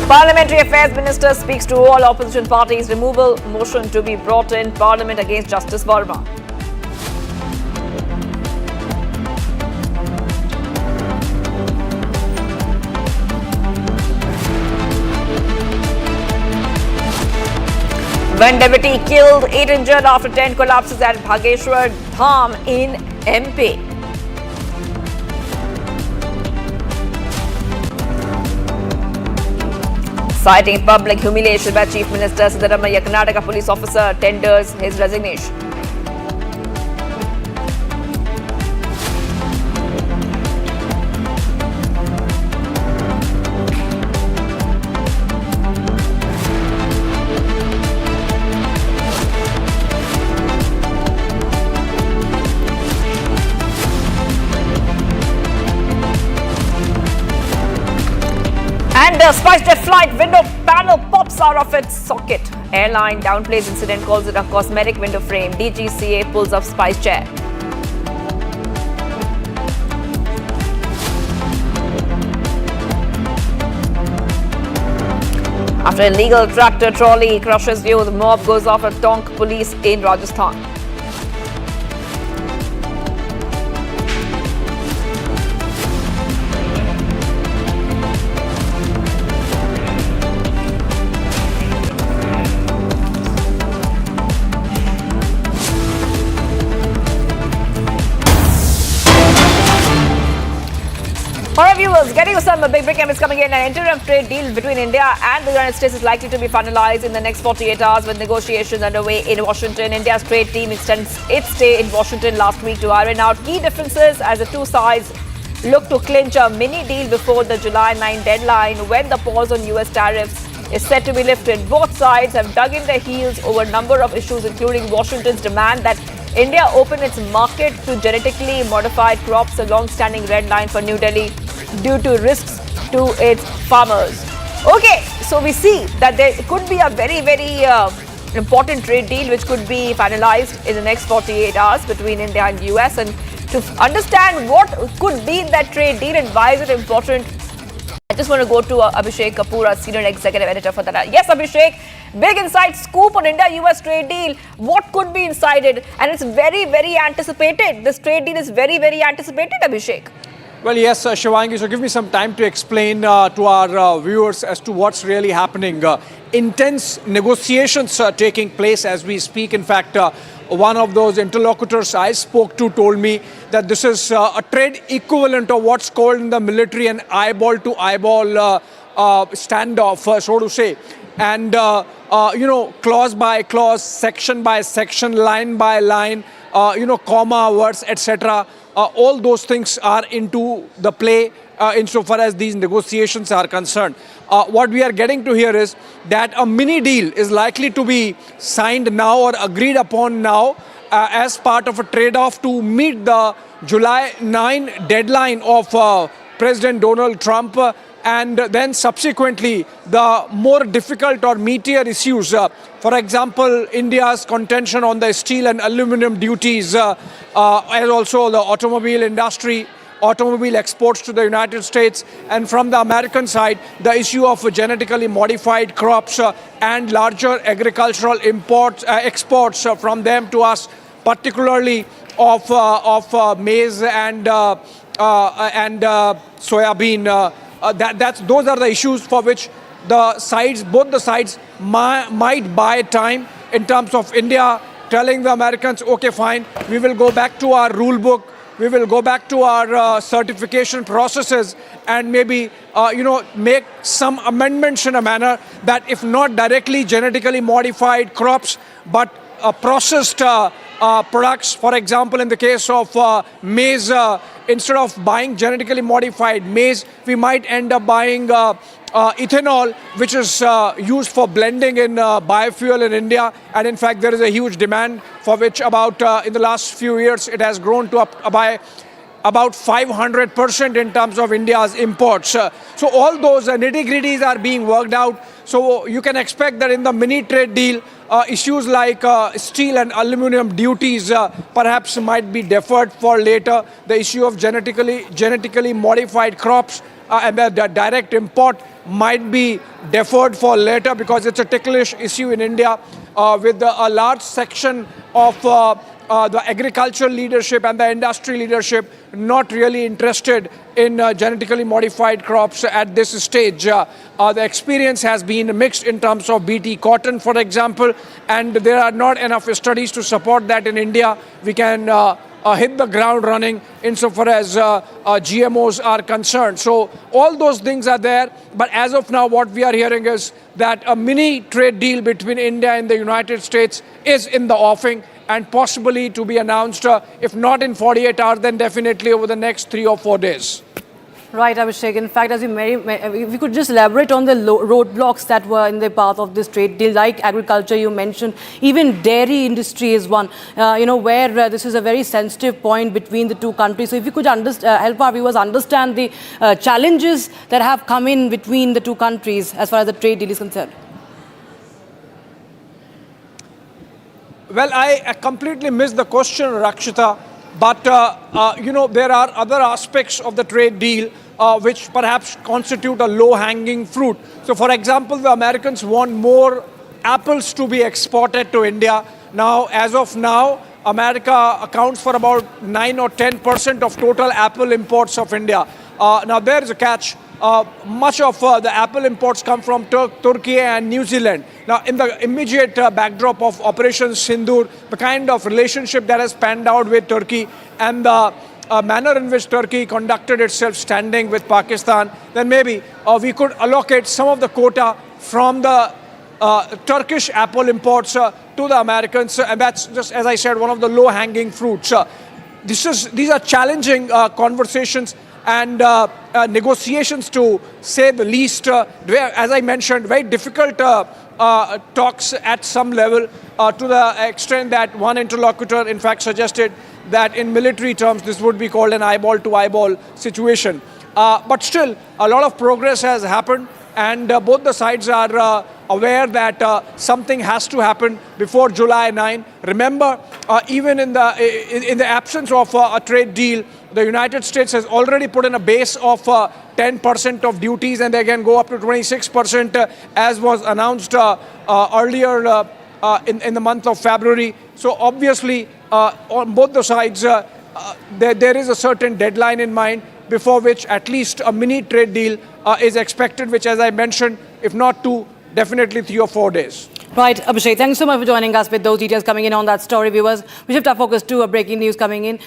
Parliamentary Affairs Minister speaks to all opposition parties. Removal motion to be brought in Parliament against Justice Verma. Vendavati killed, 8 injured after 10 collapses at Bhageshwar Dham in MP. Citing public humiliation by Chief Minister Siddaramaiah, Karnataka police officer tenders his resignation. And the SpiceJet flight window panel pops out of its socket. Airline downplays incident, calls it a cosmetic window frame. DGCA pulls up SpiceJet. After an illegal tractor trolley crushes you, the mob goes after Tonk police in Rajasthan. For our viewers, getting you some big breaking is coming in. An interim trade deal between India and the United States is likely to be finalized in the next 48 hours with negotiations underway in Washington. India's trade team extends its stay in Washington last week to iron out key differences as the two sides look to clinch a mini deal before the July 9 deadline when the pause on US tariffs is set to be lifted. Both sides have dug in their heels over a number of issues, including Washington's demand that India open its market to genetically modified crops, a long-standing red line for New Delhi due to risks to its farmers. Okay, so we see that there could be a very, very important trade deal which could be finalized in the next 48 hours between India and US. And to understand what could be in that trade deal and why is it important, I just want to go to Abhishek Kapoor, our senior executive editor for that. Yes, Abhishek, big inside scoop on India-US trade deal. What could be inside it? And it's very, very anticipated. This trade deal is very, very anticipated, Abhishek. Well, yes, Shivangi, so give me some time to explain to our viewers as to what's really happening. Intense negotiations are taking place as we speak. In fact, one of those interlocutors I spoke to told me that this is a trade equivalent of what's called in the military an eyeball-to-eyeball standoff, so to say. And, clause by clause, section by section, line by line, comma, words, etc. All those things are into the play insofar as these negotiations are concerned. What we are getting to here is that a mini deal is likely to be signed now or agreed upon now as part of a trade-off to meet the July 9 deadline of President Donald Trump. And then subsequently, the more difficult or meatier issues, for example, India's contention on the steel and aluminum duties, as also the automobile industry, automobile exports to the United States, and from the American side, the issue of genetically modified crops and larger agricultural exports from them to us, particularly of maize and soybean. Those are the issues for which both the sides might buy time in terms of India telling the Americans, okay, fine, we will go back to our rule book, we will go back to our certification processes and maybe, make some amendments in a manner that if not directly genetically modified crops, but processed products. For example, in the case of maize, instead of buying genetically modified maize, we might end up buying ethanol, which is used for blending in biofuel in India. And in fact, there is a huge demand for which in the last few years, it has grown to by about 500% in terms of India's imports. So all those nitty-gritties are being worked out. So you can expect that in the mini trade deal, issues like steel and aluminum duties perhaps might be deferred for later. The issue of genetically modified crops and the direct import might be deferred for later because it's a ticklish issue in India with a large section of the agricultural leadership and the industry leadership not really interested in genetically modified crops at this stage. The experience has been mixed in terms of BT cotton, for example, and there are not enough studies to support that in India. We can hit the ground running insofar as GMOs are concerned. So all those things are there. But as of now, what we are hearing is that a mini trade deal between India and the United States is in the offing and possibly to be announced, if not in 48 hours, then definitely over the next 3 or 4 days. Right, Abhishek. In fact, as if you could just elaborate on the roadblocks that were in the path of this trade deal, like agriculture you mentioned, even dairy industry is one, where this is a very sensitive point between the two countries. So if you could help our viewers understand the challenges that have come in between the two countries as far as the trade deal is concerned. Well, I completely missed the question, Rakshita. But, there are other aspects of the trade deal which perhaps constitute a low-hanging fruit. So, for example, the Americans want more apples to be exported to India. Now, as of now, America accounts for about 9 or 10% of total apple imports of India. Now, there is a catch. Much of the apple imports come from Turkey and New Zealand. Now, in the immediate backdrop of Operation Sindoor, the kind of relationship that has panned out with Turkey and the manner in which Turkey conducted itself standing with Pakistan, then maybe we could allocate some of the quota from the Turkish apple imports to the Americans. And that's just, as I said, one of the low-hanging fruits. These are challenging conversations and negotiations, to say the least. As I mentioned, very difficult talks at some level, to the extent that one interlocutor, in fact, suggested that in military terms, this would be called an eyeball-to-eyeball situation. But still, a lot of progress has happened, and both the sides are aware that something has to happen before July 9. Remember, even in the absence of a trade deal, the United States has already put in a base of 10% of duties, and they can go up to 26%, as was announced earlier in the month of February. So obviously, on both the sides, there is a certain deadline in mind before which at least a mini trade deal is expected, which, as I mentioned, if not 2, definitely 3 or 4 days. Right, Abhishek, thanks so much for joining us with those details coming in on that story, viewers. We shift our focus to a breaking news coming in.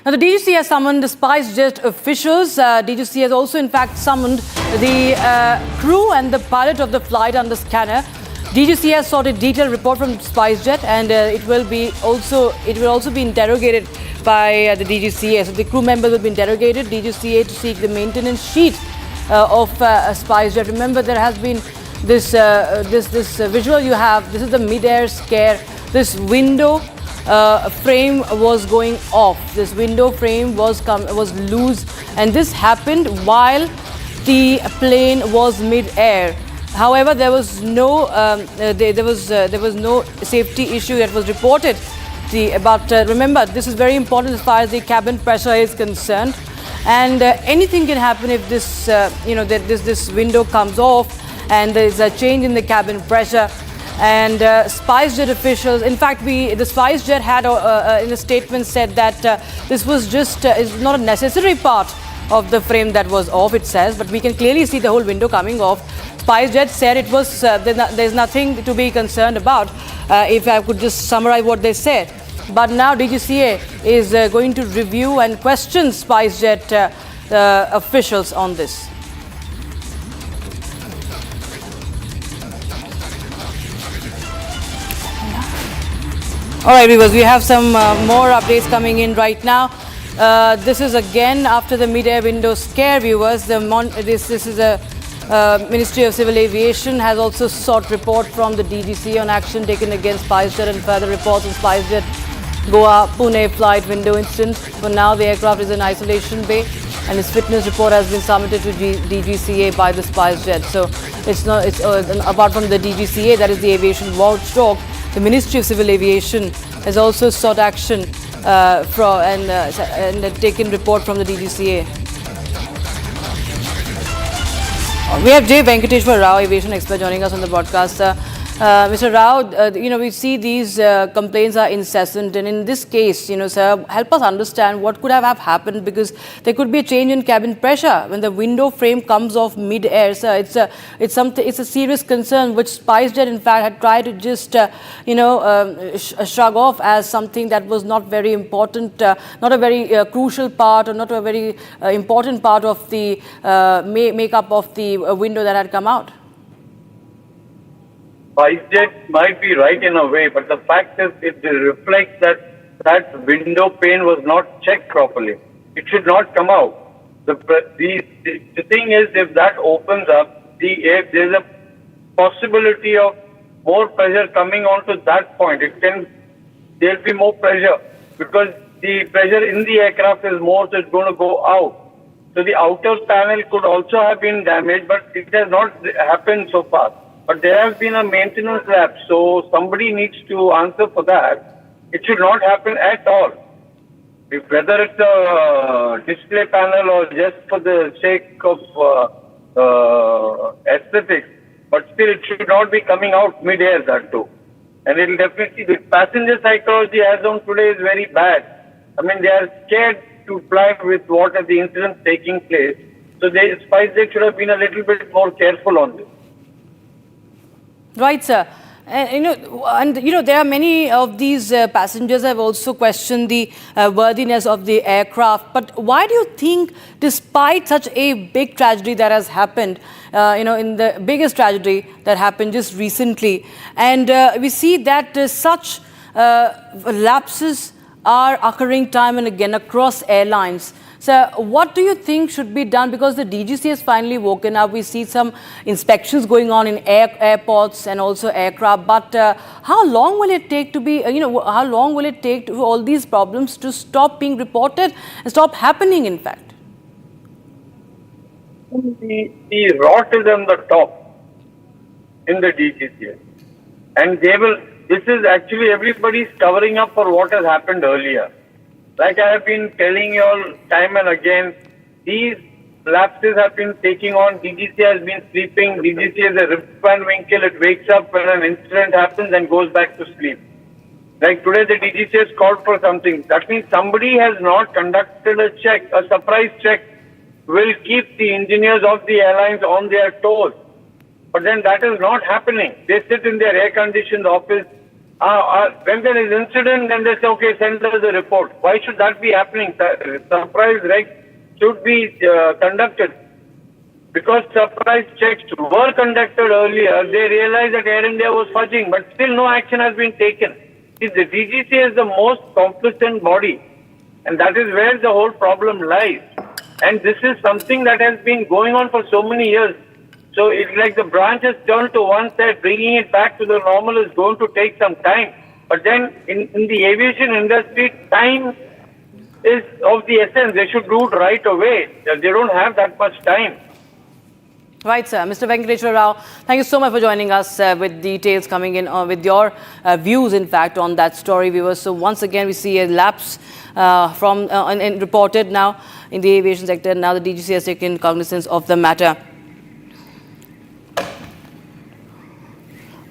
Now, the DGC has summoned the SpiceJet officials. DGC has also, in fact, summoned the crew and the pilot of the flight under scanner. DGC has sought a detailed report from SpiceJet, and it will also be interrogated by the DGCA. So the crew members will be interrogated. DGCA to seek the maintenance sheet of SpiceJet. Remember, there has been this visual you have. This is the mid-air scare. This window frame was going off. This window frame was loose, and this happened while the plane was mid-air. However, there was no safety issue that was reported. But remember, this is very important as far as the cabin pressure is concerned, and anything can happen if this this window comes off and there is a change in the cabin pressure. And SpiceJet officials, in fact, the SpiceJet had in a statement said that this was just is not a necessary part of the frame that was off, it says, but we can clearly see the whole window coming off. SpiceJet said it was there's nothing to be concerned about, if I could just summarize what they said. But now DGCA is going to review and question SpiceJet officials on this. All right, viewers, we have some more updates coming in right now. This is again after the mid-air window scare, viewers. This is a Ministry of Civil Aviation has also sought report from the DGC on action taken against SpiceJet and further reports on SpiceJet Goa-Pune flight window incident. For now, the aircraft is in isolation bay, and its fitness report has been submitted to DGCA by the SpiceJet. So apart from the DGCA, that is the aviation watchdog, the Ministry of Civil Aviation has also sought action and taken report from the DGCA. We have J. Venkateshwar Rao, aviation expert, joining us on the broadcast. Mr. Rao, we see these complaints are incessant, and in this case, sir, help us understand what could have happened, because there could be a change in cabin pressure when the window frame comes off mid-air, sir. It's a serious concern, which SpiceJet, in fact, had tried to just, shrug off as something that was not very important, not a very crucial part, or not a very important part of the makeup of the window that had come out. SpiceJet might be right in a way, but the fact is it reflects that window pane was not checked properly. It should not come out. The thing is, if that opens up, there's a possibility of more pressure coming onto that point. There'll be more pressure because the pressure in the aircraft is more, so it's going to go out. So the outer panel could also have been damaged, but it has not happened so far. But there has been a maintenance lapse, so somebody needs to answer for that. It should not happen at all. Whether it's a display panel or just for the sake of aesthetics, but still it should not be coming out mid-air, that too. And it will definitely, the passenger psychology as on today is very bad. I mean, they are scared to fly with what are the incidents taking place. So SpiceJet should have been a little bit more careful on this. Right, sir. And there are many of these passengers have also questioned the worthiness of the aircraft. But why do you think, despite such a big tragedy that has happened, in the biggest tragedy that happened just recently, and we see that such lapses are occurring time and again across airlines? So what do you think should be done? Because the DGC has finally woken up. We see some inspections going on in airports and also aircraft. But how long will it take to be, how long will it take to all these problems to stop being reported and stop happening, in fact? The rot is on the top in the DGC. And this is actually everybody's covering up for what has happened earlier. Like I have been telling you all time and again, these lapses have been taking on. DGC has been sleeping. DGC is a Rip Van Winkle. It wakes up when an incident happens and goes back to sleep. Like today, the DGC has called for something. That means somebody has not conducted a check. A surprise check will keep the engineers of the airlines on their toes. But then that is not happening. They sit in their air-conditioned office. When there is incident, then they say, okay, send us a report. Why should that be happening? Surprise regs should be conducted. Because surprise checks were conducted earlier, they realized that Air India was fudging, but still no action has been taken. See, the DGC is the most complacent body, and that is where the whole problem lies. And this is something that has been going on for so many years. So it's like the branch has turned to one side, bringing it back to the normal is going to take some time. But then in the aviation industry, time is of the essence. They should do it right away. They don't have that much time. Right, sir. Mr. Venkateshwar Rao, thank you so much for joining us with details coming in, with your views, in fact, on that story, viewers. So once again, we see a lapse and reported now in the aviation sector. Now the DGC has taken cognizance of the matter.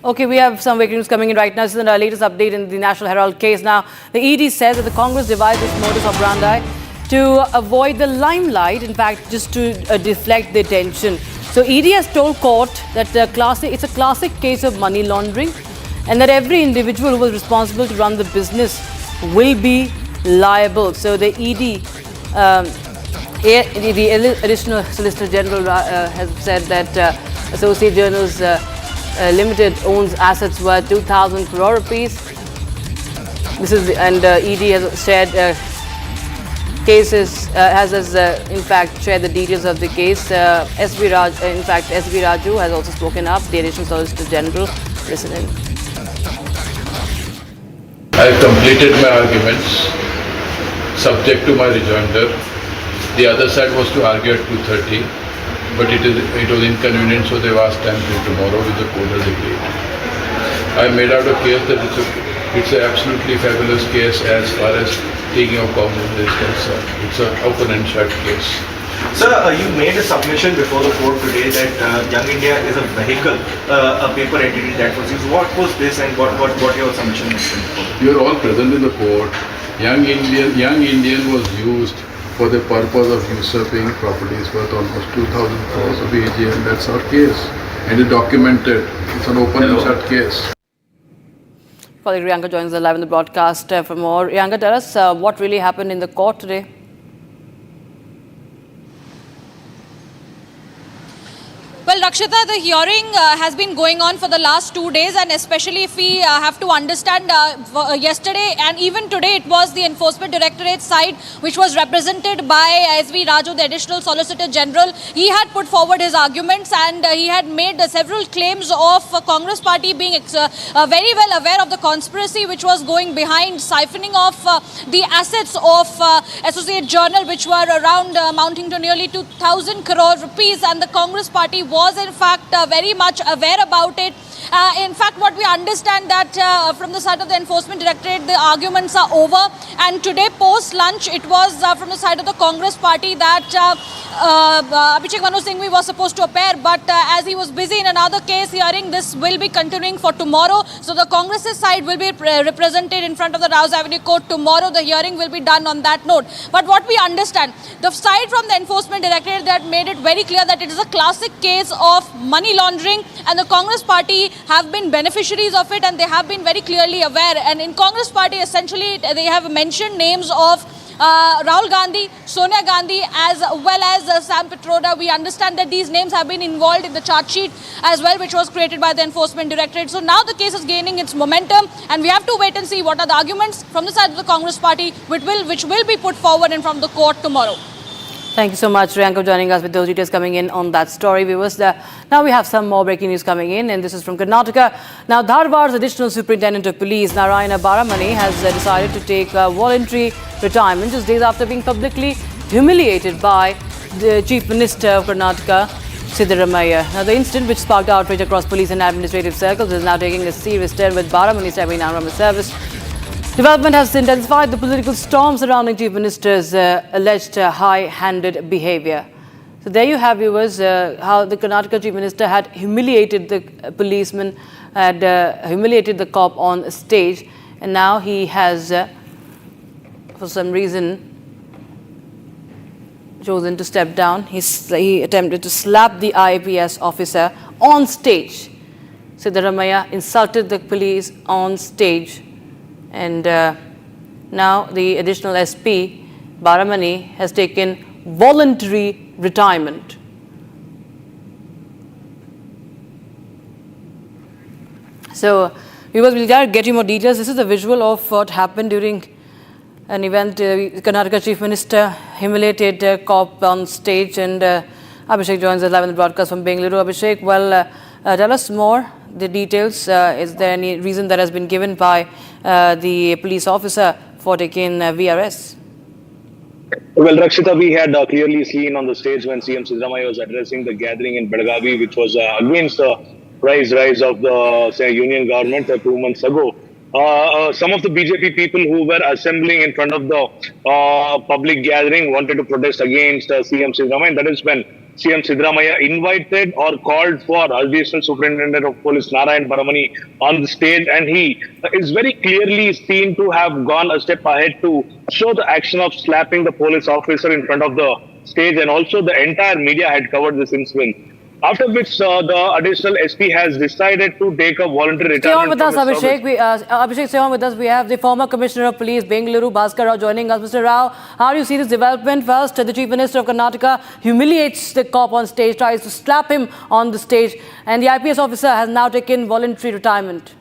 Okay, we have some breaking news coming in right now. This is the latest update in the National Herald case. Now, the ED says that the Congress devised this modus operandi to avoid the limelight, in fact, just to deflect the attention. So, ED has told court that it's a classic case of money laundering, and that every individual who was responsible to run the business will be liable. So, the ED, the Additional Solicitor General has said that Associate Journals Limited owns assets worth 2,000 crore rupees. This is ED has shared cases, in fact shared the details of the case. SB Raju has also spoken up, the Additional Solicitor General. Listen in. I have completed my arguments subject to my rejoinder. The other side was to argue at 2:30. But it was inconvenient, so they've asked time till tomorrow, which the court has agreed. I made out a case that it's an absolutely fabulous case as far as taking of cognizance is concerned. It's an open and shut case. Sir, you made a submission before the court today that Young India is a vehicle, a paper entity that was used. What was this and what your submission mentioned? You are all present in the court. Young Indian was used for the purpose of usurping properties worth almost 2,000 crores of AGM. That's our case. And it's documented. It's an open and shut case. Colleague Riyanka joins us live in the broadcast for more. Riyanka, tell us what really happened in the court today. Well, Rakshita, the hearing has been going on for the last 2 days, and especially if we have to understand yesterday and even today, it was the Enforcement Directorate side which was represented by S.V. Raju, the Additional Solicitor General. He had put forward his arguments and he had made several claims of Congress party being very well aware of the conspiracy which was going behind siphoning off the assets of Associate Journal, which were around amounting to nearly 2,000 crore rupees, and the Congress party was in fact very much aware about it. In fact, what we understand that from the side of the Enforcement Directorate, the arguments are over, and today post lunch it was from the side of the Congress party that Abhishek Manu Singhvi was supposed to appear, but as he was busy in another case hearing, this will be continuing for tomorrow. So the Congress's side will be represented in front of the Rouse Avenue Court tomorrow. The hearing will be done on that note. But what we understand, the side from the Enforcement Directorate that made it very clear that it is a classic case of money laundering, and the Congress party have been beneficiaries of it, and they have been very clearly aware. And in Congress party, essentially, they have mentioned names of Rahul Gandhi, Sonia Gandhi, as well as Sam Pitroda. We understand that these names have been involved in the charge sheet as well, which was created by the Enforcement Directorate. So now the case is gaining its momentum, and we have to wait and see what are the arguments from the side of the Congress party, which will be put forward in front of the court tomorrow. Thank you so much, Riyanka, joining us with those details coming in on that story, viewers. Now we have some more breaking news coming in, and this is from Karnataka. Now, Dharwar's Additional Superintendent of Police, Narayana Baramani, has decided to take voluntary retirement just days after being publicly humiliated by the Chief Minister of Karnataka, Siddaramaiah. Now, the incident, which sparked outrage across police and administrative circles, is now taking a serious turn with Baramani stepping down from his service. Development has intensified the political storm surrounding Chief Minister's alleged high-handed behaviour. So there you have, viewers, how the Karnataka Chief Minister had humiliated the policeman, had humiliated the cop on stage, and now he has, for some reason, chosen to step down. He attempted to slap the IPS officer on stage. Siddaramaiah insulted the police on stage. And now the additional SP, Baramani, has taken voluntary retirement. So, viewers, we'll get you more details. This is a visual of what happened during an event. Karnataka Chief Minister humiliated a cop on stage, and Abhishek joins us live in the broadcast from Bengaluru. Abhishek, well, tell us more. The details. Is there any reason that has been given by the police officer for taking VRS? Well, Rakshita, we had clearly seen on the stage when CM Siddaramaiah was addressing the gathering in Belagavi, which was against the rise of the union government 2 months ago. Some of the BJP people who were assembling in front of the public gathering wanted to protest against CM Siddaramaiah, and that is when CM Siddaramaiah invited or called for Additional Superintendent of Police Narayana Baramani on the stage, and he is very clearly seen to have gone a step ahead to show the action of slapping the police officer in front of the stage, and also the entire media had covered this incident. After which the additional SP has decided to take a voluntary retirement. Stay on with us, Abhishek. Abhishek, stay on with us. We have the former Commissioner of Police, Bengaluru, Bhaskar Rao, joining us. Mr. Rao, how do you see this development? First, the Chief Minister of Karnataka humiliates the cop on stage, tries to slap him on the stage, and the IPS officer has now taken voluntary retirement.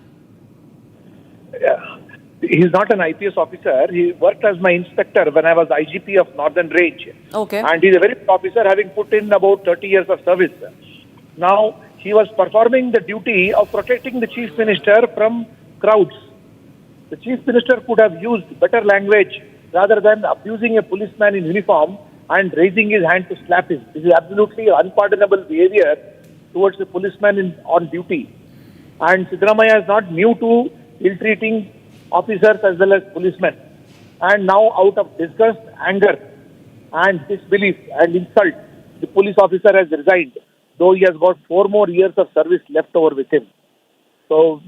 Yeah. He's not an IPS officer. He worked as my inspector when I was IGP of Northern Range. Okay. And he's a very good officer, having put in about 30 years of service. Now, he was performing the duty of protecting the Chief Minister from crowds. The Chief Minister could have used better language rather than abusing a policeman in uniform and raising his hand to slap him. This is absolutely unpardonable behavior towards a policeman on duty. And Siddaramaiah is not new to ill-treating officers as well as policemen. And now, out of disgust, anger, and disbelief and insult, the police officer has resigned, though he has got 4 more years of service left over with him. So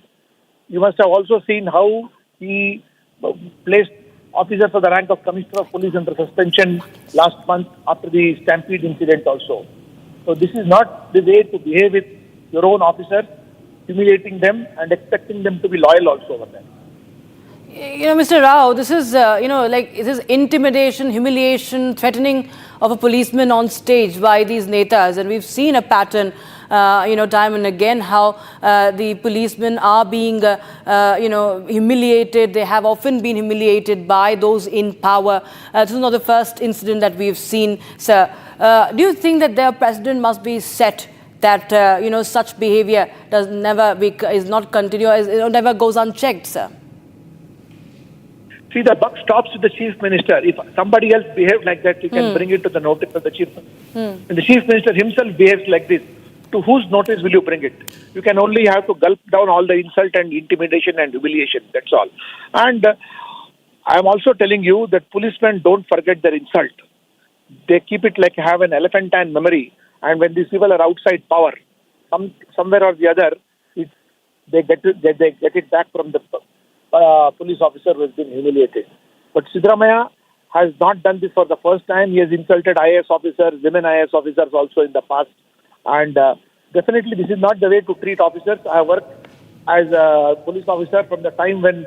you must have also seen how he placed officers of the rank of Commissioner of Police under suspension last month after the stampede incident also. So this is not the way to behave with your own officers, humiliating them and expecting them to be loyal also over there. Mr. Rao, this is, this is intimidation, humiliation, threatening of a policeman on stage by these netas. And we've seen a pattern, time and again, how the policemen are being, humiliated. They have often been humiliated by those in power. This is not the first incident that we've seen, sir. Do you think that their precedent must be set that, such behavior never goes unchecked, sir? See, the buck stops with the chief minister. If somebody else behaves like that, you can bring it to the notice of the chief minister. When the chief minister himself behaves like this, to whose notice will you bring it? You can only have to gulp down all the insult and intimidation and humiliation. That's all. And I am also telling you that policemen don't forget their insult. They keep it like have an elephantine memory. And when these people are outside power, somewhere or the other, they get it back from the police officer who has been humiliated. But Siddaramaiah has not done this for the first time. He has insulted IAS officers, women IAS officers also in the past. And definitely this is not the way to treat officers. I have worked as a police officer from the time when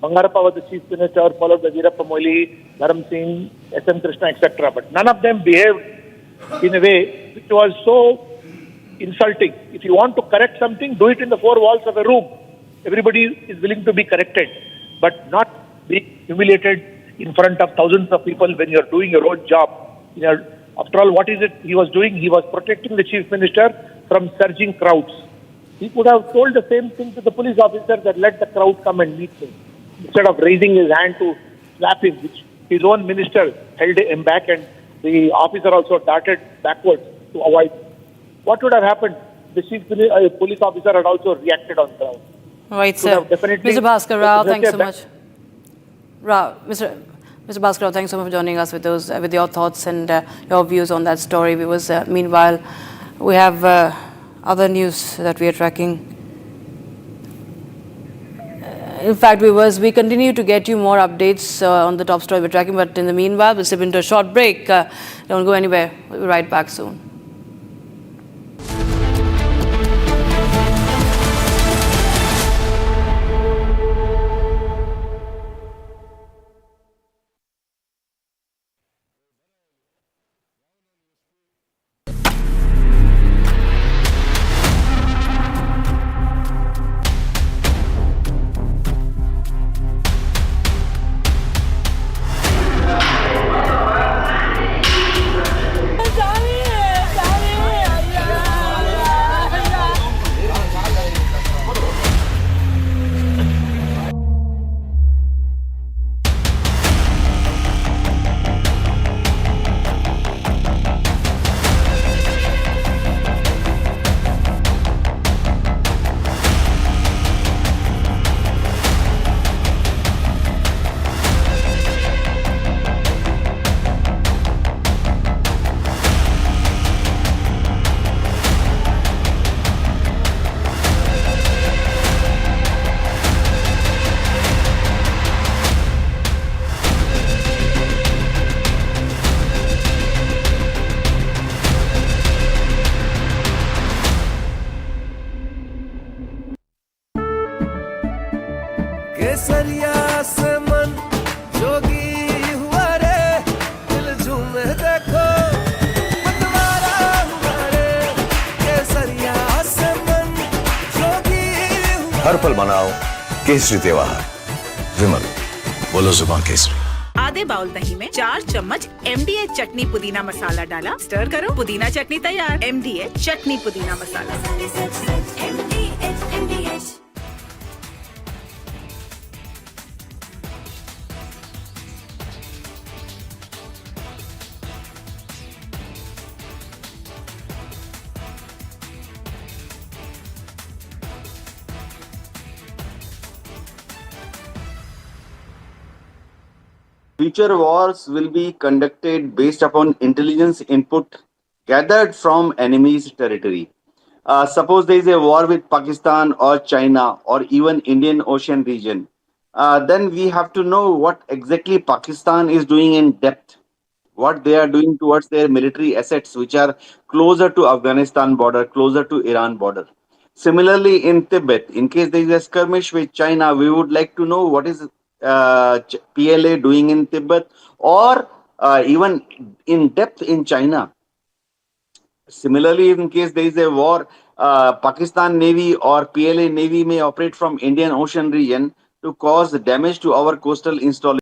Bangarappa was the chief minister, followed by Veerappa Moili, Dharam Singh, S.M. Krishna, etc. But none of them behaved in a way which was so insulting. If you want to correct something, do it in the 4 walls of a room. Everybody is willing to be corrected, but not be humiliated in front of thousands of people when you are doing your own job. After all, what is it he was doing? He was protecting the chief minister from surging crowds. He could have told the same thing to the police officer that let the crowd come and meet him, instead of raising his hand to slap him, which his own minister held him back and the officer also darted backwards to avoid. What would have happened? The chief police officer had also reacted on ground. Right, sir. Mr. Bhaskar Rao, thanks so much. Mr. Bhaskar Rao, thanks so much for joining us with your thoughts and your views on that story. Meanwhile, we have other news that we are tracking. In fact, we continue to get you more updates on the top story we're tracking, but in the meanwhile, we'll slip into a short break. Don't go anywhere. We'll be right back soon. हर पल मनाओ केसरी त्योहार। विमल, बोलो जुबान केसरी। आधे bowl दही में 4 चम्मच MDH चटनी पुदीना मसाला डाला, स्टर करो, पुदीना चटनी तैयार। MDH चटनी पुदीना मसाला। Future wars will be conducted based upon intelligence input gathered from enemy's territory. Suppose there is a war with Pakistan or China or even Indian Ocean region, then we have to know what exactly Pakistan is doing in depth, what they are doing towards their military assets, which are closer to Afghanistan border, closer to Iran border. Similarly, in Tibet, in case there is a skirmish with China, we would like to know what is PLA doing in Tibet or even in depth in China. Similarly, in case there is a war, Pakistan Navy or PLA Navy may operate from Indian Ocean region to cause damage to our coastal installations.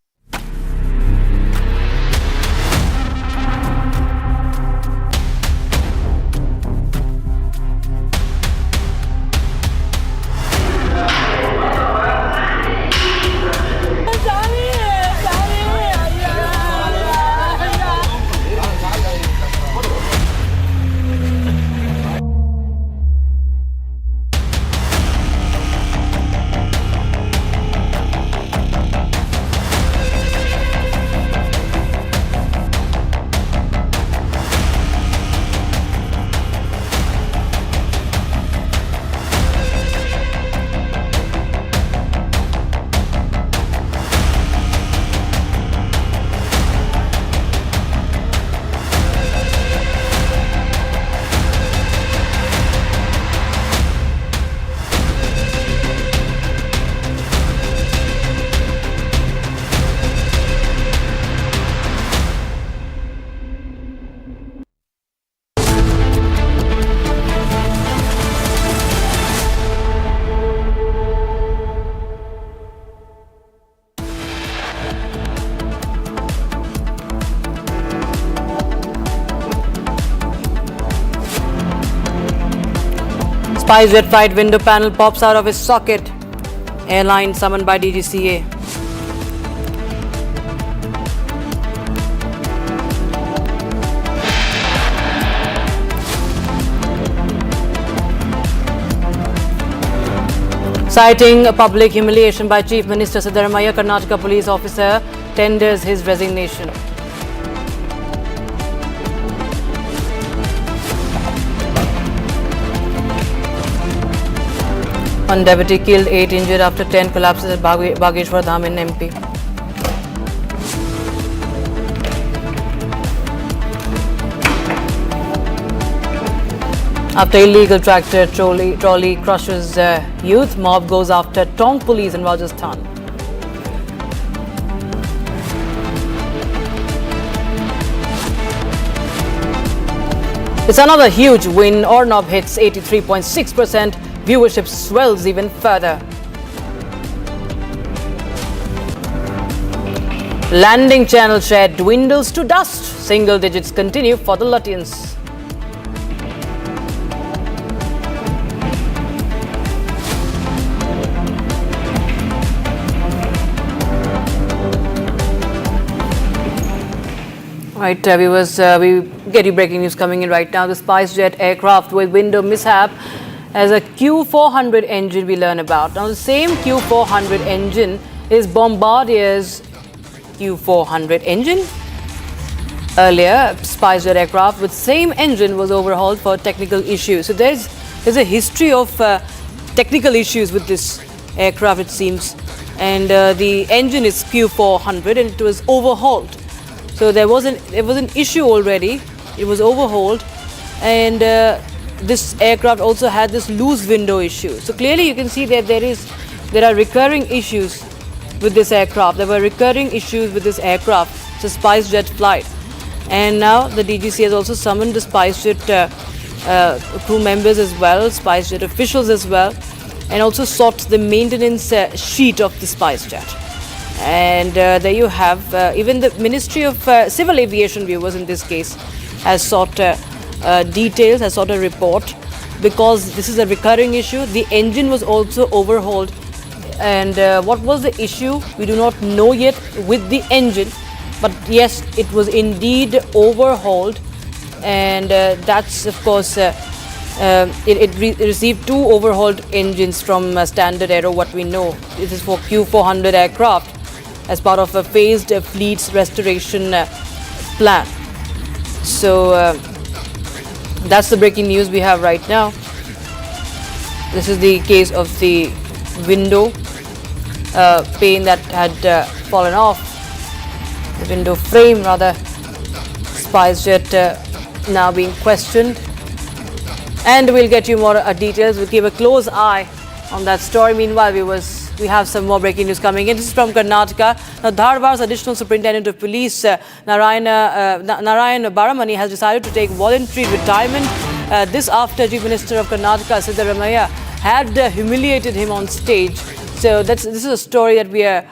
SpiceJet flight window panel pops out of its socket. Airline summoned by DGCA. Citing a public humiliation by Chief Minister Siddaramaiah, Karnataka police officer tenders his resignation. One deputy killed, 8 injured after 10 collapses at Bageshwar Dham in MP. After illegal tractor trolley crushes youth, mob goes after Tong police in Rajasthan. It's another huge win. Ornob hits 83.6%. Viewership swells even further. Landing channel share dwindles to dust. Single digits continue for the Lutyens. Right, viewers, we get you breaking news coming in right now. The SpiceJet aircraft with window mishap as a Q400 engine we learn about. Now, the same Q400 engine is Bombardier's Q400 engine. Earlier, SpiceJet aircraft with same engine was overhauled for technical issues. So there's a history of technical issues with this aircraft, it seems. And the engine is Q400 and it was overhauled. So there was an issue already. It was overhauled, and this aircraft also had this loose window issue. So clearly you can see that there are recurring issues with this aircraft. There were recurring issues with this aircraft. It's a SpiceJet flight. And now the DGC has also summoned the SpiceJet crew members as well, SpiceJet officials as well, and also sought the maintenance sheet of the SpiceJet. And there you have, even the Ministry of Civil Aviation, viewers in this case, has sought details, has sought a report, because this is a recurring issue. The engine was also overhauled, and what was the issue? We do not know yet with the engine, but yes, it was indeed overhauled, and that's of course, it received 2 overhauled engines from Standard Aero, what we know. This is for Q400 aircraft. as part of a phased fleet's restoration plan. So that's the breaking news we have right now. This is the case of the window pane that had fallen off, the window frame rather. SpiceJet now being questioned, and we'll get you more details. We'll keep a close eye on that story. Meanwhile, we have some more breaking news coming in. This is from Karnataka. Now, Dharwar's additional superintendent of police, Narayan Baramani, has decided to take voluntary retirement. This after Chief Minister of Karnataka, Siddaramaiah, had humiliated him on stage. So this is a story that we are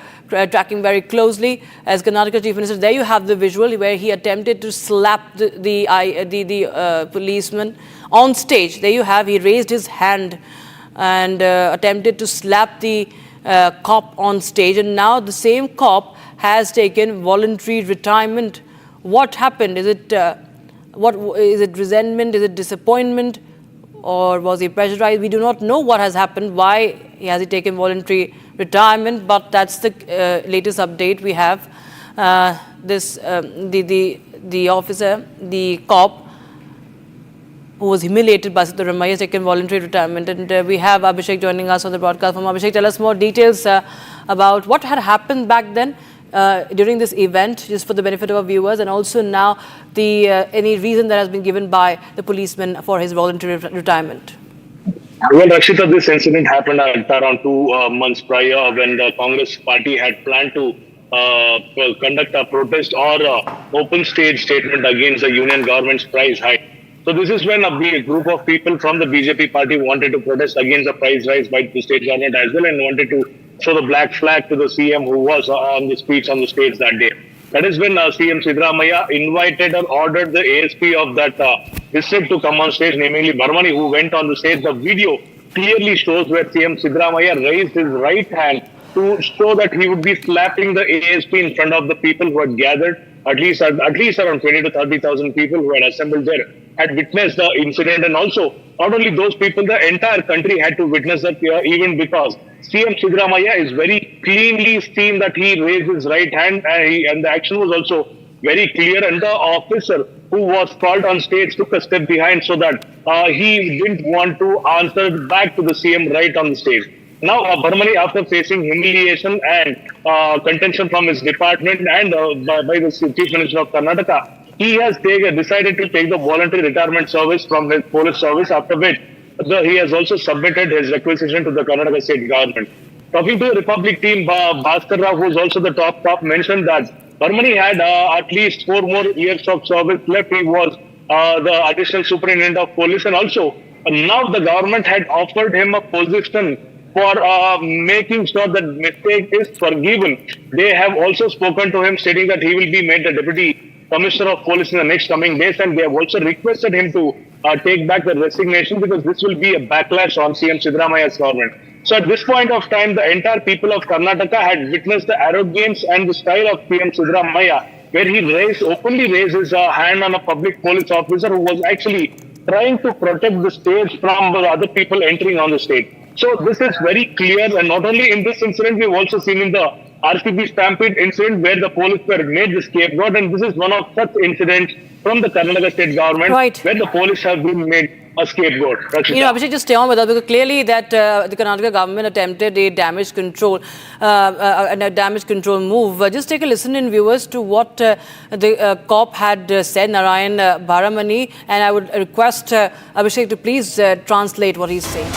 tracking very closely as Karnataka Chief Minister. There you have the visual where he attempted to slap the policeman on stage. There you have, he raised his hand and attempted to slap the cop on stage, and now the same cop has taken voluntary retirement. What happened? Is it resentment? Is it disappointment? Or was he pressurized? We do not know what has happened. Why has he taken voluntary retirement? But that's the latest update we have. The officer, the cop, who was humiliated by Siddaramaiah, has taken voluntary retirement. And we have Abhishek joining us on the broadcast. From Abhishek, tell us more details about what had happened back then during this event, just for the benefit of our viewers, and also now any reason that has been given by the policeman for his voluntary retirement. Well, Rakshita, this incident happened around 2 months prior when the Congress party had planned to conduct a protest or open stage statement against the union government's price hike. So this is when a group of people from the BJP party wanted to protest against the price rise by the state government as well, and wanted to show the black flag to the CM who was on the speech on the stage that day. That is when CM Siddaramaiah invited or ordered the ASP of that district to come on stage, namely Baramani, who went on the stage. The video clearly shows where CM Siddaramaiah raised his right hand to show that he would be slapping the ASP in front of the people who had gathered. At least around 20 to 30,000 people who had assembled there had witnessed the incident, and also not only those people, the entire country had to witness that event, because CM Siddaramaiah is very cleanly seen that he raised his right hand, and the action was also very clear, and the officer who was called on stage took a step behind so that he didn't want to answer back to the CM right on the stage. Now, Baramani, after facing humiliation and contention from his department and by the Chief Minister of Karnataka, he has decided to take the voluntary retirement service from his police service, after which he has also submitted his requisition to the Karnataka state government. Talking to the Republic team, Bhaskar Rao, who is also the top, mentioned that Baramani had at least 4 more years of service left. He was the additional superintendent of police, and also now the government had offered him a position for making sure that mistake is forgiven. They have also spoken to him, stating that he will be made the deputy commissioner of police in the next coming days, and they have also requested him to take back the resignation, because this will be a backlash on CM Siddaramaiah's government. So at this point of time, the entire people of Karnataka had witnessed the arrogance and the style of CM Siddaramaiah, where he openly raised his hand on a public police officer who was actually trying to protect the stage from the other people entering on the stage. So this is very clear, and not only in this incident, we've also seen in the RCB Stampede incident where the police were made the scapegoat, and this is one of such incidents from the Karnataka state government, right, where the police have been made a scapegoat. Abhishek, just stay on with us, because clearly that the Karnataka government attempted a damage control move. Just take a listen in, viewers, to what the cop had said, Narayan Baramani, and I would request Abhishek to please translate what he's saying.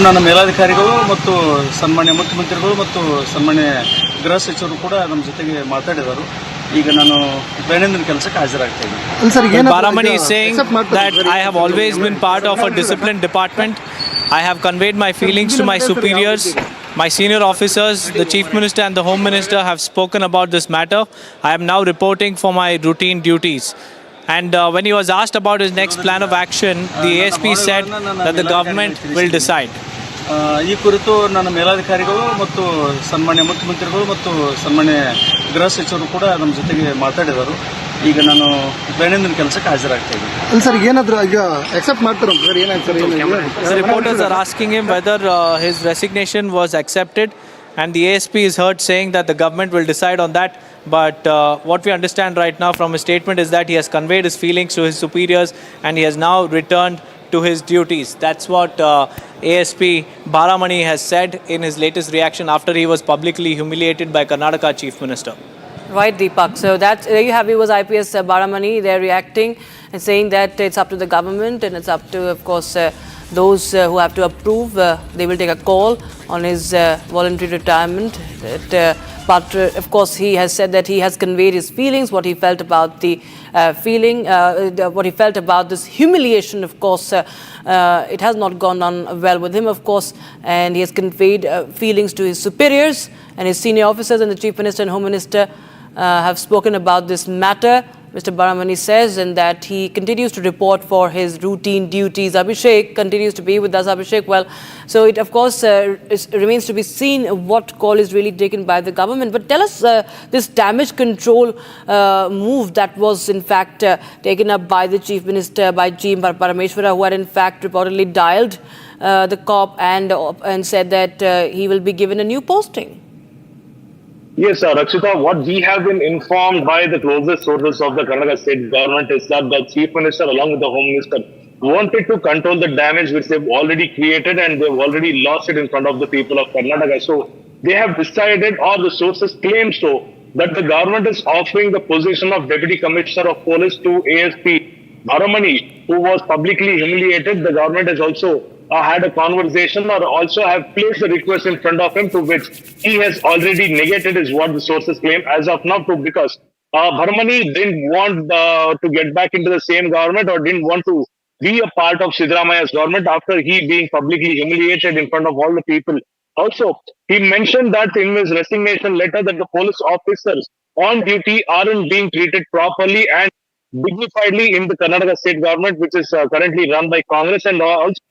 ನನ್ನ ಮೇಲಾಧಿಕಾರಿಗಳು ಮತ್ತು ಸನ್ಮಾನ್ಯ ಮುಖ್ಯಮಂತ್ರಿಗಳು ಮತ್ತು ಸನ್ಮಾನ್ಯ ಗೃಹ ಸಚಿವರು ಕೂಡ ನಮ್ಮ ಜೊತೆಗೆ ಮಾತಾಡಿದರು. ಈಗ ನಾನು ದೈನಂದಿನ ಕೆಲಸಕ್ಕೆ ಹಾಜರಾಗ್ತೇನೆ. Baramani is saying that I have always been part of a disciplined department. I have conveyed my feelings to my superiors. My senior officers, the Chief Minister and the Home Minister have spoken about this matter. I am now reporting for my routine duties. And when he was asked about his next plan of action, the ASP said that the government will decide. ಈ ಕುರಿತು ನನ್ನ ಮೇಲಾಧಿಕಾರಿಗಳು ಮತ್ತು ಸನ್ಮಾನ್ಯ ಮುಖ್ಯಮಂತ್ರಿಗಳು ಮತ್ತು ಸನ್ಮಾನ್ಯ ಗೃಹ ಸಚಿವರು ಕೂಡ ನಮ್ಮ ಜೊತೆಗೆ ಮಾತಾಡಿದರು. ಈಗ ನಾನು ದೈನಂದಿನ ಕೆಲಸಕ್ಕೆ ಹಾಜರಾಗ್ತಾ ಇದ್ದೀನಿ. ಸರ್ ಏನಾದರೂ ಈಗ ಎಕ್ಸೆಪ್ಟ್ ಮಾಡ್ತಾರಂತ ಸರ್ ಏನಾಯ್ತು sir? The reporters are asking him whether his resignation was accepted, and the ASP is heard saying that the government will decide on that. But what we understand right now from his statement is that he has conveyed his feelings to his superiors and he has now returned to his duties. That's what ASP Baramani has said in his latest reaction after he was publicly humiliated by Karnataka Chief Minister. Right, Deepak. So there you have it, was IPS Baramani. They're reacting and saying that it's up to the government and it's up to, of course, those who have to approve. They will take a call on his voluntary retirement. But of course, he has said that he has conveyed his feelings, what he felt about the what he felt about this humiliation. Of course, it has not gone on well with him, of course, and he has conveyed feelings to his superiors, and his senior officers and the Chief Minister and Home Minister have spoken about this matter. Mr. Baramani says, and that he continues to report for his routine duties. Abhishek continues to be with us. Abhishek, well, so it of course remains to be seen what call is really taken by the government. But tell us this damage control move that was in fact taken up by the Chief Minister, by G. Parameshwara, who had in fact reportedly dialed the cop and said that he will be given a new posting. Yes, Rakshita, what we have been informed by the closest sources of the Karnataka state government is that the Chief Minister along with the Home Minister wanted to control the damage which they've already created and they've already lost it in front of the people of Karnataka. So they have decided, or the sources claim so, that the government is offering the position of Deputy Commissioner of Police to ASP Baramani, who was publicly humiliated. The government has also had a conversation or also have placed a request in front of him, to which he has already negated, is what the sources claim as of now, because Baramani didn't want to get back into the same government or didn't want to be a part of Siddaramaya's government after he being publicly humiliated in front of all the people. Also, he mentioned that in his resignation letter that the police officers on duty aren't being treated properly and dignifiedly in the Karnataka state government, which is currently run by Congress, and also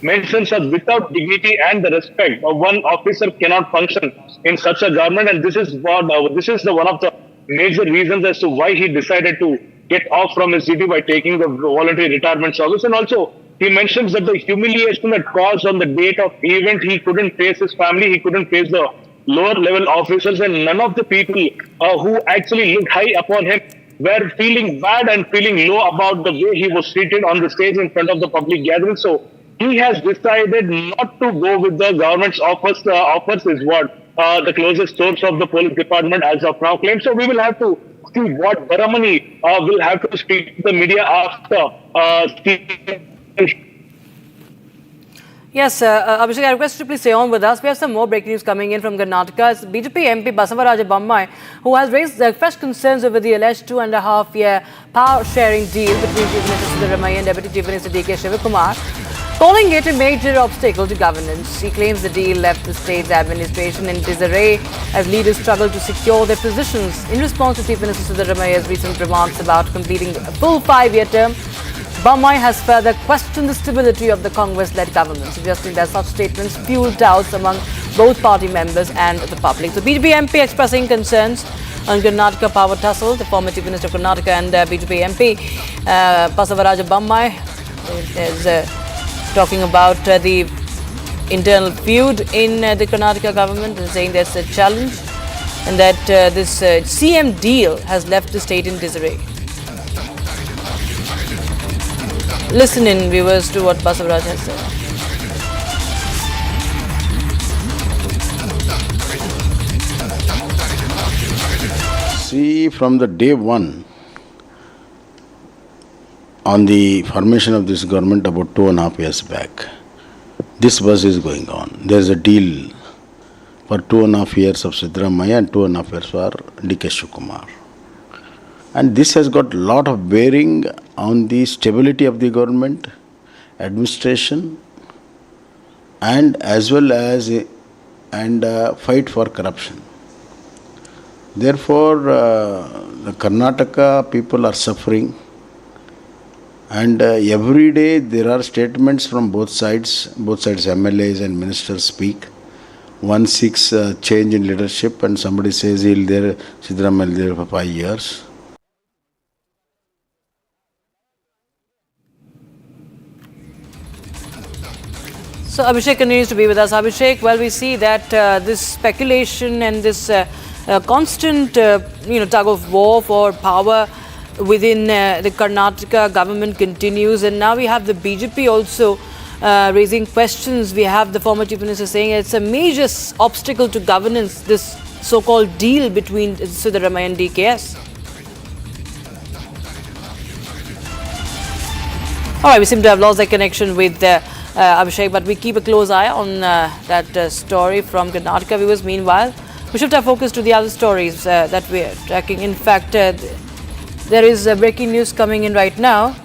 mentions that without dignity and the respect of one officer cannot function in such a government, and this is one of the major reasons as to why he decided to get off from his duty by taking the voluntary retirement service. And also he mentions that the humiliation that caused on the date of event, he couldn't face his family, he couldn't face the lower level officers, and none of the people who actually looked high upon him were feeling bad and feeling low about the way he was treated on the stage in front of the public gathering. So he has decided not to go with the government's offers is what the closest source of the police department as of now claims. So we will have to see what Baramani will have to speak to the media after Yes, Abhishek, I request you to please stay on with us. We have some more breaking news coming in from Karnataka. It's BJP MP Basavaraja Bommai, who has raised fresh concerns over the alleged 2.5-year power-sharing deal between Chief Minister Siddaramaiah and Deputy Chief Minister D.K. Shivakumar, calling it a major obstacle to governance. He claims the deal left the state's administration in disarray as leaders struggle to secure their positions. In response to Chief Minister Siddaramaiah's recent remarks about completing a full 5-year term, Bommai has further questioned the stability of the Congress-led government, suggesting that such statements fuel doubts among both party members and the public. The BJP MP expressing concerns on Karnataka power tussle. The former Chief Minister of Karnataka and BJP MP Basavaraja Bommai is talking about the internal feud in the Karnataka government and saying there's a challenge and that this CM deal has left the state in disarray. Listen in, viewers, to what Basavaraj has said. See, from the day one, on the formation of this government about 2.5 years back, this buzz is going on. There's a deal for 2.5 years of Siddaramaiah and 2.5 years for D.K. Shivakumar. And this has got a lot of bearing on the stability of the government, administration, and as well as fight for corruption. Therefore, the Karnataka people are suffering, and every day there are statements from both sides MLAs and ministers speak. One seeks change in leadership and somebody says he'll there, Siddaramaiah will there for 5 years. So Abhishek continues to be with us. Abhishek, well, we see that this speculation and this constant, tug of war for power within the Karnataka government continues, and now we have the BJP also raising questions. We have the former Chief Minister saying it's a major obstacle to governance, this so-called deal between Siddaramaiah and DKS. All right, we seem to have lost that connection with Abhishek, but we keep a close eye on that story from Karnataka viewers. Meanwhile, we shift our focus to the other stories that we are tracking. In fact, there is breaking news coming in right now.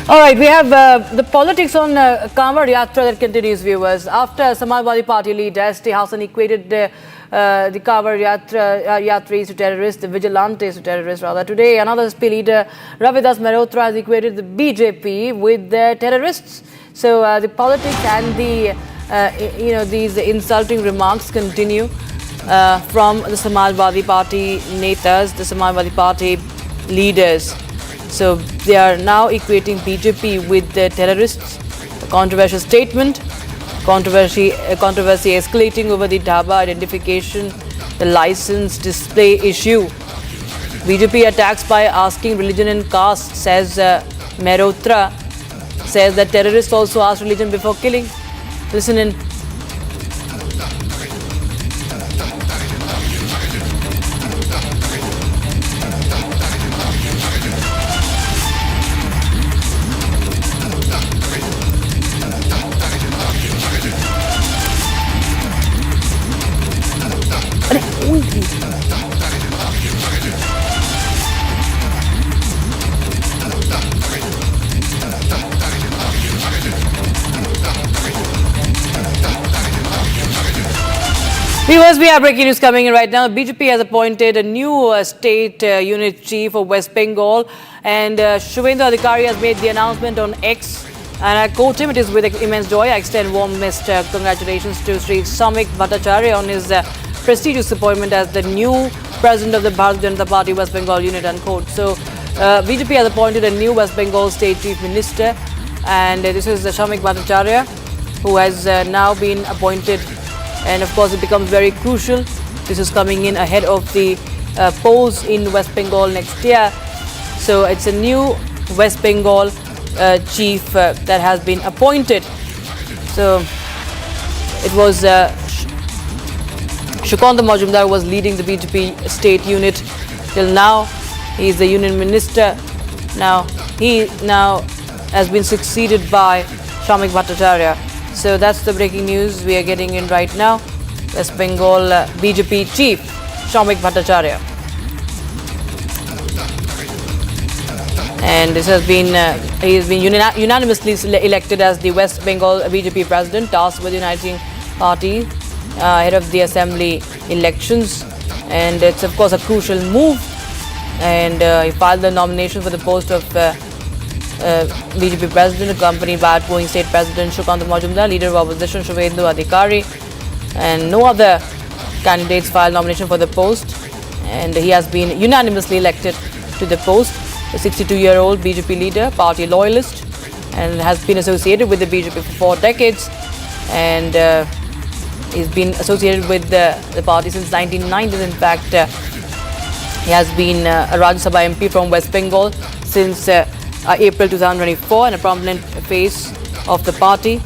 All right, we have the politics on Kanwar Yatra that continues, viewers. After Samajwadi Party leader S.T. Hassan equated the Kanwar Yatris to terrorists, the vigilantes to terrorists rather. Today, another SP leader, Ravidas Mehrotra, has equated the BJP with the terrorists. So the politics and the these insulting remarks continue from the Samajwadi Party netas, the Samajwadi Party leaders. So they are now equating BJP with the terrorists. A controversial statement. Controversy escalating over the Dhaba identification, the license display issue. BJP attacks by asking religion and caste, says Mehrotra. Says that terrorists also ask religion before killing. Listen in. Viewers, we have breaking news coming in right now. BJP has appointed a new state unit chief of West Bengal, and Shubhendu Adhikari has made the announcement on X. And I quote him, "It is with immense joy I extend warmest congratulations to Sri Shamik Bhattacharya on his prestigious appointment as the new president of the Bharatiya Janata Party West Bengal unit," unquote. So BJP has appointed a new West Bengal state chief minister, and this is Shamik Bhattacharya, who has now been appointed. And of course, it becomes very crucial. This is coming in ahead of the polls in West Bengal next year. So it's a new West Bengal chief that has been appointed. So it was Shukanta Majumdar was leading the BJP state unit till now. He is the union minister. He has been succeeded by Shamik Bhattacharya. So that's the breaking news we are getting in right now. West Bengal BJP chief, Shamik Bhattacharya. And this has been, he has been unanimously elected as the West Bengal BJP president, tasked with uniting party ahead of the assembly elections. And it's of course a crucial move. And he filed the nomination for the post of BJP president, accompanied by outgoing state president Shukanta Majumdar, leader of opposition Shubhendu Adhikari, and no other candidates filed nomination for the post. And he has been unanimously elected to the post. The 62-year-old BJP leader, party loyalist, and has been associated with the BJP for 4 decades, and he's been associated with the party since 1990s. In fact, he has been a Rajya Sabha MP from West Bengal since April 2024, and a prominent face of the party,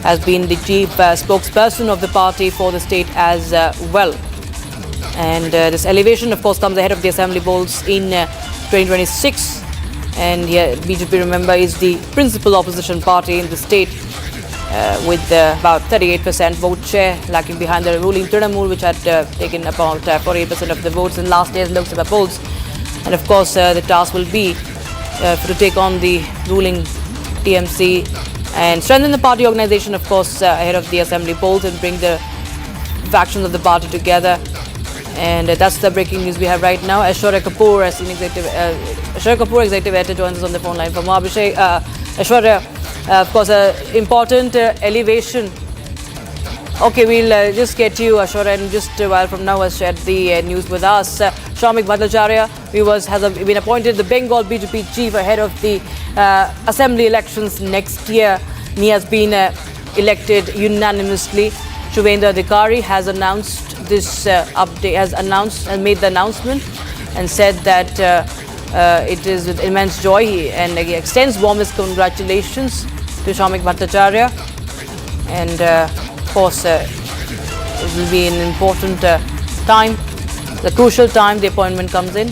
has been the chief spokesperson of the party for the state as well. And this elevation, of course, comes ahead of the assembly polls in 2026. And here, BJP, remember, is the principal opposition party in the state with about 38% vote share, lacking behind the ruling Trinamool, which had taken about 48% of the votes in last year's Lok Sabha polls. And of course, the task will be to take on the ruling TMC and strengthen the party organization, of course, ahead of the assembly polls, and bring the factions of the party together. And that's the breaking news we have right now. Aishwarya Kapoor, as executive editor, joins us on the phone line from Abhishek. Aishwarya, of course, important elevation Okay, we'll just get you, Ashwara, and just a while from now has shared the news with us. Shamik Bhattacharya has been appointed the Bengal BJP chief ahead of the assembly elections next year. He has been elected unanimously. Shubhendra Adhikari has announced this update, has announced and made the announcement and said that it is with immense joy and he extends warmest congratulations to Shamik Bhattacharya. And of course, it will be an important time, the crucial time the appointment comes in.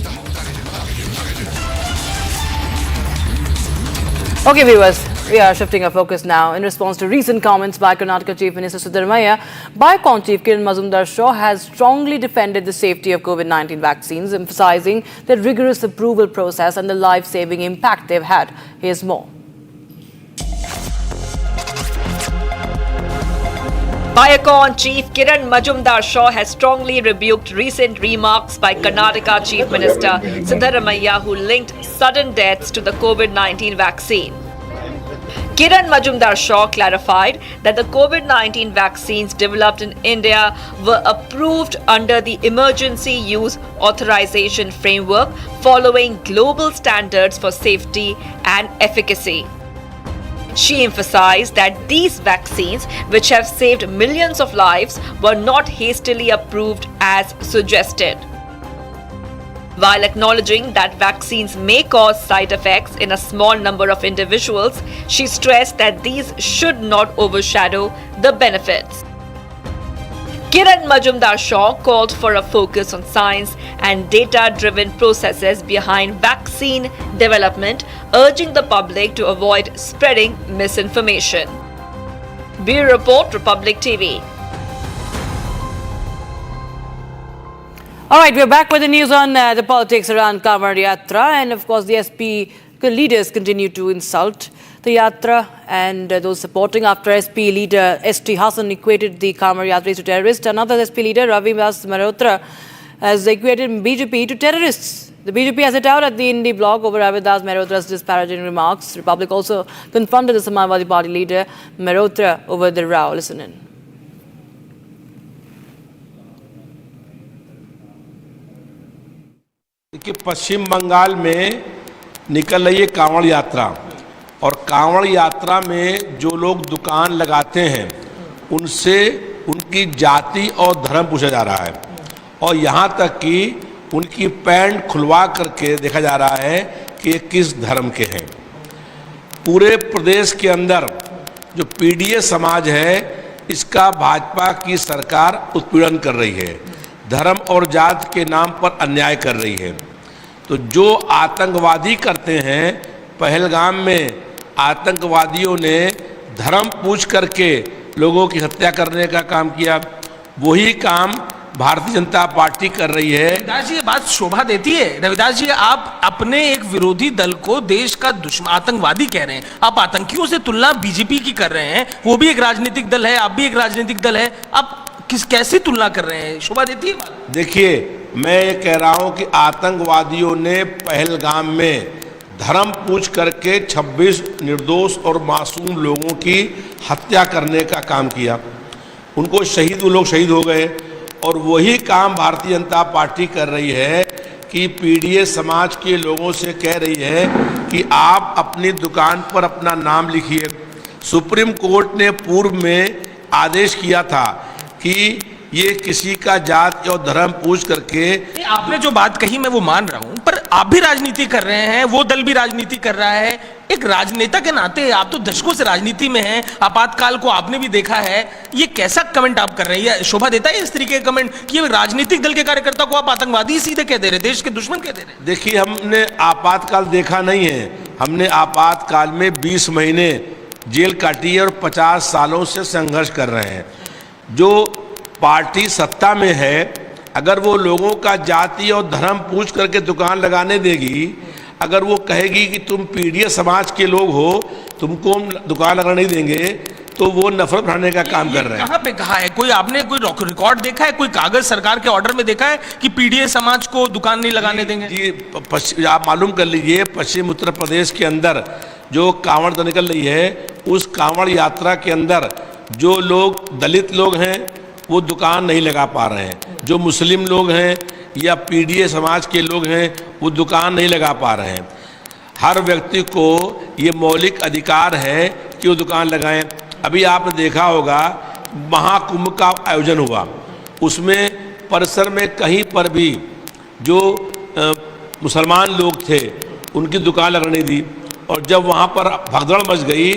Okay, viewers, we are shifting our focus now. In response to recent comments by Karnataka Chief Minister Siddaramaiah, Biocon Chief Kiran Mazumdar-Shaw has strongly defended the safety of COVID-19 vaccines, emphasizing the rigorous approval process and the life-saving impact they've had. Here's more. Biocon Chief Kiran Mazumdar-Shaw has strongly rebuked recent remarks by Karnataka Chief Minister Siddaramaiah, who linked sudden deaths to the COVID-19 vaccine. Kiran Mazumdar-Shaw clarified that the COVID-19 vaccines developed in India were approved under the Emergency Use Authorization Framework following global standards for safety and efficacy. She emphasized that these vaccines, which have saved millions of lives, were not hastily approved as suggested. While acknowledging that vaccines may cause side effects in a small number of individuals, she stressed that these should not overshadow the benefits. Kiran Mazumdar-Shaw called for a focus on science and data-driven processes behind vaccine development, urging the public to avoid spreading misinformation. Bureau Report, Republic TV. All right, we're back with the news on the politics around Kamar Yatra, and of course the SP leaders continue to insult the Yatra and those supporting after SP leader S.T. Hassan equated the Kamar Yatris to terrorists. Another SP leader, Ravi Das Mehrotra, has equated BJP to terrorists. The BJP has hit out at the Indie blog over Ravi Das Mehrotra's disparaging remarks. Republic also confronted the Samajwadi Party leader Mehrotra over the row. Listen in. कि पश्चिम बंगाल में निकल रही है कांवड़ यात्रा और कांवड़ यात्रा में जो लोग दुकान लगाते हैं उनसे उनकी जाति और धर्म पूछा जा रहा है और यहाँ तक कि उनकी पैंट खुलवा करके देखा जा रहा है कि ये किस धर्म के हैं। पूरे प्रदेश के अंदर जो पीडीए समाज है इसका भाजपा की सरकार उत्पीड़न कर रही है, धर्म और जात के नाम पर अन्याय कर रही है। तो जो आतंकवादी करते हैं, पहलगाम में आतंकवादियों ने धर्म पूछ करके लोगों की हत्या करने का काम किया, वही काम भारतीय जनता पार्टी कर रही है। रविदास जी, ये बात शोभा देती है? रविदास जी, आप अपने एक विरोधी दल को देश का दुश्मन आतंकवादी कह रहे हैं, आप आतंकियों से तुलना बीजेपी की कर रहे हैं। वो भी एक राजनीतिक दल है, आप भी एक राजनीतिक दल है, आप कैसे तुलना कर रहे हैं? शोभा देती है बात? देखिए, मैं ये कह रहा हूं कि आतंकवादियों ने पहलगाम में धर्म पूछ करके 26 निर्दोष और मासूम लोगों की हत्या करने का काम किया, उनको वो लोग शहीद हो गए। और वही काम भारतीय जनता पार्टी कर रही है कि पीडीए समाज के लोगों से कह रही है कि आप अपनी दुकान पर अपना नाम लिखिए। सुप्रीम कोर्ट ने पूर्व में आदेश किया था कि ये किसी का जात और धर्म पूछ करके। आपने जो बात कही मैं वो मान रहा हूं, पर आप भी राजनीति कर रहे हैं, वो दल भी राजनीति कर रहा है। एक राजनेता के नाते आप तो दशकों से राजनीति में हैं, आपातकाल को आपने भी देखा है। ये कैसा कमेंट आप कर रहे हैं? शोभा देता है इस तरीके का कमेंट कि ये राजनीतिक दल के कार्यकर्ता को आप आतंकवादी सीधे कह दे रहे, देश के दुश्मन कह दे रहे? देखिए, हमने आपातकाल देखा नहीं है, हमने आपातकाल में 20 महीने जेल काटी है और 50 सालों से संघर्ष कर रहे हैं। जो पार्टी सत्ता में है, अगर वो लोगों का जाति और धर्म पूछ करके दुकान लगाने देगी, अगर वो कहेगी कि तुम पीडीए समाज के लोग हो, तुमको हम दुकान लगाने नहीं देंगे, तो वो नफरत बढ़ाने का काम कर रहे हैं। कहाँ पे कहा है? कोई आपने कोई रिकॉर्ड देखा है, कोई कागज सरकार के ऑर्डर में देखा है कि पीडीए समाज को दुकान नहीं लगाने देंगे? जी, आप मालूम कर लीजिए, पश्चिम उत्तर प्रदेश के अंदर जो कांवड़ निकल रही है, उस कांवड़ यात्रा के अंदर जो लोग दलित लोग हैं वो दुकान नहीं लगा पा रहे हैं, जो मुस्लिम लोग हैं या पीडीए समाज के लोग हैं वो दुकान नहीं लगा पा रहे हैं। हर व्यक्ति को ये मौलिक अधिकार है कि वो दुकान लगाएं। अभी आपने देखा होगा महाकुंभ का आयोजन हुआ, उसमें परिसर में कहीं पर भी जो मुसलमान लोग थे उनकी दुकान लगने दी, और जब वहाँ पर भगदड़ मच गई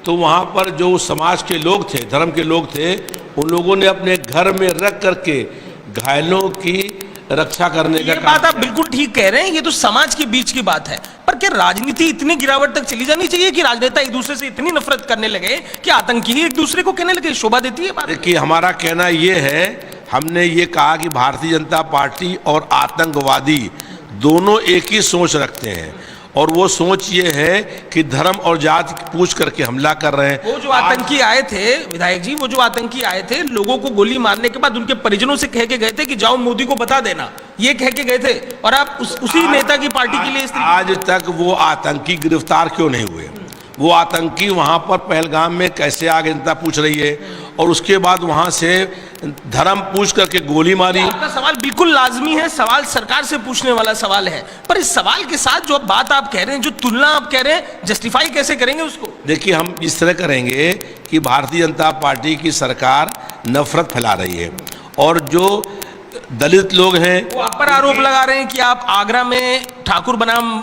तो वहाँ पर जो समाज के लोग थे, धर्म के लोग थे, उन लोगों ने अपने घर में रख करके घायलों की रक्षा करने का ये बात आप बिल्कुल ठीक कह रहे हैं, ये तो समाज के बीच की बात है। पर क्या राजनीति इतनी गिरावट तक चली जानी चाहिए कि राजनेता एक दूसरे से इतनी नफरत करने लगे कि आतंकी ही एक दूसरे को कहने लगे? शोभा देती है बात। देखिए, हमारा कहना ये है, हमने ये कहा कि भारतीय जनता पार्टी और आतंकवादी दोनों एक ही सोच रखते हैं, और वो सोच ये है कि धर्म और जाति पूछ करके हमला कर रहे हैं। वो जो आतंकी आए थे विधायक जी, वो जो आतंकी आए थे, लोगों को गोली मारने के बाद उनके परिजनों से कह के गए थे कि जाओ मोदी को बता देना, ये कह के गए थे, और आप उसी नेता की पार्टी के लिए आज तक वो आतंकी गिरफ्तार क्यों नहीं हुए? वो आतंकी वहां पर पहलगाम में कैसे आगे जनता पूछ रही है, और उसके बाद वहां से धर्म पूछ करके गोली मारी। आपका सवाल बिल्कुल लाजमी है, सवाल सरकार से पूछने वाला सवाल है, पर इस सवाल के साथ जो बात आप कह रहे हैं, जो तुलना आप कह रहे हैं, जस्टिफाई कैसे करेंगे उसको? देखिए, हम इस तरह करेंगे कि भारतीय जनता पार्टी की सरकार नफरत फैला रही है, और जो दलित लोग हैं वो आप पर आरोप लगा रहे हैं कि आप आगरा में ठाकुर बनाम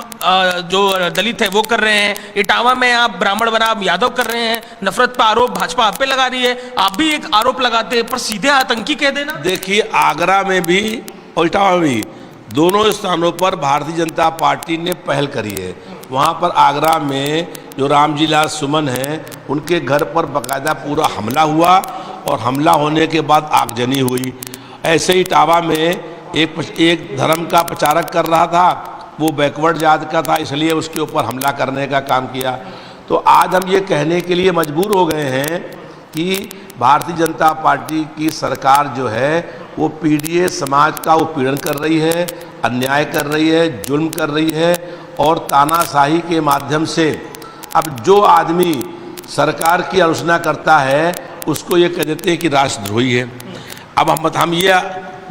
जो दलित है वो कर रहे हैं, इटावा में आप ब्राह्मण बनाम यादव कर रहे हैं। नफरत पर आरोप भाजपा आप पे लगा रही है, आप भी एक आरोप लगाते हैं, पर सीधे आतंकी कह देना। देखिए, आगरा में भी और इटावा में भी दोनों स्थानों पर भारतीय जनता पार्टी ने पहल करी है। वहाँ पर आगरा में जो रामजी लाल सुमन हैं, उनके घर पर बाकायदा पूरा हमला हुआ, और हमला होने के बाद आगजनी हुई। ऐसे ही इटावा में एक धर्म का प्रचारक कर रहा था, वो बैकवर्ड जात का था, इसलिए उसके ऊपर हमला करने का काम किया। तो आज हम ये कहने के लिए मजबूर हो गए हैं कि भारतीय जनता पार्टी की सरकार जो है वो पीडीए समाज का उत्पीड़न कर रही है, अन्याय कर रही है, जुल्म कर रही है, और तानाशाही के माध्यम से अब जो आदमी सरकार की आलोचना करता है उसको ये कह देते हैं कि राष्ट्रद्रोही है। अब हम ये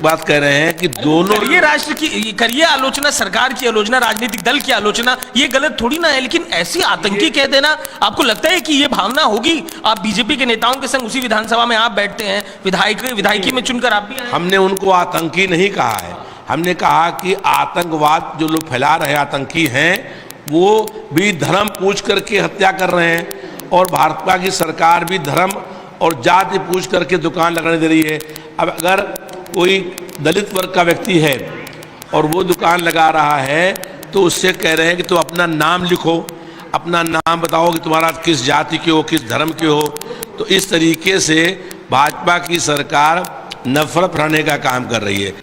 बात कह रहे हैं कि दोनों करिए राष्ट्र की, करिए आलोचना, सरकार की आलोचना, राजनीतिक दल की आलोचना, ये गलत थोड़ी ना है, लेकिन ऐसी आतंकी कह देना, आपको लगता है कि ये भावना होगी? आप बीजेपी के नेताओं के संग उसी विधानसभा में आप बैठते हैं, विधायकी में चुनकर आप भी आए। हमने उनको आतंकी नहीं कहा है, हमने कहा कि आतंकवाद जो लोग फैला रहे आतंकी हैं वो भी धर्म पूछ करके हत्या कर रहे हैं, और भाजपा की सरकार भी धर्म और जाति पूछ करके दुकान लगाने दे रही है। अब अगर कोई दलित वर्ग का व्यक्ति है और वो दुकान लगा रहा है, तो उससे कह रहे हैं कि तुम अपना नाम लिखो, अपना नाम बताओ कि तुम्हारा किस जाति के हो, किस धर्म के हो। तो इस तरीके से भाजपा की सरकार नफरत फैलाने का काम कर रही है।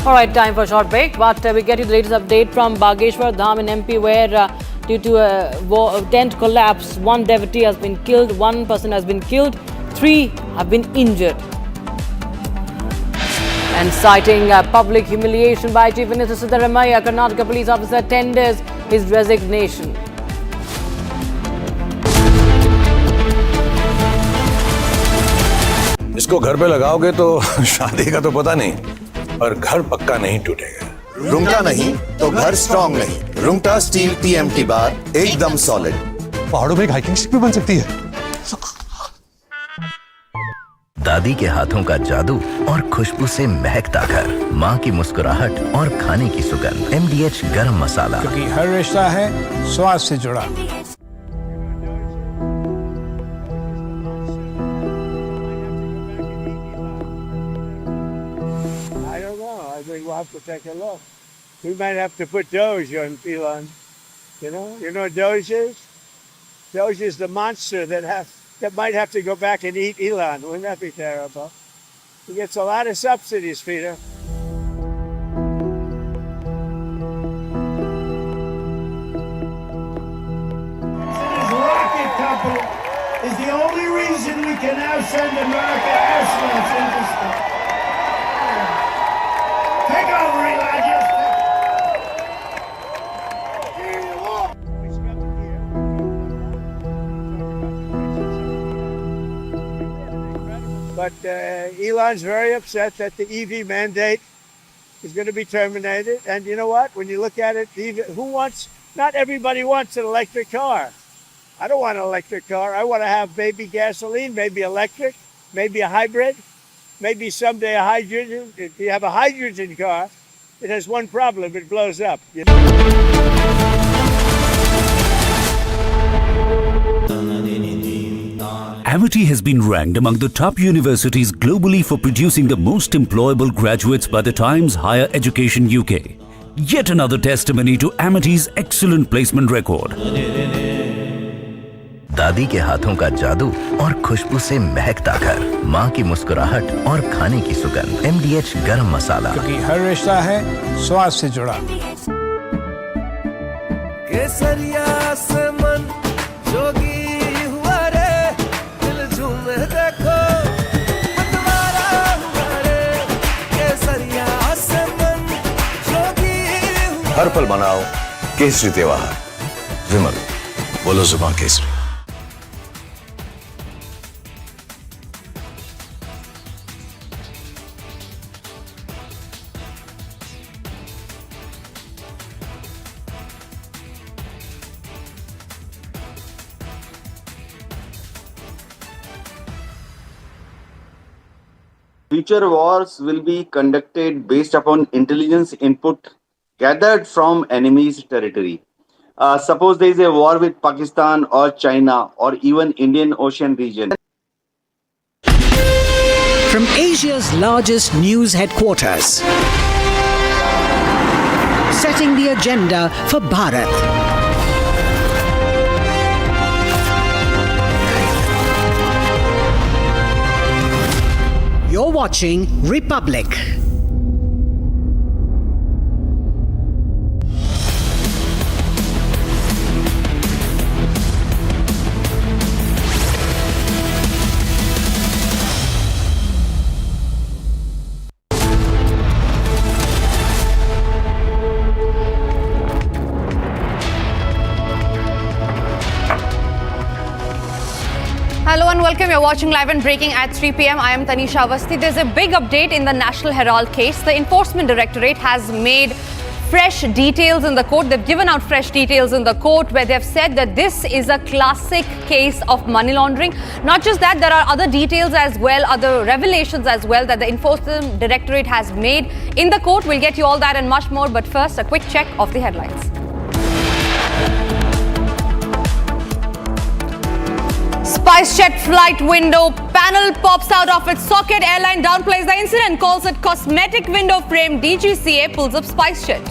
All right, time for a short break, but we get you the latest update from Bageshwar Dham in MP, where due to a tent collapse, one devotee has been killed, one person has been killed, 3 have been injured. And citing public humiliation by Chief Minister Siddaramaiah, Karnataka police officer tenders his resignation. इसको घर पे लगाओगे तो शादी का तो पता नहीं, और घर पक्का नहीं टूटेगा। रुंगटा नहीं तो घर स्ट्रॉन्ग नहीं। रुंगटा स्टील TMT बार एकदम सॉलिड। पहाड़ों में एक हाइकिंग शिप भी बन सकती है। दादी के हाथों का जादू और खुशबू से महकता घर, माँ की मुस्कुराहट और खाने की सुगंध। MDH गरम मसाला, क्योंकि हर रिश्ता है स्वाद से जुड़ा। We'll have to take a look. We might have to put Doge on Elon. You know what Doge is? Doge is the monster that might have to go back and eat Elon. Wouldn't that be terrible? He gets a lot of subsidies, Peter. This rocket company is the only reason we can now send America astronauts into space. Take over, Elon. But Elon's very upset that the EV mandate is going to be terminated. And you know what? When you look at it, not everybody wants an electric car. I don't want an electric car. I want to have maybe gasoline, maybe electric, maybe a hybrid, maybe someday a hydrogen. If you have a hydrogen car, it has one problem. It blows up. You know? Amity has been ranked among the top universities globally for producing the most employable graduates by the Times Higher Education UK. Yet another testimony to Amity's excellent placement record. दादी के हाथों का जादू और खुशबू से महकता घर, माँ की मुस्कुराहट और खाने की सुगंध, MDH गरम मसाला, क्योंकि हर रिश्ता है स्वाद से जुड़ा। केसरिया से मन जोगी हुआ रे, दिल झूमे देखो मतवारा हुआ रे, केसरिया से मन जोगी हुआ। हर पल मनाओ केसरी त्योहार, विमल बोलो जुबां Kesari. Future wars will be conducted based upon intelligence input gathered from enemy's territory. Suppose there is a war with Pakistan or China or even Indian Ocean region. From Asia's largest news headquarters, setting the agenda for Bharat. You're watching Republic. Hello and welcome. You're watching Live and Breaking at 3 p.m. I am Tanisha Avasthi. There's a big update in the National Herald case. The Enforcement Directorate has made fresh details in the court. They've given out fresh details in the court where they've said that this is a classic case of money laundering. Not just that, there are other details as well, other revelations as well that the Enforcement Directorate has made in the court. We'll get you all that and much more. But first, a quick check of the headlines. SpiceJet flight window panel pops out of its socket. Airline downplays the incident, calls it cosmetic window frame. DGCA pulls up SpiceJet.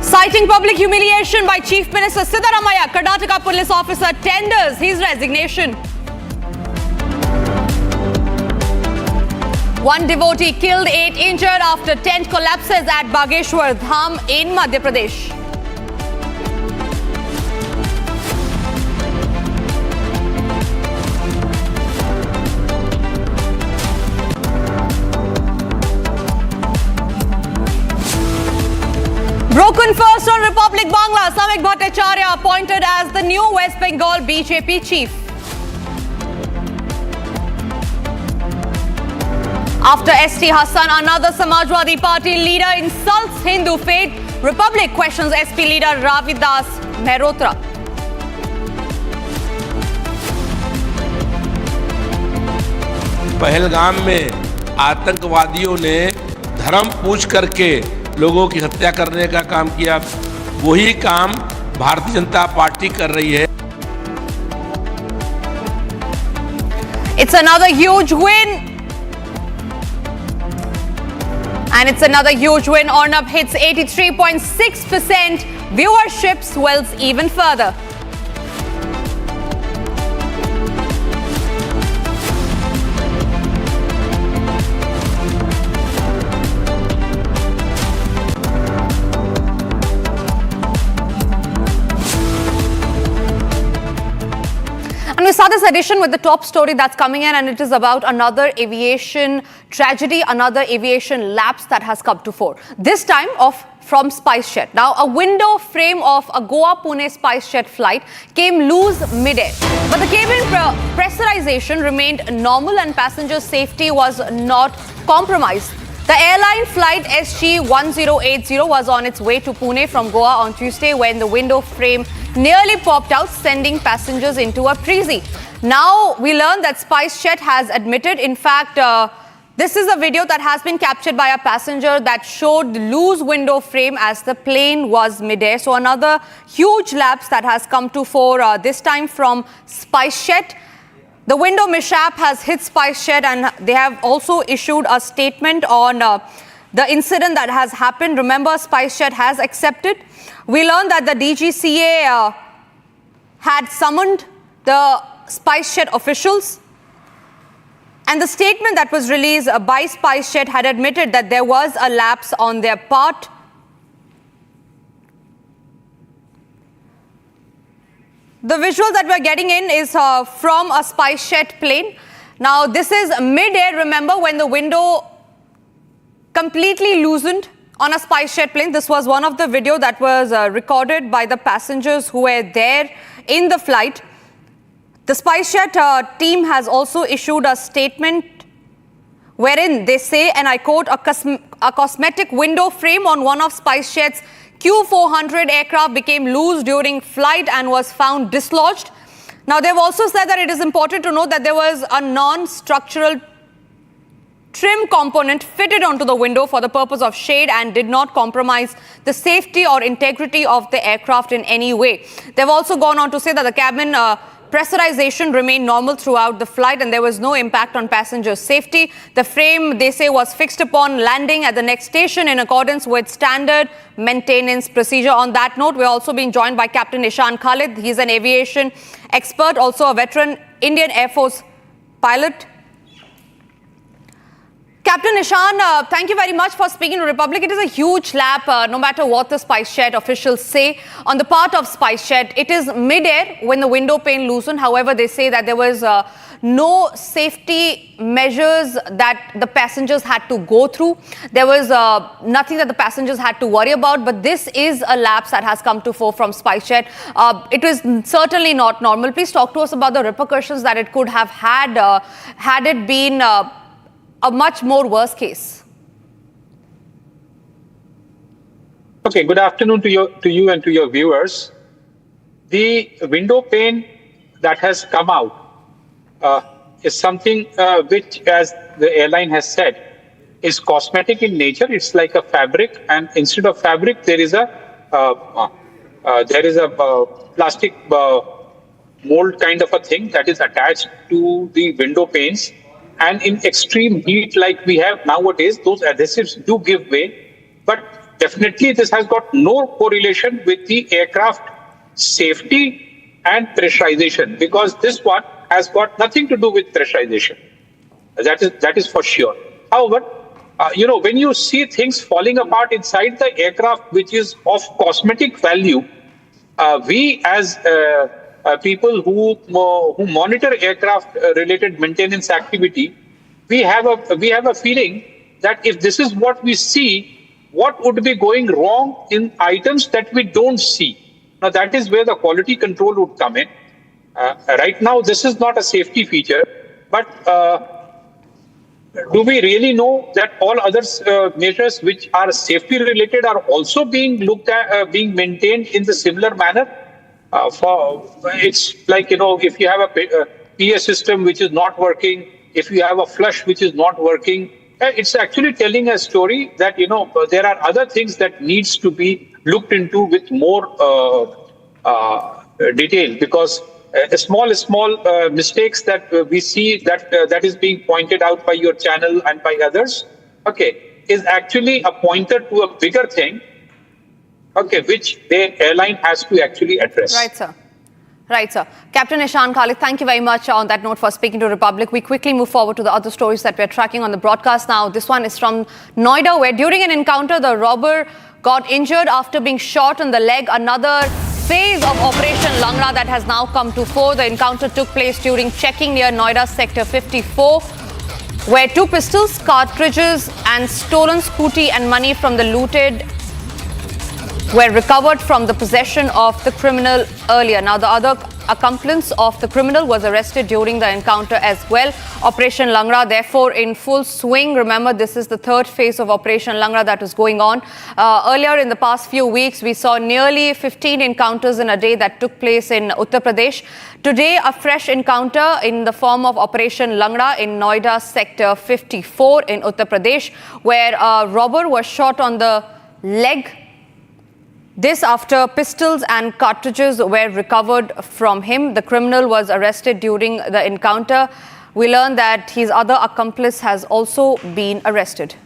Citing public humiliation by Chief Minister Siddaramaiah, Karnataka police officer tenders his resignation. One devotee killed, 8 injured after tent collapses at Bageshwar Dham in Madhya Pradesh. Broken first on Republic Bangla, Samik Bhattacharya appointed as the new West Bengal BJP chief. After ST Hassan, another Samajwadi Party leader insults Hindu faith. Republic questions SP leader Ravidas Mehrotra. Pahalgam में आतंकवादियों ने धर्म पूछ करके लोगों की हत्या करने का काम किया, वही काम भारतीय जनता पार्टी कर रही है। It's another huge win. And it's another huge win. Ornab hits 83.6%. Viewership swells even further. And we start this edition with the top story that's coming in, and it is about another aviation tragedy, another aviation lapse that has come to fore. This time from SpiceJet. Now, a window frame of a Goa-Pune SpiceJet flight came loose mid-air. But the cabin pressurization remained normal and passenger safety was not compromised. The airline flight SG1080 was on its way to Pune from Goa on Tuesday when the window frame nearly popped out, sending passengers into a frenzy. Now, we learned that SpiceJet has admitted, in fact, this is a video that has been captured by a passenger that showed loose window frame as the plane was midair. So another huge lapse that has come to fore, this time from SpiceJet. The window mishap has hit SpiceJet, and they have also issued a statement on the incident that has happened. Remember, SpiceJet has accepted. We learned that the DGCA had summoned the SpiceJet officials. And the statement that was released by SpiceJet had admitted that there was a lapse on their part. The visual that we're getting in is from a SpiceJet plane. Now, this is mid-air, remember, when the window completely loosened on a SpiceJet plane. This was one of the video that was recorded by the passengers who were there in the flight. The SpiceJet team has also issued a statement wherein they say, and I quote, a cosmetic window frame on one of SpiceJet's Q400 aircraft became loose during flight and was found dislodged. Now, they've also said that it is important to note that there was a non-structural trim component fitted onto the window for the purpose of shade and did not compromise the safety or integrity of the aircraft in any way. They've also gone on to say that the cabin pressurization remained normal throughout the flight and there was no impact on passenger safety. The frame, they say, was fixed upon landing at the next station in accordance with standard maintenance procedure. On that note, we're also being joined by Captain Ishan Khalid. He's an aviation expert, also a veteran Indian Air Force pilot. Captain Ishan, thank you very much for speaking to Republic. It is a huge lap, no matter what the SpiceJet officials say. On the part of SpiceJet, it is mid-air when the window pane loosened. However, they say that there was no safety measures that the passengers had to go through. There was nothing that the passengers had to worry about. But this is a lapse that has come to fore from SpiceJet. It was certainly not normal. Please talk to us about the repercussions that it could have had had it been a much more worse case. Okay, good afternoon to you and to your viewers. The window pane that has come out is something which, as the airline has said, is cosmetic in nature. It's like a fabric, and instead of fabric, there is a plastic mold kind of a thing that is attached to the window panes. And in extreme heat like we have nowadays, those adhesives do give way. But definitely this has got no correlation with the aircraft safety and pressurization, because this one has got nothing to do with pressurization. That is for sure. However, when you see things falling apart inside the aircraft, which is of cosmetic value, we as people who monitor aircraft-related maintenance activity, we have a feeling that if this is what we see, what would be going wrong in items that we don't see? Now that is where the quality control would come in. Right now, this is not a safety feature, but do we really know that all other measures which are safety-related are also being looked at, being maintained in the similar manner? It's like, if you have a PA system which is not working, if you have a flush which is not working, it's actually telling a story that, there are other things that needs to be looked into with more detail, because small mistakes that we see that is being pointed out by your channel and by others, is actually a pointer to a bigger thing, which the airline has to actually address. Right, sir. Right, sir. Captain Ishan Khalid, thank you very much on that note for speaking to Republic. We quickly move forward to the other stories that we're tracking on the broadcast now. This one is from Noida, where during an encounter, the robber got injured after being shot on the leg. Another phase of Operation Langra that has now come to fore. The encounter took place during checking near Noida Sector 54, where 2 pistols, cartridges and stolen scooty and money from the looted were recovered from the possession of the criminal earlier. Now, the other accomplice of the criminal was arrested during the encounter as well. Operation Langra, therefore, in full swing. Remember, this is the 3rd phase of Operation Langra that was going on. Earlier in the past few weeks, we saw nearly 15 encounters in a day that took place in Uttar Pradesh. Today, a fresh encounter in the form of Operation Langra in Noida Sector 54 in Uttar Pradesh, where a robber was shot on the leg. This after pistols and cartridges were recovered from him. The criminal was arrested during the encounter. We learned that his other accomplice has also been arrested.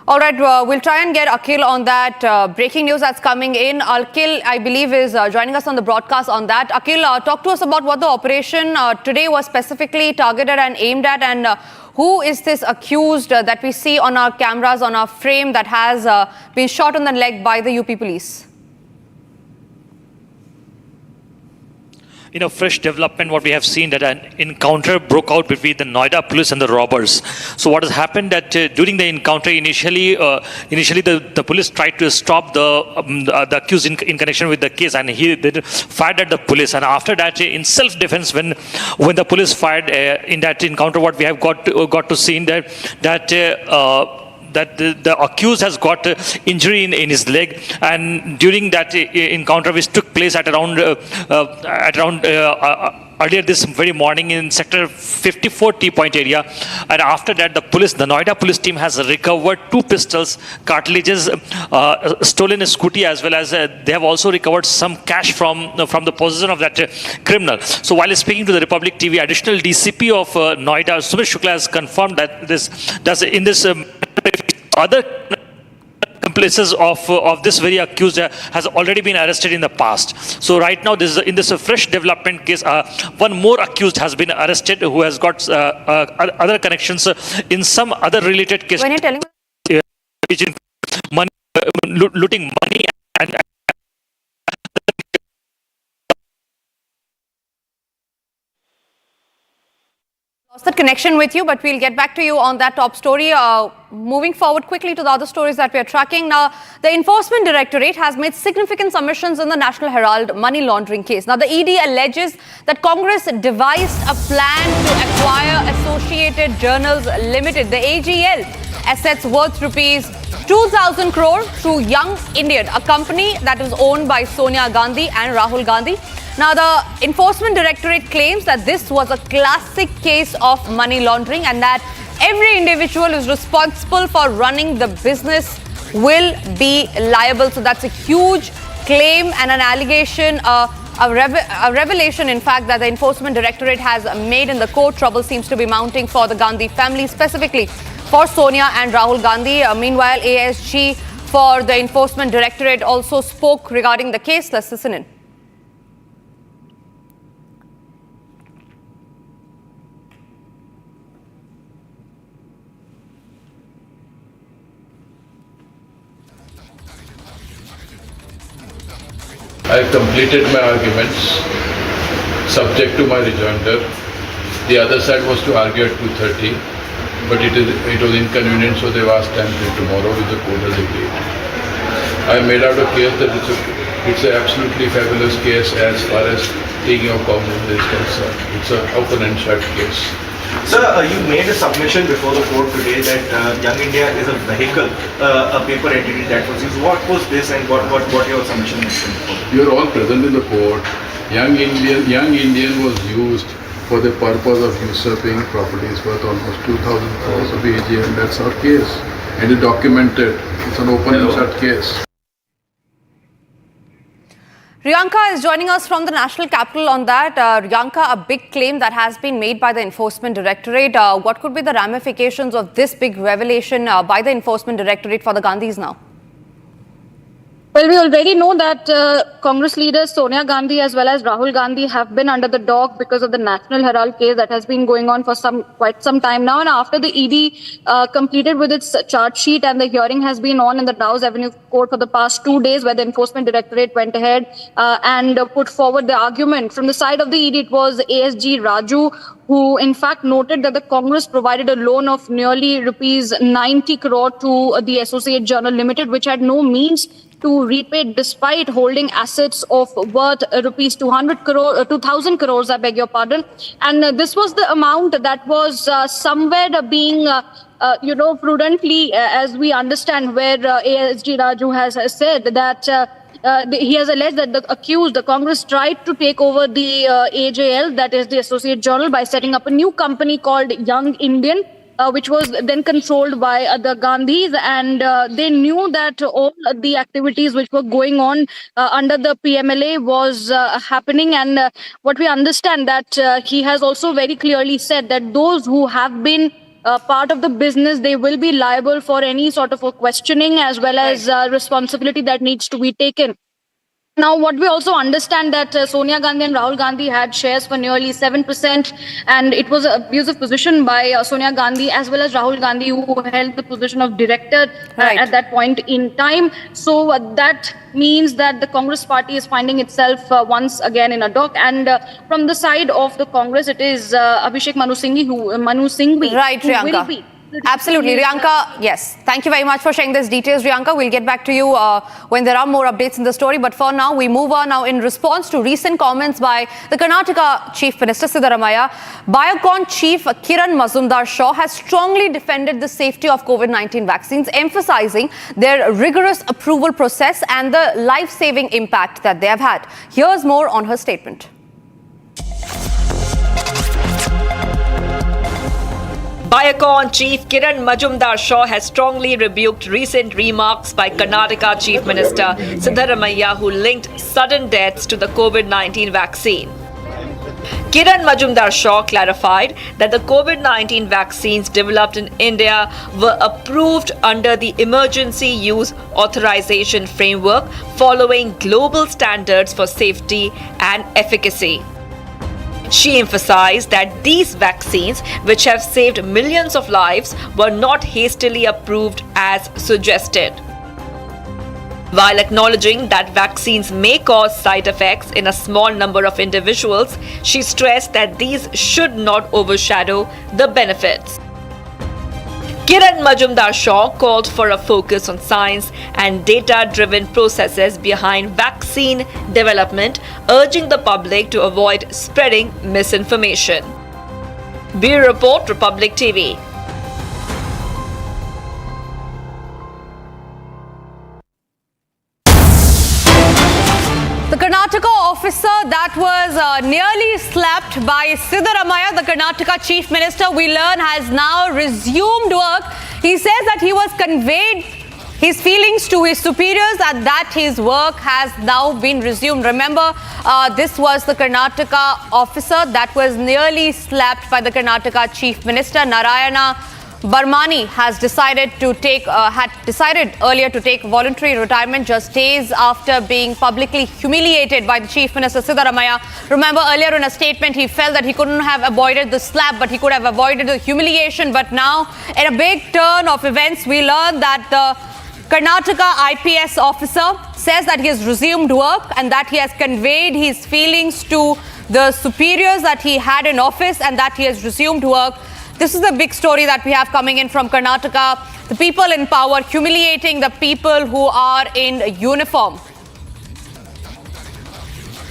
All right, we'll try and get Akhil on that breaking news that's coming in. Akhil, I believe, is joining us on the broadcast on that. Akhil, talk to us about what the operation today was specifically targeted and aimed at, and who is this accused that we see on our cameras, on our frame, that has been shot on the leg by the UP police? Fresh development, what we have seen, that an encounter broke out between the Noida police and the robbers. So what has happened that during the encounter, initially the police tried to stop the accused in connection with the case, and he fired at the police. And after that, in self-defense, when the police fired in that encounter, what we have got to see in that the accused has got injury in his leg, and during that encounter, which took place at around earlier this very morning in Sector 54 T-point area, and after that, the Noida police team has recovered 2 pistols, cartridges, stolen a scooty, as well as they have also recovered some cash from the possession of that criminal. So while speaking to the Republic TV, additional DCP of Noida, Sumit Shukla, has confirmed that other accomplices of this very accused has already been arrested in the past. So right now, in this fresh development case, one more accused has been arrested who has got other connections in some other related case. When you're telling money, looting money and lost that connection with you, but we'll get back to you on that top story. Moving forward quickly to the other stories that we are tracking. Now, the Enforcement Directorate has made significant submissions in the National Herald money laundering case. Now, the ED alleges that Congress devised a plan to acquire Associated Journals Limited, the AGL, assets worth rupees 2,000 crore through Young Indian, a company that is owned by Sonia Gandhi and Rahul Gandhi. Now, the Enforcement Directorate claims that this was a classic case of money laundering and that every individual who is responsible for running the business will be liable. So that's a huge claim and an allegation, a revelation, in fact, that the Enforcement Directorate has made in the court. Trouble seems to be mounting for the Gandhi family, specifically for Sonia and Rahul Gandhi. Meanwhile, ASG for the Enforcement Directorate also spoke regarding the case. Let's listen in. I have completed my arguments, subject to my rejoinder. The other side was to argue at 2:30, but it was inconvenient, so they've asked time till tomorrow, which the court has agreed. I made out a case that it's an absolutely fabulous case as far as taking of cognizance is concerned. It's an open and shut case. Sir, you made a submission before the court today that Young India is a vehicle, a paper entity that was used. What was this and what your submission is? You are all present in the court. Young Indian was used for the purpose of usurping properties worth almost 2,000 crores of AGM. That's our case. And it's documented. It's an open and shut case. Riyanka is joining us from the National Capital on that. Riyanka, a big claim that has been made by the Enforcement Directorate. What could be the ramifications of this big revelation by the Enforcement Directorate for the Gandhis now? Well, we already know that Congress leaders Sonia Gandhi as well as Rahul Gandhi have been under the dock because of the National Herald case that has been going on for quite some time now. And after the ED completed with its charge sheet and the hearing has been on in the Dow's Avenue Court for the past 2 days, where the Enforcement Directorate went ahead and put forward the argument. From the side of the ED, it was ASG Raju, who in fact noted that the Congress provided a loan of nearly rupees 90 crore to the Associate Journal Limited, which had no means to repay despite holding assets of worth rupees 2,000 crores, I beg your pardon. And this was the amount that was somewhere being prudently, as we understand, where ASG Raju has said that he has alleged that the Congress tried to take over the AJL, that is the Associate Journal, by setting up a new company called Young Indian, which was then controlled by the Gandhis, and they knew that all the activities which were going on under the PMLA was happening. And what we understand that he has also very clearly said that those who have been part of the business, they will be liable for any sort of a questioning as well as responsibility that needs to be taken. Now, what we also understand that Sonia Gandhi and Rahul Gandhi had shares for nearly 7%, and it was an abusive position by Sonia Gandhi as well as Rahul Gandhi, who held the position of director at that point in time. So that means that the Congress party is finding itself once again in a dock. And from the side of the Congress, it is Abhishek Manu Singhvi, who Priyanka. will be. Absolutely. Priyanka, yes. Thank you very much for sharing these details, Priyanka. We'll get back to you when there are more updates in the story. But for now, we move on now in response to recent comments by the Karnataka Chief Minister Siddaramaiah. Biocon Chief Kiran Mazumdar-Shaw has strongly defended the safety of COVID-19 vaccines, emphasizing their rigorous approval process and the life-saving impact that they have had. Here's more on her statement. Biocon Chief Kiran Mazumdar-Shaw has strongly rebuked recent remarks by Karnataka Chief Minister Siddaramaiah, who linked sudden deaths to the COVID-19 vaccine. Kiran Mazumdar-Shaw clarified that the COVID-19 vaccines developed in India were approved under the Emergency Use Authorization Framework, following global standards for safety and efficacy. She emphasized that these vaccines, which have saved millions of lives, were not hastily approved as suggested. While acknowledging that vaccines may cause side effects in a small number of individuals, she stressed that these should not overshadow the benefits. Kiran Mazumdar-Shaw called for a focus on science and data-driven processes behind vaccine development, urging the public to avoid spreading misinformation. Bureau Report, Republic TV. The Karnataka officer that was nearly slapped by Siddaramaiah, the Karnataka Chief Minister, we learn has now resumed work. He says that he was conveyed his feelings to his superiors and that his work has now been resumed. Remember, this was the Karnataka officer that was nearly slapped by the Karnataka Chief Minister. Narayana Barmani has decided earlier to take voluntary retirement just days after being publicly humiliated by the Chief Minister Siddaramaiah. Remember, earlier in a statement, he felt that he couldn't have avoided the slap, but he could have avoided the humiliation. But now, in a big turn of events, we learn that the Karnataka IPS officer says that he has resumed work and that he has conveyed his feelings to the superiors that he had in office and that he has resumed work. This is the big story that we have coming in from Karnataka. The people in power humiliating the people who are in uniform.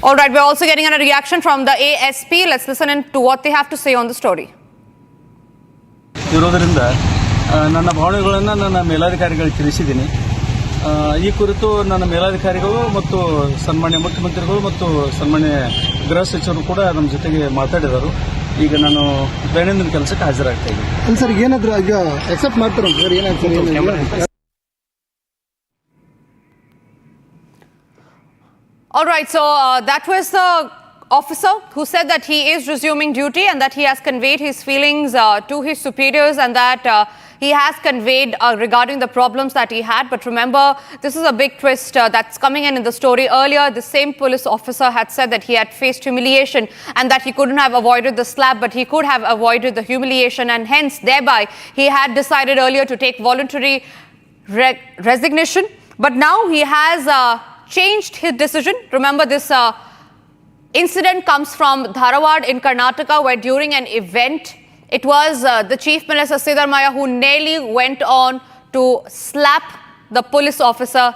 All right, we're also getting a reaction from the ASP. Let's listen in to what they have to say on the story. ನನ್ನ ಭಾವನೆಗಳನ್ನು ನನ್ನ ಮೇಲಾಧಿಕಾರಿಗಳಿಗೆ ತಿಳಿಸಿದ್ದೀನಿ. ಈ ಕುರಿತು ನನ್ನ ಮೇಲಾಧಿಕಾರಿಗಳು ಮತ್ತು ಸನ್ಮಾನ್ಯ ಮುಖ್ಯಮಂತ್ರಿಗಳು ಮತ್ತು ಸನ್ಮಾನ್ಯ ಗೃಹ ಸಚಿವರು ಕೂಡ ನಮ್ಮ ಜೊತೆಗೆ ಮಾತಾಡಿದರು. ಈಗ ನಾನು ದೈನಂದಿನ ಕೆಲಸಕ್ಕೆ ಹಾಜರಾಗ್ತಾ ಇದ್ದೀನಿ. ಸರ್ ಏನಾದರೂ ಈಗ ಅಕ್ಸೆಪ್ಟ್ ಮಾಡ್ತಾರ ಸರ್ ಏನಾಗ್ತದೆ? All right, so that was the officer who said that he is resuming duty and that he has conveyed his feelings to his superiors and that he has conveyed regarding the problems that he had. But remember, this is a big twist that's coming in the story. Earlier, the same police officer had said that he had faced humiliation and that he couldn't have avoided the slap, but he could have avoided the humiliation, and hence, thereby, he had decided earlier to take voluntary resignation. But now he has changed his decision. Remember, this incident comes from Dharwad in Karnataka, where during an event, it was the Chief Minister Siddaramaiah who nearly went on to slap the police officer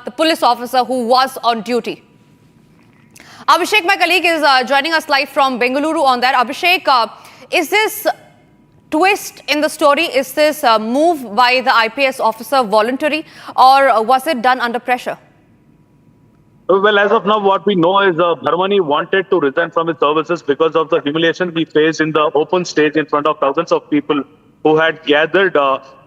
who was on duty. Abhishek, my colleague, is joining us live from Bengaluru on that. Abhishek, is this twist in the story, is this move by the IPS officer voluntary, or was it done under pressure? Well, as of now, what we know is Bharmani wanted to resign from his services because of the humiliation he faced in the open stage in front of thousands of people who had gathered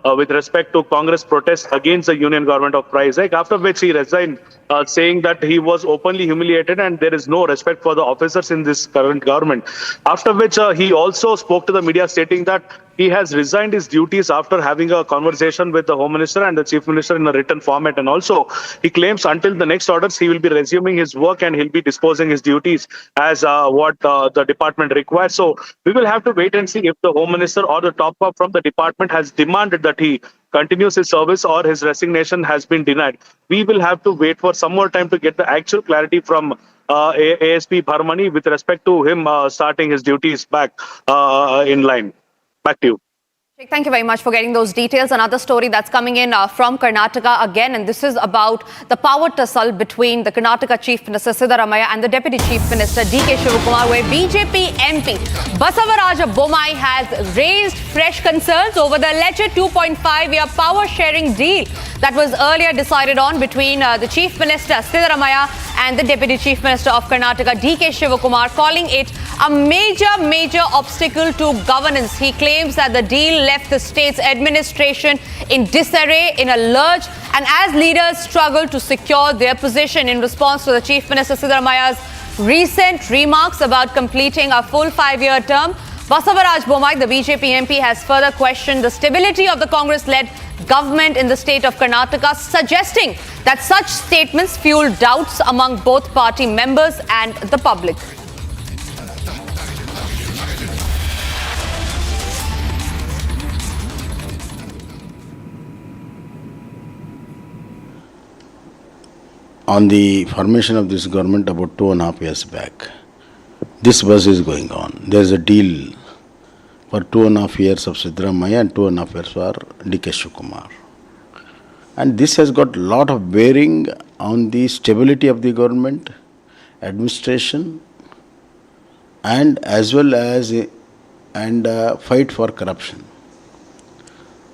with respect to Congress protests against the union government of price hike, after which he resigned, saying that he was openly humiliated and there is no respect for the officers in this current government. After which he also spoke to the media stating that he has resigned his duties after having a conversation with the Home Minister and the Chief Minister in a written format. And also, he claims until the next orders, he will be resuming his work and he'll be disposing his duties as what the department requires. So we will have to wait and see if the Home Minister or the top up from the department has demanded that he continues his service or his resignation has been denied. We will have to wait for some more time to get the actual clarity from ASP Bharmani with respect to him starting his duties back in line. Back to you. Thank you very much for getting those details. Another story that's coming in from Karnataka again, and this is about the power tussle between the Karnataka Chief Minister Siddaramaiah and the Deputy Chief Minister D.K. Shivakumar, where BJP MP Basavaraja Bommai has raised fresh concerns over the alleged 2.5-year power sharing deal that was earlier decided on between the Chief Minister Siddaramaiah and the Deputy Chief Minister of Karnataka D.K. Shivakumar, calling it a major obstacle to governance. He claims that the deal left the state's administration in disarray, in a lurch, and as leaders struggle to secure their position. In response to the Chief Minister Siddaramaiah's recent remarks about completing a full 5-year term, Basavaraj Bommai, the BJP MP, has further questioned the stability of the Congress-led government in the state of Karnataka, suggesting that such statements fuel doubts among both party members and the public. On the formation of this government about 2.5 years back, this buzz is going on. There is a deal for 2.5 years of Siddaramaiah and 2.5 years for D.K. Shivakumar. And this has got a lot of bearing on the stability of the government, administration, and as well as fight for corruption.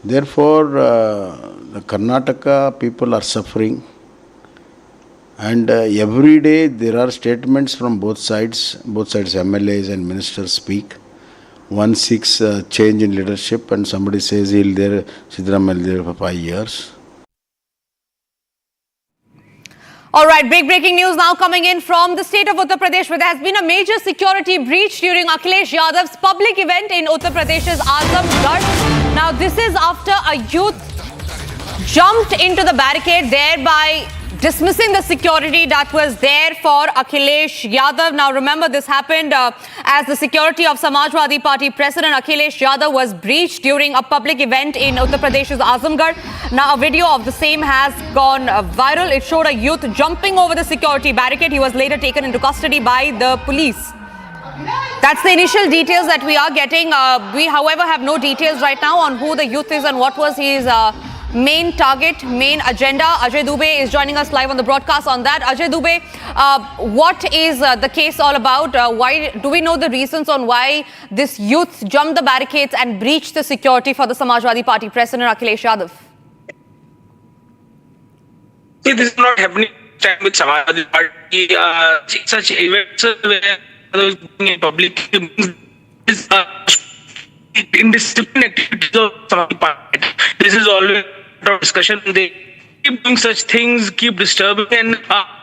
Therefore, the Karnataka people are suffering. And every day there are statements from both sides MLAs and ministers speak. 1/6 change in leadership, and somebody says Siddaramaiah will there for 5 years. All right, big breaking news now coming in from the state of Uttar Pradesh, where there has been a major security breach during Akhilesh Yadav's public event in Uttar Pradesh's Azamgarh. Now, this is after a youth jumped into the barricade, thereby dismissing the security that was there for Akhilesh Yadav. Now, remember, this happened as the security of Samajwadi Party President Akhilesh Yadav was breached during a public event in Uttar Pradesh's Azamgarh. Now, a video of the same has gone viral. It showed a youth jumping over the security barricade. He was later taken into custody by the police. That's the initial details that we are getting. We, however, have no details right now on who the youth is and what was his main target, main agenda. Ajay Dubey is joining us live on the broadcast on that. Ajay Dubey, what is the case all about? Why do we know the reasons on why this youth jumped the barricades and breached the security for the Samajwadi Party President Akhilesh Yadav? See, this is not happening with Samajwadi Party. Such events where in public is indisciplined activities of Samajwadi Party. This is always a discussion. They keep doing such things, keep disturbing, and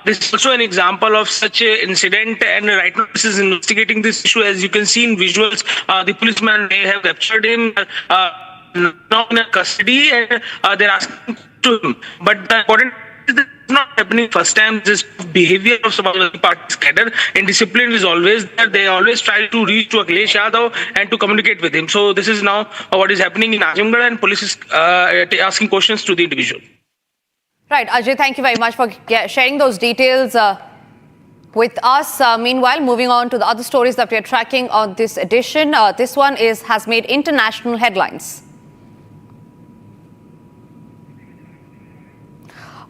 this is also an example of such an incident. And right now, this is investigating this issue. As you can see in visuals, the policeman may have captured him. now in custody, and they're asking to him. But the important is that it's not happening first time. This behavior of some of the parties cadre and discipline is always there. They always try to reach to Akhilesh Yadav and to communicate with him. So this is now what is happening in Azamgarh, and police is asking questions to the individual. Right, Ajay, thank you very much for sharing those details with us. Meanwhile, moving on to the other stories that we are tracking on this edition. This one has made international headlines.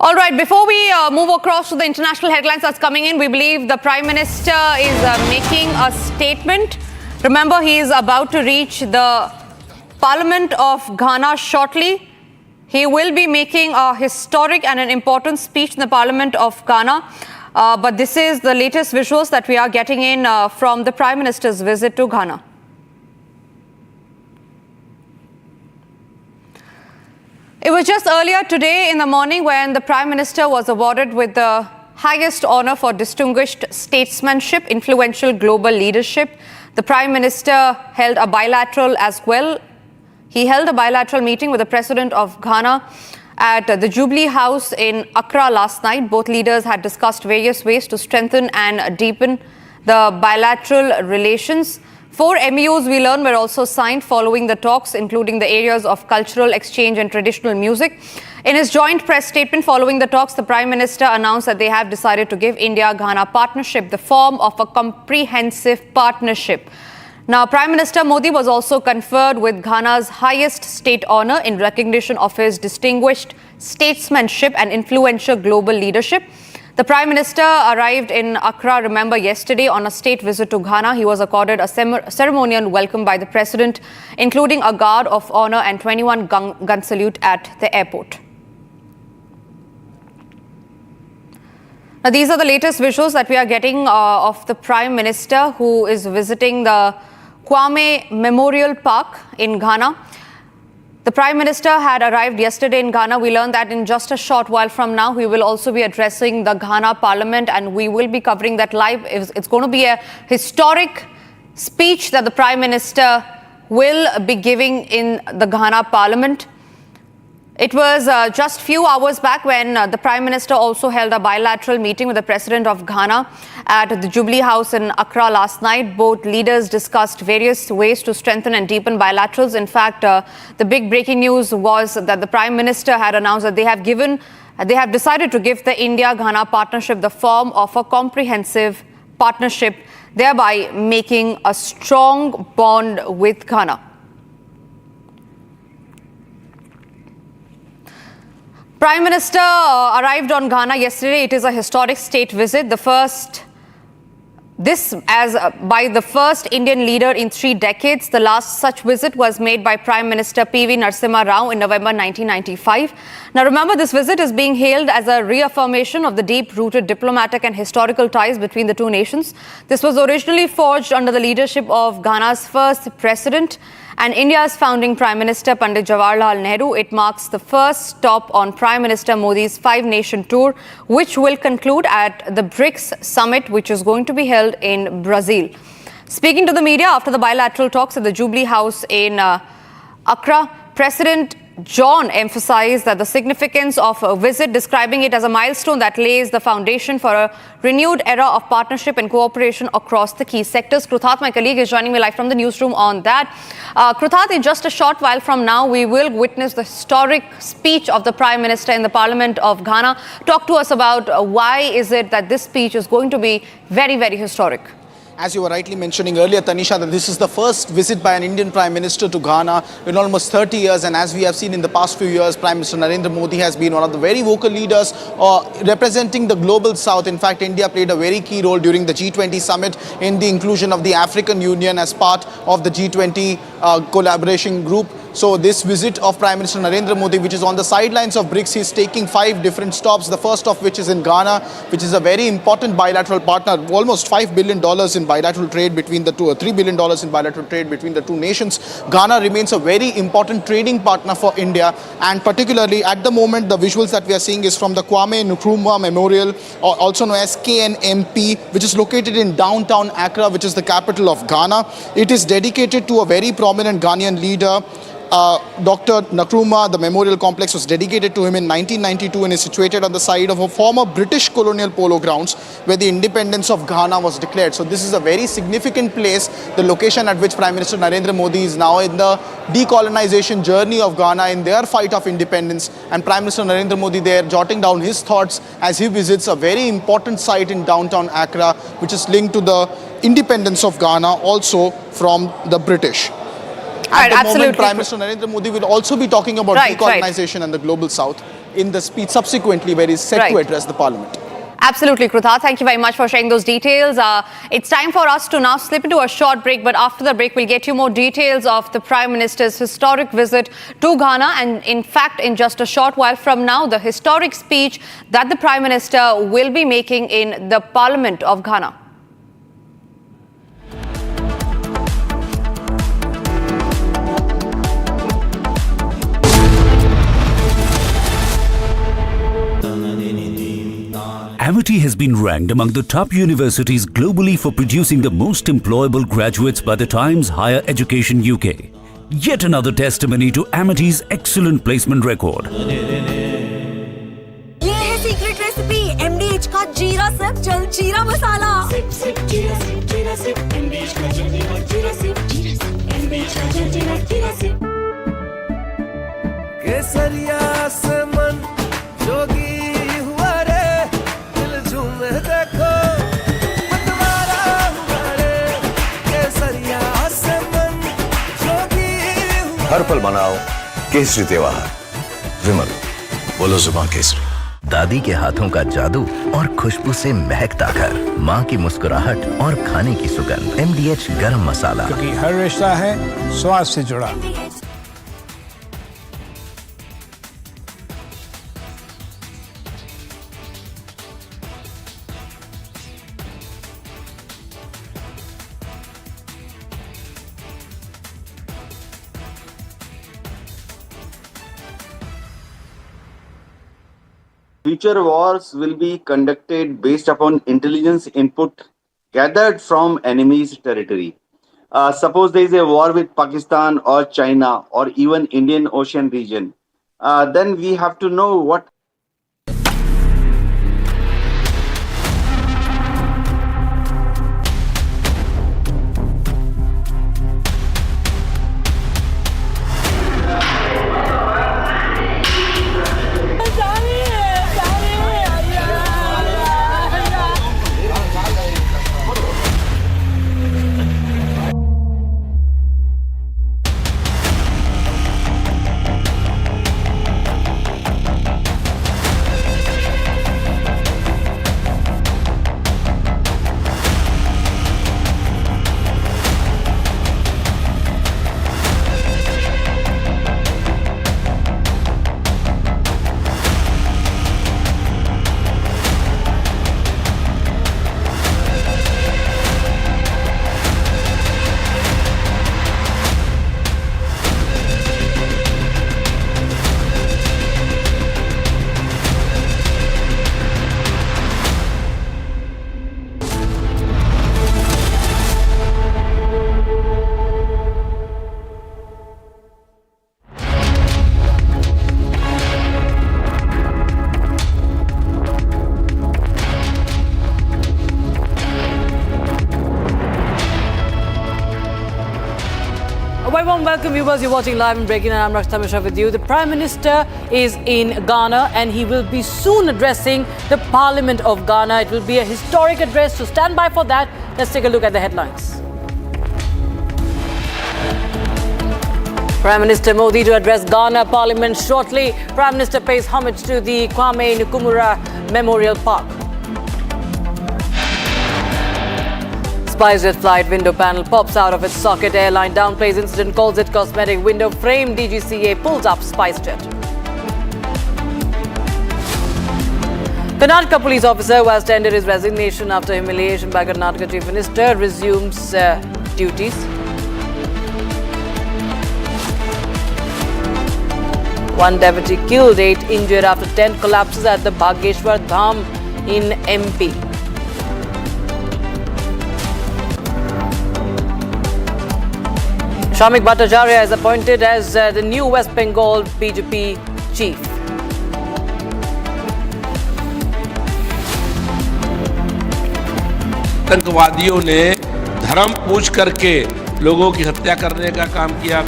All right, before we move across to the international headlines that's coming in, we believe the Prime Minister is making a statement. Remember, he is about to reach the Parliament of Ghana shortly. He will be making a historic and an important speech in the Parliament of Ghana. But this is the latest visuals that we are getting in from the Prime Minister's visit to Ghana. It was just earlier today in the morning when the Prime Minister was awarded with the highest honor for distinguished statesmanship, influential global leadership. The Prime Minister held a bilateral as well. He held a bilateral meeting with the President of Ghana at the Jubilee House in Accra last night. Both leaders had discussed various ways to strengthen and deepen the bilateral relations. 4 MOUs, we learned, were also signed following the talks, including the areas of cultural exchange and traditional music. In his joint press statement following the talks, the Prime Minister announced that they have decided to give India-Ghana partnership the form of a comprehensive partnership. Now, Prime Minister Modi was also conferred with Ghana's highest state honor in recognition of his distinguished statesmanship and influential global leadership. The Prime Minister arrived in Accra, remember, yesterday on a state visit to Ghana. He was accorded a ceremonial welcome by the President, including a guard of honor and 21 gun salute at the airport. Now, these are the latest visuals that we are getting of the Prime Minister, who is visiting the Kwame Memorial Park in Ghana. The Prime Minister had arrived yesterday in Ghana. We learned that in just a short while from now, we will also be addressing the Ghana Parliament, and we will be covering that live. It's going to be a historic speech that the Prime Minister will be giving in the Ghana Parliament. It was just few hours back when the Prime Minister also held a bilateral meeting with the President of Ghana at the Jubilee House in Accra last night. Both leaders discussed various ways to strengthen and deepen bilaterals. In fact, the big breaking news was that the Prime Minister had announced that they have decided to give the India-Ghana partnership the form of a comprehensive partnership, thereby making a strong bond with Ghana. Prime Minister arrived on Ghana yesterday. It is a historic state visit, by the first Indian leader in 3 decades. The last such visit was made by Prime Minister P.V. Narasimha Rao in November 1995. Now remember, this visit is being hailed as a reaffirmation of the deep-rooted diplomatic and historical ties between the two nations. This was originally forged under the leadership of Ghana's first president and India's founding Prime Minister Pandit Jawaharlal Nehru. It marks the first stop on Prime Minister Modi's 5-nation tour, which will conclude at the BRICS summit, which is going to be held in Brazil. Speaking to the media after the bilateral talks at the Jubilee House in Accra, President John emphasized that the significance of a visit, describing it as a milestone that lays the foundation for a renewed era of partnership and cooperation across the key sectors. Kruthat, my colleague, is joining me live from the newsroom on that. Kruthat, in just a short while from now, we will witness the historic speech of the Prime Minister in the Parliament of Ghana. Talk to us about why is it that this speech is going to be very, very historic. As you were rightly mentioning earlier, Tanisha, that this is the first visit by an Indian Prime Minister to Ghana in almost 30 years. And as we have seen in the past few years, Prime Minister Narendra Modi has been one of the very vocal leaders representing the global south. In fact, India played a very key role during the G20 summit in the inclusion of the African Union as part of the G20 collaboration group. So this visit of Prime Minister Narendra Modi, which is on the sidelines of BRICS, he's taking 5 different stops, the first of which is in Ghana, which is a very important bilateral partner, almost $5 billion in bilateral trade between the two, or $3 billion in bilateral trade between the two nations. Ghana remains a very important trading partner for India, and particularly at the moment, the visuals that we are seeing is from the Kwame Nkrumah Memorial, also known as KNMP, which is located in downtown Accra, which is the capital of Ghana. It is dedicated to a very prominent Ghanaian leader, Dr. Nkrumah, the memorial complex was dedicated to him in 1992 and is situated on the side of a former British colonial polo grounds where the independence of Ghana was declared. So this is a very significant place, the location at which Prime Minister Narendra Modi is now in the decolonization journey of Ghana in their fight of independence. And Prime Minister Narendra Modi there jotting down his thoughts as he visits a very important site in downtown Accra, which is linked to the independence of Ghana also from the British. At the moment, Prime Minister Narendra Modi will also be talking about decolonization and the global south in the speech subsequently where he is set to address the parliament. Absolutely, Krutha. Thank you very much for sharing those details. It's time for us to now slip into a short break, but after the break, we'll get you more details of the Prime Minister's historic visit to Ghana. And in fact, in just a short while from now, the historic speech that the Prime Minister will be making in the Parliament of Ghana. Amity has been ranked among the top universities globally for producing the most employable graduates by the Times Higher Education UK. Yet another testimony to Amity's excellent placement record. ये है secret recipe MDH का जीरा SIP जल जीरा मसाला SIP SIP जीरा SIP MDH का जल जीरा सिप MDH का जल जीरा सिप केसरिया से मन जोगी देखो मतवारा हमारे केसरिया से मन जोगी हर पल मनाओ केसरी त्योहार विमल बोलो जुबान केसरी। दादी के हाथों का जादू और खुशबू से महकता घर, माँ की मुस्कुराहट और खाने की सुगंध, MDH गरम मसाला, क्योंकि हर रिश्ता है स्वाद से जुड़ा। Future wars will be conducted based upon intelligence input gathered from enemy's territory. Suppose there is a war with Pakistan or China or even Indian Ocean region, then we have to know what Welcome viewers, you're watching live and breaking and I'm Rakshita Mishra with you. The Prime Minister is in Ghana and he will be soon addressing the Parliament of Ghana. It will be a historic address, so stand by for that. Let's take a look at the headlines. Prime Minister Modi to address Ghana Parliament shortly. Prime Minister pays homage to the Kwame Nkrumah Memorial Park. SpiceJet flight window panel pops out of its socket. Airline downplays incident, calls it cosmetic. Window frame. DGCA pulls up SpiceJet. Karnataka police officer who has tendered his resignation after humiliation by Karnataka Chief Minister resumes duties. One devotee killed, 8 injured after tent collapses at the Bhageshwar Dham in MP. Shamik Bhattacharya is appointed as the new West Bengal BJP chief. आतंकवादियों ने धर्म पूछ करके लोगों की हत्या करने का काम किया,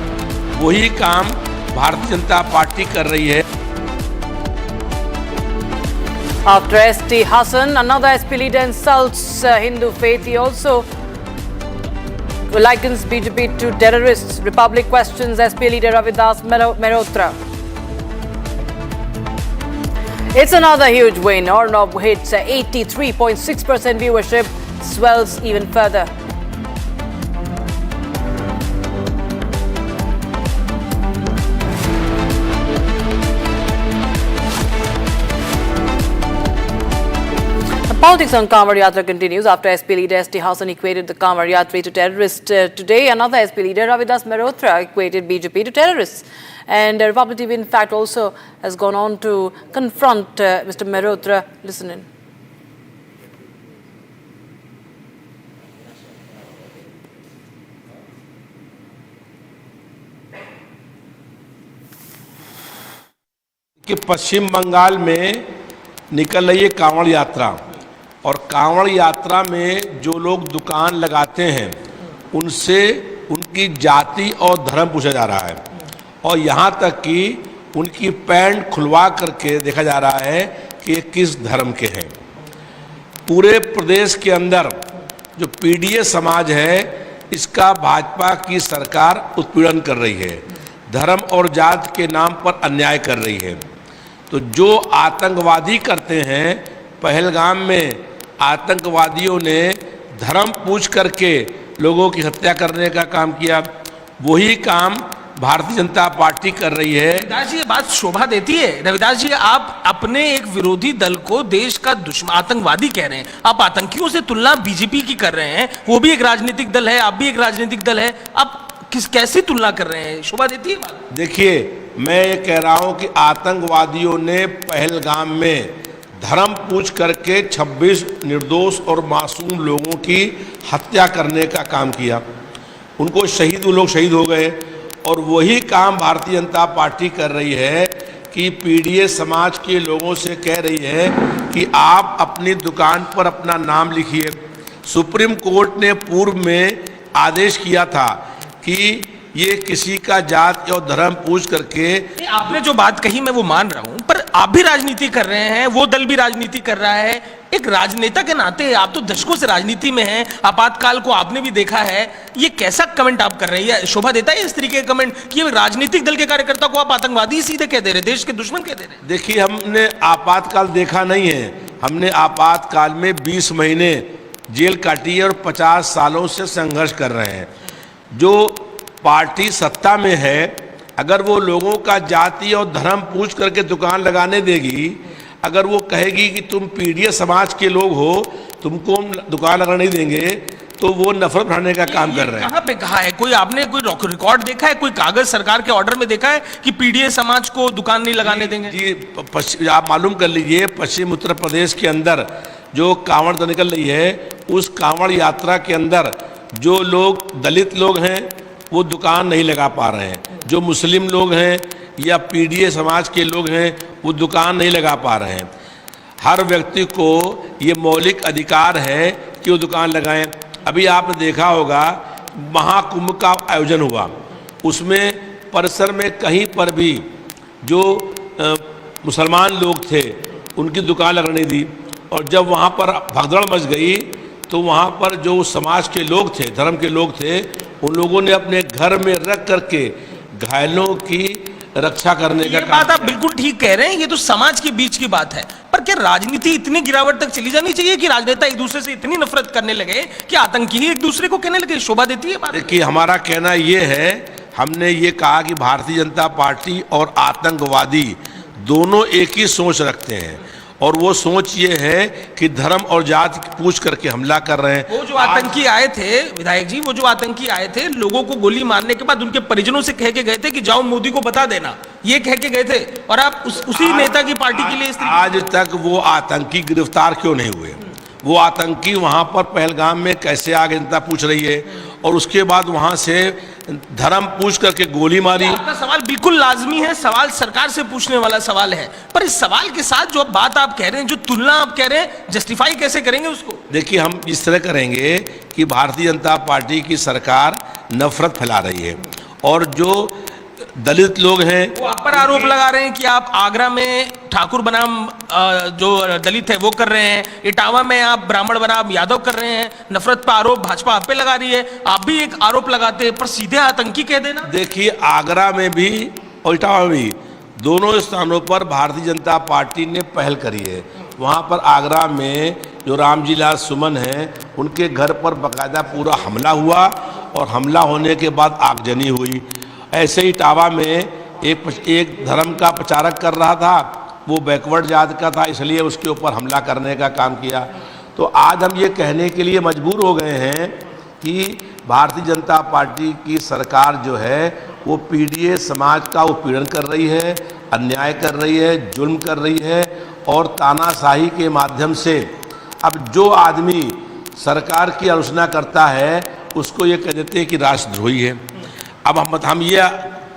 वही काम भारतीय जनता पार्टी कर रही है। After S.T. Hassan, another SP leader insults Hindu faith. He also likens BJP to terrorists. Republic questions SP leader Ravidas Mehrotra. It's another huge win. Arnab hits 83.6% viewership, swells even further. Politics on Kanwar Yatra continues after SP leader S.T. Hassan equated the Kanwar Yatri to terrorists. Today, another SP leader, Ravidas Mehrotra, equated BJP to terrorists. And Republic TV, in fact, also has gone on to confront Mr. Mehrotra. Listen in. कि पश्चिम बंगाल में निकल रही है कांवड़ यात्रा, और कांवड़ यात्रा में जो लोग दुकान लगाते हैं उनसे उनकी जाति और धर्म पूछा जा रहा है, और यहाँ तक कि उनकी पैंट खुलवा करके देखा जा रहा है कि ये किस धर्म के हैं। पूरे प्रदेश के अंदर जो पीडीए समाज है, इसका भाजपा की सरकार उत्पीड़न कर रही है, धर्म और जात के नाम पर अन्याय कर रही है। तो जो आतंकवादी करते हैं, पहलगाम में आतंकवादियों ने धर्म पूछ करके लोगों की हत्या करने का काम किया, वही काम भारतीय जनता पार्टी कर रही है। रविदास जी, ये बात शोभा देती है? रविदास जी, आप अपने एक विरोधी दल को देश का दुश्मन आतंकवादी कह रहे हैं, आप आतंकियों से तुलना बीजेपी की कर रहे हैं। वो भी एक राजनीतिक दल है, आप भी एक राजनीतिक दल है, आप कैसी तुलना कर रहे हैं? शोभा देती है बात? देखिए, मैं ये कह रहा हूं कि आतंकवादियों ने पहलगाम में धर्म पूछ करके 26 निर्दोष और मासूम लोगों की हत्या करने का काम किया। उनको वो लोग शहीद हो गए, और वही काम भारतीय जनता पार्टी कर रही है कि पीडीए समाज के लोगों से कह रही है कि आप अपनी दुकान पर अपना नाम लिखिए। सुप्रीम कोर्ट ने पूर्व में आदेश किया था कि ये किसी का जात और धर्म पूछ करके। आपने जो बात कही मैं वो मान रहा हूं, पर आप भी राजनीति कर रहे हैं, वो दल भी राजनीति कर रहा है। एक राजनेता के नाते आप तो दशकों से राजनीति में हैं, आपातकाल को आपने भी देखा है। ये कैसा कमेंट आप कर रहे हैं? शोभा देता है इस तरीके का कमेंट कि राजनीतिक दल के कार्यकर्ता को आप आतंकवादी सीधे कह दे रहे, देश के दुश्मन कह दे रहे? देखिए, हमने आपातकाल देखा नहीं है। हमने आपातकाल में 20 महीने जेल काटी है और 50 सालों से संघर्ष कर रहे हैं। जो पार्टी सत्ता में है, अगर वो लोगों का जाति और धर्म पूछ करके दुकान लगाने देगी, अगर वो कहेगी कि तुम पीडीए समाज के लोग हो, तुमको हम दुकान लगाने नहीं देंगे, तो वो नफरत बढ़ाने का काम कर रहे हैं। कहाँ पे कहा है? कोई आपने कोई रिकॉर्ड देखा है, कोई कागज सरकार के ऑर्डर में देखा है कि पीडीए समाज को दुकान नहीं लगाने देंगे? जी, आप मालूम कर लीजिए, पश्चिम उत्तर प्रदेश के अंदर जो कांवड़ निकल रही है, उस कांवड़ यात्रा के अंदर जो लोग दलित लोग हैं वो दुकान नहीं लगा पा रहे हैं, जो मुस्लिम लोग हैं या पीडीए समाज के लोग हैं वो दुकान नहीं लगा पा रहे हैं। हर व्यक्ति को ये मौलिक अधिकार है कि वो दुकान लगाएं। अभी आपने देखा होगा, महाकुंभ का आयोजन हुआ, उसमें परिसर में कहीं पर भी जो मुसलमान लोग थे उनकी दुकान लगने दी, और जब वहाँ पर भगदड़ मच गई तो वहाँ पर जो समाज के लोग थे, धर्म के लोग थे, उन लोगों ने अपने घर में रख करके घायलों की रक्षा करने का काम। बात आप बिल्कुल ठीक कह रहे हैं, ये तो समाज के बीच की बात है, पर क्या राजनीति इतनी गिरावट तक चली जानी चाहिए कि राजनेता एक दूसरे से इतनी नफरत करने लगे कि आतंकी ही एक दूसरे को कहने लगे? शोभा देती है बात? देखिए, हमारा कहना ये है, हमने ये कहा कि भारतीय जनता पार्टी और आतंकवादी दोनों एक ही सोच रखते हैं, और वो सोच ये है कि धर्म और जात पूछ करके हमला कर रहे हैं। वो जो आतंकी आए थे विधायक जी, वो जो आतंकी आए थे, लोगों को गोली मारने के बाद उनके परिजनों से कह के गए थे कि जाओ मोदी को बता देना, ये कह के गए थे, और आप उसी नेता की पार्टी के लिए आज तक वो आतंकी गिरफ्तार क्यों नहीं हुए? वो आतंकी वहां पर पहलगाम में कैसे आगे जनता पूछ रही है, और उसके बाद वहां से धर्म पूछ करके गोली मारी। आपका सवाल बिल्कुल लाजमी है, सवाल सरकार से पूछने वाला सवाल है, पर इस सवाल के साथ जो बात आप कह रहे हैं, जो तुलना आप कह रहे हैं, जस्टिफाई कैसे करेंगे उसको? देखिए, हम इस तरह करेंगे कि भारतीय जनता पार्टी की सरकार नफरत फैला रही है और जो दलित लोग हैं वो आप पर आरोप लगा रहे हैं कि आप आगरा में ठाकुर बनाम जो दलित है वो कर रहे हैं, इटावा में आप ब्राह्मण बनाम यादव कर रहे हैं। नफरत पर आरोप भाजपा आप पे लगा रही है, आप भी एक आरोप लगाते हैं, पर सीधे आतंकी कह देना। देखिए, आगरा में भी और इटावा में भी दोनों स्थानों पर भारतीय जनता पार्टी ने पहल करी है। वहां पर आगरा में जो रामजी लाल सुमन हैं, उनके घर पर बाकायदा पूरा हमला हुआ और हमला होने के बाद आगजनी हुई। ऐसे ही इटावा में एक धर्म का प्रचारक कर रहा था, वो बैकवर्ड जात का था, इसलिए उसके ऊपर हमला करने का काम किया। तो आज हम ये कहने के लिए मजबूर हो गए हैं कि भारतीय जनता पार्टी की सरकार जो है वो पीडीए समाज का उत्पीड़न कर रही है, अन्याय कर रही है, जुल्म कर रही है और तानाशाही के माध्यम से अब जो आदमी सरकार की आलोचना करता है उसको ये कह देते हैं कि राष्ट्रद्रोही है। अब हम ये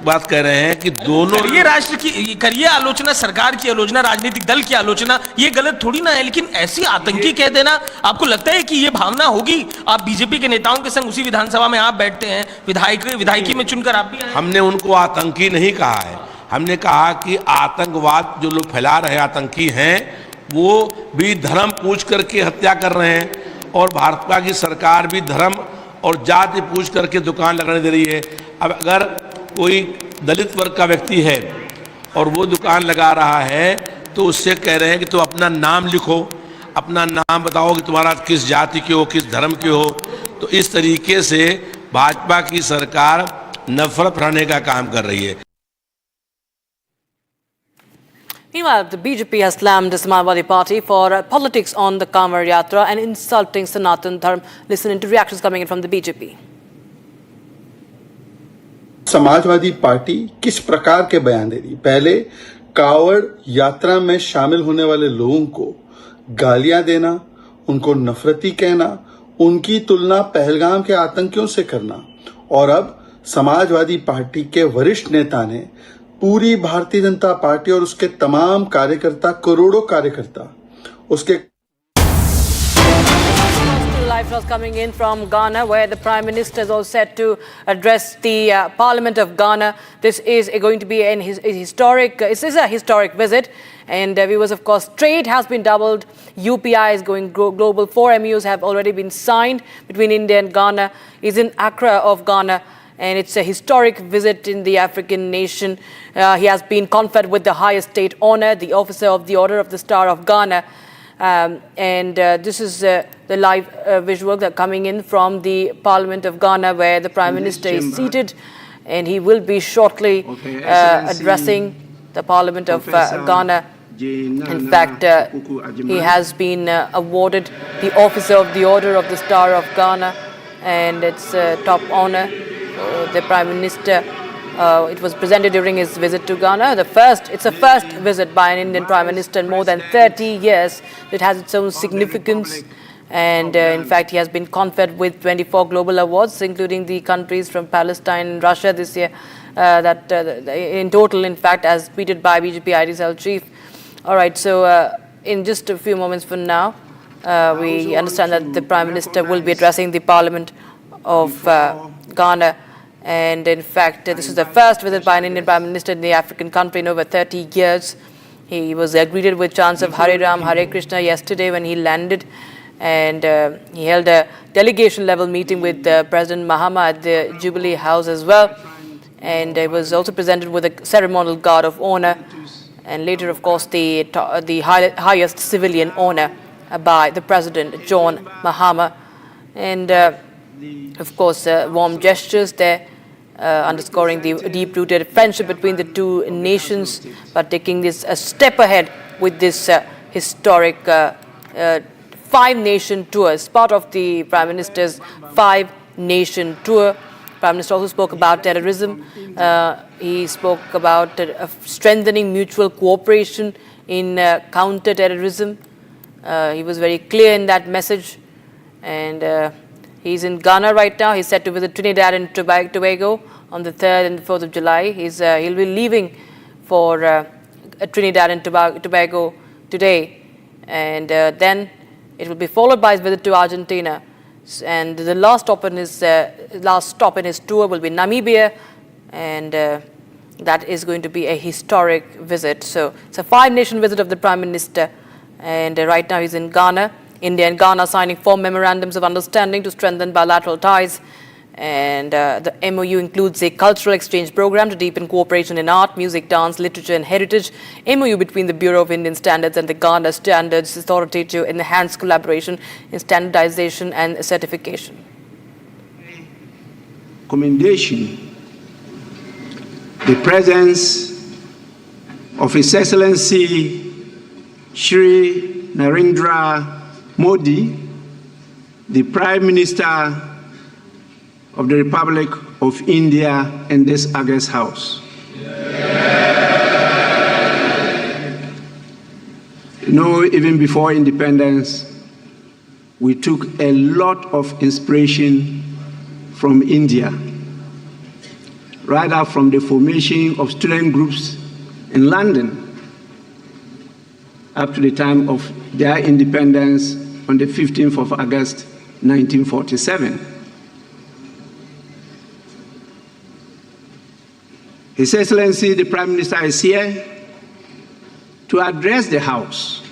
बात कह रहे हैं कि दोनों करिए राष्ट्र की, करिए आलोचना, सरकार की आलोचना, राजनीतिक दल की आलोचना, ये गलत थोड़ी ना है, लेकिन ऐसी आतंकी कह देना, आपको लगता है कि ये भावना होगी? आप बीजेपी के नेताओं के संग उसी विधानसभा में आप बैठते हैं, विधायकी में चुनकर आप भी आए। हमने उनको आतंकी नहीं कहा है, हमने कहा कि आतंकवाद जो लोग फैला रहे आतंकी हैं वो भी धर्म पूछ करके हत्या कर रहे हैं और भाजपा की सरकार भी धर्म और जाति पूछ करके दुकान लगाने दे रही है। अब अगर कोई दलित वर्ग का व्यक्ति है और वो दुकान लगा रहा है तो उससे कह रहे हैं कि तुम अपना नाम लिखो, अपना नाम बताओ कि तुम्हारा किस जाति के हो, किस धर्म के हो। तो इस तरीके से भाजपा की सरकार नफरत फैलाने का काम कर रही है। Meanwhile, the BJP has slammed the Samajwadi Party for politics on the Kanwar Yatra and insulting Sanatan Dharm. Listen into reactions coming in from the BJP. Samajwadi party किस प्रकार के बयान दे रही? पहले कांवड़ यात्रा में शामिल होने वाले लोगों को गालियां देना, उनको नफरती कहना, उनकी तुलना पहलगाम के आतंकियों से करना, और अब समाजवादी पार्टी के वरिष्ठ नेता ने पूरी भारतीय जनता पार्टी और उसके तमाम कार्यकर्ता, करोड़ों कार्यकर्ता, उसके Live shots coming in from Ghana, where the Prime Minister is all set to address the Parliament of Ghana. This is going to be a historic visit, and viewers, of course, trade has been doubled. UPI is going global. 4 MOUs have already been signed between India and Ghana. He's in Accra of Ghana, and it's a historic visit in the African nation. He has been conferred with the highest state honor, the Officer of the Order of the Star of Ghana. This is the live visual that coming in from the Parliament of Ghana, where the Prime Minister is seated, and he will be shortly addressing the Parliament of Ghana. In fact, he has been awarded the Officer of the Order of the Star of Ghana, and it's a top honor for the Prime Minister. It was presented during his visit to Ghana. It's a first visit by an Indian Prime Minister in more than 30 years. It has its own significance. And in fact, he has been conferred with 24 global awards, including the countries from Palestine and Russia this year. In total, in fact, as tweeted by BJP ID cell chief. All right, so in just a few moments from now, we understand that the Prime Minister will be addressing the Parliament of Ghana. And in fact, this is the first visit by an Indian Prime Minister in the African country in over 30 years. He was greeted with chants of Hare Ram, Hare Krishna yesterday when he landed. And he held a delegation-level meeting with President Mahama at the Jubilee House as well. And he was also presented with a ceremonial guard of honor. And later, of course, the highest civilian honor by the President, John Mahama. And of course, warm gestures there, underscoring the deep-rooted friendship between the two nations, but taking this a step ahead with this historic 5-nation tour. As part of the Prime Minister's 5-nation tour, Prime Minister also spoke about terrorism. He spoke about strengthening mutual cooperation in counter-terrorism. He was very clear in that message, and He's in Ghana right now. He's set to visit Trinidad and Tobago on the 3rd and 4th of July. He'll be leaving for Trinidad and Tobago today, and then it will be followed by his visit to Argentina. And the last stop in his tour will be Namibia, and that is going to be a historic visit. So it's a 5-nation visit of the Prime Minister, and right now he's in Ghana. India and Ghana signing 4 memorandums of understanding to strengthen bilateral ties. And the MOU includes a cultural exchange program to deepen cooperation in art, music, dance, literature, and heritage. MOU between the Bureau of Indian Standards and the Ghana Standards Authority to enhance collaboration in standardization and certification. Commendation, the presence of His Excellency Shri Narendra Modi, the Prime Minister of the Republic of India, in this August House. You know, even before independence, we took a lot of inspiration from India, right up from the formation of student groups in London up to the time of their independence on the 15th of August, 1947. His Excellency, the Prime Minister, is here to address the House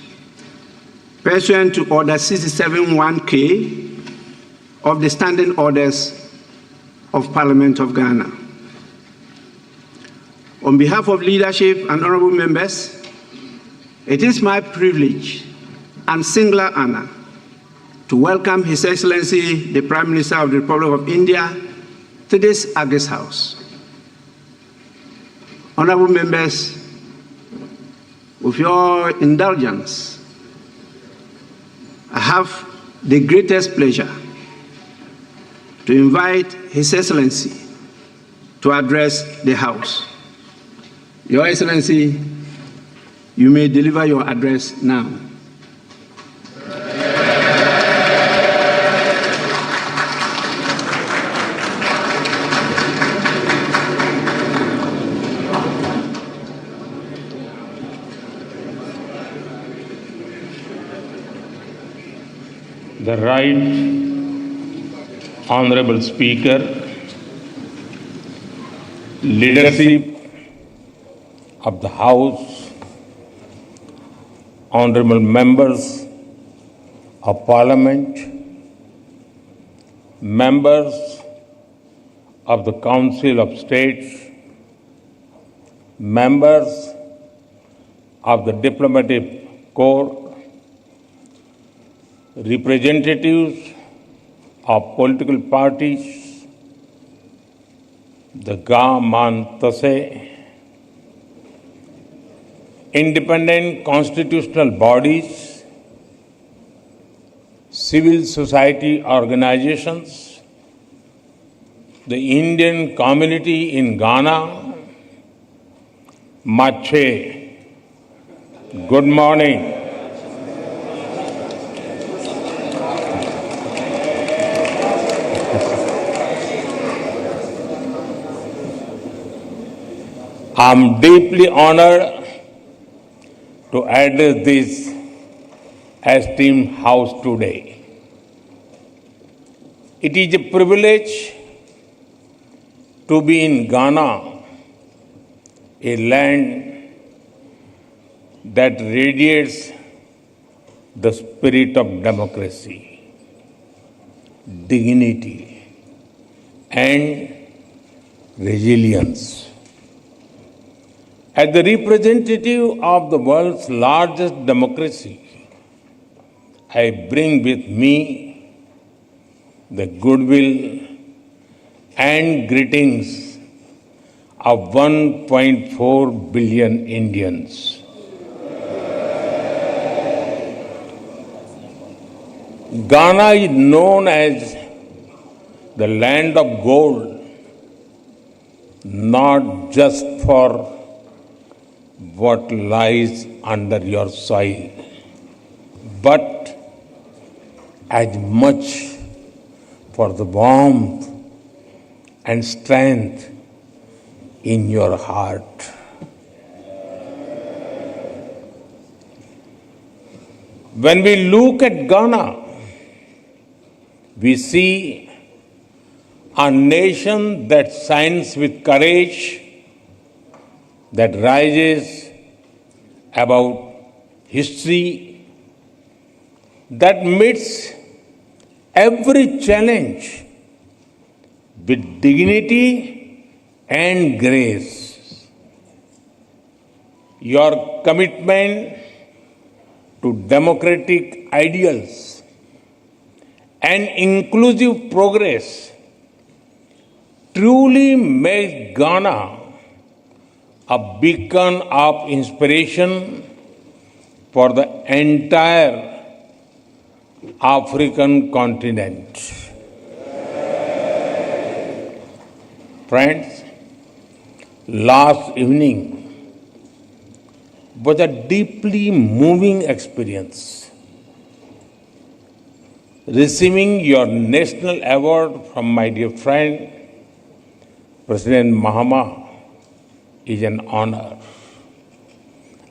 pursuant to Order 67-1K of the Standing Orders of Parliament of Ghana. On behalf of leadership and honorable members, it is my privilege and singular honor to welcome His Excellency, the Prime Minister of the Republic of India, to this August House. Honorable members, with your indulgence, I have the greatest pleasure to invite His Excellency to address the House. Your Excellency, you may deliver your address now. The Right Honorable Speaker, leadership of the House, honorable members of Parliament, members of the Council of States, members of the Diplomatic Corps, representatives of political parties, the Gamantase, independent constitutional bodies, civil society organizations, the Indian community in Ghana, Mache, good morning. I'm deeply honored to address this esteemed House today. It is a privilege to be in Ghana, a land that radiates the spirit of democracy, dignity, and resilience. As the representative of the world's largest democracy, I bring with me the goodwill and greetings of 1.4 billion Indians. Ghana is known as the land of gold, not just for what lies under your soil, but as much for the warmth and strength in your heart. When we look at Ghana, we see a nation that shines with courage, that rises above history, that meets every challenge with dignity and grace. Your commitment to democratic ideals and inclusive progress truly makes Ghana a beacon of inspiration for the entire African continent. Friends, last evening was a deeply moving experience. Receiving your national award from my dear friend, President Mahama, is an honor.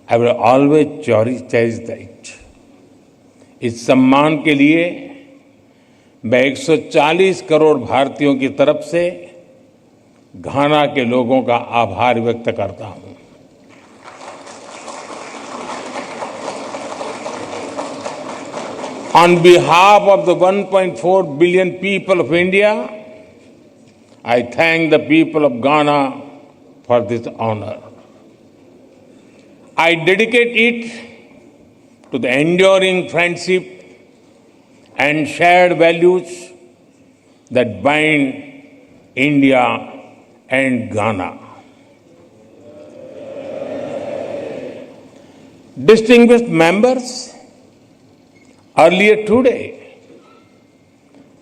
I will always cherish that. इस सम्मान के लिए मैं 140 करोड़ भारतीयों की तरफ से घाना के लोगों का आभार व्यक्त करता हूं। On behalf of the 1.4 billion people of India, I thank the people of Ghana for this honor. I dedicate it to the enduring friendship and shared values that bind India and Ghana. Distinguished members, earlier today,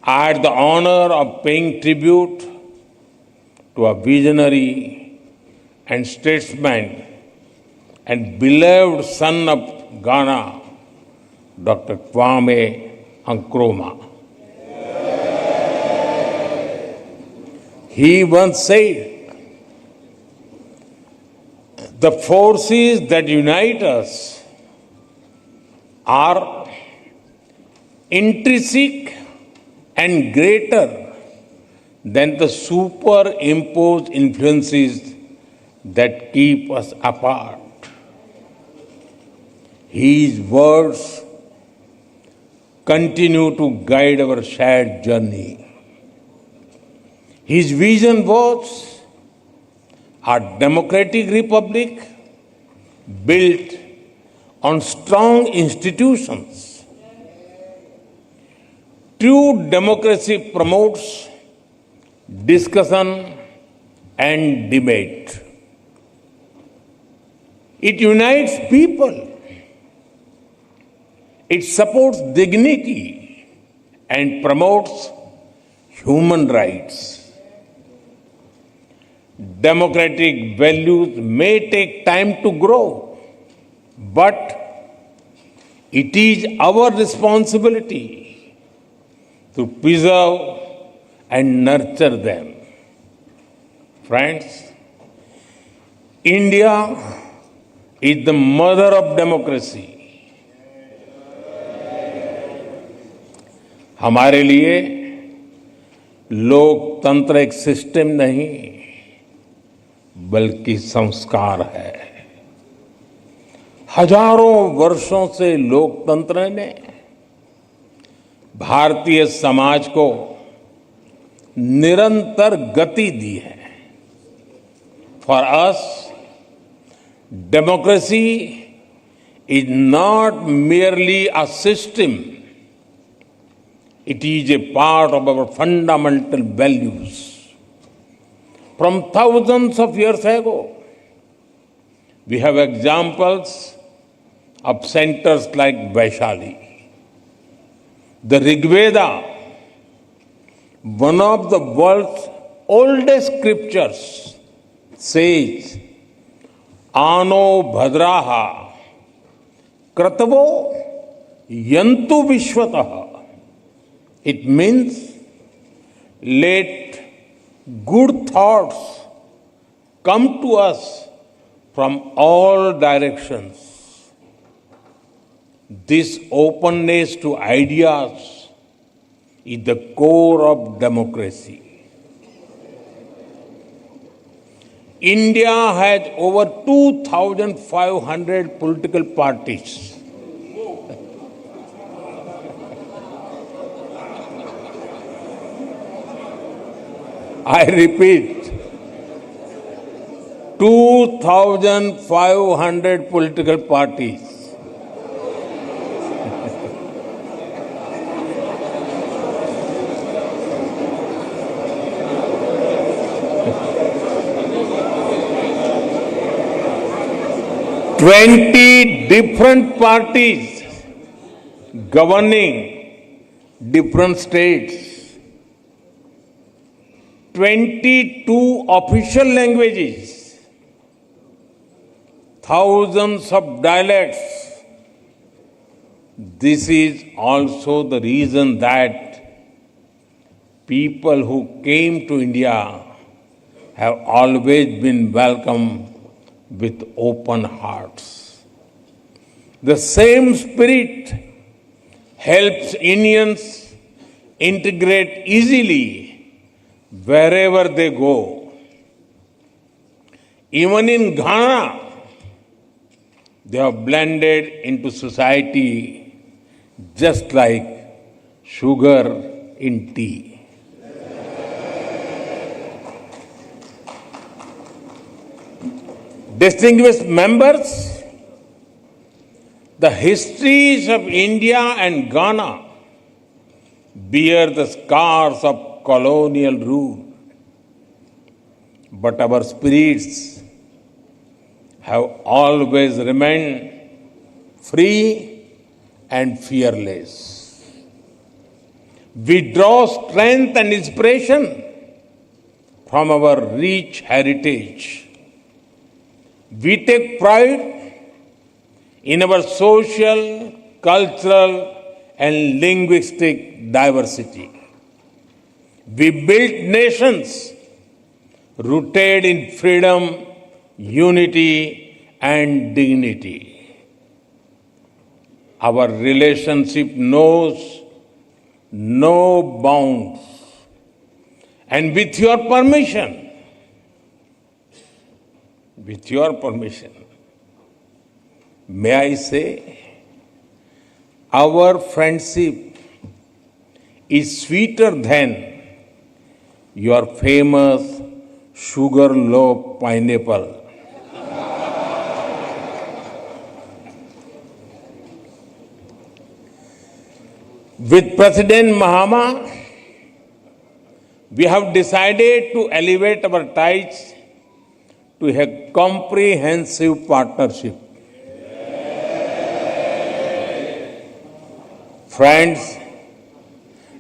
I had the honor of paying tribute to a visionary and statesman and beloved son of Ghana, Dr. Kwame Nkrumah. He once said, "The forces that unite us are intrinsic and greater than the superimposed influences that keep us apart." His words continue to guide our shared journey. His vision was a democratic republic built on strong institutions. True democracy promotes discussion and debate. It unites people. It supports dignity and promotes human rights. Democratic values may take time to grow, but it is our responsibility to preserve and nurture them. Friends, India is the mother of democracy. हमारे लिए लोकतंत्र एक system नहीं बल्कि संस्कार है। हजारों वर्षों से लोकतंत्र ने भारतीय समाज को निरंतर गति दी है। For us democracy is not merely a system. It is a part of our fundamental values. From thousands of years ago, we have examples of centers like Vaishali. The Rig Veda, one of the world's oldest scriptures, says, "Ano bhadraha kratavo yantu vishwatah." It means let good thoughts come to us from all directions. This openness to ideas is the core of democracy. India has over 2,500 political parties. I repeat, 2,500 political parties. Twenty different parties governing different states. 22 official languages, thousands of dialects. This is also the reason that people who came to India have always been welcomed with open hearts. The same spirit helps Indians integrate easily wherever they go. Even in Ghana, they have blended into society just like sugar in tea. Distinguished members, the histories of India and Ghana bear the scars of colonial rule, but our spirits have always remained free and fearless. We draw strength and inspiration from our rich heritage. We take pride in our social, cultural, and linguistic diversity. We built nations rooted in freedom, unity, and dignity. Our relationship knows no bounds. And with your permission, may I say, our friendship is sweeter than your famous sugar loaf pineapple. With President Mahama, we have decided to elevate our ties to a comprehensive partnership. Friends,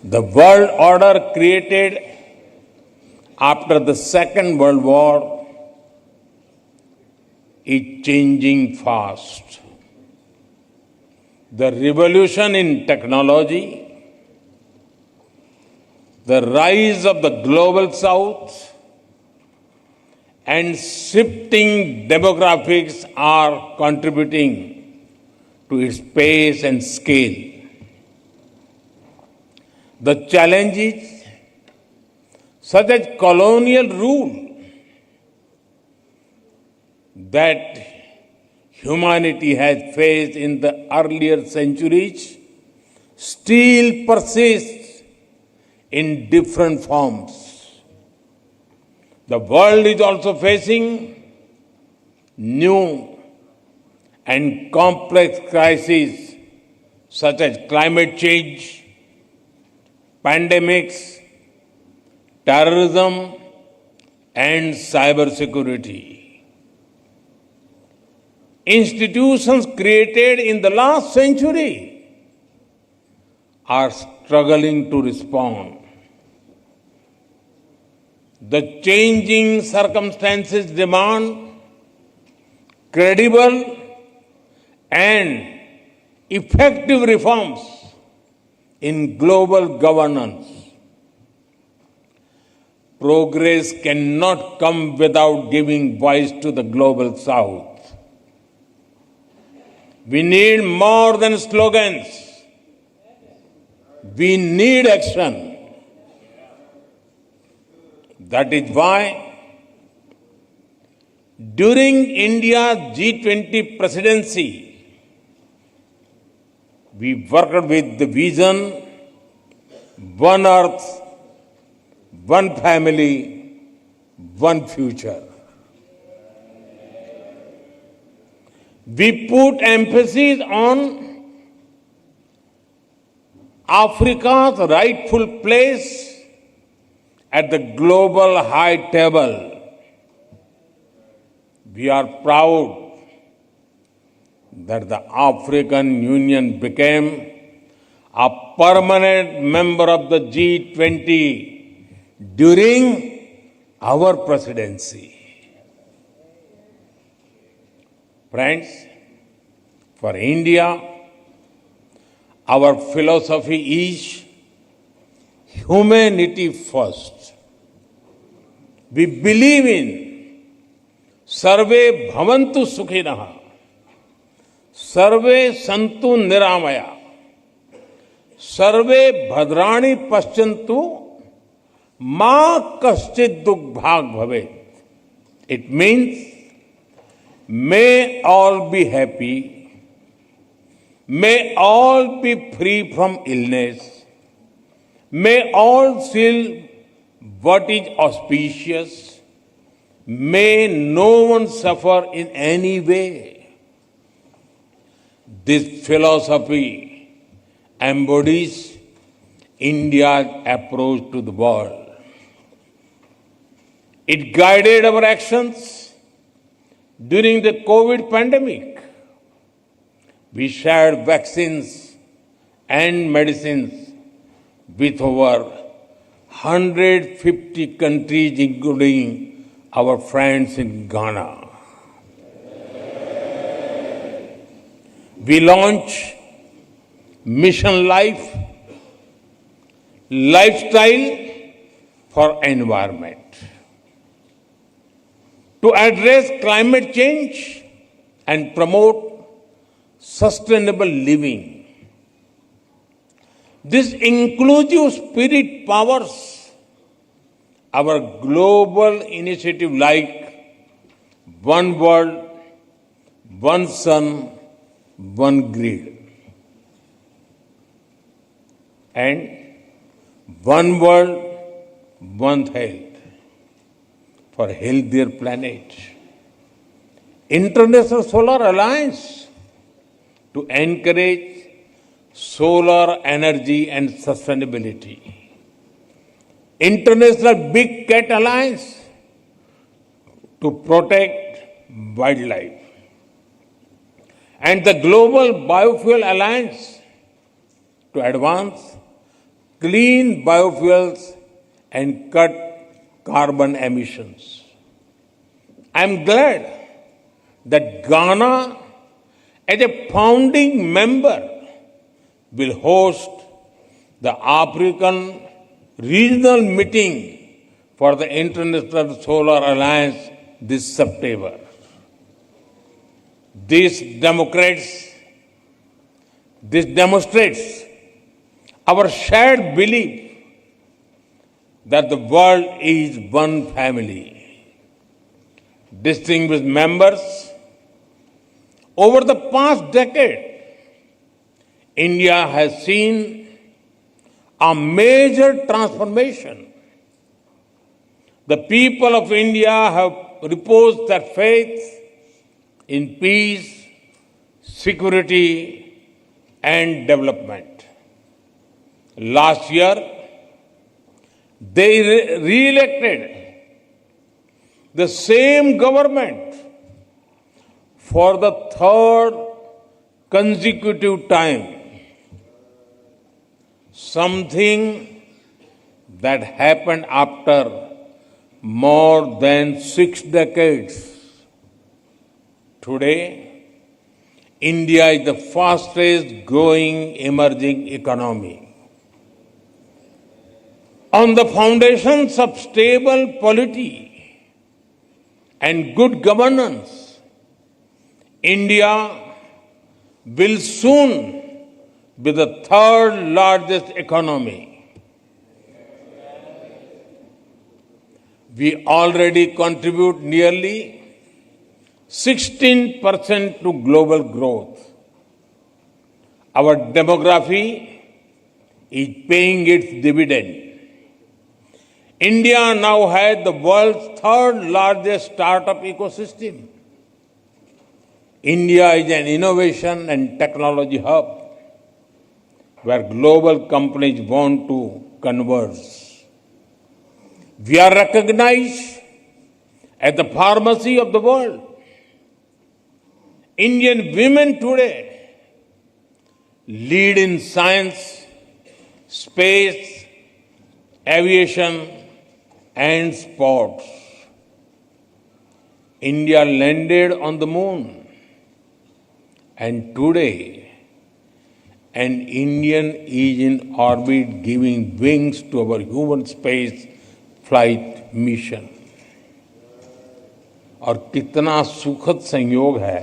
the world order created after the Second World War is changing fast. The revolution in technology, the rise of the global south, and shifting demographics are contributing to its pace and scale. The challenges such as colonial rule that humanity has faced in the earlier centuries still persist in different forms. The world is also facing new and complex crises such as climate change, pandemics, terrorism, and cybersecurity. Institutions created in the last century are struggling to respond. The changing circumstances demand credible and effective reforms in global governance. progress cannot come without giving voice to the global south. We need more than slogans. We need action. That is why during India's G20 presidency, we worked with the vision One Earth, One Family, One Future. We put emphasis on Africa's rightful place at the global high table. We are proud that the African Union became a permanent member of the G20 during our presidency. Friends, for India, our philosophy is humanity first. We believe in Sarve Bhavantu Sukhinah, Sarve Santu Niramaya, Sarve Bhadrani Paschantu, Ma Kaschit Dukh Bhag Bhavet. It means, may all be happy, may all be free from illness, may all feel what is auspicious, may no one suffer in any way. This philosophy embodies India's approach to the world. It guided our actions during the COVID pandemic. We shared vaccines and medicines with over 150 countries, including our friends in Ghana. We launched Mission Life, Lifestyle for Environment, to address climate change and promote sustainable living. This inclusive spirit powers our global initiative like One World, One Sun, One Grid, and One World, One Health for a healthier planet. International Solar Alliance to encourage solar energy and sustainability. International Big Cat Alliance to protect wildlife. And the Global Biofuel Alliance to advance clean biofuels and cut carbon emissions. I am glad that Ghana, as a founding member, will host the African regional meeting for the International Solar Alliance this September. This demonstrates our shared belief that the world is one family. Distinguished members, over the past decade, India has seen a major transformation. The people of India have reposed their faith in peace, security, and development. Last year, they re-elected the same government for the third consecutive time. Something that happened after more than 6 decades. Today, India is the fastest growing emerging economy. On the foundations of stable polity and good governance, India will soon be the third largest economy. We already contribute nearly 16% to global growth. Our demography is paying its dividend. India now has the world's third largest startup ecosystem. India is an innovation and technology hub where global companies want to converge. We are recognized as the pharmacy of the world. Indian women today lead in science, space, aviation, and sports. India landed on the moon, and today an Indian is in orbit giving wings to our human space flight mission. और कितना सुखद संयोग है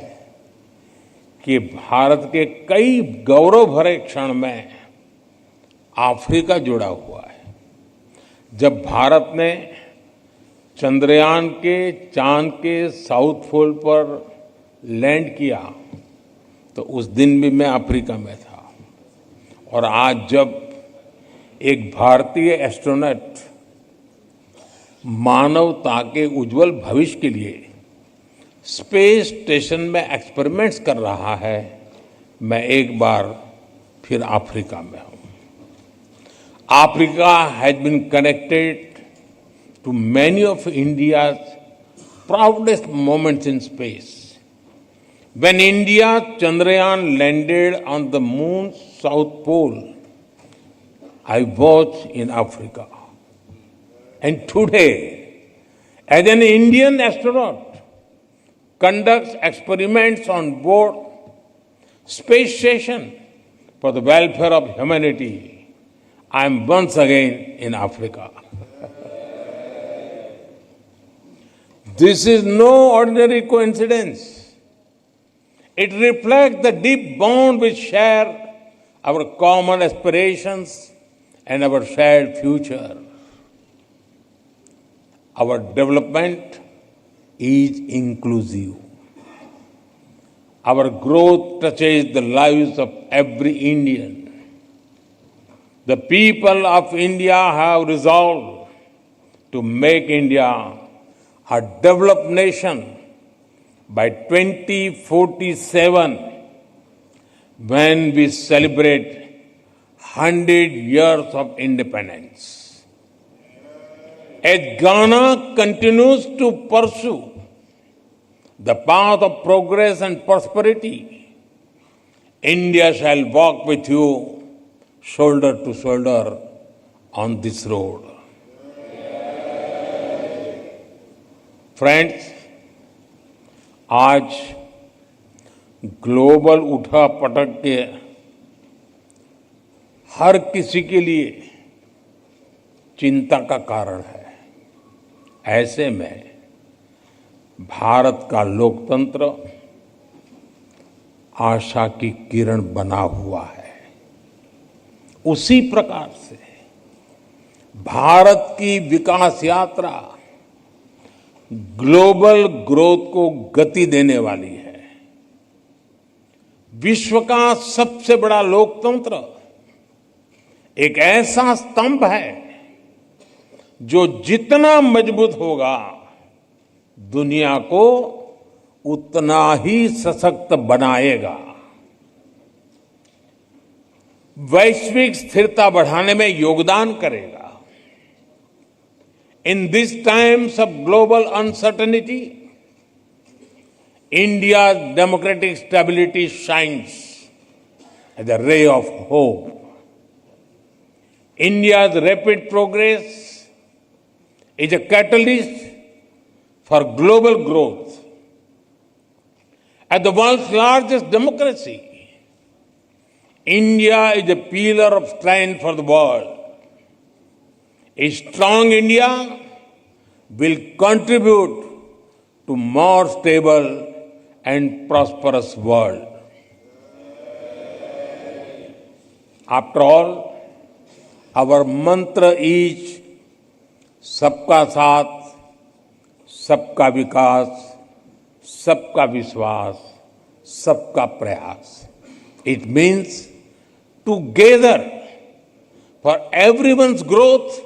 कि भारत के कई गौरव भरे क्षण में अफ्रीका जुड़ा हुआ है। जब भारत ने चंद्रयान के चांद के साउथ पोल पर लैंड किया तो उस दिन भी मैं अफ्रीका में था, और आज जब एक भारतीय एस्ट्रोनॉट मानवता के उज्जवल भविष्य के लिए स्पेस स्टेशन में एक्सपेरिमेंट्स कर रहा है, मैं एक बार फिर अफ्रीका में हूं। Africa has been connected to many of India's proudest moments in space. When India Chandrayaan landed on the moon's south pole, I was in Africa. And today, as an Indian astronaut conducts experiments on board space station for the welfare of humanity, I am once again in Africa. This is no ordinary coincidence. It reflects the deep bond we share, our common aspirations and our shared future. Our development is inclusive. Our growth touches the lives of every Indian. The people of India have resolved to make India a developed nation by 2047, when we celebrate 100 years of independence. As Ghana continues to pursue the path of progress and prosperity, India shall walk with you shoulder to shoulder on this road. Friends, आज global उठा पटक के हर किसी के लिए चिंता का कारण है। ऐसे में भारत का लोकतंत्र आशा की किरण बना हुआ है। उसी प्रकार से भारत की विकास यात्रा ग्लोबल ग्रोथ को गति देने वाली है। विश्व का सबसे बड़ा लोकतंत्र एक ऐसा स्तंभ है जो जितना मजबूत होगा, दुनिया को उतना ही सशक्त बनाएगा। वैश्विक स्थिरता बढ़ाने में योगदान करेगा। In these times of global uncertainty, India's democratic stability shines as a ray of hope. India's rapid progress is a catalyst for global growth. As the world's largest democracy, India is a pillar of strength for the world. A strong India will contribute to more stable and prosperous world. After all, our mantra is सबका साथ, सबका विकास, सबका विश्वास, सबका प्रयास. It means together for everyone's growth,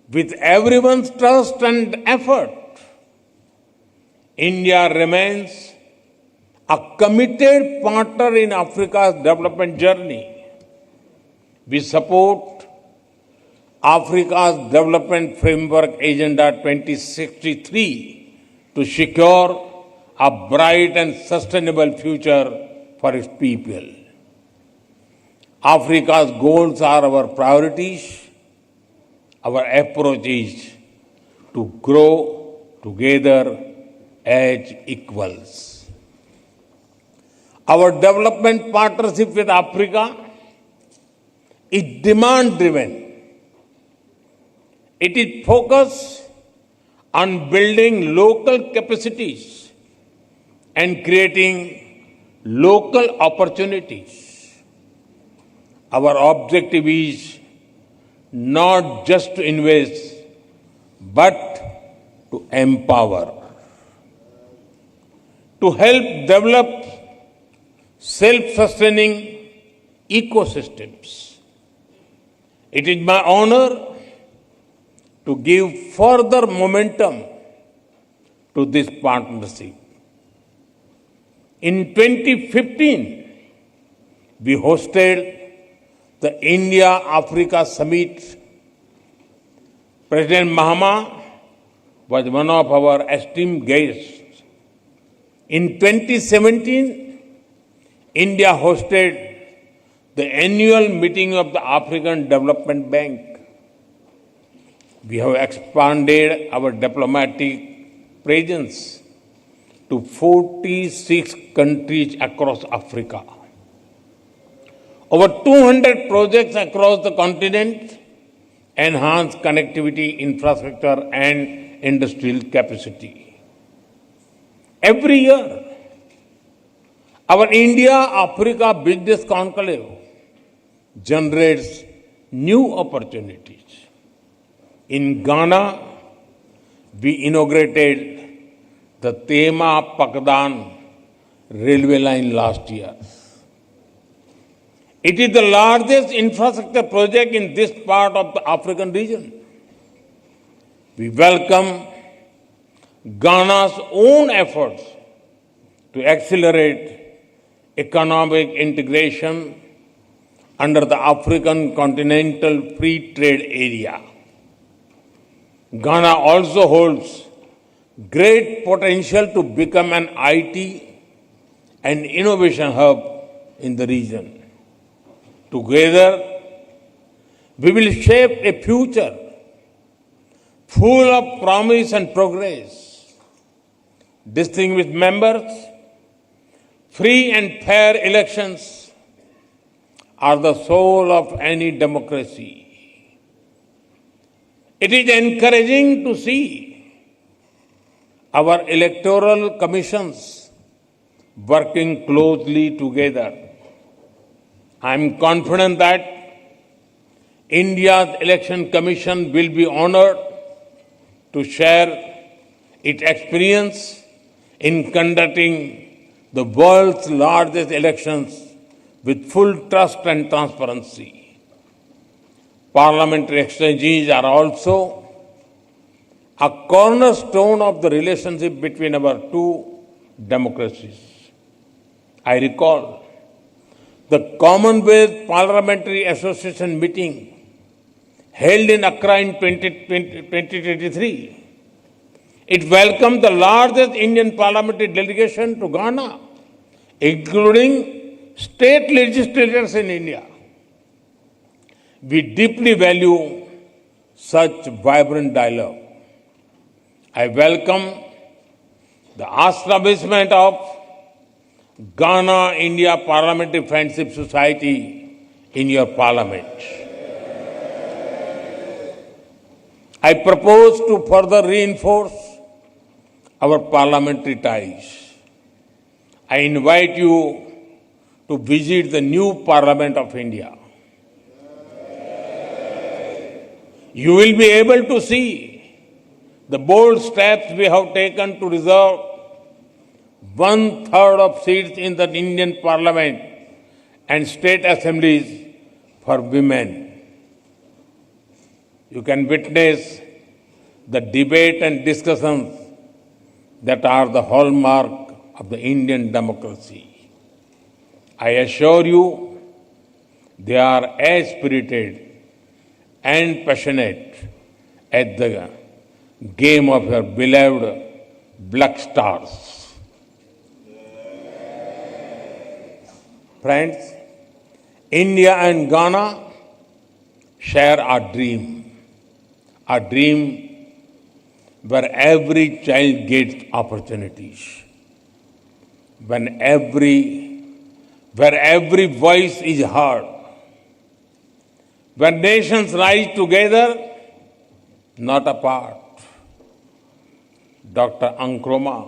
with everyone's trust and effort. India remains a committed partner in Africa's development journey. We support Africa's Development Framework Agenda 2063 to secure a bright and sustainable future for its people. Africa's goals are our priorities. Our approach is to grow together as equals. Our development partnership with Africa is demand-driven. It is focused on building local capacities and creating local opportunities. Our objective is not just to invest, but to empower, to help develop self-sustaining ecosystems. It is my honor to give further momentum to this partnership. In 2015, we hosted the India-Africa Summit. President Mahama was one of our esteemed guests. In 2017, India hosted the annual meeting of the African Development Bank. We have expanded our diplomatic presence to 46 countries across Africa. Over 200 projects across the continent enhance connectivity, infrastructure, and industrial capacity. Every year, our India-Africa Business Conclave generates new opportunities. In Ghana, we inaugurated the Tema-Pakdan railway line last year. It is the largest infrastructure project in this part of the African region. We welcome Ghana's own efforts to accelerate economic integration under the African Continental Free Trade Area. Ghana also holds great potential to become an IT and innovation hub in the region. Together, we will shape a future full of promise and progress. Distinguished members, free and fair elections are the soul of any democracy. It is encouraging to see our electoral commissions working closely together. I am confident that India's Election Commission will be honored to share its experience in conducting the world's largest elections with full trust and transparency. Parliamentary exchanges are also a cornerstone of the relationship between our two democracies. I recall the Commonwealth Parliamentary Association meeting held in Accra in 2023. It welcomed the largest Indian parliamentary delegation to Ghana, including state legislators in India. We deeply value such vibrant dialogue. I welcome the establishment of Ghana-India Parliamentary Friendship Society in your parliament. I propose to further reinforce our parliamentary ties. I invite you to visit the new Parliament of India. You will be able to see the bold steps we have taken to reserve 1/3 of seats in the Indian Parliament and state assemblies for women. You can witness the debate and discussions that are the hallmark of the Indian democracy. I assure you, they are as spirited and passionate as the game of your beloved Black Stars. Friends, India and Ghana share a dream where every child gets opportunities, where every voice is heard, where nations rise together, not apart. Dr. Nkrumah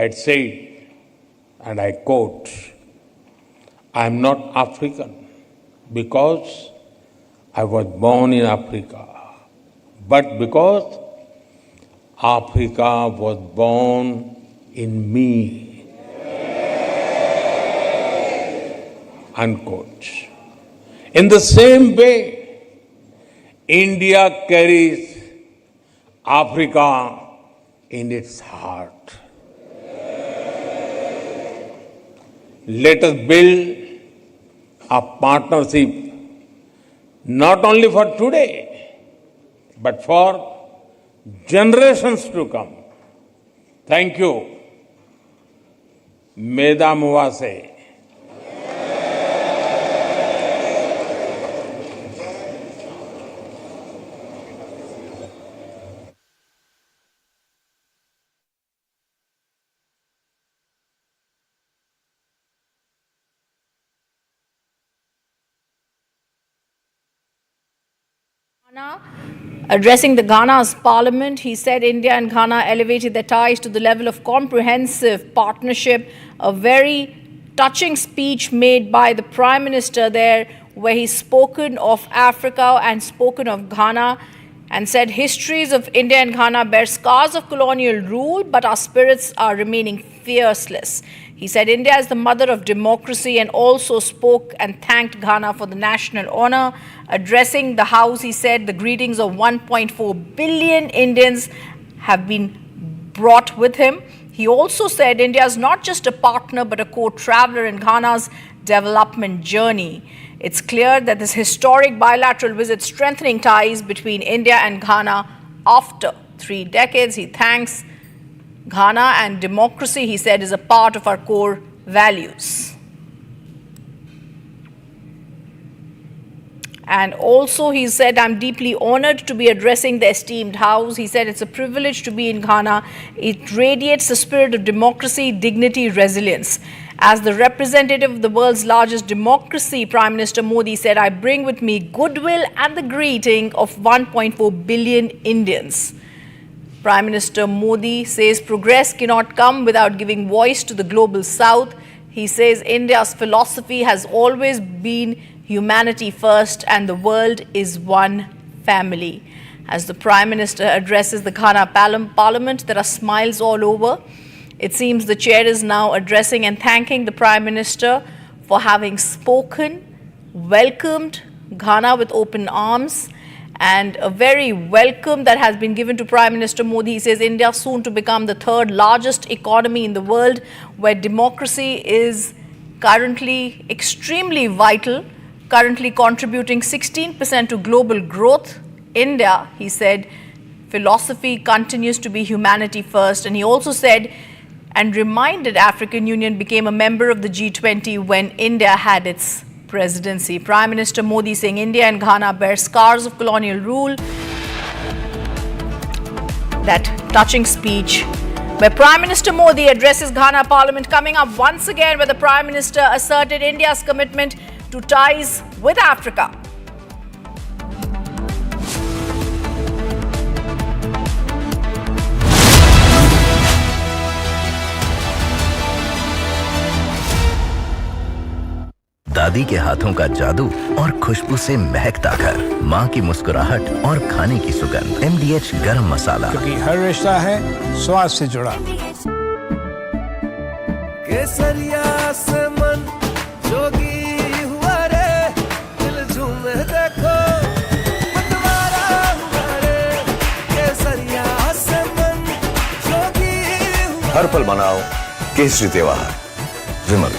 had said, and I quote, "I am not African because I was born in Africa, but because Africa was born in me." Unquote. In the same way, India carries Africa in its heart. Let us build a partnership not only for today, but for generations to come. Thank you. Meda Muwase. Addressing the Ghana's parliament, he said India and Ghana elevated their ties to the level of comprehensive partnership. A very touching speech made by the Prime Minister there, where he's spoken of Africa and spoken of Ghana and said histories of India and Ghana bear scars of colonial rule, but our spirits are remaining fearless. He said India is the mother of democracy and also spoke and thanked Ghana for the national honor. Addressing the House, he said the greetings of 1.4 billion Indians have been brought with him. He also said India is not just a partner but a co-traveler in Ghana's development journey. It's clear that this historic bilateral visit strengthening ties between India and Ghana after 3 decades. He thanks Ghana, and democracy, he said, is a part of our core values. And also he said, I'm deeply honored to be addressing the esteemed House. He said it's a privilege to be in Ghana. It radiates the spirit of democracy, dignity, resilience. As the representative of the world's largest democracy, Prime Minister Modi said, I bring with me goodwill and the greeting of 1.4 billion Indians. Prime Minister Modi says progress cannot come without giving voice to the global South. He says India's philosophy has always been humanity first and the world is one family. As the Prime Minister addresses the Ghana Parliament, there are smiles all over. It seems the chair is now addressing and thanking the Prime Minister for having spoken, welcomed Ghana with open arms, and a very welcome that has been given to Prime Minister Modi. He says India soon to become the 3rd largest economy in the world, where democracy is currently extremely vital, currently contributing 16% to global growth. India, he said, philosophy continues to be humanity first. And he also said and reminded African Union became a member of the G20 when India had its presidency. Prime Minister Modi saying India and Ghana bear scars of colonial rule. That touching speech where Prime Minister Modi addresses Ghana Parliament, coming up once again, where the Prime Minister asserted India's commitment to ties with Africa. दादी के हाथों का जादू और खुशबू से महकता घर, माँ की मुस्कुराहट और खाने की सुगंध। MDH गरम मसाला, क्योंकि हर रिश्ता है स्वाद से जुड़ा। केसरिया से मन जोगी हुआ रे, दिल झूमे देखो मतवारा हुआ रे। केसरिया से मन जोगी हुआ। हर पल मनाओ केसरी त्योहार। विमल,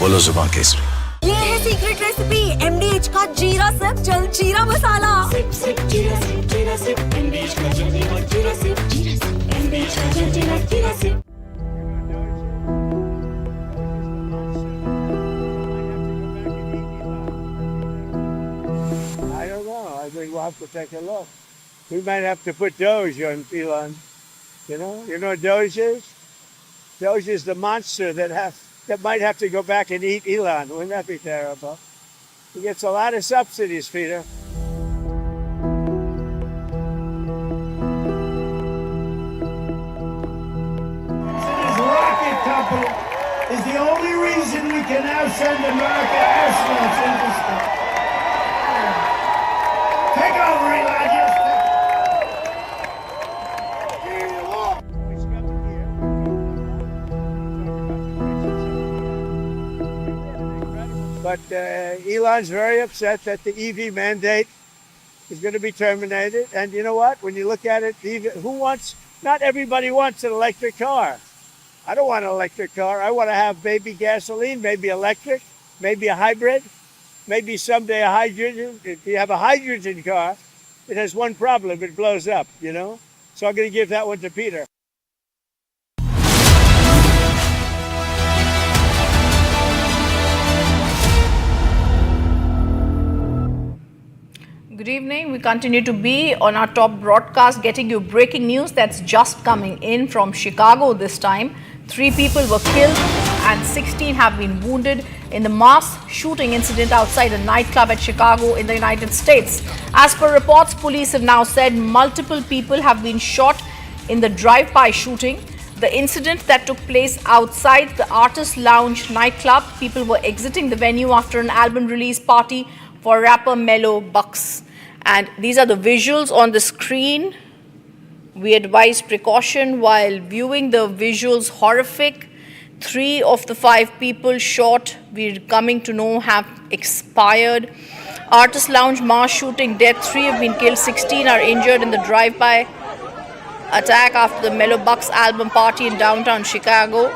बोलो जुबान केसरी। ये है सीक्रेट रेसिपी MDH का जीरा सिप जल जीरा मसाला। सिप सिप जीरा सिप MDH का जल जीरा सिप MDH का जल जीरा SIP. I don't know. I think we'll have to take a look. We might have to put Doge on Elon. You know what Doge is? Doge is the monster that might have to go back and eat Elon. Wouldn't that be terrible? He gets a lot of subsidies, Peter. His rocket company is the only reason we can now send America astronauts into space. Take over, Elon. Yes, But Elon's very upset that the EV mandate is going to be terminated. And you know what? When you look at it, not everybody wants an electric car. I don't want an electric car. I want to have maybe gasoline, maybe electric, maybe a hybrid, maybe someday a hydrogen. If you have a hydrogen car, it has one problem. It blows up, So I'm going to give that one to Peter. Good evening. We continue to be on our top broadcast, getting you breaking news that's just coming in from Chicago this time. 3 people were killed and 16 have been wounded in the mass shooting incident outside a nightclub at Chicago in the United States. As per reports, police have now said multiple people have been shot in the drive-by shooting. The incident that took place outside the Artist Lounge nightclub. People were exiting the venue after an album release party for rapper Mellow Bucks. And these are the visuals on the screen. We advise precaution while viewing the visuals. Horrific. 3 of the 5 people shot, we're coming to know, have expired. Artist Lounge mass shooting death. 3 have been killed, 16 are injured in the drive-by attack after the Mellow Bucks album party in downtown Chicago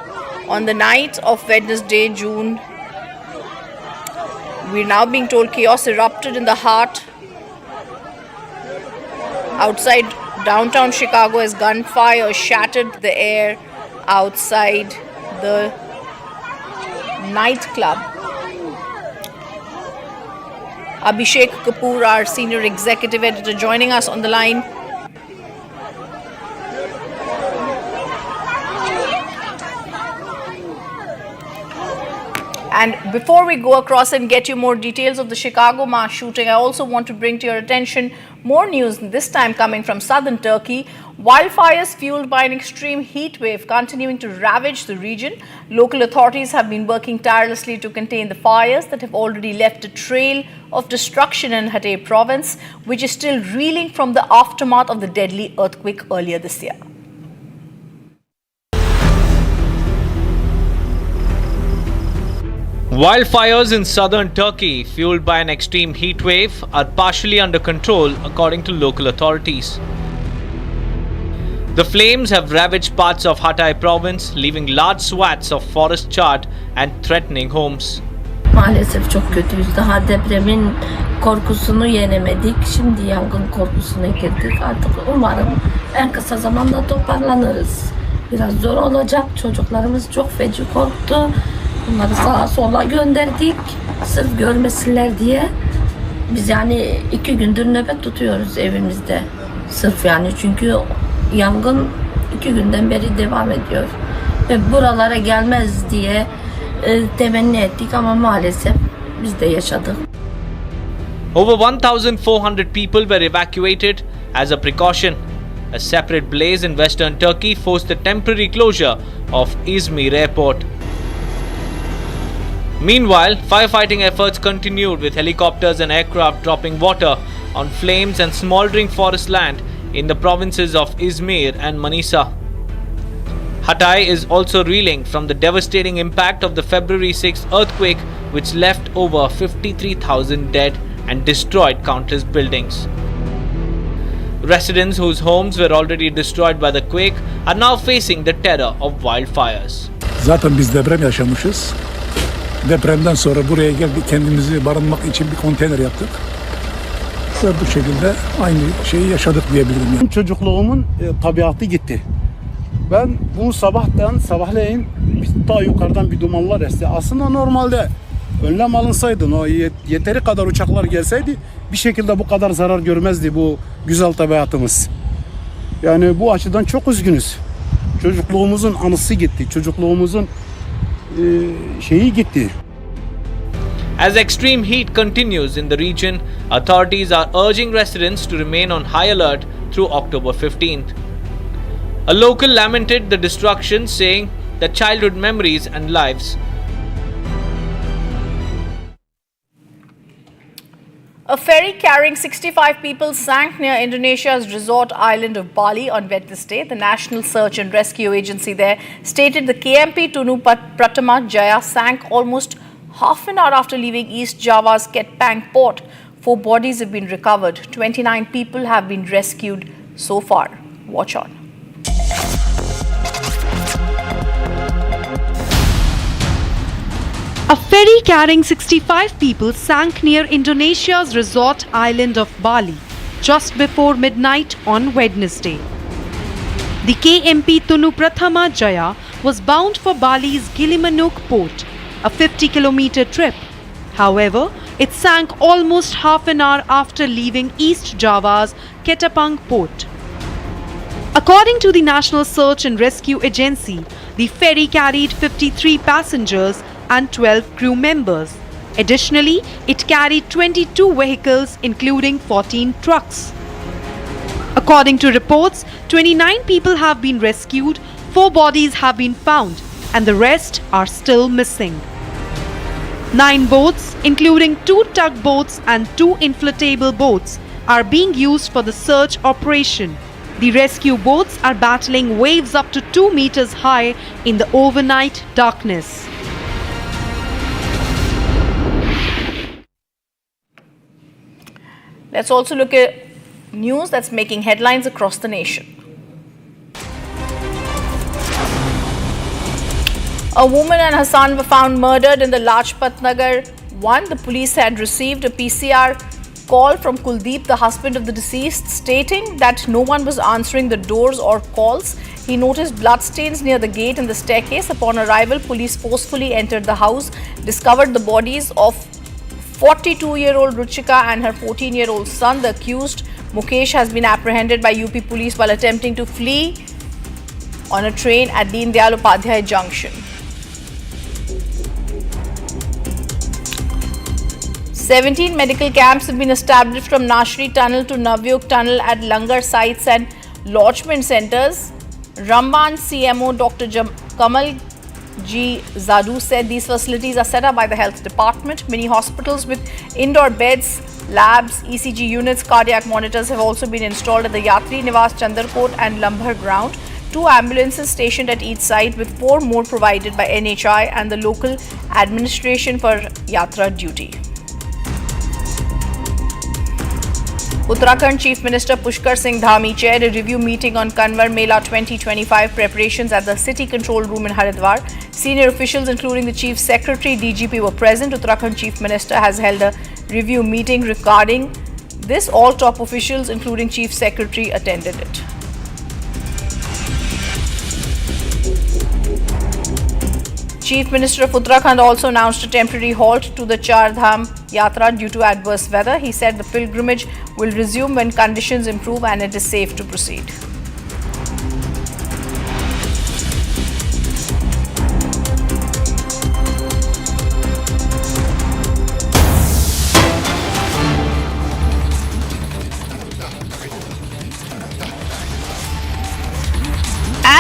on the night of Wednesday, June. We're now being told chaos erupted in the heart outside downtown Chicago as gunfire shattered the air outside the nightclub. Abhishek Kapoor, our senior executive editor, joining us on the line. And before we go across and get you more details of the Chicago mass shooting, I also want to bring to your attention more news, this time coming from southern Turkey. Wildfires fueled by an extreme heat wave continuing to ravage the region. Local authorities have been working tirelessly to contain the fires that have already left a trail of destruction in Hatay province, which is still reeling from the aftermath of the deadly earthquake earlier this year. Wildfires in southern Turkey, fueled by an extreme heat wave, are partially under control according to local authorities. The flames have ravaged parts of Hatay province, leaving large swaths of forest charred and threatening homes. Maalesef çok kötüyüz. Daha depremin korkusunu yenemedik. Şimdi yangın korkusuna girdik. Artık umarım en kısa zamanda toparlanırız. Biraz zor olacak. Çocuklarımız çok feci korktu. Bunları sağa sola gönderdik. Sırf görmesinler diye. Biz yani 2 gündür nöbet tutuyoruz evimizde. Sırf yani çünkü yangın 2 günden beri devam ediyor. Ve buralara gelmez diye temenni ettik ama maalesef biz de yaşadık. Over 1,400 people were evacuated as a precaution. A separate blaze in western Turkey forced the temporary closure of Izmir airport. Meanwhile, firefighting efforts continued with helicopters and aircraft dropping water on flames and smoldering forest land in the provinces of Izmir and Manisa. Hatay is also reeling from the devastating impact of the February 6 earthquake, which left over 53,000 dead and destroyed countless buildings. Residents whose homes were already destroyed by the quake are now facing the terror of wildfires. Zaten biz deprem yaşamışız. Depremden sonra buraya geldik, kendimizi barınmak için bir konteyner yaptık. Ve bu şekilde aynı şeyi yaşadık diyebilirim. Yani. Çocukluğumun tabiatı gitti. Ben bunu sabahleyin daha yukarıdan bir dumanlar esti. Aslında normalde önlem alınsaydı, o yeteri kadar uçaklar gelseydi bir şekilde bu kadar zarar görmezdi bu güzel tabiatımız. Yani bu açıdan çok üzgünüz. Çocukluğumuzun anısı gitti. Çocukluğumuzun şeyi gitti. As extreme heat continues in the region, authorities are urging residents to remain on high alert through October 15th. A local lamented the destruction, saying that childhood memories and lives. A ferry carrying 65 people sank near Indonesia's resort island of Bali on Wednesday. The National Search and Rescue Agency there stated the KMP Tunu Pratama Jaya sank almost half an hour after leaving East Java's Ketpang port. 4 bodies have been recovered. 29 people have been rescued so far. Watch on. A ferry carrying 65 people sank near Indonesia's resort island of Bali just before midnight on Wednesday. The KMP Tunu Prathama Jaya was bound for Bali's Gilimanuk port, a 50-kilometer trip. However, it sank almost half an hour after leaving East Java's Ketapang port. According to the National Search and Rescue Agency, the ferry carried 53 passengers and 12 crew members. Additionally, it carried 22 vehicles including 14 trucks. According to reports, 29 people have been rescued, 4 bodies have been found, and the rest are still missing. 9 boats, including 2 tugboats and 2 inflatable boats, are being used for the search operation. The rescue boats are battling waves up to 2 meters high in the overnight darkness. Let's also look at news that's making headlines across the nation. A woman and her son were found murdered in the Lajpat Nagar 1. The police had received a PCR call from Kuldeep, the husband of the deceased, stating that no one was answering the doors or calls. He noticed bloodstains near the gate and the staircase. Upon arrival, police forcefully entered the house, discovered the bodies of 42-year-old Ruchika and her 14-year-old son. The accused, Mukesh, has been apprehended by UP police while attempting to flee on a train at Deen Dayal Upadhyay Junction. 17 medical camps have been established from Nashri Tunnel to Navyug Tunnel at Langar sites and lodgement centres. Ramban CMO Dr. Kamal G. Zadu said these facilities are set up by the health department. Many hospitals with indoor beds, labs, ECG units, cardiac monitors have also been installed at the Yatri Niwas, Chandarkot and Lambhar ground. 2 ambulances stationed at each site, with 4 more provided by NHI and the local administration for Yatra duty. Uttarakhand Chief Minister Pushkar Singh Dhami chaired a review meeting on Kanwar Mela 2025 preparations at the City Control Room in Haridwar. Senior officials including the Chief Secretary, DGP were present. Uttarakhand Chief Minister has held a review meeting regarding this. All top officials including Chief Secretary attended it. Chief Minister of Uttarakhand also announced a temporary halt to the Char Dham Yatra due to adverse weather. He said the pilgrimage will resume when conditions improve and it is safe to proceed.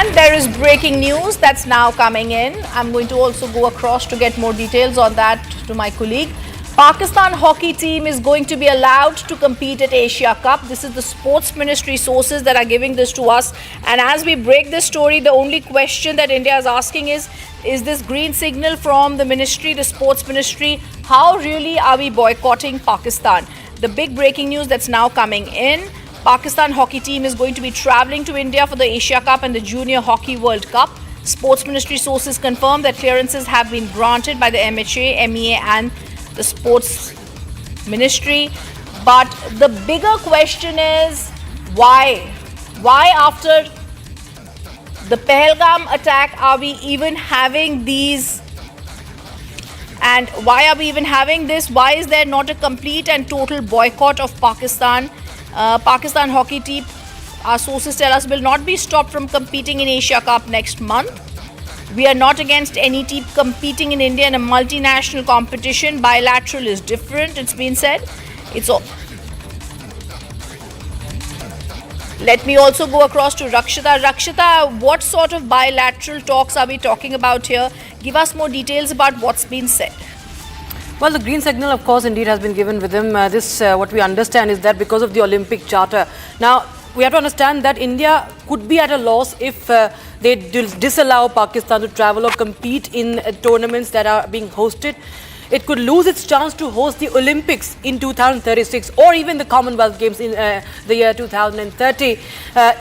And there is breaking news that's now coming in. I'm going to also go across to get more details on that to my colleague. Pakistan hockey team is going to be allowed to compete at Asia Cup. This is the sports ministry sources that are giving this to us. And as we break this story, the only question that India is asking is this green signal from the ministry, the sports ministry? How really are we boycotting Pakistan? The big breaking news that's now coming in. Pakistan hockey team is going to be travelling to India for the Asia Cup and the Junior Hockey World Cup. Sports ministry sources confirm that clearances have been granted by the MHA, MEA and the sports ministry. But the bigger question is why? Why after the Pahalgam attack are we even having these? And why are we even having this? Why is there not a complete and total boycott of Pakistan? Pakistan hockey team, our sources tell us, will not be stopped from competing in Asia Cup next month. We are not against any team competing in India in a multinational competition. Bilateral is different, it's been said. Let me also go across to Rakshita. Rakshita, what sort of bilateral talks are we talking about here? Give us more details about what's been said. Well, the green signal, of course, indeed has been given with him. What we understand is that because of the Olympic Charter. Now, we have to understand that India could be at a loss if they disallow Pakistan to travel or compete in tournaments that are being hosted. It could lose its chance to host the Olympics in 2036 or even the Commonwealth Games in the year 2030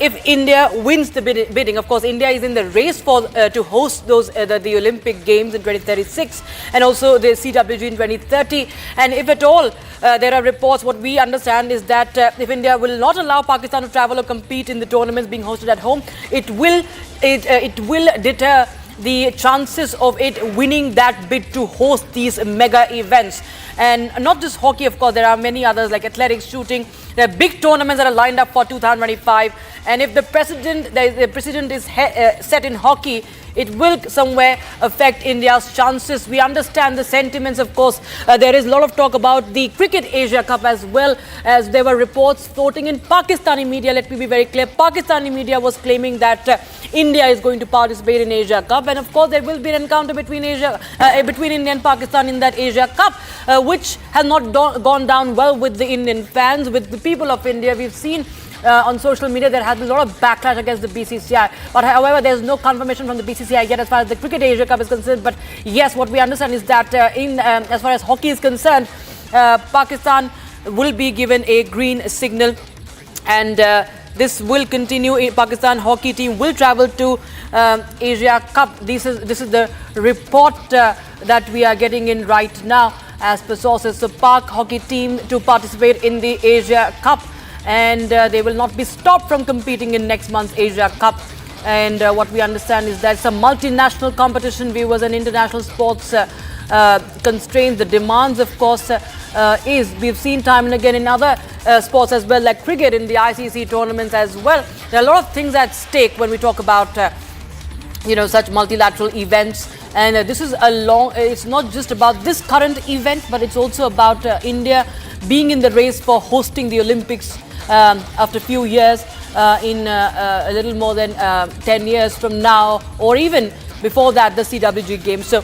if India wins the bidding. Of course, India is in the race for to host the Olympic Games in 2036 and also the CWG in 2030. And if at all there are reports, what we understand is that if India will not allow Pakistan to travel or compete in the tournaments being hosted at home, it will deter the chances of it winning that bid to host these mega events. And not just hockey, of course, there are many others like athletics, shooting. There are big tournaments that are lined up for 2025. And if the precedent is set in hockey, it will somewhere affect India's chances. We understand the sentiments, of course. There is a lot of talk about the Cricket Asia Cup as well, as there were reports floating in Pakistani media. Let me be very clear. Pakistani media was claiming that India is going to participate in Asia Cup. And of course, there will be an encounter between India and Pakistan in that Asia Cup, which has not gone down well with the Indian fans, with the people of India. We've seen on social media there has been a lot of backlash against the BCCI, but however there's no confirmation from the BCCI yet as far as the Cricket Asia Cup is concerned. But yes, what we understand is that as far as hockey is concerned, Pakistan will be given a green signal, and this will continue. Pakistan hockey team will travel to Asia Cup. This is the report that we are getting in right now as per sources. So Pak hockey team to participate in the Asia Cup, and they will not be stopped from competing in next month's Asia Cup. And what we understand is that it's a multinational competition, viewers, and international sports constraints. The demands, of course, we've seen time and again in other sports as well, like cricket in the ICC tournaments as well. There are a lot of things at stake when we talk about such multilateral events. And this is it's not just about this current event, but it's also about India being in the race for hosting the Olympics after a few years, in a little more than 10 years from now, or even before that, the CWG Games. So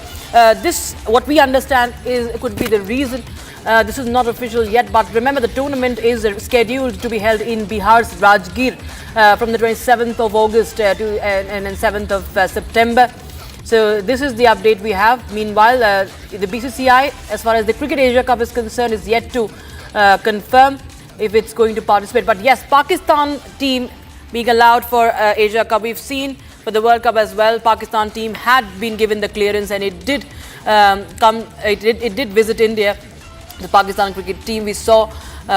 what we understand is it could be the reason. This is not official yet, but remember the tournament is scheduled to be held in Bihar's Rajgir from the 27th of August and 7th of September. So this is the update we have. Meanwhile, the BCCI, as far as the Cricket Asia Cup is concerned, is yet to confirm if it's going to participate. But yes, Pakistan team being allowed for Asia Cup. We've seen for the World Cup as well, Pakistan team had been given the clearance, and it did it did visit India. The Pakistan cricket team we saw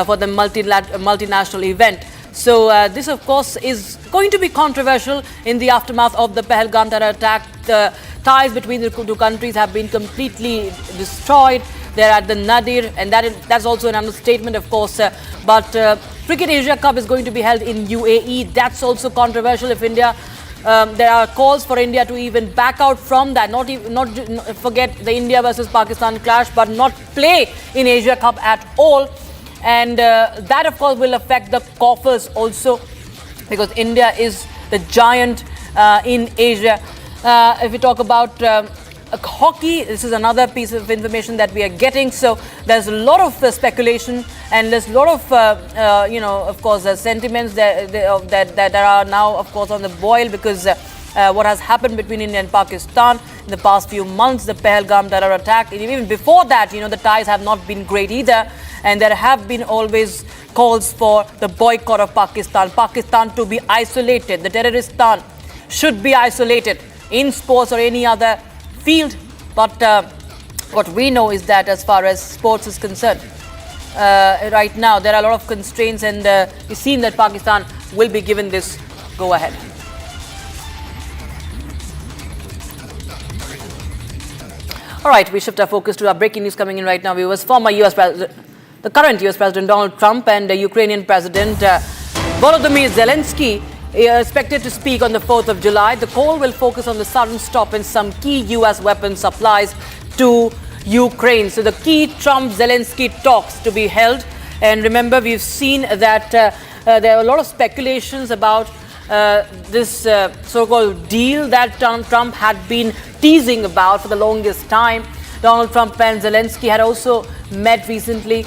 for the multinational event. So this, of course, is going to be controversial in the aftermath of the Pahalgam terror attack. The ties between the two countries have been completely destroyed. They're at the nadir, and that's also an understatement, of course. But Cricket Asia Cup is going to be held in UAE. That's also controversial. If India, there are calls for India to even back out from that, not forget the India versus Pakistan clash, but not play in Asia Cup at all. And that, of course, will affect the coffers also, because India is the giant in Asia. If we talk about hockey, this is another piece of information that we are getting. So there's a lot of speculation, and there's a lot of, of course, sentiments that are now, of course, on the boil because what has happened between India and Pakistan in the past few months, the Pahalgam terror attack. Even before that, the ties have not been great either. And there have been always calls for the boycott of Pakistan to be isolated. The terroristan should be isolated in sports or any other field. But what we know is that as far as sports is concerned, right now there are a lot of constraints, and it seems that Pakistan will be given this go ahead. All right, we shift our focus to our breaking news coming in right now. Viewers, former US President, the current US President Donald Trump and the Ukrainian President Volodymyr Zelensky are expected to speak on the 4th of July. The call will focus on the sudden stop in some key US weapon supplies to Ukraine. So the key Trump-Zelensky talks to be held. And remember, we've seen that there are a lot of speculations about this so-called deal that Trump had been teasing about for the longest time. Donald Trump and Zelensky had also met recently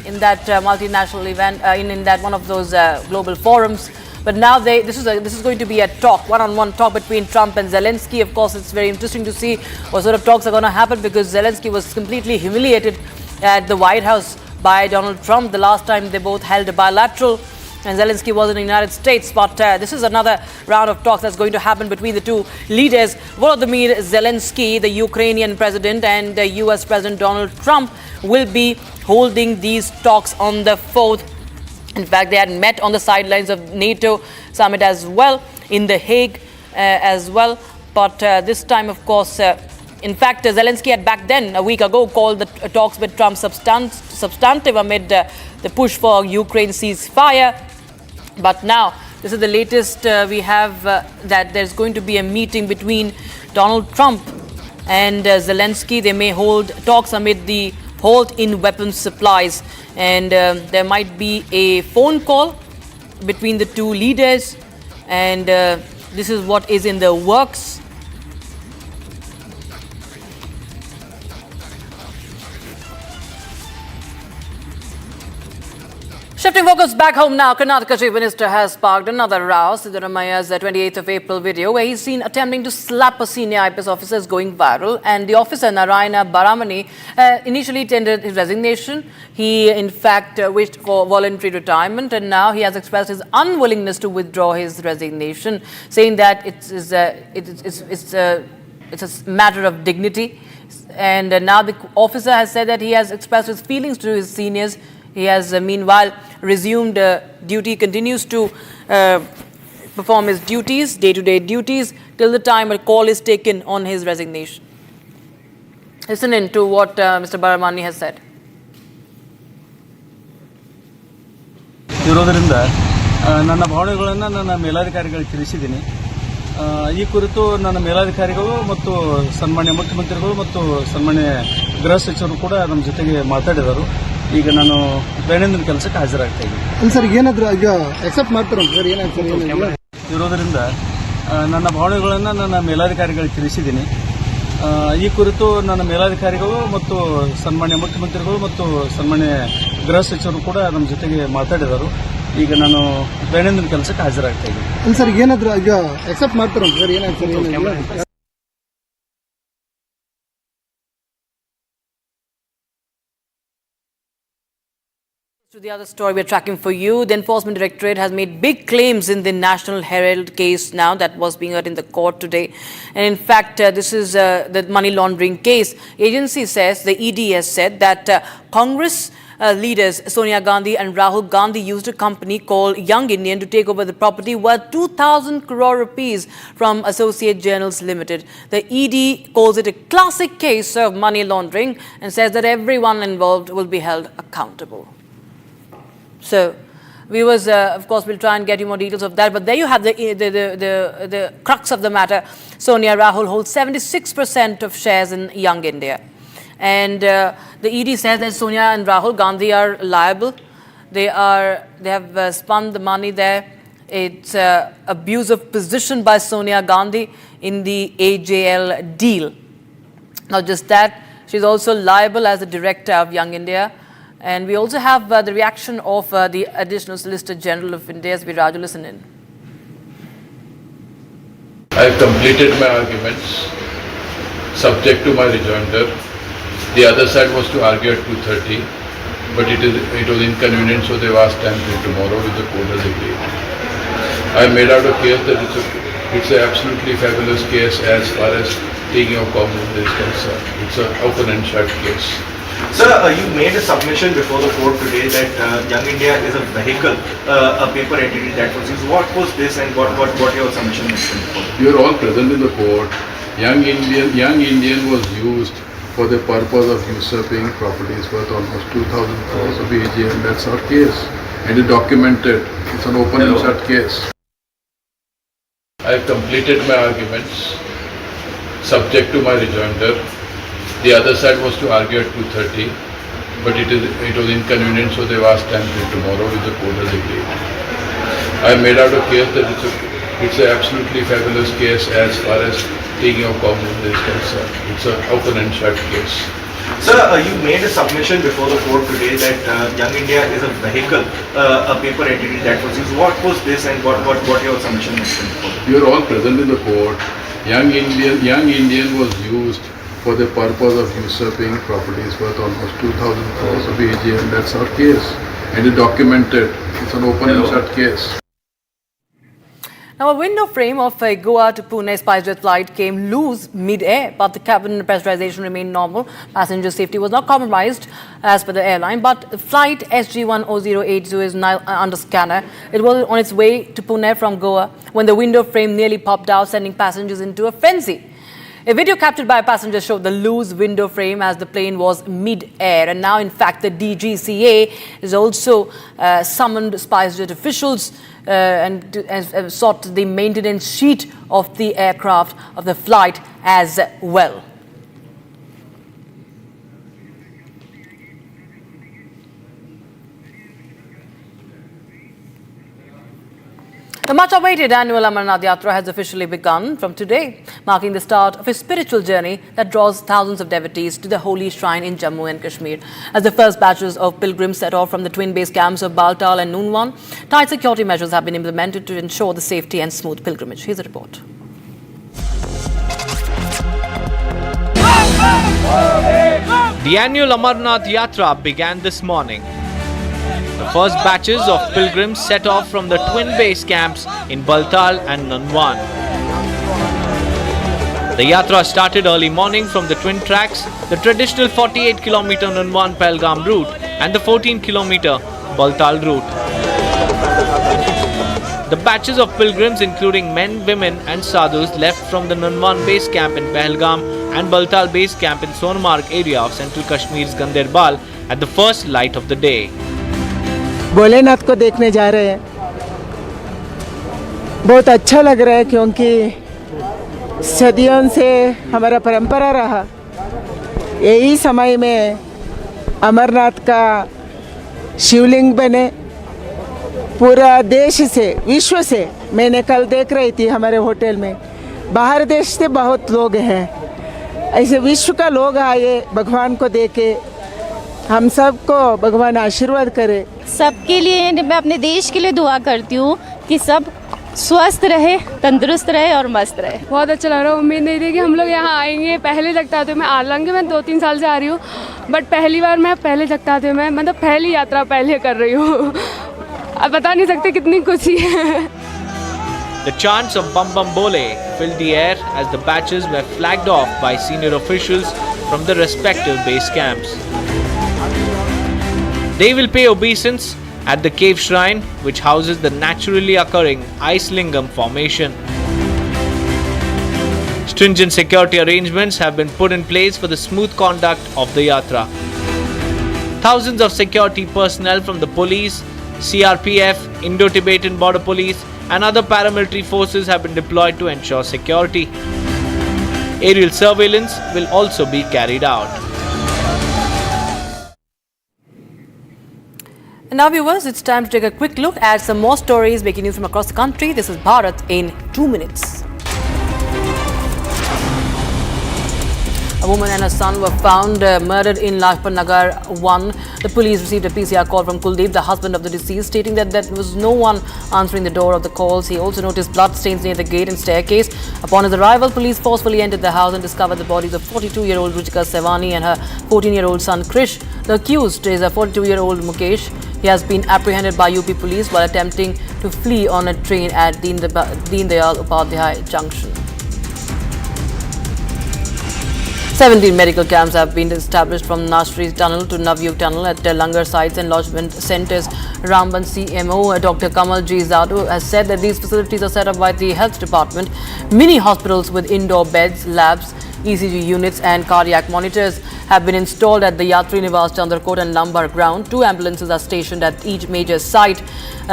in that multinational event, in that one of those global forums. But now this is going to be a talk, one-on-one talk between Trump and Zelensky. Of course, it's very interesting to see what sort of talks are going to happen, because Zelensky was completely humiliated at the White House by Donald Trump the last time they both held a bilateral, and Zelensky was in the United States. But this is another round of talks that's going to happen between the two leaders. Volodymyr Zelensky, the Ukrainian president, and the US President Donald Trump will be holding these talks on the 4th. In fact, they had met on the sidelines of NATO summit as well, in The Hague as well. But this time, of course, in fact, Zelensky had back then, a week ago, called the talks with Trump substantive amid the push for Ukraine ceasefire. But now, this is the latest we have, that there's going to be a meeting between Donald Trump and Zelensky. They may hold talks amid the halt in weapons supplies, and there might be a phone call between the two leaders, and this is what is in the works. Shifting focus back home now, Karnataka Chief Minister has sparked another row. Siddaramaya's 28th of April video, where he's seen attempting to slap a senior IPS officer, is going viral. And the officer, Narayana Baramani, initially tendered his resignation. He, in fact, wished for voluntary retirement, and now he has expressed his unwillingness to withdraw his resignation, saying that it's a matter of dignity. And now the officer has said that he has expressed his feelings to his seniors. He has, meanwhile, resumed duty, continues to perform his duties, day-to-day duties, till the time a call is taken on his resignation. Listen in to what Mr. Baramani has said. ಇರೋದರಿಂದ ನನ್ನ ಭಾವನೆಗಳನ್ನು ನನ್ನ ಮೇಲಾಧಿಕಾರಿಗಳಿಗೆ ತಿಳಿಸಿದ್ದೀನಿ. ಈ ಕುರಿತು ನನ್ನ ಮೇಲಾಧಿಕಾರಿಗಳು ಮತ್ತು ಸನ್ಮಾನ್ಯ ಮುಖ್ಯಮಂತ್ರಿಗಳು ಮತ್ತು ಸನ್ಮಾನ್ಯ ಗೃಹ ಸಚಿವರು ಕೂಡ ನಮ್ಮ ಜೊತೆಗೆ ಮಾತಾಡಿದರು. ಈಗ ನಾನು ದೈನಂದಿನ ಕೆಲಸಕ್ಕೆ ಹಾಜರಾಗ್ತಾ ಇದ್ದೀನಿ. ಸರ್ ಏನಾದರೂ ಈಗ ಅಕ್ಸೆಪ್ಟ್ ಮಾಡ್ತಾರ ಸರ್? ಏನಾಗ್ತದೆ ಇರೋದರಿಂದ ನನ್ನ ಭಾವನೆಗಳನ್ನು ನನ್ನ ಮೇಲಾಧಿಕಾರಿಗಳಿಗೆ ತಿಳಿಸಿದ್ದೀನಿ. ಈ ಕುರಿತು ನನ್ನ ಮೇಲಾಧಿಕಾರಿಗಳು ಮತ್ತು ಸನ್ಮಾನ್ಯ ಮುಖ್ಯಮಂತ್ರಿಗಳು ಮತ್ತು ಸನ್ಮಾನ್ಯ ಗೃಹ ಸಚಿವರು ಕೂಡ ನಮ್ಮ ಜೊತೆಗೆ ಮಾತಾಡಿದರು. ಈಗ ನಾನು ದೈನಂದಿನ ಕೆಲಸಕ್ಕೆ ಹಾಜರಾಗ್ತಾ ಇದ್ದೀನಿ. ಸರ್ ಏನಾದರೂ ಈಗ ಅಕ್ಸೆಪ್ಟ್ ಮಾಡ್ತಾರ ಸರ್? ಏನಾಗ್ತದೆ? To the other story we're tracking for you, the Enforcement Directorate has made big claims in the National Herald case now that was being heard in the court today. And in fact, this is the money laundering case. Agency says, the ED has said that Congress leaders Sonia Gandhi and Rahul Gandhi used a company called Young Indian to take over the property worth 2,000 crore rupees from Associate Journals Limited. The ED calls it a classic case of money laundering and says that everyone involved will be held accountable. So, viewers, of course, we'll try and get you more details of that. But there you have the crux of the matter. Sonia Rahul holds 76% of shares in Young India. And the ED says that Sonia and Rahul Gandhi are liable. They have spun the money there It's abuse of position by Sonia Gandhi in the AJL deal. Not just that, she's also liable as the director of Young India. And we also have the reaction of the Additional Solicitor General of India, Bilateral. Listen in. I have completed my arguments, subject to my rejoinder. The other side was to argue at 2:30, but it was inconvenient, so they've asked time till tomorrow, which the court has agreed. I made out a case that it's an absolutely fabulous case as far as taking of cognizance is concerned. It's an open and shut case. Sir, you made a submission before the court today that Young India is a vehicle, a paper entity that was used. What was this and what your submission mentioned? You are all present in the court. Young Indian was used for the purpose of usurping properties worth almost 2,000 crores of AGM. That's our case. And it's documented. It's an open and shut case. I have completed my arguments, subject to my rejoinder. The other side was to argue at 2:30, but it was inconvenient, so they've asked time till tomorrow, which the court has agreed. I made out a case that it's an absolutely fabulous case as far as taking of cognizance is concerned. It's an open and shut case. Sir, you made a submission before the court today that Young India is a vehicle, a paper entity that was used. What was this and what your submission mentioned? You are all present in the court. Young Indian was used for the purpose of usurping properties worth almost 2,000 crores of AGM. That's our case. And it's documented. It's an open and shut case. Now, a window frame of a Goa to Pune SpiceJet flight came loose mid-air, but the cabin pressurization remained normal. Passenger safety was not compromised as per the airline, but the flight SG10080 is now under scanner. It was on its way to Pune from Goa when the window frame nearly popped out, sending passengers into a frenzy. A video captured by a passenger showed the loose window frame as the plane was mid-air. And now, in fact, the DGCA has also summoned SpiceJet officials and sought the maintenance sheet of the aircraft of the flight as well. The much-awaited annual Amarnath Yatra has officially begun from today, marking the start of a spiritual journey that draws thousands of devotees to the holy shrine in Jammu and Kashmir. As the first batches of pilgrims set off from the twin base camps of Bilateral and Nunwan, tight security measures have been implemented to ensure the safety and smooth pilgrimage. Here's a report. The annual Amarnath Yatra began this morning. The first batches of pilgrims set off from the twin base camps in Bilateral and Nunwan. The Yatra started early morning from the twin tracks, the traditional 48-kilometer Nunwan-Pahalgam route and the 14-kilometer Bilateral route. The batches of pilgrims, including men, women and sadhus, left from the Nunwan base camp in Pahalgam and Bilateral base camp in Sonmarg area of central Kashmir's Ganderbal at the first light of the day. Bholenath को देखने जा रहे हैं। बहुत अच्छा लग रहा है क्योंकि सदियों से हमारा परंपरा रहा, यही समय में अमरनाथ का शिवलिंग बने। पूरा देश से, विश्व से, मैंने कल देख रही थी हमारे होटल में, बाहर देश से बहुत लोग हैं। ऐसे विश्व का लोग आए भगवान को देखे, हम सबको भगवान आशीर्वाद करे। सबके लिए मैं अपने देश के लिए दुआ करती हूँ कि सब स्वस्थ रहे, तंदुरुस्त रहे और मस्त रहे। बहुत अच्छा लग रहा है। उम्मीद नहीं थी कि हम लोग यहाँ आएंगे। पहले जगताते मैं हालांकि मैं 2-3 साल से आ रही हूँ, बट पहली बार मैं पहले जगताते में मतलब पहली यात्रा पहले कर रही हूँ। अब बता नहीं सकते कितनी खुशी है। The chants of Bam Bam Bole filled the air as the batches were flagged off by senior officials from the respective base camps. They will pay obeisance at the cave shrine, which houses the naturally occurring ice lingam formation. Stringent security arrangements have been put in place for the smooth conduct of the yatra. Thousands of security personnel from the police, CRPF, Indo-Tibetan Border Police and other paramilitary forces have been deployed to ensure security. Aerial surveillance will also be carried out. And now, viewers, it's time to take a quick look at some more stories making news from across the country. This is Bharat in 2 minutes. A woman and her son were found murdered in Lajpat Nagar 1. The police received a PCR call from Kuldeep, the husband of the deceased, stating that there was no one answering the door of the calls. He also noticed blood stains near the gate and staircase. Upon his arrival, police forcefully entered the house and discovered the bodies of 42-year-old Ruchika Sevani and her 14-year-old son Krish. The accused is a 42-year-old Mukesh. He has been apprehended by UP police while attempting to flee on a train at Deen Dayal Upadhyay Junction. 17 medical camps have been established from Nashri Tunnel to Navyug Tunnel at Langar sites and lodgement centres. Ramban CMO Dr. Kamal G. Zadu has said that these facilities are set up by the Health Department. Mini hospitals with indoor beds, labs, ECG units and cardiac monitors have been installed at the Yatri Nivas, Chandrakot and Lambar ground. 2 ambulances are stationed at each major site,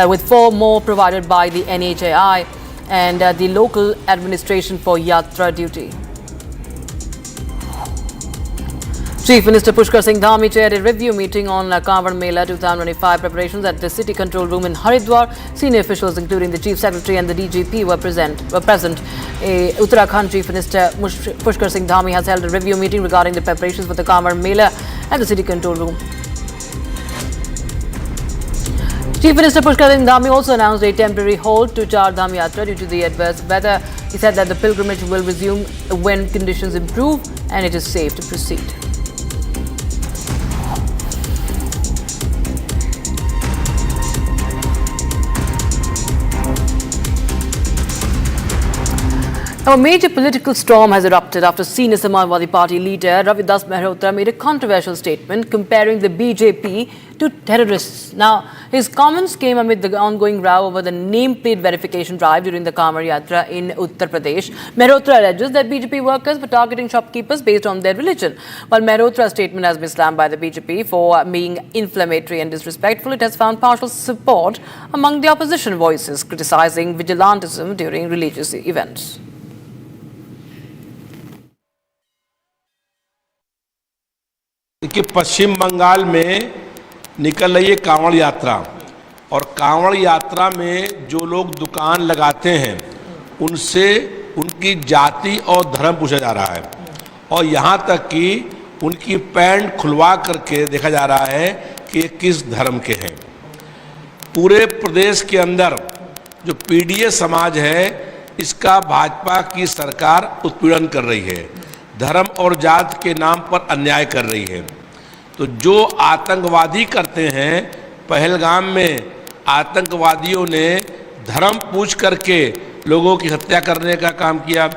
with 4 more provided by the NHAI and the local administration for Yatra duty. Chief Minister Pushkar Singh Dhami chaired a review meeting on Kanwar Mela 2025 preparations at the City Control Room in Haridwar. Senior officials, including the Chief Secretary and the DGP, were present. Uttarakhand Chief Minister Pushkar Singh Dhami has held a review meeting regarding the preparations for the Kanwar Mela at the City Control Room. Chief Minister Pushkar Singh Dhami also announced a temporary halt to Char Dham Yatra due to the adverse weather. He said that the pilgrimage will resume when conditions improve and it is safe to proceed. Now, a major political storm has erupted after senior Samajwadi Party leader Ravidas Mehrotra made a controversial statement comparing the BJP to terrorists. Now, his comments came amid the ongoing row over the nameplate verification drive during the Kanwar Yatra in Uttar Pradesh. Mehrotra alleges that BJP workers were targeting shopkeepers based on their religion. While Mehrotra's statement has been slammed by the BJP for being inflammatory and disrespectful, it has found partial support among the opposition voices criticizing vigilantism during religious events. कि पश्चिम बंगाल में निकल रही है कांवड़ यात्रा और कांवड़ यात्रा में जो लोग दुकान लगाते हैं उनसे उनकी जाति और धर्म पूछा जा रहा है और यहाँ तक कि उनकी पैंट खुलवा करके देखा जा रहा है कि ये किस धर्म के हैं। पूरे प्रदेश के अंदर जो पीडीए समाज है इसका भाजपा की सरकार उत्पीड़न कर रही है, धर्म और जात के नाम पर अन्याय कर रही है। तो जो आतंकवादी करते हैं, पहलगाम में आतंकवादियों ने धर्म पूछ करके लोगों की हत्या करने का काम किया,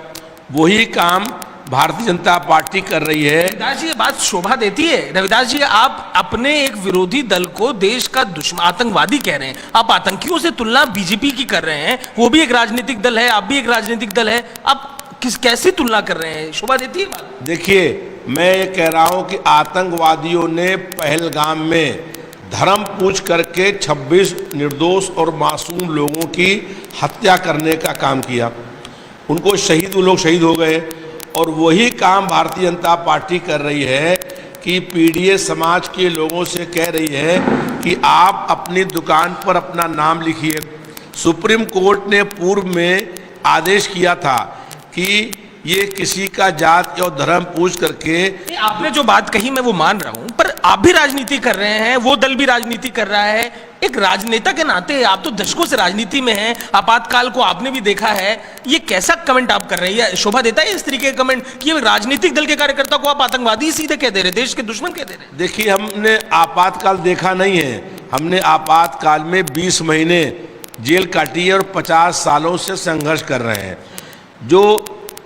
वही काम भारतीय जनता पार्टी कर रही है। रविदास जी, ये बात शोभा देती है? रविदास जी, आप अपने एक विरोधी दल को देश का दुश्मन आतंकवादी कह रहे हैं, आप आतंकियों से तुलना बीजेपी की कर रहे हैं, वो भी एक राजनीतिक दल है, आप भी एक राजनीतिक दल है, आप कैसी तुलना कर रहे हैं? शोभा देती है बात? देखिए, मैं ये कह रहा हूं कि आतंकवादियों ने पहलगाम में धर्म पूछ करके 26 निर्दोष और मासूम लोगों की हत्या करने का काम किया, उनको वो लोग शहीद हो गए और वही काम भारतीय जनता पार्टी कर रही है कि पीडीए समाज के लोगों से कह रही है कि आप अपनी दुकान पर अपना नाम लिखिए। सुप्रीम कोर्ट ने पूर्व में आदेश किया था कि ये किसी का जात और धर्म पूछ करके। आपने जो बात कही मैं वो मान रहा हूं, पर आप भी राजनीति कर रहे हैं, वो दल भी राजनीति कर रहा है। एक राजनेता के नाते आप तो दशकों से राजनीति में हैं, आपातकाल को आपने भी देखा है, ये कैसा कमेंट आप कर रहे हैं? शोभा देता है इस तरीके का कमेंट कि ये राजनीतिक दल के कार्यकर्ता को आप आतंकवादी सीधे कह दे रहे, देश के दुश्मन कह दे रहे? देखिए, हमने आपातकाल देखा नहीं है, हमने आपातकाल में 20 महीने जेल काटी है और 50 सालों से संघर्ष कर रहे हैं। जो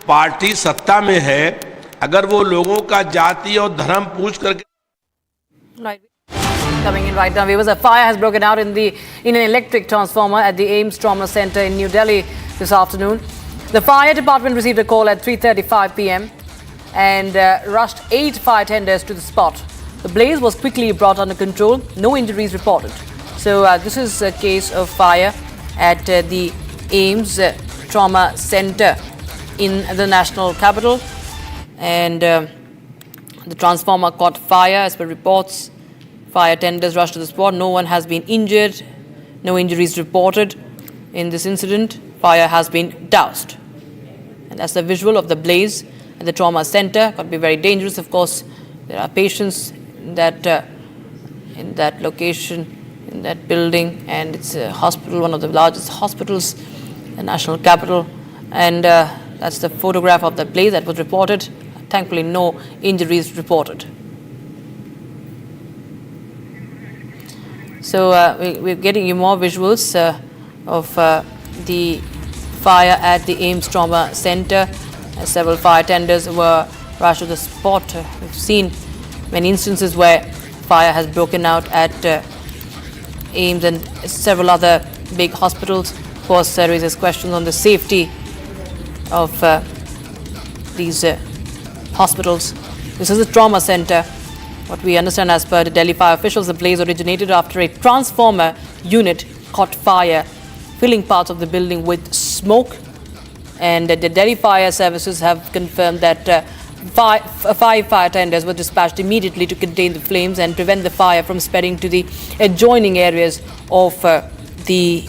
पार्टी सत्ता में है, अगर वो लोगों का जाति और धर्म पूछ करके। Coming in right now, viewers, a fire has broken out in an electric transformer at the AIIMS Trauma Center in New Delhi this afternoon. The fire department received a call at 3:35 p.m. and rushed 8 fire tenders to the spot. The blaze was quickly brought under control. No injuries reported. So this is a case of fire at the AIIMS Trauma Center in the national capital, and the transformer caught fire as per reports Fire tenders rushed to the spot. No one has been injured. No injuries reported in this incident. Fire has been doused. And that's the visual of the blaze at the trauma center. Could be very dangerous. Of course, there are patients in that location, in that building, and it's a hospital, one of the largest hospitals, the national capital. And that's the photograph of the blaze that was reported. Thankfully, no injuries reported. So we're getting you more visuals of the fire at the AIIMS Trauma Center. Several fire tenders were rushed to the spot. We've seen many instances where fire has broken out at AIIMS and several other big hospitals. Of course, raises questions on the safety of these hospitals. This is a trauma center. What we understand as per the Delhi fire officials, the blaze originated after a transformer unit caught fire, filling parts of the building with smoke. And the Delhi fire services have confirmed that five fire tenders were dispatched immediately to contain the flames and prevent the fire from spreading to the adjoining areas of the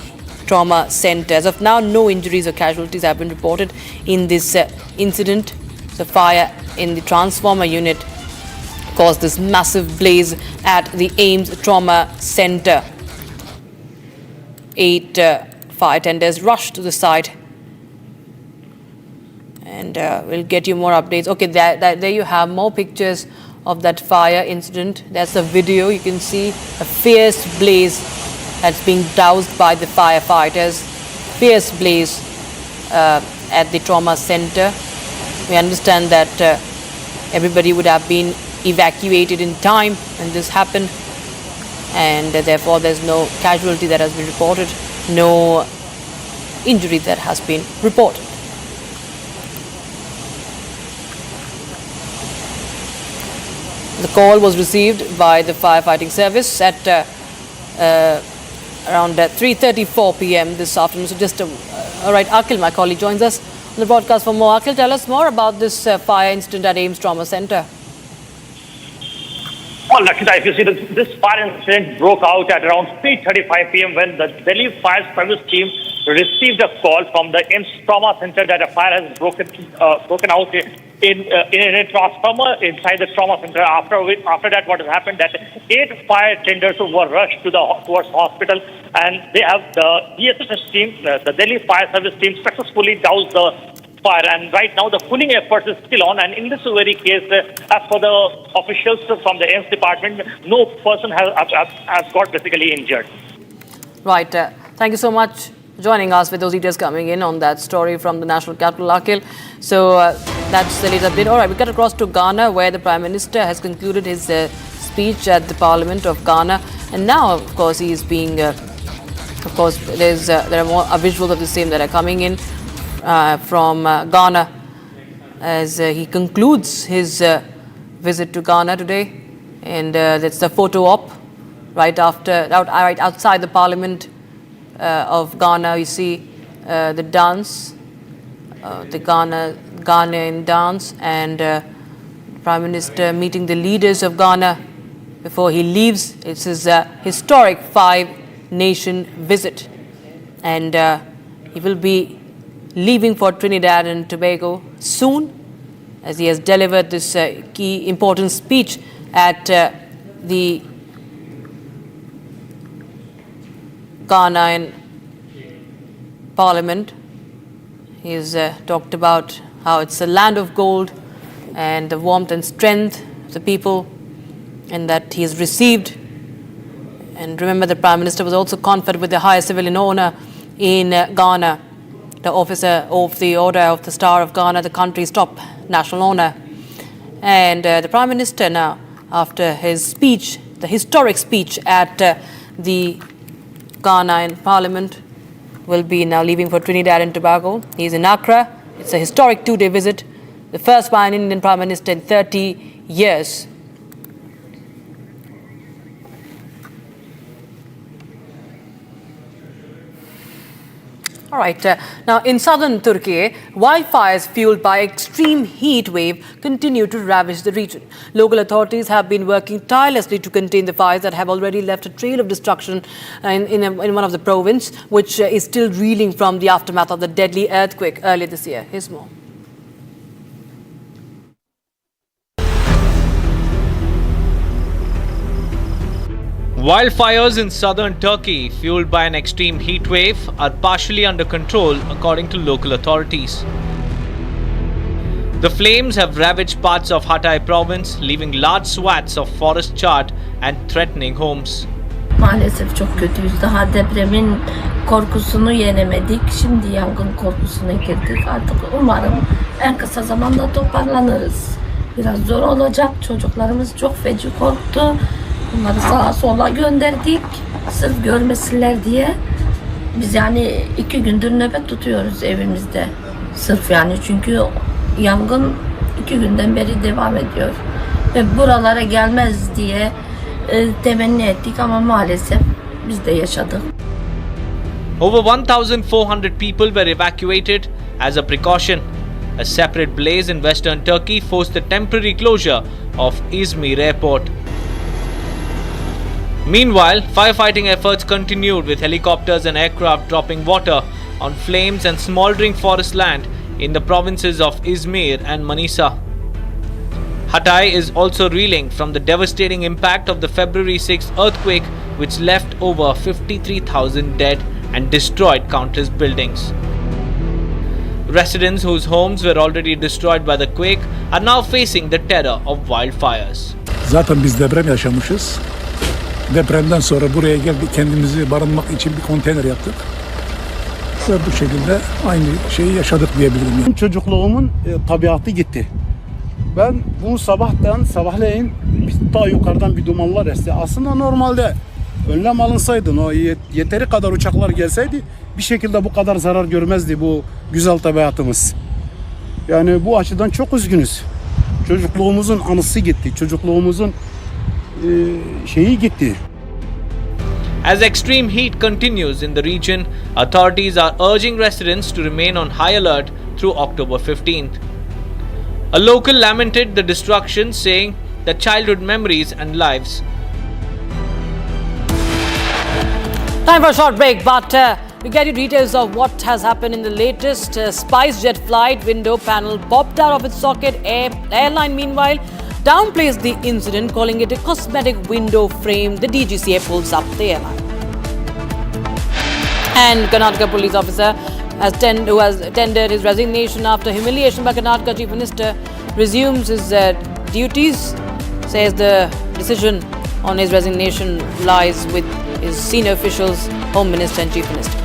trauma center. As of now, no injuries or casualties have been reported in this incident. The fire in the transformer unit caused this massive blaze at the AIIMS Trauma Center. 8 fire tenders rushed to the site. And we'll get you more updates. Okay, there you have more pictures of that fire incident. That's the video. You can see a fierce blaze that's being doused by the firefighters. Fierce blaze at the trauma center. We understand that everybody would have been evacuated in time when this happened, and therefore there's no casualty that has been reported, no injury that has been reported. The call was received by the firefighting service at around 3:34 p.m. this afternoon. So all right, Akhil, my colleague, joins us on the broadcast for more. Akhil, tell us more about this fire incident at AIIMS Trauma Center. Well, Lakshita, if you see, this fire incident broke out at around 3:35 p.m. when the Delhi Fire Service team received a call from the AIIMS Trauma Center that a fire has broken out in a transformer inside the trauma center. After that, what has happened that 8 fire tenders were rushed towards hospital, and they have the DSS team, the Delhi Fire Service team, successfully doused the fire, and right now the cooling efforts is still on. And in this very case, as for the officials from the AIIMS department, no person has got basically injured. Right. Thank you so much for joining us with those details coming in on that story from the national capital, Akhil. So that's the latest update. All right, we got across to Ghana, where the Prime Minister has concluded his speech at the Parliament of Ghana, and now, of course, he is being. Of course, there are more visuals of the same that are coming in from Ghana as he concludes his visit to Ghana today, and that's the photo op right outside the Parliament of Ghana. You see the dance, the Ghanaian dance, and Prime Minister meeting the leaders of Ghana before he leaves. It's his historic 5-nation visit, and he will be leaving for Trinidad and Tobago soon, as he has delivered this key important speech at the Ghanaian Parliament. He has talked about how it's a land of gold and the warmth and strength of the people, and that he has received. And remember, the Prime Minister was also conferred with the highest civilian honor in Ghana, the Officer of the Order of the Star of Ghana, the country's top national honor. And the Prime Minister now, after his speech, the historic speech at the Ghanaian Parliament, will be now leaving for Trinidad and Tobago. He's in Accra. It's a historic 2-day visit, the first by an Indian Prime Minister in 30 years. All right. Now, in southern Turkey, wildfires fueled by extreme heat wave continue to ravage the region. Local authorities have been working tirelessly to contain the fires that have already left a trail of destruction in one of the province, which is still reeling from the aftermath of the deadly earthquake earlier this year. Here's more. Wildfires in southern Turkey, fueled by an extreme heat wave, are partially under control according to local authorities. The flames have ravaged parts of Hatay province, leaving large swaths of forest charred and threatening homes. Maalesef çok kötüyüz. Daha depremin korkusunu yenemedik. Şimdi yangın korkusuna girdik. Artık umarım en kısa zamanda toparlanırız. Biraz zor olacak. Çocuklarımız çok feci korktu. Bunları sağa sola gönderdik. Sırf görmesinler diye. Biz yani 2 gündür nöbet tutuyoruz evimizde. Sırf yani çünkü yangın 2 günden beri devam ediyor. Ve buralara gelmez diye temenni ettik ama maalesef biz de yaşadık. Over 1,400 people were evacuated as a precaution. A separate blaze in western Turkey forced the temporary closure of Izmir airport. Meanwhile, firefighting efforts continued with helicopters and aircraft dropping water on flames and smoldering forest land in the provinces of Izmir and Manisa. Hatay is also reeling from the devastating impact of the February 6 earthquake, which left over 53,000 dead and destroyed countless buildings. Residents whose homes were already destroyed by the quake are now facing the terror of wildfires. Zaten biz deprem yaşamışız. Depremden sonra buraya geldik, kendimizi barınmak için bir konteyner yaptık. Ve bu şekilde aynı şeyi yaşadık diyebilirim. Benim çocukluğumun tabiatı gitti. Ben bunu sabahleyin daha yukarıdan bir dumanlar esti. Aslında normalde önlem alınsaydı, o yeteri kadar uçaklar gelseydi bir şekilde bu kadar zarar görmezdi bu güzel tabiatımız. Yani bu açıdan çok üzgünüz. Çocukluğumuzun anısı gitti. Çocukluğumuzun şeyi gitti. As extreme heat continues in the region, authorities are urging residents to remain on high alert through October 15th. A local lamented the destruction, saying that childhood memories and lives. Time for a short break, but we get you details of what has happened in the latest. SpiceJet flight window panel popped out of its socket. Airline, meanwhile, downplays the incident, calling it a cosmetic window frame. The DGCA pulls up the airline. And Karnataka police officer who has tendered his resignation after humiliation by Karnataka Chief Minister resumes his duties, says the decision on his resignation lies with his senior officials, Home Minister and Chief Minister.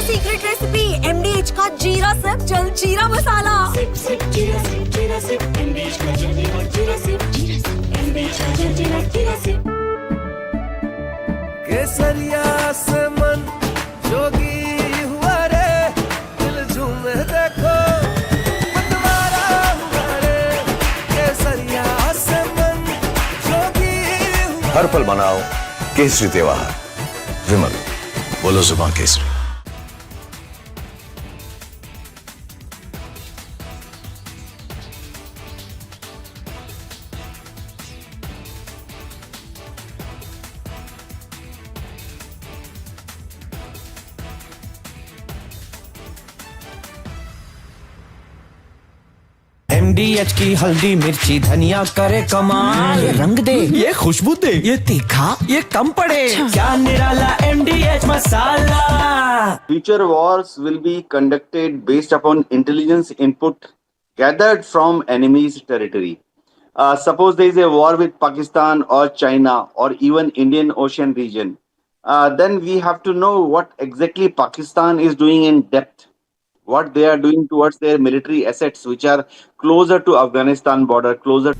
Secret recipe MDH का जीरा SIP जल जीरा मसाला SIP SIP जीरा SIP MDH का जल जीरा SIP MDH का जल जीरा सिप केसरिया से मन जोगी हुआ रे दिल झूमे देखो मतवारा हुआ रे केसरिया से मन जोगी हुआ हर पल मनाओ केसरी त्योहार विमल बोलो जुबान केसरी। MDH की हल्दी मिर्ची धनिया करे कमाल, ये रंग दे, ये खुशबू दे, ये तीखा, ये कम पड़े, क्या निराला MDH masala. Future wars will be conducted based upon intelligence input gathered from enemy's territory. Suppose there is a war with Pakistan or China or even Indian Ocean region, then we have to know what exactly Pakistan is doing in depth, what they are doing towards their military assets, which are closer to Afghanistan border, closer.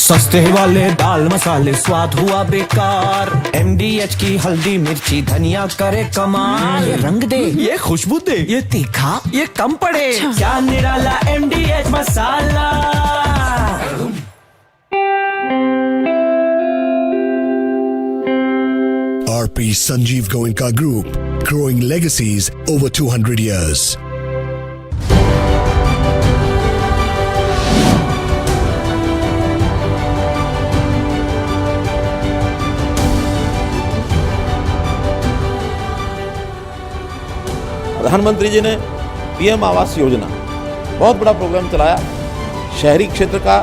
सस्ते वाले दाल मसाले स्वाद हुआ बेकार। MDH की हल्दी मिर्ची धनिया करे कमाल। ये रंग दे, ये खुशबू दे, ये तीखा, ये कम पड़े। क्या निराला MDH मसाला। RP Sanjeev Goenka Group, growing legacies over 200 years. प्रधानमंत्री जी ने PM आवास योजना बहुत बड़ा प्रोग्राम चलाया। शहरी क्षेत्र का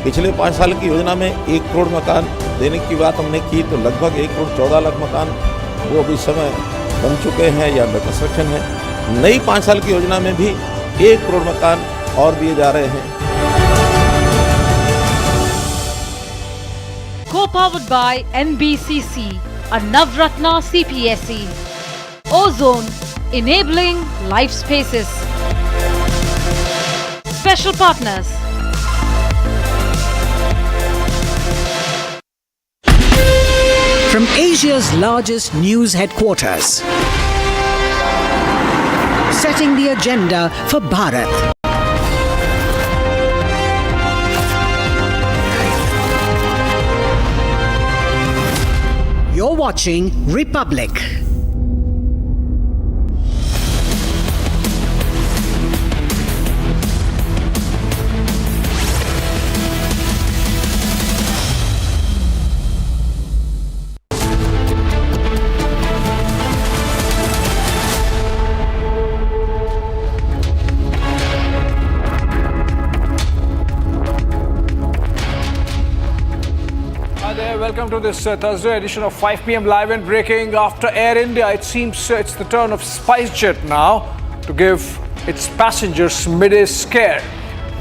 पिछले 5 साल की योजना में 1 करोड़ मकान देने की बात हमने की, तो लगभग 1 करोड़ 14 लाख मकान वो अभी समय बन चुके हैं या अंडर कंस्ट्रक्शन है। नई 5 साल की योजना में भी 1 करोड़ मकान और दिए जा रहे हैं। Co-powered by NBCC, a Navratna CPSE. Ozone, enabling life spaces. Special partners. From Asia's largest news headquarters, setting the agenda for Bharat. You're watching Republic. Welcome to this Thursday edition of 5 p.m. Live and Breaking. After Air India, it seems it's the turn of SpiceJet now to give its passengers midday scare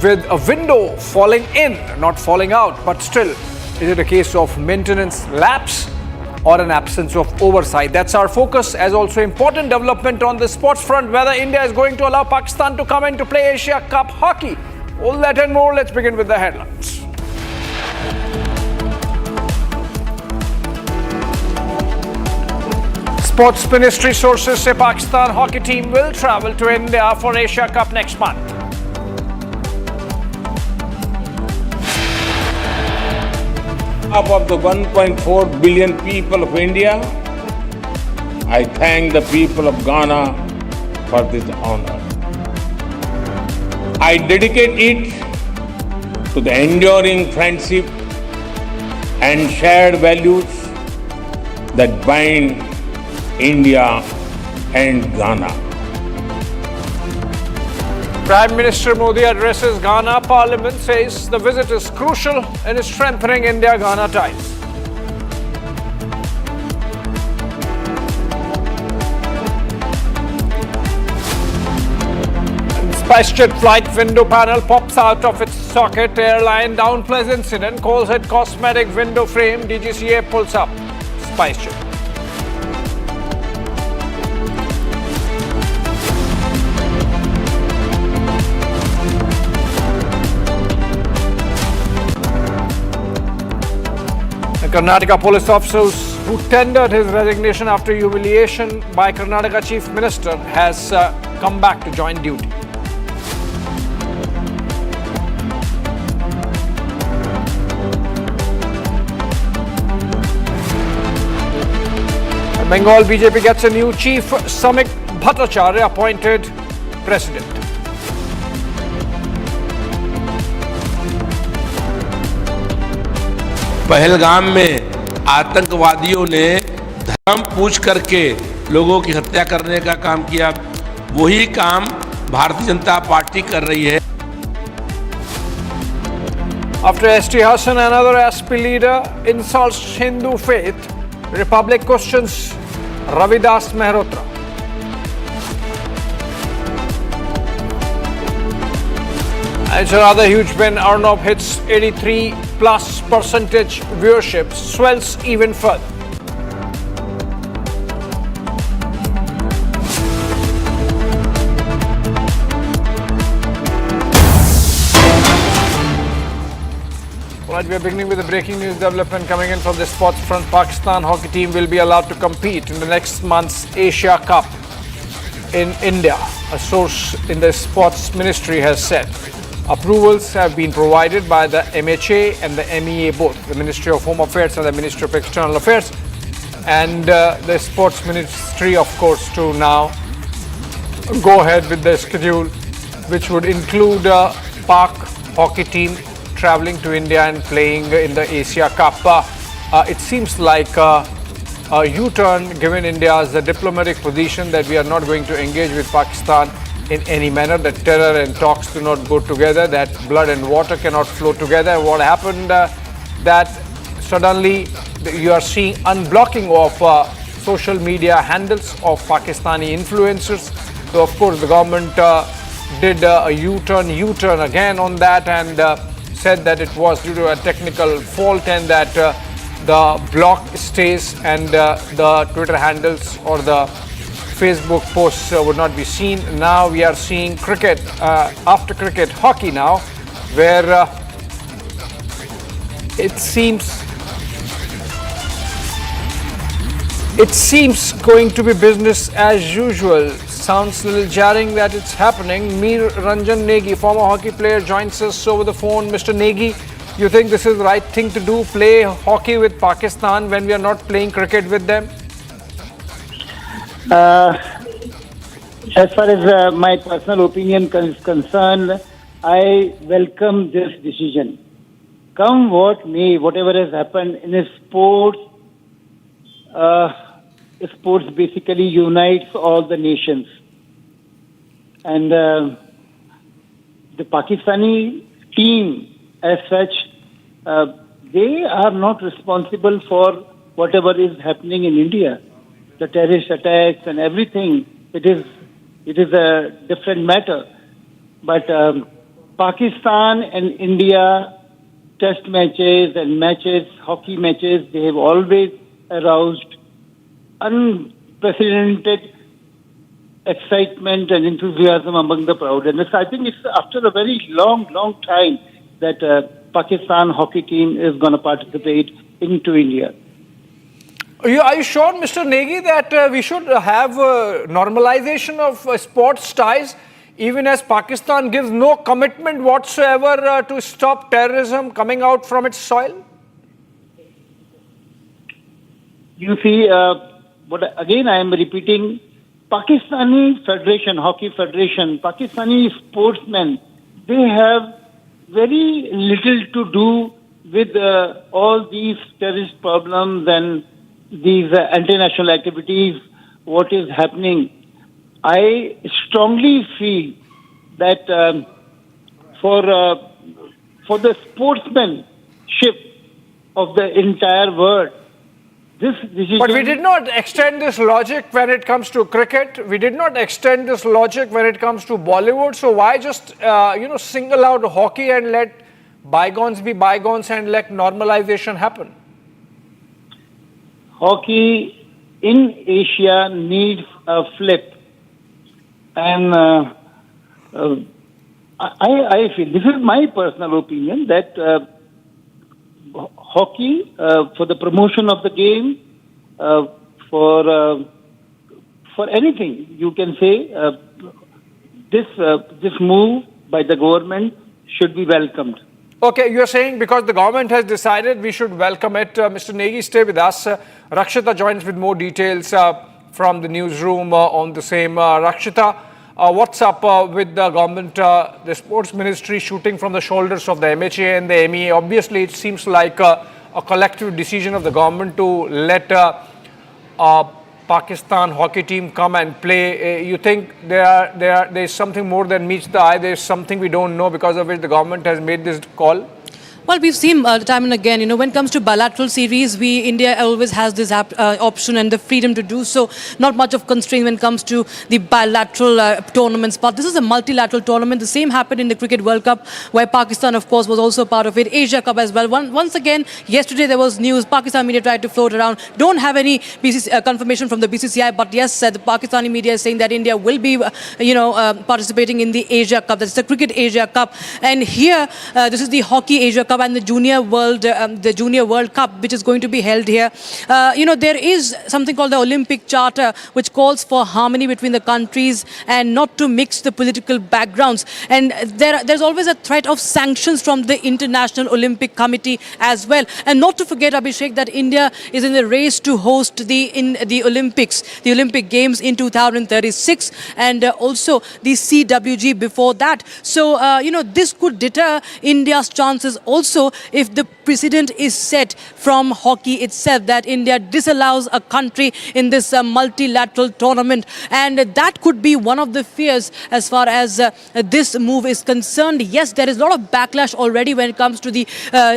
with a window falling in, not falling out. But still, is it a case of maintenance lapse or an absence of oversight? That's our focus. As also important development on the sports front, whether India is going to allow Pakistan to come in to play Asia Cup hockey. All that and more. Let's begin with the headlines. Sports Ministry sources say Pakistan hockey team will travel to India for Asia Cup next month. Of the 1.4 billion people of India, I thank the people of Ghana for this honor. I dedicate it to the enduring friendship and shared values that bind India and Ghana. Prime Minister Modi addresses Ghana Parliament, says the visit is crucial in strengthening India-Ghana ties. SpiceJet flight window panel pops out of its socket. Airline downplays incident, calls it cosmetic window frame. DGCA pulls up SpiceJet. Karnataka police officers who tendered his resignation after humiliation by Karnataka Chief Minister has come back to join duty. Bengal BJP gets a new chief, Samik Bhattacharya appointed president. Pahalgam में आतंकवादियों ने धर्म पूछ करके लोगों की हत्या करने का काम किया, वही काम भारतीय जनता पार्टी कर रही है। After ST Hassan, another SP leader insults Hindu faith, Republic questions Ravidas Mehrotra. It's another huge win. Arnab hits 83+% viewership, swells even further. Right, we are beginning with the breaking news development coming in from the sports front. Pakistan hockey team will be allowed to compete in the next month's Asia Cup in India. A source in the sports ministry has said. Approvals have been provided by the MHA and the MEA both, the Ministry of Home Affairs and the Ministry of External Affairs, and the sports ministry, of course, to now go ahead with the schedule, which would include Pak hockey team traveling to India and playing in the Asia Cup. It seems like a U-turn given India's diplomatic position that we are not going to engage with Pakistan in any manner, that terror and talks do not go together, that blood and water cannot flow together. What happened that suddenly you are seeing unblocking of social media handles of Pakistani influencers. So of course the government did a U-turn again on that and said that it was due to a technical fault and that the block stays and the Twitter handles or the Facebook posts would not be seen. Now we are seeing cricket, after cricket, hockey now, where it seems going to be business as usual. Sounds a little jarring that it's happening. Mir Ranjan Negi, former hockey player, joins us over the phone. Mr. Negi, you think this is the right thing to do, play hockey with Pakistan when we are not playing cricket with them? As far as my personal opinion is concerned, I welcome this decision. Come what may, whatever has happened in sports, sports basically unites all the nations. And the Pakistani team as such, they are not responsible for whatever is happening in India. The terrorist attacks and everything, it is a different matter. But Pakistan and India test matches and matches, hockey matches, they have always aroused unprecedented excitement and enthusiasm among the crowd. And I think it's after a very long time that Pakistan hockey team is going to participate into India. Are you sure, Mr. Negi, that we should have normalization of sports ties, even as Pakistan gives no commitment whatsoever to stop terrorism coming out from its soil? You see, but again I am repeating, Pakistani Federation, Hockey Federation, Pakistani sportsmen, they have very little to do with all these terrorist problems and these international activities, what is happening. I strongly feel that for the sportsmanship of the entire world, this decision... But we did not extend this logic when it comes to cricket. We did not extend this logic when it comes to Bollywood. So why just, single out hockey and let bygones be bygones and let normalization happen? Hockey in Asia needs a flip. And I feel, this is my personal opinion, that hockey, for the promotion of the game, for anything, you can say, this move by the government should be welcomed. Okay, you are saying because the government has decided we should welcome it. Mr. Negi, stay with us. Rakshita joins with more details from the newsroom on the same. Rakshita, what's up with the government, the sports ministry shooting from the shoulders of the MHA and the MEA? Obviously, it seems like a collective decision of the government to let Pakistan hockey team come and play. You think there is something more than meets the eye? There is something we don't know because of which the government has made this call? Well, we've seen time and again, when it comes to bilateral series, India always has this option and the freedom to do so. Not much of constraint when it comes to the bilateral tournaments. But this is a multilateral tournament. The same happened in the Cricket World Cup, where Pakistan, of course, was also part of it. Asia Cup as well. Once again, yesterday there was news. Pakistan media tried to float around. Don't have any confirmation from the BCCI, but yes, the Pakistani media is saying that India will be, participating in the Asia Cup. That's the Cricket Asia Cup. And here, this is the Hockey Asia Cup. Cup and the Junior World Cup, which is going to be held here. There is something called the Olympic Charter, which calls for harmony between the countries and not to mix the political backgrounds. And there's always a threat of sanctions from the International Olympic Committee as well. And not to forget, Abhishek, that India is in the race to host the Olympic Games in 2036, and also the CWG before that. So, this could deter India's chances also if the precedent is set from hockey itself, that India disallows a country in this multilateral tournament. And that could be one of the fears as far as this move is concerned. Yes, there is a lot of backlash already when it comes to the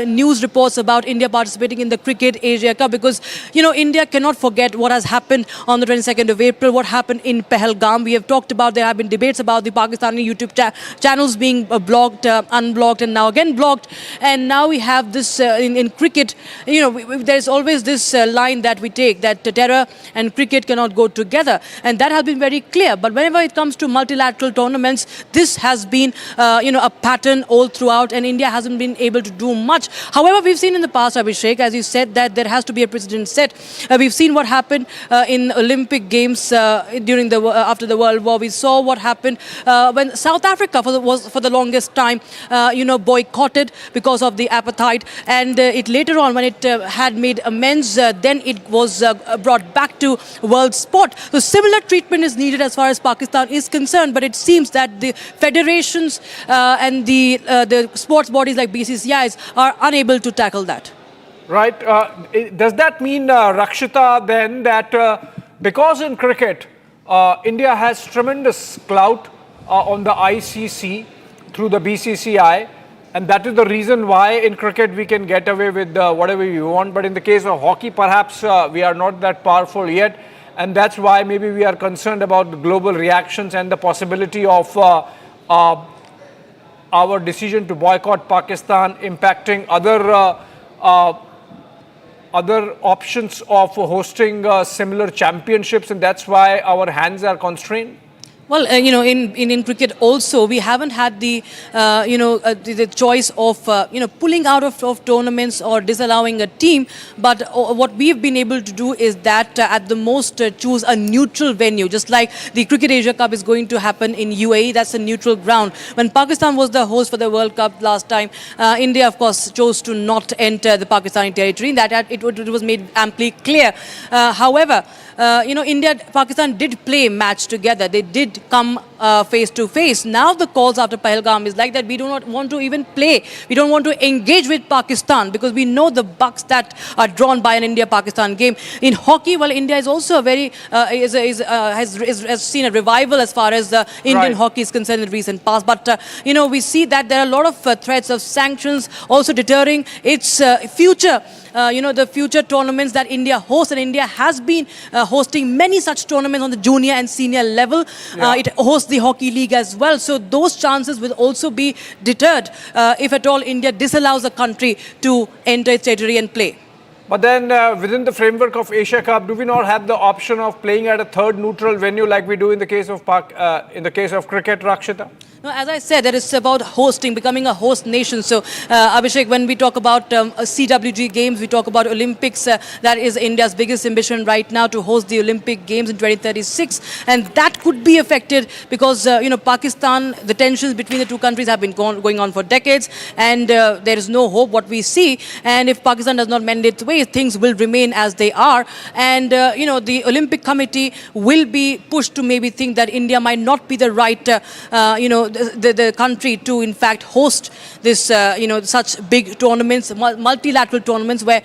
news reports about India participating in the Cricket Asia Cup, because, India cannot forget what has happened on the 22nd of April, what happened in Pahalgam. We have talked about, there have been debates about the Pakistani YouTube channels being blocked, unblocked, and now again blocked. And now we have this in cricket, there's always this line that we take, that terror and cricket cannot go together. And that has been very clear. But whenever it comes to multilateral tournaments, this has been, a pattern all throughout, and India hasn't been able to do much. However, we've seen in the past, Abhishek, as you said, that there has to be a precedent set. We've seen what happened in Olympic Games after the World War. We saw what happened when South Africa, for the longest time, boycotted because of the apartheid, and it later on, when it had made amends, then it was brought back to world sport. So similar treatment is needed as far as Pakistan is concerned, but it seems that the federations and the sports bodies like BCCIs are unable to tackle that. Right. Does that mean, Rakshita, then that because in cricket, India has tremendous clout on the ICC through the BCCI, and that is the reason why in cricket we can get away with whatever we want, but in the case of hockey, perhaps we are not that powerful yet, and that's why maybe we are concerned about the global reactions and the possibility of our decision to boycott Pakistan impacting other options of hosting similar championships, and that's why our hands are constrained? Well, in cricket also, we haven't had the choice of, pulling out of tournaments or disallowing a team. But what we've been able to do is that at the most choose a neutral venue, just like the Cricket Asia Cup is going to happen in UAE. That's a neutral ground. When Pakistan was the host for the World Cup last time, India, of course, chose to not enter the Pakistani territory. That it was made amply clear. However, Pakistan did play match together. They did come face to face. Now the calls after Pahalgam is like that. We do not want to even play. We don't want to engage with Pakistan because we know the bucks that are drawn by an India-Pakistan game. In hockey, well, India is also has seen a revival as far as Indian hockey is concerned in recent past. But we see that there are a lot of threats of sanctions also deterring its future. The future tournaments that India hosts, and India has been hosting many such tournaments on the junior and senior level. It hosts the Hockey League as well. So those chances will also be deterred if at all India disallows a country to enter its territory and play. But then within the framework of Asia Cup, do we not have the option of playing at a third neutral venue like we do in the case of cricket, Rakshita? No, as I said, that it's about hosting, becoming a host nation. So, Abhishek, when we talk about CWG Games, we talk about Olympics. That is India's biggest ambition right now, to host the Olympic Games in 2036. And that could be affected because, Pakistan, the tensions between the two countries have been going on for decades. And there is no hope what we see. And if Pakistan does not mend its ways, things will remain as they are. And, the Olympic Committee will be pushed to maybe think that India might not be the right, the country to in fact host this such big tournaments, multilateral tournaments where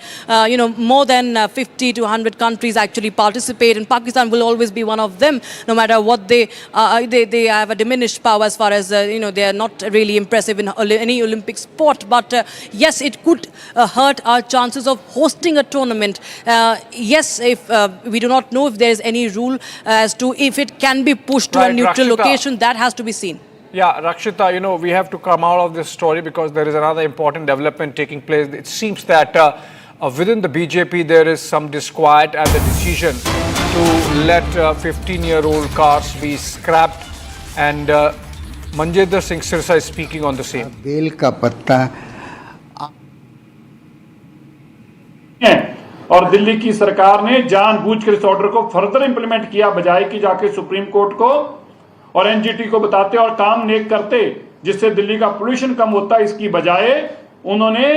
more than 50 to 100 countries actually participate, and Pakistan will always be one of them, no matter what they have a diminished power as far as they are not really impressive in any Olympic sport. But yes, it could hurt our chances of hosting a tournament. Yes, if we do not know if there is any rule as to if it can be pushed to a neutral location, that has to be seen. Yeah, Rakshita, we have to come out of this story because there is another important development taking place. It seems that within the BJP there is some disquiet at the decision to let 15-year-old cars be scrapped, and Manjendra Singh Sirsa is speaking on the same. बेल का पत्ता है और दिल्ली की सरकार ने जानबूझकर इस ऑर्डर को फर्दर इंप्लीमेंट किया, बजाय कि जाके सुप्रीम कोर्ट को और एनजीटी को बताते और काम नेक करते जिससे दिल्ली का पोल्यूशन कम होता। इसकी बजाय उन्होंने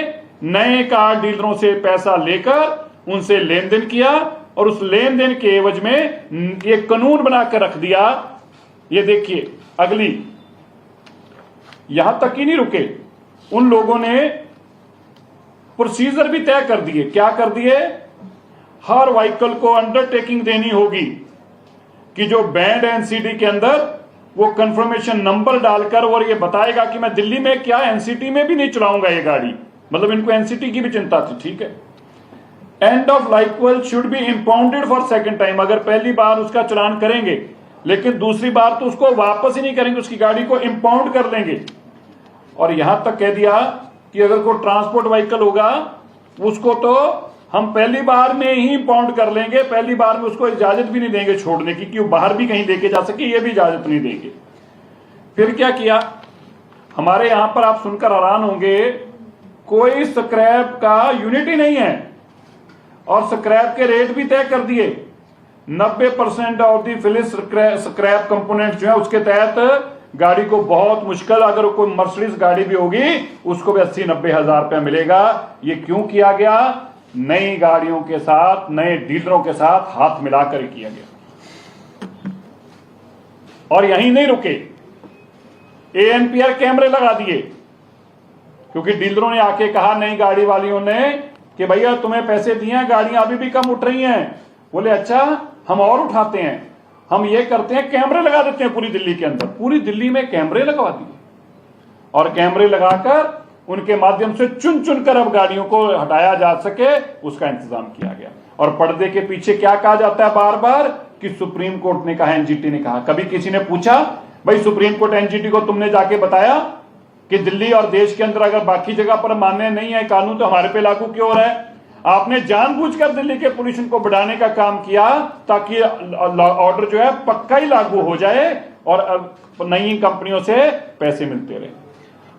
नए कार डीलरों से पैसा लेकर उनसे लेन देन किया और उस लेन देन के एवज में ये कानून बनाकर रख दिया। ये देखिए अगली, यहां तक ही नहीं रुके, उन लोगों ने प्रोसीजर भी तय कर दिए। क्या कर दिए? हर व्हीकल को अंडरटेकिंग देनी होगी कि जो बैंड एनसीडी के अंदर वो कंफर्मेशन नंबर डालकर और ये बताएगा कि मैं दिल्ली में क्या एनसीटी में भी नहीं चलाऊंगा ये गाड़ी। मतलब इनको एनसीटी की भी चिंता थी, ठीक है। End of vehicle should be impounded for second time. अगर पहली बार उसका चलान करेंगे लेकिन दूसरी बार तो उसको वापस ही नहीं करेंगे, उसकी गाड़ी को इंपाउंड कर लेंगे। और यहां तक कह दिया कि अगर कोई ट्रांसपोर्ट व्हीकल होगा उसको तो हम पहली बार में ही इंपाउंड कर लेंगे, पहली बार में उसको इजाजत भी नहीं देंगे छोड़ने की कि वो बाहर भी कहीं लेके जा सके, ये भी इजाजत नहीं देंगे। फिर क्या किया? हमारे यहां पर आप सुनकर हैरान होंगे, कोई स्क्रैप का यूनिट ही नहीं है और स्क्रैप के रेट भी तय कर दिए। 90% of the finish scrap component जो है उसके तहत गाड़ी को बहुत मुश्किल, अगर कोई मर्सिडीज गाड़ी भी होगी उसको भी 80-90 हजार रुपया मिलेगा। ये क्यों किया गया? नई गाड़ियों के साथ, नए डीलरों के साथ हाथ मिलाकर किया गया। और यहीं नहीं रुके, एएनपीआर कैमरे लगा दिए क्योंकि डीलरों ने आके कहा नई गाड़ी वालियों ने कि भैया तुम्हें पैसे दिए हैं, गाड़ियां अभी भी कम उठ रही हैं। बोले अच्छा, हम और उठाते हैं, हम ये करते हैं कैमरे लगा देते हैं पूरी दिल्ली के अंदर। पूरी दिल्ली में कैमरे लगवा दिए और कैमरे लगाकर उनके माध्यम से चुन चुनकर अब गाड़ियों को हटाया जा सके उसका इंतजाम किया गया। और पर्दे के पीछे क्या कहा जाता है बार बार कि सुप्रीम कोर्ट ने कहा, एनजीटी ने कहा। कभी किसी ने पूछा भाई सुप्रीम कोर्ट एनजीटी को तुमने जाके बताया कि दिल्ली और देश के अंदर अगर बाकी जगह पर मान्य नहीं है कानून तो हमारे पे लागू क्यों हो रहा है? आपने जानबूझकर दिल्ली के पोल्यूशन को बढ़ाने का काम किया ताकि ऑर्डर जो है पक्का ही लागू हो जाए और नई कंपनियों से पैसे मिलते रहे।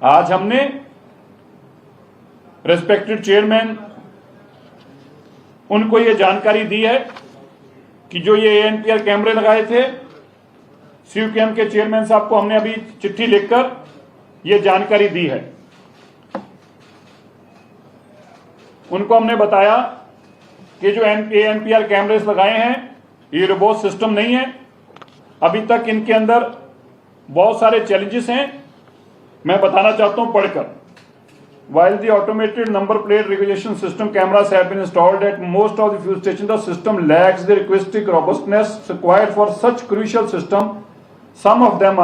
आज हमने रेस्पेक्टेड चेयरमैन उनको ये जानकारी दी है कि जो ये एएनपीआर कैमरे लगाए थे, सीयूकेएम के चेयरमैन साहब को हमने अभी चिट्ठी लिखकर ये जानकारी दी है। उनको हमने बताया कि जो एएनपीआर कैमरेस लगाए हैं ये रोबोट सिस्टम नहीं है, अभी तक इनके अंदर बहुत सारे चैलेंजेस हैं। मैं बताना चाहता हूं पढ़कर। While the automated number plate recognition system cameras have been installed at most of the fuel stations, the system lacks the requisite robustness required for such crucial system. Some of them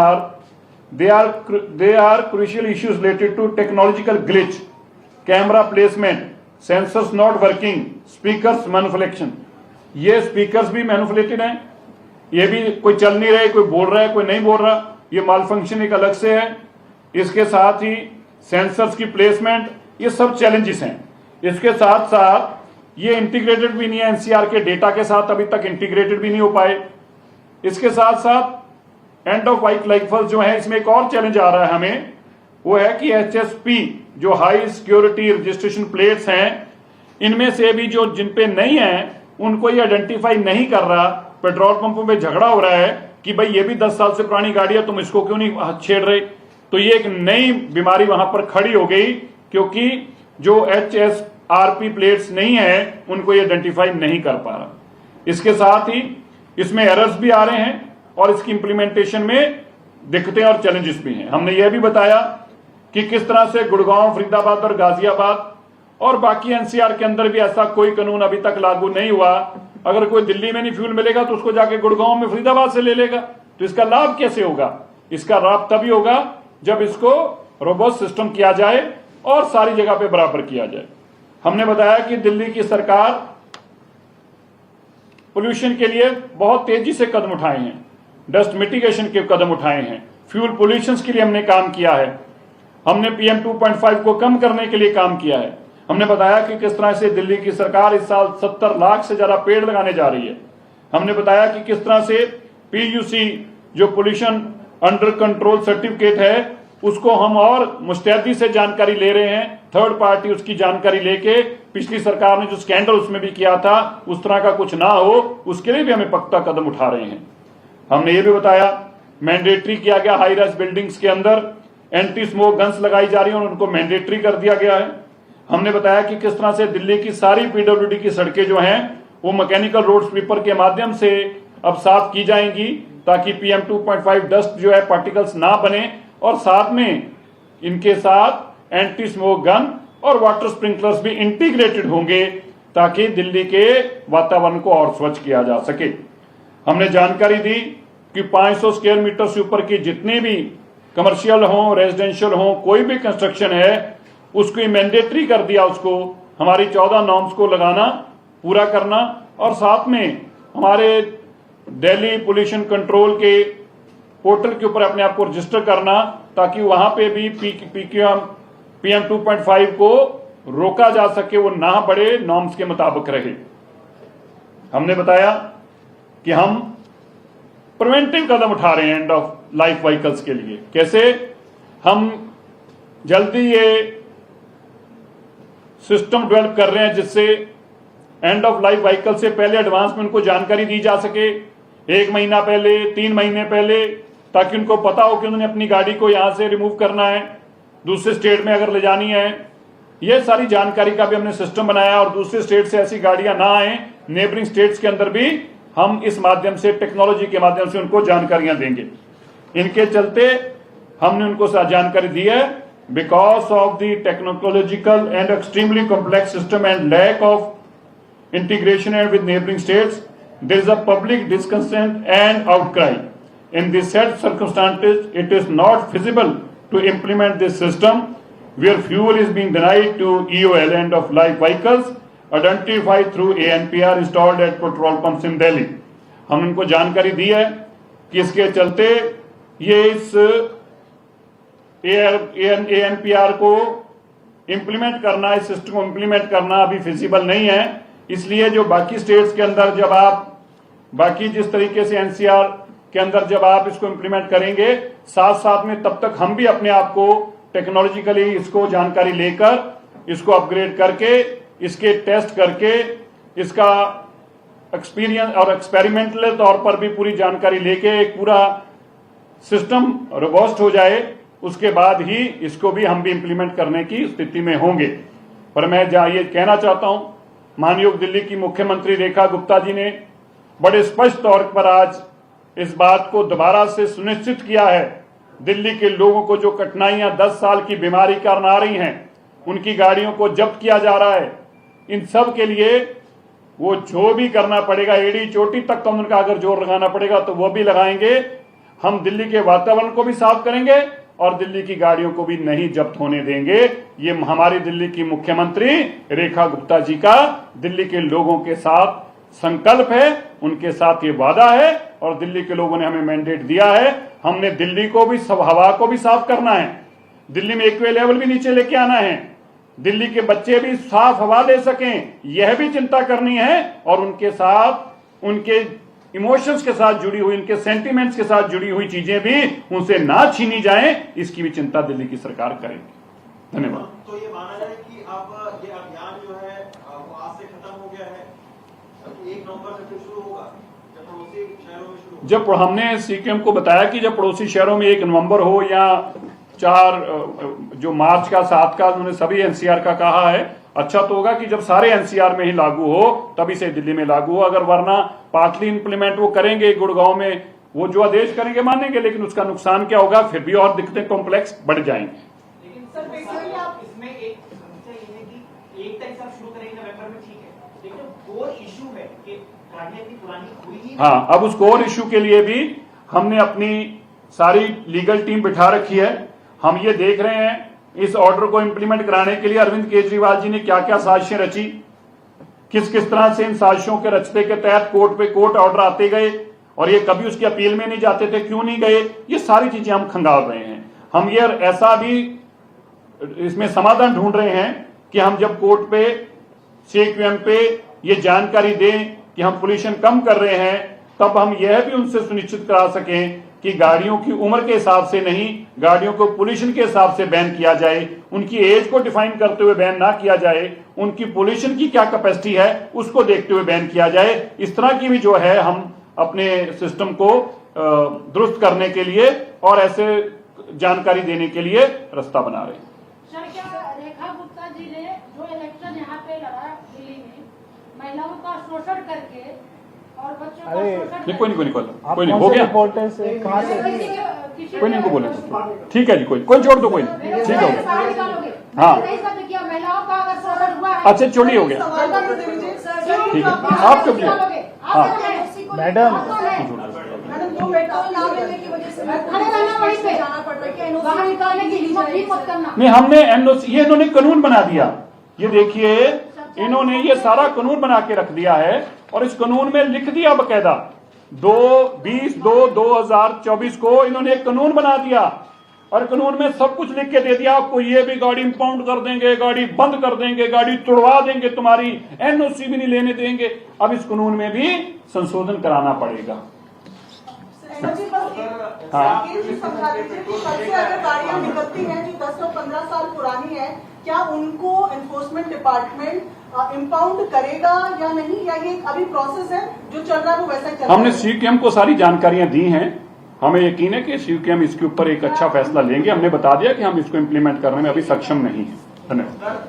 they are crucial issues related to technological glitch, camera placement, sensors not working, speakers manipulation. ये speakers भी manipulated हैं, ये भी कोई चल नहीं रहे, कोई बोल रहा है कोई नहीं बोल रहा, ये माल फंक्शन एक अलग से है। इसके साथ ही सेंसर्स की प्लेसमेंट, ये सब चैलेंजेस हैं। इसके साथ साथ ये इंटीग्रेटेड भी नहीं है, एनसीआर के डेटा के साथ अभी तक इंटीग्रेटेड भी नहीं हो पाए। इसके साथ साथ एंड ऑफ व्हीकल जो है इसमें एक और चैलेंज आ रहा है हमें, वो है कि एचएसपी जो हाई सिक्योरिटी रजिस्ट्रेशन प्लेट्स हैं इनमें से भी जो जिन पे नहीं है उनको ये आइडेंटिफाई नहीं कर रहा। पेट्रोल पंपों पे झगड़ा हो रहा है कि भाई ये भी 10 साल से पुरानी गाड़ी है, तुम इसको क्यों नहीं छेड़ रहे। तो ये एक नई बीमारी वहां पर खड़ी हो गई क्योंकि जो एचएसआरपी प्लेट्स नहीं है उनको ये आइडेंटिफाई नहीं कर पा रहा। इसके साथ ही इसमें एरर्स भी आ रहे हैं और इसकी इंप्लीमेंटेशन में दिक्कतें और चैलेंजेस भी हैं। हमने यह भी बताया कि किस तरह से गुड़गांव, फरीदाबाद और गाजियाबाद और बाकी एनसीआर के अंदर भी ऐसा कोई कानून अभी तक लागू नहीं हुआ। अगर कोई दिल्ली में नहीं फ्यूल मिलेगा तो उसको जाके गुड़गांव में, फरीदाबाद से ले लेगा। तो इसका लाभ कैसे होगा? इसका लाभ तभी होगा जब इसको रोबस्ट सिस्टम किया जाए और सारी जगह पे बराबर किया जाए। हमने बताया कि दिल्ली की सरकार पोल्यूशन के लिए बहुत तेजी से कदम उठाए हैं, डस्ट मिटिगेशन के कदम उठाए हैं, फ्यूल पोल्यूशन के लिए हमने काम किया है, हमने PM 2.5 को कम करने के लिए काम किया है। हमने बताया कि किस तरह से दिल्ली की सरकार इस साल 70 लाख से ज्यादा पेड़ लगाने जा रही है। हमने बताया कि किस तरह से PUC जो पोल्यूशन अंडर कंट्रोल सर्टिफिकेट है उसको हम और मुस्तैदी से जानकारी ले रहे हैं, थर्ड पार्टी उसकी जानकारी लेके, पिछली सरकार ने जो स्कैंडल उसमें भी किया था उस तरह का कुछ ना हो, उसके लिए भी हमें पक्का कदम उठा रहे हैं। हमने ये भी बताया मैंडेटरी किया गया हाई राइज बिल्डिंग्स के अंदर एंटी स्मोक गन्स लगाई जा रही हैं और उनको मैंडेटरी कर दिया गया है। हमने बताया कि किस तरह से दिल्ली की सारी पीडब्ल्यूडी की सड़कें जो हैं वो मैकेनिकल रोड स्वीपर के माध्यम से अब साफ की जाएंगी ताकि PM 2.5 डस्ट जो है पार्टिकल्स ना बने, और साथ में इनके साथ एंटी स्मोक गन और वाटर स्प्रिंकलर्स भी इंटीग्रेटेड होंगे ताकि दिल्ली के वातावरण को और स्वच्छ किया जा सके। हमने जानकारी दी कि 500 स्क्वायर मीटर से ऊपर की जितनी भी कमर्शियल हो, रेजिडेंशियल हो, कोई भी कंस्ट्रक्शन है उसको मैंडेटरी कर दिया, उसको हमारी 14 नॉर्म्स को लगाना, पूरा करना, और साथ में हमारे दिल्ली पोल्यूशन कंट्रोल के पोर्टल के ऊपर अपने आप को रजिस्टर करना ताकि वहां पे भी PM 2.5 को रोका जा सके, वो ना बढ़े, नॉर्म्स के मुताबिक रहे। हमने बताया कि हम प्रिवेंटिव कदम उठा रहे हैं एंड ऑफ लाइफ व्हीकल्स के लिए। कैसे? हम जल्दी ये सिस्टम डेवलप कर रहे हैं जिससे एंड ऑफ लाइफ व्हीकल से पहले एडवांस में उनको जानकारी दी जा सके, 1 महीना पहले, 3 महीने पहले, ताकि उनको पता हो कि उन्होंने अपनी गाड़ी को यहां से रिमूव करना है, दूसरे स्टेट में अगर ले जानी है। ये सारी जानकारी का भी हमने सिस्टम बनाया और दूसरे स्टेट से ऐसी गाड़ियां ना आए, नेबरिंग स्टेट्स के अंदर भी हम इस माध्यम से, टेक्नोलॉजी के माध्यम से उनको जानकारियां देंगे। इनके चलते हमने उनको जानकारी दी है, because of the technological and extremely complex system and lack of integration and with neighboring states, there is a public discontent and outcry. In these said circumstances, it is not feasible to implement this system where fuel is being denied to EOL end of life vehicles identified through ANPR installed at petrol pumps in Delhi. हम उनको जानकारी दी है कि इसके चलते ये इस ANPR को इम्प्लीमेंट करना, इस सिस्टम को इम्प्लीमेंट करना अभी फिजिबल नहीं है। इसलिए जो बाकी स्टेट्स के अंदर जब आप बाकी जिस तरीके से NCR के अंदर जब आप इसको इम्प्लीमेंट करेंगे, साथ साथ में तब तक हम भी अपने आप को टेक्नोलॉजिकली इसको जानकारी लेकर इसको अपग्रेड करके, इसके टेस्ट करके, इसका एक्सपीरियंस और एक्सपेरिमेंटल तौर पर भी पूरी जानकारी लेके एक पूरा सिस्टम रोबस्ट हो जाए, उसके बाद ही इसको भी हम भी इम्प्लीमेंट करने की स्थिति में होंगे। पर मैं ये कहना चाहता हूं, माननीय दिल्ली की मुख्यमंत्री रेखा गुप्ता जी ने बड़े स्पष्ट तौर पर आज इस बात को दोबारा से सुनिश्चित किया है, दिल्ली के लोगों को जो कठिनाइयां 10 साल की बीमारी कारण आ रही हैं, उनकी गाड़ियों को जब्त किया जा रहा है, इन सब के लिए वो जो भी करना पड़ेगा, एड़ी चोटी तक का उनका अगर जोर लगाना पड़ेगा तो वो भी लगाएंगे। हम दिल्ली के वातावरण को भी साफ करेंगे और दिल्ली की गाड़ियों को भी नहीं जब्त होने देंगे। ये हमारी दिल्ली की मुख्यमंत्री रेखा गुप्ता जी का दिल्ली के लोगों के साथ संकल्प है, उनके साथ ये वादा है और दिल्ली के लोगों ने हमें मैंडेट दिया है। हमने दिल्ली को भी हवा को भी साफ करना है, दिल्ली में एक्वे लेवल भी नीचे लेके आना है, दिल्ली के बच्चे भी साफ हवा ले सकें, यह भी चिंता करनी है, और उनके साथ उनके इमोशंस के साथ जुड़ी हुई, उनके सेंटिमेंट्स के साथ जुड़ी हुई चीजें भी उनसे ना छीनी जाएं, इसकी भी चिंता दिल्ली की सरकार करेगी। धन्यवाद। तो ये माना जाए कि अब ये अभियान जो है वो आज से खत्म हो गया है, 1 नवंबर से फिर शुरू होगा, जब पड़ोसी शहरों में शुरू होगा। जब हमने CQM को बताया कि जब पड़ोसी शहरों में 1 नवंबर हो या 4 जो मार्च का 7 का, उन्होंने सभी NCR का कहा है, अच्छा तो होगा कि जब सारे NCR में ही लागू हो तभी से दिल्ली में लागू हो। अगर वरना पार्टली इंप्लीमेंट वो करेंगे गुड़गांव में, वो जो आदेश करेंगे मानेंगे, लेकिन उसका नुकसान क्या होगा, फिर भी और दिक्कतें कॉम्प्लेक्स बढ़ जाएंगे। लेकिन सर बेसिकली आप इसमें एक समस्या ये है कि 1 तारीख से आप शुरू करेंगे नवंबर में, ठीक है, लेकिन कोर इशू है कि गाड़ियां इतनी पुरानी हुई ही। हाँ, अब उस कोर इशू के लिए भी हमने अपनी सारी लीगल टीम बिठा रखी है। हम ये देख रहे हैं इस ऑर्डर को इंप्लीमेंट कराने के लिए अरविंद केजरीवाल जी ने क्या क्या साजिशें रची, किस किस तरह से इन साजिशों के रचते के तहत कोर्ट ऑर्डर आते गए और ये कभी उसकी अपील में नहीं जाते थे, क्यों नहीं गए, ये सारी चीजें हम खंगाल रहे हैं। हम ये ऐसा भी इसमें समाधान ढूंढ रहे हैं कि हम जब कोर्ट पे, CQM पे ये जानकारी दें कि हम पोल्यूशन कम कर रहे हैं, तब हम यह भी उनसे सुनिश्चित करा सकें कि गाड़ियों की उम्र के हिसाब से नहीं, गाड़ियों को पोल्यूशन के हिसाब से बैन किया जाए, उनकी एज को डिफाइन करते हुए बैन ना किया जाए, उनकी पोल्यूशन की क्या कैपेसिटी है उसको देखते हुए बैन किया जाए। इस तरह की भी जो है हम अपने सिस्टम को दुरुस्त करने के लिए और ऐसे जानकारी देने के लिए रास्ता बना रहे हैं। रेखा गुप्ता जी ने जो इलेक्शन यहाँ पे लड़ा दिल्ली में, महिलाओं का शोषण करके और बच्चों का शोषण, कोई नहीं हो गया, कोई नहीं को बोले, ठीक है जी, कोई छोड़ दो, कोई नहीं, ठीक है, हाँ महिलाओं का अगर शोषण हुआ, अच्छा चोरी हो गया, ठीक है, आप चुप जाइए, हाँ मैडम नहीं, हमने एनओसी, ये इन्होंने कानून बना दिया, ये देखिए इन्होंने ये सारा कानून बना के रख दिया है और इस कानून में लिख दिया बकायदा 2024 को इन्होंने एक कानून बना दिया और कानून में सब कुछ लिख के दे दिया आपको, ये भी गाड़ी इंपाउंड कर देंगे, गाड़ी बंद कर देंगे, गाड़ी तुड़वा देंगे, तुम्हारी एनओसी भी नहीं लेने देंगे। अब इस कानून में भी संशोधन कराना पड़ेगा। हाँ, गाड़ियां निकलती हैं जो 10 और 15 साल पुरानी है, क्या उनको एनफोर्समेंट डिपार्टमेंट इंपाउंड करेगा या नहीं, या ये अभी प्रोसेस है जो चल रहा है वो वैसा चल रहा है? हमने सीक्यूएम को सारी जानकारियां दी हैं, हमें यकीन है कि सीक्यूएम इसके ऊपर एक अच्छा फैसला लेंगे। हमने बता दिया कि हम इसको इम्प्लीमेंट करने में अभी सक्षम नहीं है। धन्यवाद।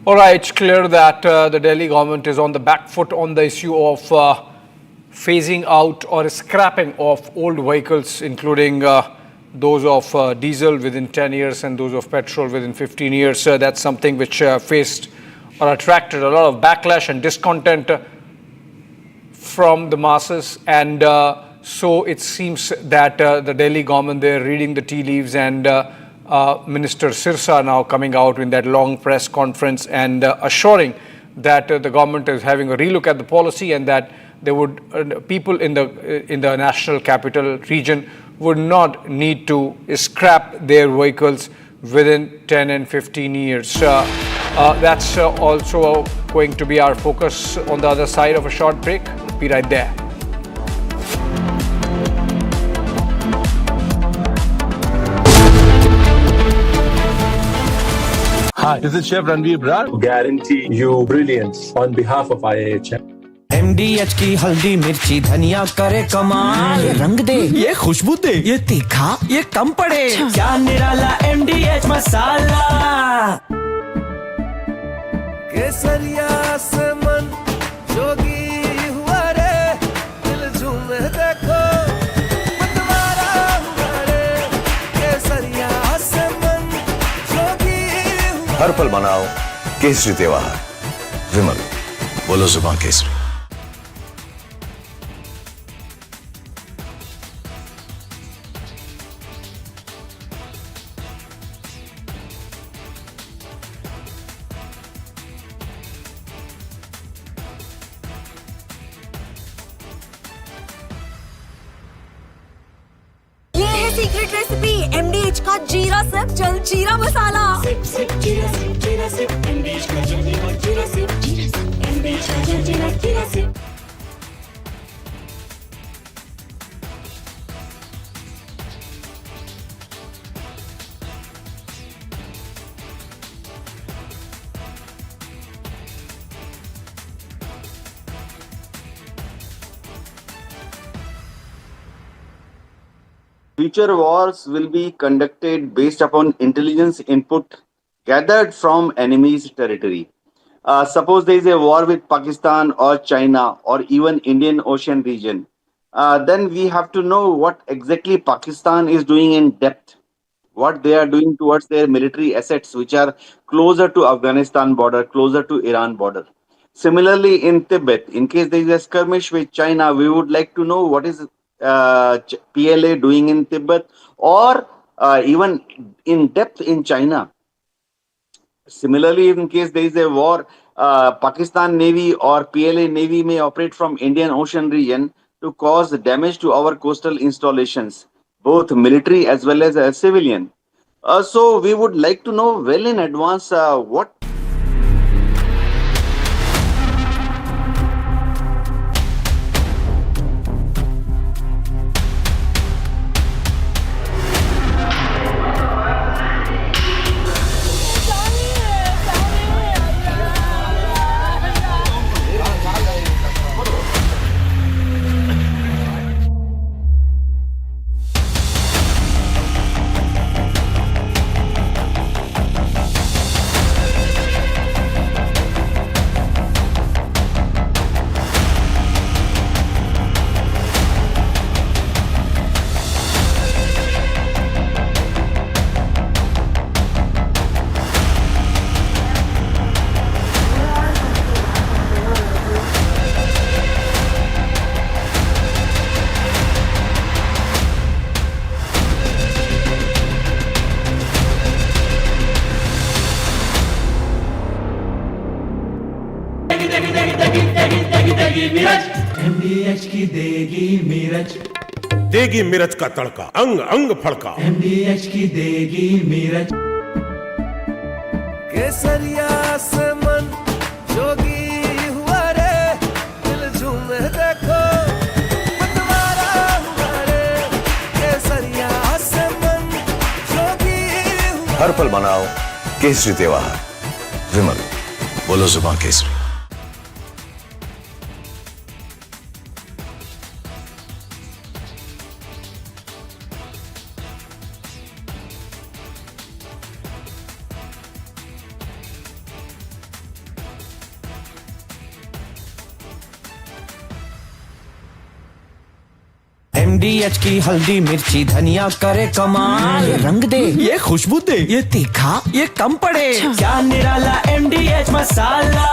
All right, it's clear that the Delhi government is on the back foot on the issue of phasing out or scrapping of old vehicles, including those of diesel within 10 years and those of petrol within 15 years. That's something which faced or attracted a lot of backlash and discontent from the masses, and so it seems that the Delhi government, they're reading the tea leaves, and Minister Sirsa now coming out in that long press conference and assuring that the government is having a relook at the policy, and that they would people in the national capital region would not need to scrap their vehicles within 10 and 15 years. That's also going to be our focus on the other side of a short break. Be right there. Hi, this is Chef Ranveer Brar. Guarantee you brilliance on behalf of IIHM. MDH की हल्दी मिर्ची धनिया करे कमाल, ये रंग दे, ये खुशबू दे, ये तीखा, ये कम पड़े, क्या निराला MDH मसाला। केसरिया से मन जोगी हुआ रे, दिल झूमे देखो मतवारा हुआ रे, केसरिया से मन जोगी हुआ। हर पल मनाओ केसरी त्योहार। विमल, बोलो जुबान केसरी। सीक्रेट रेसिपी MDH का जीरा सिप जल जीरा मसाला। सिप सिप जीरा सिप MDH का जल जीरा सिप MDH का जल जीरा SIP. Future wars will be conducted based upon intelligence input gathered from enemy's territory. Suppose there is a war with Pakistan or China or even Indian Ocean region, then we have to know what exactly Pakistan is doing in depth, what they are doing towards their military assets, which are closer to Afghanistan border, closer to Iran border. Similarly, in Tibet, in case there is a skirmish with China, we would like to know what is PLA doing in Tibet, or even in depth in China. Similarly, in case there is a war, Pakistan Navy or PLA Navy may operate from Indian Ocean region to cause damage to our coastal installations, both military as well as civilian. So we would like to know well in advance what MDH की देगी मिर्च, देगी मिर्च का तड़का, अंग अंग फड़का। MDH की देगी मिर्च। केसरिया से मन जोगी हुआ रे, दिल झूमे देखो मतवारा हुआ रे। केसरिया से मन जोगी हुआ। हर पल मनाओ केसरी त्योहार। विमल, बोलो जुबान केसरी। MDH की हल्दी मिर्ची धनिया करे कमाल, ये रंग दे ये खुशबू दे ये तीखा ये कम पड़े, क्या निराला MDH masala.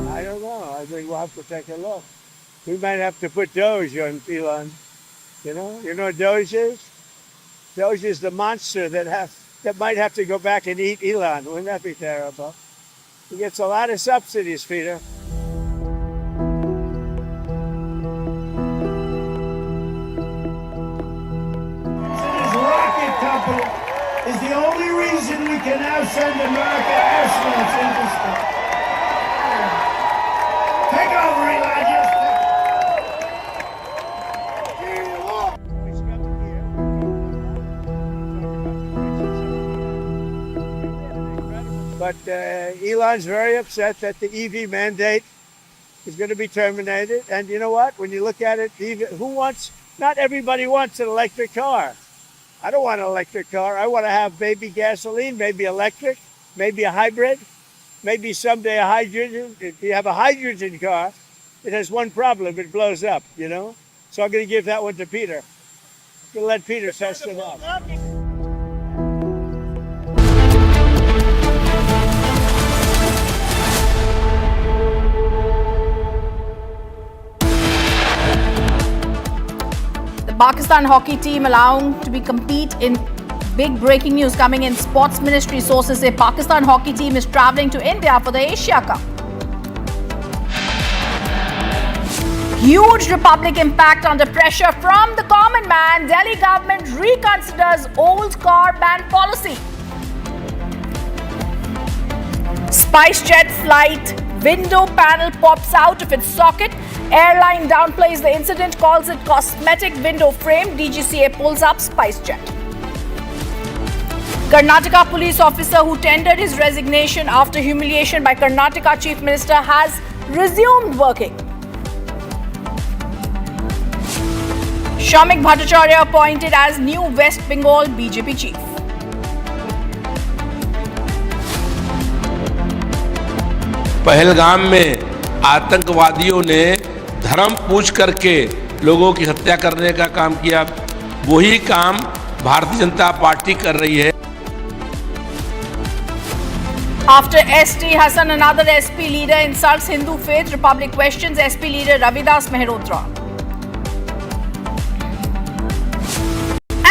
I don't know. I think we'll have to take a look. We might have to put Doge on Elon. You know what Doge is? Doge is the monster that might have to go back and eat Elon. Wouldn't that be terrible? He gets a lot of subsidies, Peter. His rocket company is the only reason we can now send America astronauts into space. Take over, Elon. But Elon's very upset that the EV mandate is going to be terminated. And you know what? When you look at it, not everybody wants an electric car. I don't want an electric car. I want to have maybe gasoline, maybe electric, maybe a hybrid, maybe someday a hydrogen. If you have a hydrogen car, it has one problem. It blows up, So I'm going to give that one to Peter. I'm going to let Peter test it out. Pakistan hockey team allowing to be compete in big breaking news coming in. Sports Ministry sources say Pakistan hockey team is travelling to India for the Asia Cup. Huge Republic impact under pressure from the common man. Delhi government reconsiders old car ban policy. SpiceJet flight window panel pops out of its socket. Airline downplays the incident, calls it cosmetic window frame. DGCA pulls up SpiceJet. Karnataka police officer who tendered his resignation after humiliation by Karnataka Chief Minister has resumed working. Shamik Bhattacharya appointed as new West Bengal BJP chief. Pahalgam में आतंकवादियों ने धर्म पूछ करके लोगों की हत्या करने का काम किया, वही काम भारतीय जनता पार्टी कर रही है। After ST Hassan, another SP leader insults Hindu faith. Republic questions SP leader Ravidas Mehrotra.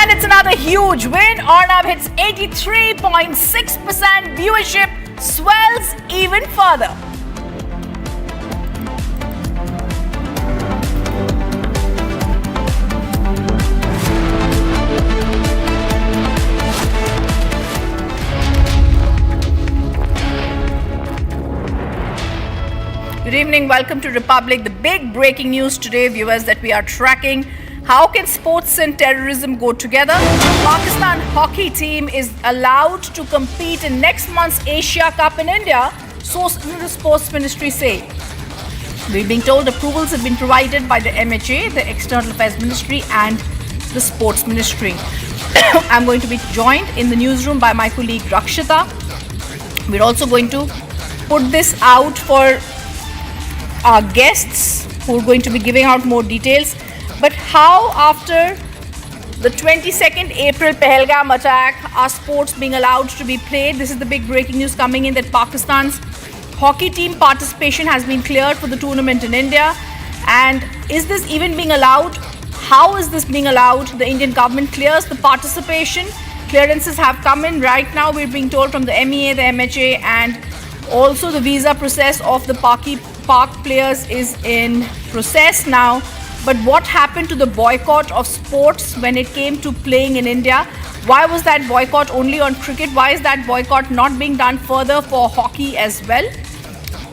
And it's another huge win. Arnab hits 83.6% viewership, swells even further. Good evening, welcome to Republic. The big breaking news today, viewers, that we are tracking. How can sports and terrorism go together? Pakistan hockey team is allowed to compete in next month's Asia Cup in India, sources in the Sports Ministry say. We're being told approvals have been provided by the MHA, the External Affairs Ministry and the Sports Ministry. I'm going to be joined in the newsroom by my colleague Rakshita. We're also going to put this out for our guests who are going to be giving out more details. But how, after the 22nd April Pahalgam attack, are sports being allowed to be played? This is the big breaking news coming in, that Pakistan's hockey team participation has been cleared for the tournament in India. And is this even being allowed? How is this being allowed? The Indian government clears the participation. Clearances have come in right now. We're being told from the MEA, the MHA, and also the visa process of the Pak players is in process now. But what happened to the boycott of sports when it came to playing in India? Why was that boycott only on cricket? Why is that boycott not being done further for hockey as well?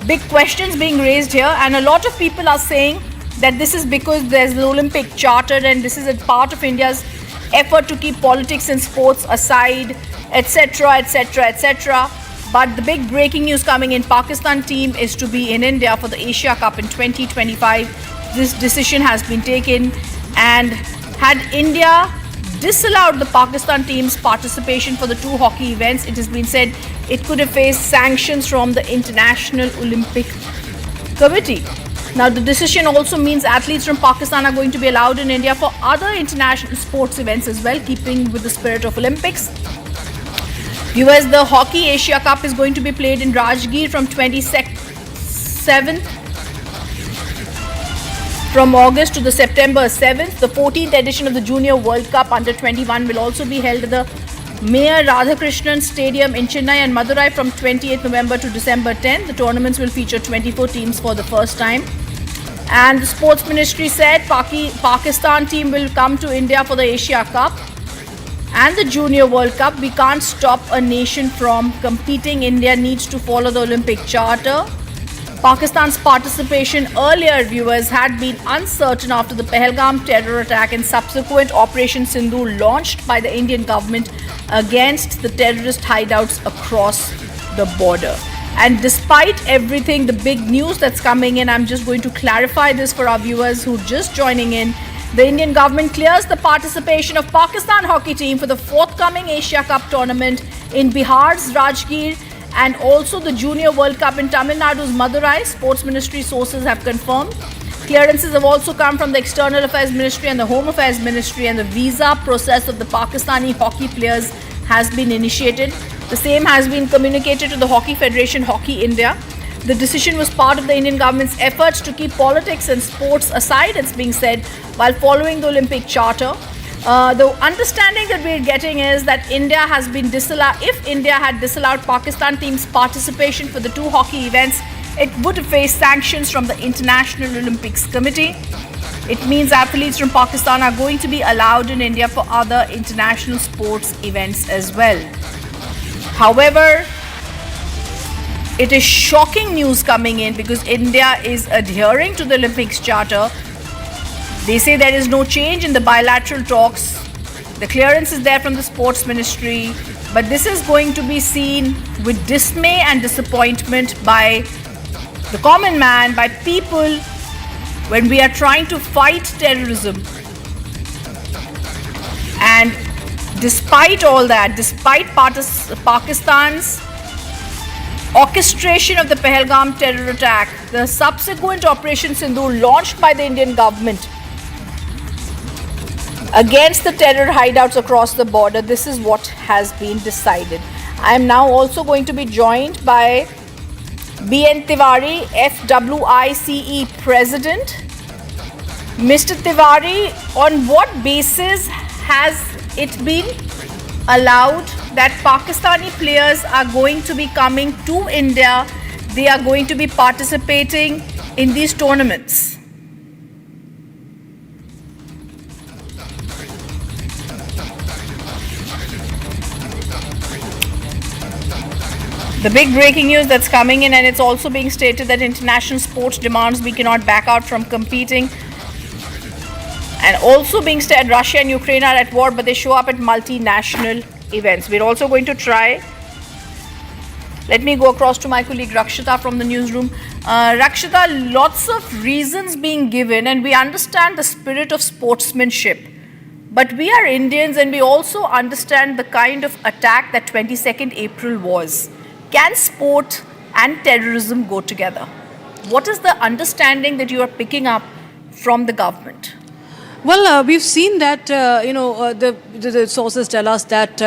Big questions being raised here, and a lot of people are saying that this is because there's the Olympic Charter and this is a part of India's effort to keep politics and sports aside, etc., etc., etc. But the big breaking news coming in, Pakistan team is to be in India for the Asia Cup in 2025. This decision has been taken, and had India disallowed the Pakistan team's participation for the two hockey events, it has been said it could have faced sanctions from the International Olympic Committee. Now, the decision also means athletes from Pakistan are going to be allowed in India for other international sports events as well, keeping with the spirit of Olympics. Viewers, the Hockey Asia Cup is going to be played in Rajgir from 27th from August to the September 7th. The 14th edition of the Junior World Cup Under 21 will also be held at the Mayor Radhakrishnan Stadium in Chennai and Madurai from 28th November to December 10th. The tournaments will feature 24 teams for the first time. And the Sports Ministry said Pakistan team will come to India for the Asia Cup and the Junior World Cup. We can't stop a nation from competing. India needs to follow the Olympic Charter. Pakistan's participation earlier, viewers, had been uncertain after the Pahalgam terror attack and subsequent Operation Sindoor launched by the Indian government against the terrorist hideouts across the border. And despite everything, the big news that's coming in, I'm just going to clarify this for our viewers who are just joining in. The Indian government clears the participation of Pakistan hockey team for the forthcoming Asia Cup tournament in Bihar's Rajgir and also the Junior World Cup in Tamil Nadu's Madurai. Sports Ministry sources have confirmed. Clearances have also come from the External Affairs Ministry and the Home Affairs Ministry, and the visa process of the Pakistani hockey players has been initiated. The same has been communicated to the Hockey Federation, Hockey India. The decision was part of the Indian government's efforts to keep politics and sports aside, it's being said, while following the Olympic Charter. The understanding that we're getting is that India has been disallowed. If India had disallowed Pakistan team's participation for the two hockey events, it would have faced sanctions from the International Olympics Committee. It means athletes from Pakistan are going to be allowed in India for other international sports events as well. However, it is shocking news coming in because India is adhering to the Olympics Charter. They say there is no change in the bilateral talks. The clearance is there from the Sports Ministry, but this is going to be seen with dismay and disappointment by the common man, by people, when we are trying to fight terrorism. And despite all that, despite Pakistan's orchestration of the Pahalgam terror attack, the subsequent Operation Sindoor launched by the Indian government against the terror hideouts across the border, this is what has been decided. I am now also going to be joined by B.N. Tiwari, FWICE President. Mr. Tiwari, on what basis has it been allowed that Pakistani players are going to be coming to India? They are going to be participating in these tournaments. The big breaking news that's coming in, and it's also being stated that international sports demands we cannot back out from competing. And also being said, Russia and Ukraine are at war, but they show up at multinational events. We're also going to try. Let me go across to my colleague Rakshita from the newsroom. Rakshita, lots of reasons being given, and we understand the spirit of sportsmanship. But we are Indians, and we also understand the kind of attack that 22nd April was. Can sport and terrorism go together? What is the understanding that you are picking up from the government? Well, we've seen that, the sources tell us that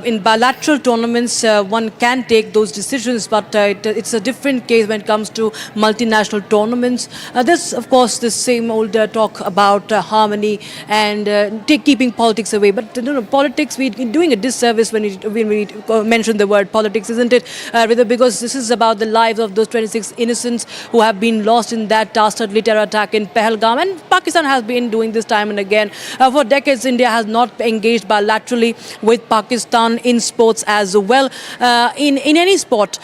in bilateral tournaments, one can take those decisions, but it's a different case when it comes to multinational tournaments. There's, of course, this same old talk about harmony and keeping politics away. But politics, we're doing a disservice when we mention the word politics, isn't it? Rather, because this is about the lives of those 26 innocents who have been lost in that dastardly terror attack in Pahalgam. And Pakistan has been doing this time and again. For decades, India has not engaged bilaterally with Pakistan in sports as well. In any sport,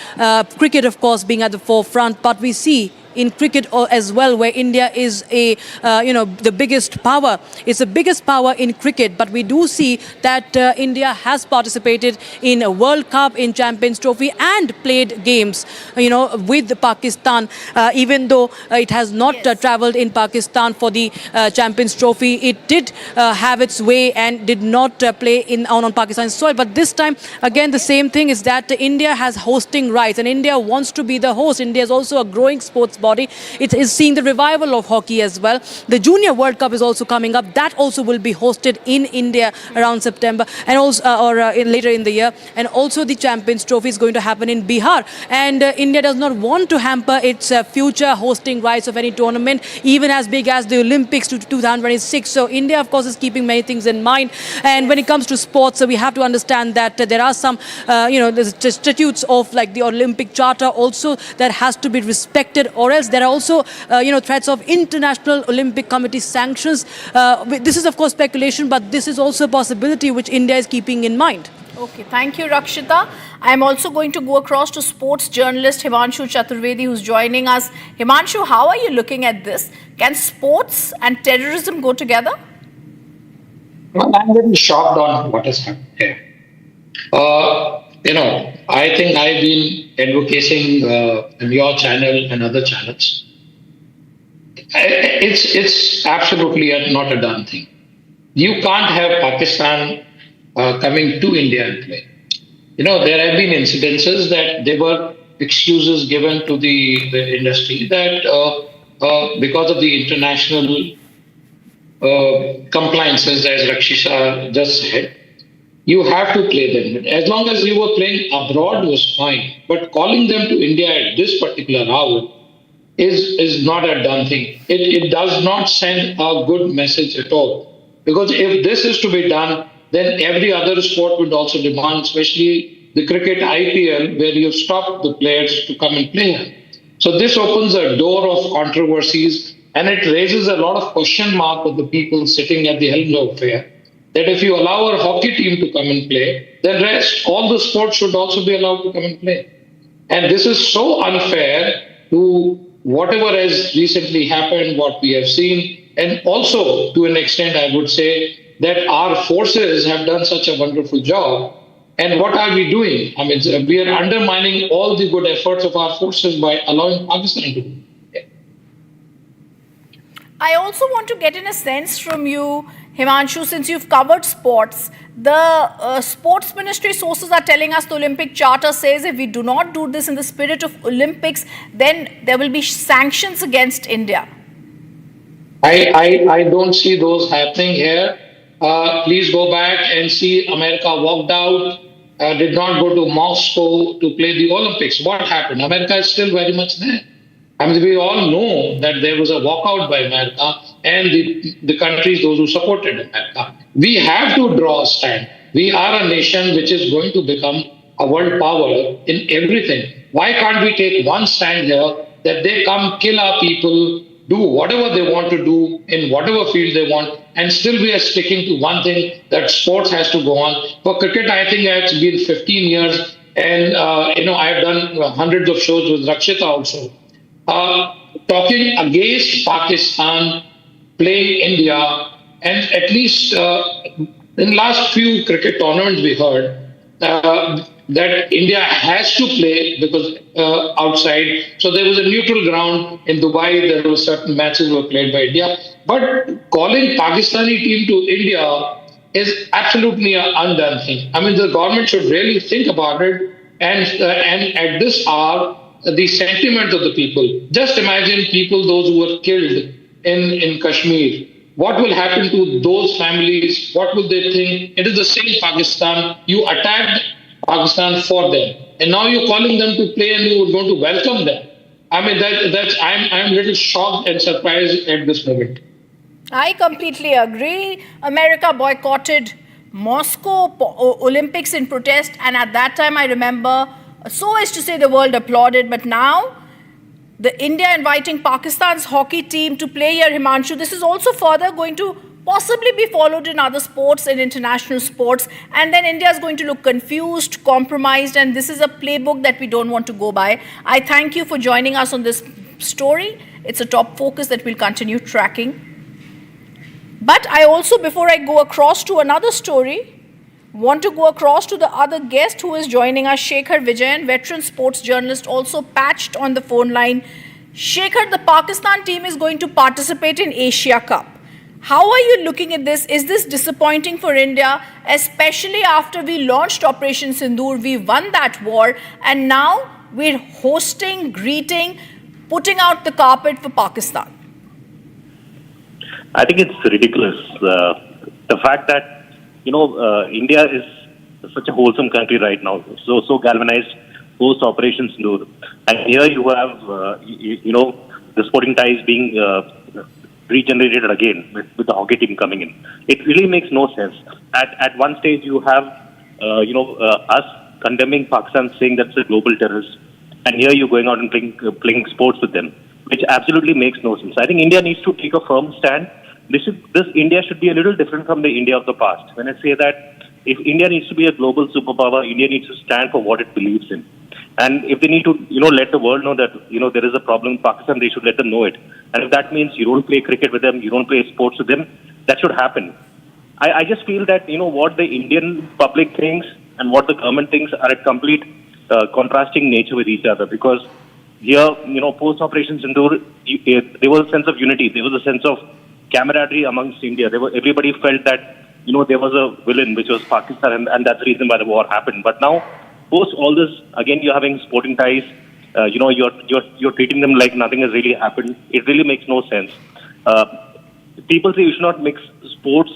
cricket, of course, being at the forefront, but we see in cricket as well, where India is the biggest power. It's the biggest power in cricket, but we do see that India has participated in a World Cup, in Champions Trophy, and played games, with Pakistan. Even though it has not travelled in Pakistan for the Champions Trophy, it did have its way and did not play on Pakistan's soil. But this time, again, the same thing is that India has hosting rights, and India wants to be the host. India is also a growing sports body. It is seeing the revival of hockey as well. The Junior World Cup is also coming up. That also will be hosted in India around September and also later in the year. And also the Champions Trophy is going to happen in Bihar. And India does not want to hamper its future hosting rights of any tournament, even as big as the Olympics to 2026. So India, of course, is keeping many things in mind. And when it comes to sports, we have to understand that there are some, the statutes of like the Olympic Charter also that has to be respected, or else there are also, threats of International Olympic Committee sanctions. This is, of course, speculation, but this is also a possibility which India is keeping in mind. Okay, thank you, Rakshita. I'm also going to go across to sports journalist Himanshu Chaturvedi, who's joining us. Himanshu, how are you looking at this? Can sports and terrorism go together? Well, I'm very shocked on what has happened here. I think I've been advocating in your channel and other channels. It's absolutely not a done thing. You can't have Pakistan coming to India and play. There have been incidences that there were excuses given to the industry that because of the international compliances, as Rakshita just said, you have to play them. As long as you were playing abroad was fine, but calling them to India at this particular hour is not a done thing. It does not send a good message at all. Because if this is to be done, then every other sport would also demand, especially the cricket IPL, where you've stopped the players to come and play. So this opens a door of controversies, and it raises a lot of question mark of the people sitting at the helm of affair. That if you allow our hockey team to come and play, then all the sports should also be allowed to come and play. And this is so unfair to whatever has recently happened, what we have seen, and also to an extent, I would say that our forces have done such a wonderful job. And what are we doing? I mean, we are undermining all the good efforts of our forces by allowing Pakistan to do it. I also want to get in a sense from you, Himanshu, since you've covered sports, the sports ministry sources are telling us the Olympic Charter says if we do not do this in the spirit of Olympics, then there will be sanctions against India. I don't see those happening here. Please go back and see America walked out, did not go to Moscow to play the Olympics. What happened? America is still very much there. I mean, we all know that there was a walkout by America and the countries, those who supported America. We have to draw a stand. We are a nation which is going to become a world power in everything. Why can't we take one stand here that they come kill our people, do whatever they want to do in whatever field they want, and still we are sticking to one thing, that sports has to go on. For cricket, I think it's been 15 years, and I've done hundreds of shows with Rakshita also. Talking against Pakistan, playing India, and at least in last few cricket tournaments we heard that India has to play because outside. So there was a neutral ground in Dubai. There were certain matches were played by India. But calling Pakistani team to India is absolutely an undone thing. I mean, the government should really think about it. And at this hour, the sentiment of the people. Just imagine people, those who were killed in Kashmir. what will happen to those families? What will they think? It is the same Pakistan. You attacked Pakistan for them, and now you're calling them to play, and you're going to welcome them. I mean, I'm a little shocked and surprised at this moment. I completely agree. America boycotted Moscow Olympics in protest, and at that time I remember, so as to say, the world applauded. But now, the India inviting Pakistan's hockey team to play here, Himanshu, this is also further going to possibly be followed in other sports, in international sports, and then India is going to look confused, compromised, and this is a playbook that we don't want to go by. I thank you for joining us on this story. It's a top focus that we'll continue tracking. But I also, before I go across to another story, want to go across to the other guest who is joining us, Shekhar Vijayan, veteran sports journalist, also patched on the phone line. Shekhar, the Pakistan team is going to participate in Asia Cup. How are you looking at this? Is this disappointing for India, especially after we launched Operation Sindoor, we won that war, and now we're hosting, greeting, putting out the carpet for Pakistan? I think it's ridiculous. The fact that, India is such a wholesome country right now, so galvanized post Operation Sindoor. And here you have, the sporting ties being regenerated again with the hockey team coming in. It really makes no sense. At one stage you have, us condemning Pakistan, saying that's a global terrorist. And here you're going out and playing sports with them, which absolutely makes no sense. I think India needs to take a firm stand. This India should be a little different from the India of the past. When I say that, if India needs to be a global superpower, India needs to stand for what it believes in. And if they need to, let the world know that, there is a problem in Pakistan, they should let them know it. And if that means you don't play cricket with them, you don't play sports with them, that should happen. I just feel that, what the Indian public thinks and what the government thinks are a complete contrasting nature with each other. Because here, post-Operation Sindoor, there was a sense of unity. There was a sense of camaraderie amongst India. Everybody felt that, there was a villain, which was Pakistan, and that's the reason why the war happened. But now, post all this, again, you're having sporting ties. You're treating them like nothing has really happened. It really makes no sense. People say you should not mix sports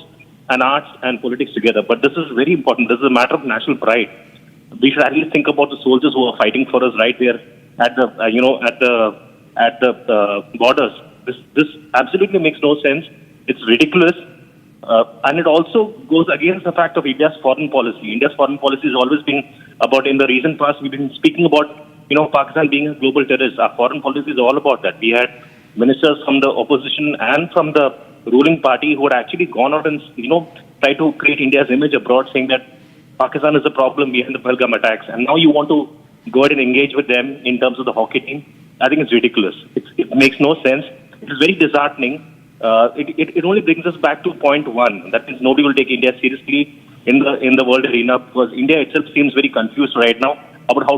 and arts and politics together, but this is very important. This is a matter of national pride. We should at least think about the soldiers who are fighting for us right there at the borders. This absolutely makes no sense. It's ridiculous. And it also goes against the fact of India's foreign policy. India's foreign policy has always been about, in the recent past, we've been speaking about, Pakistan being a global terrorist. Our foreign policy is all about that. We had ministers from the opposition and from the ruling party who had actually gone out and, tried to create India's image abroad, saying that Pakistan is the problem behind the Pahalgam attacks. And now you want to go ahead and engage with them in terms of the hockey team. I think it's ridiculous. It makes no sense. It is very disheartening. It only brings us back to point one. That means nobody will take India seriously in the world arena, because India itself seems very confused right now about how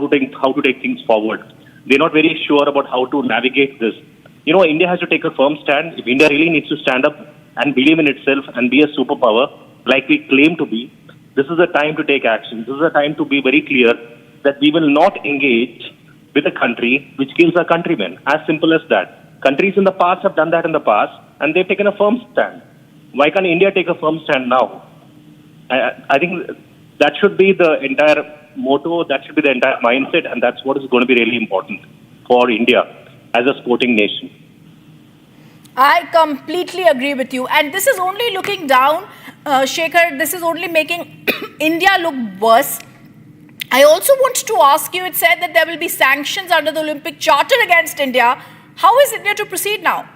to take things forward. They're not very sure about how to navigate this. India has to take a firm stand. If India really needs to stand up and believe in itself and be a superpower like we claim to be, this is a time to take action. This is a time to be very clear that we will not engage with a country which kills our countrymen. As simple as that. Countries in the past have done that in the past, and they've taken a firm stand. Why can't India take a firm stand now? I think that should be the entire motto, that should be the entire mindset, and that's what is going to be really important for India as a sporting nation. I completely agree with you. And this is only looking down, Shekhar, this is only making India look worse. I also want to ask you, it said that there will be sanctions under the Olympic Charter against India. How is India to proceed now?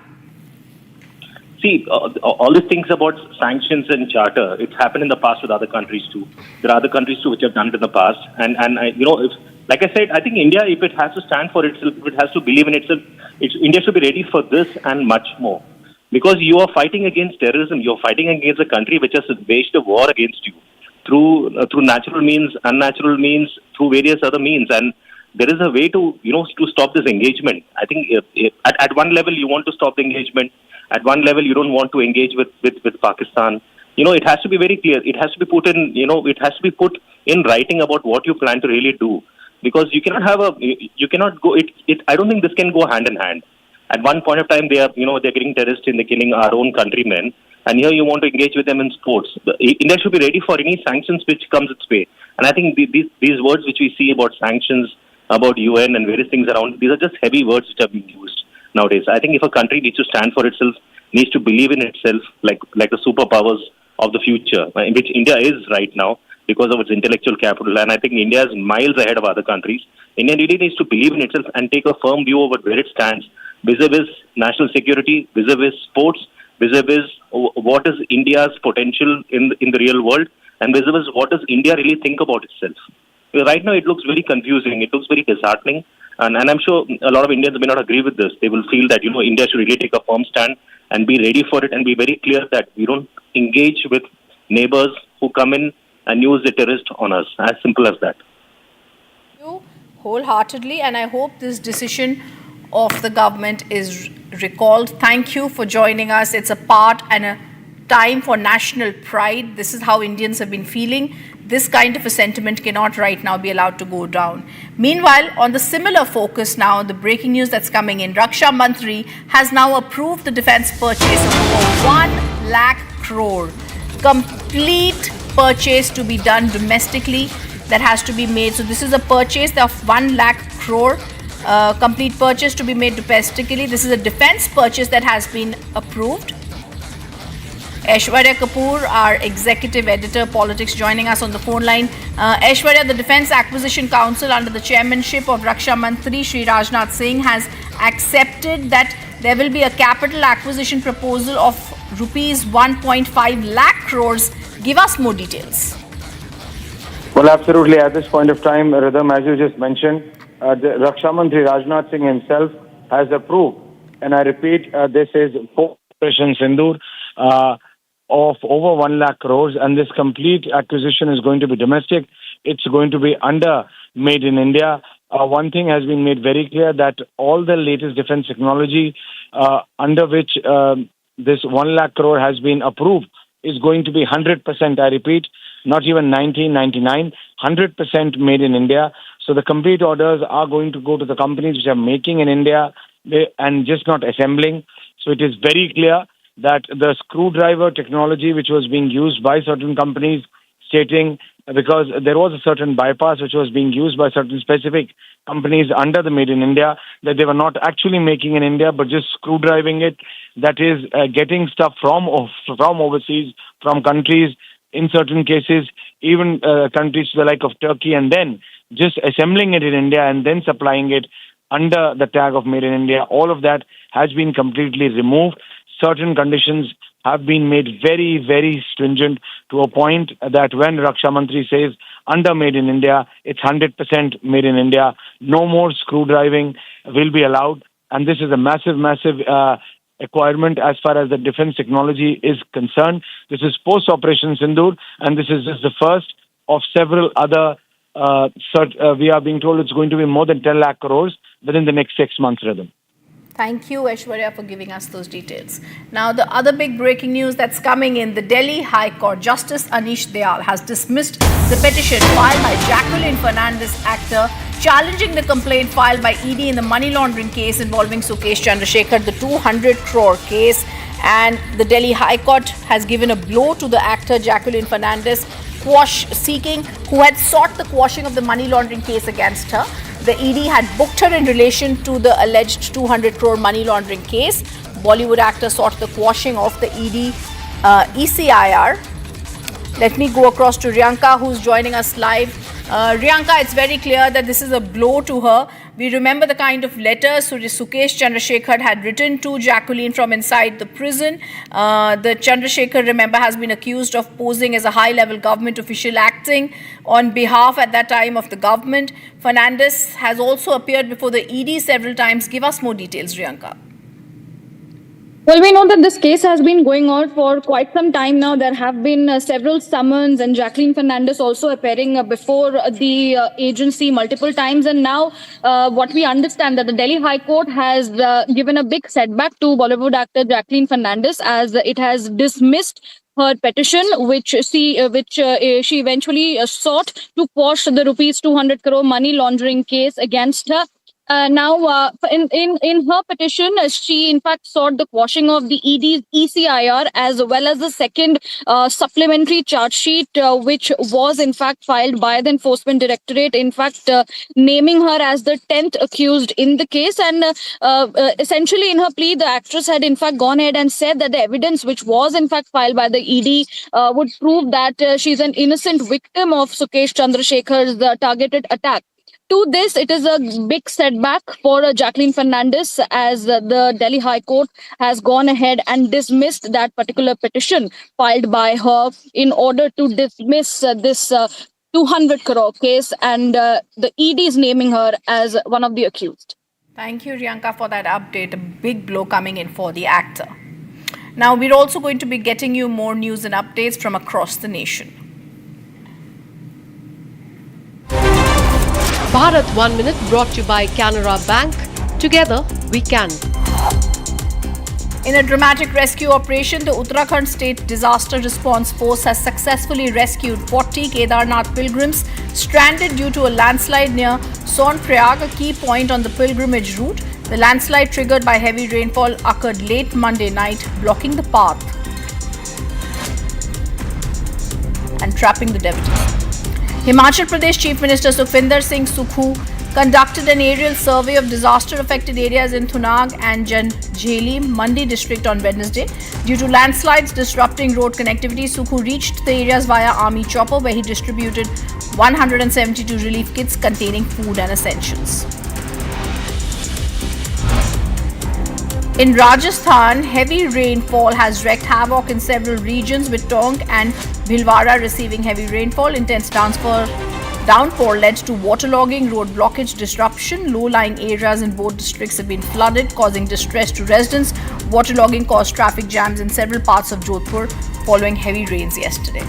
See, all these things about sanctions and charter, it's happened in the past with other countries too. There are other countries too which have done it in the past. And like I said, I think India, if it has to stand for itself, if it has to believe in itself, India should be ready for this and much more. Because you are fighting against terrorism, you are fighting against a country which has waged a war against you through natural means, unnatural means, through various other means. And there is a way to stop this engagement. I think at one level you want to stop the engagement. At one level, you don't want to engage with Pakistan. It has to be very clear. It has to be put in, it has to be put in writing about what you plan to really do. Because you cannot I don't think this can go hand in hand. At one point of time, they're getting terrorists and they're killing our own countrymen. and here you want to engage with them in sports. India should be ready for any sanctions which comes its way. And I think these words which we see about sanctions, about UN and various things around, these are just heavy words which are being used nowadays. I think if a country needs to stand for itself, needs to believe in itself, like the superpowers of the future, in which India is right now because of its intellectual capital. And I think India is miles ahead of other countries. India really needs to believe in itself and take a firm view over where it stands vis-a-vis national security, vis-a-vis sports, vis-a-vis what is India's potential in the real world, and vis-a-vis what does India really think about itself. Because right now it looks very confusing, it looks very disheartening, and I'm sure a lot of Indians may not agree with this. They will feel that, India should really take a firm stand and be ready for it and be very clear that we don't engage with neighbors who come in and use the terrorist on us. As simple as that. Wholeheartedly, and I hope this decision of the government is recalled. Thank you for joining us. It's a part and a time for national pride. This is how Indians have been feeling. This kind of a sentiment cannot right now be allowed to go down. Meanwhile, on the similar focus now, the breaking news that's coming in, Raksha Mantri has now approved the defense purchase of over 1 lakh crore. Complete purchase to be done domestically that has to be made. So this is a purchase of 1 lakh crore. Complete purchase to be made domestically. This is a defense purchase that has been approved. Aishwarya Kapoor, our executive editor, politics, joining us on the phone line. Aishwarya, the Defence Acquisition Council under the chairmanship of Raksha Mantri Shri Rajnath Singh has accepted that there will be a capital acquisition proposal of rupees 1.5 lakh crores. Give us more details. Well, absolutely. At this point of time, Rhythm, as you just mentioned, the Raksha Mantri Rajnath Singh himself has approved, and I repeat, this is Operation Sindoor, of over 1 lakh crores, and this complete acquisition is going to be domestic. It's going to be under Made in India. One thing has been made very clear, that all the latest defense technology under which this 1 lakh crore has been approved is going to be 100%, I repeat, not even 1999, 100% made in India. So the complete orders are going to go to the companies which are making in India and just not assembling. So it is very clear that the screwdriver technology which was being used by certain companies, stating, because there was a certain bypass which was being used by certain specific companies under the Made in India, that they were not actually making in India but just screwdriving it, that is getting stuff from overseas, from countries, in certain cases even countries to the like of Turkey, and then just assembling it in India and then supplying it under the tag of Made in India. All of that has been completely removed. Certain conditions have been made very, very stringent, to a point that when Raksha Mantri says under Made in India, it's 100% Made in India. No more screwdriving will be allowed. And this is a massive, massive acquirement as far as the defense technology is concerned. This is post-Operation Sindoor, and this is just the first of several other, we are being told it's going to be more than 10 lakh crores within the next 6 months, Rhythm. Thank you, Aishwarya, for giving us those details. Now, the other big breaking news that's coming in, the Delhi High Court, Justice Anish Dayal has dismissed the petition filed by Jacqueline Fernandez, actor, challenging the complaint filed by ED in the money laundering case involving Sukesh Chandrasekhar, the 200 crore case. And the Delhi High Court has given a blow to the actor Jacqueline Fernandez, who had sought the quashing of the money laundering case against her. The ED had booked her in relation to the alleged 200 crore money laundering case. Bollywood actor sought the quashing of the ED ECIR. Let me go across to Riyanka, who's joining us live. Riyanka, it's very clear that this is a blow to her. We remember the kind of letters Sukesh Chandrasekhar had written to Jacqueline from inside the prison. The Chandrasekhar, remember, has been accused of posing as a high-level government official acting on behalf at that time of the government. Fernandez has also appeared before the ED several times. Give us more details, Riyanka. Well, we know that this case has been going on for quite some time now. There have been several summons, and Jacqueline Fernandez also appearing before the agency multiple times. And now what we understand that the Delhi High Court has given a big setback to Bollywood actor Jacqueline Fernandez, as it has dismissed her petition, which she eventually sought to quash the rupees 200 crore money laundering case against her. In her petition, she in fact sought the quashing of the ED's ECIR as well as the second supplementary charge sheet, which was in fact filed by the Enforcement Directorate, in fact naming her as the 10th accused in the case. And essentially, in her plea, the actress had in fact gone ahead and said that the evidence which was in fact filed by the ED would prove that she's an innocent victim of Sukesh Chandrasekhar's targeted attack. To this, it is a big setback for Jacqueline Fernandez, as the Delhi High Court has gone ahead and dismissed that particular petition filed by her in order to dismiss this 200 crore case, and the ED is naming her as one of the accused. Thank you, Riyanka, for that update. A big blow coming in for the actor. Now, we're also going to be getting you more news and updates from across the nation. Bharat 1 Minute brought to you by Canara Bank. Together we can. In a dramatic rescue operation, the Uttarakhand State Disaster Response Force has successfully rescued 40 Kedarnath pilgrims stranded due to a landslide near Sonprayag, a key point on the pilgrimage route. The landslide, triggered by heavy rainfall, occurred late Monday night, blocking the path and trapping the devotees. Himachal Pradesh Chief Minister Sukhvinder Singh Sukhu conducted an aerial survey of disaster-affected areas in Thunag and Janjeli, Mandi district on Wednesday. Due to landslides disrupting road connectivity, Sukhu reached the areas via army chopper, where he distributed 172 relief kits containing food and essentials. In Rajasthan, heavy rainfall has wreaked havoc in several regions, with Tong and Bhilwara receiving heavy rainfall. Intense downpour led to waterlogging, road blockage, disruption. Low-lying areas in both districts have been flooded, causing distress to residents. Waterlogging caused traffic jams in several parts of Jodhpur following heavy rains yesterday.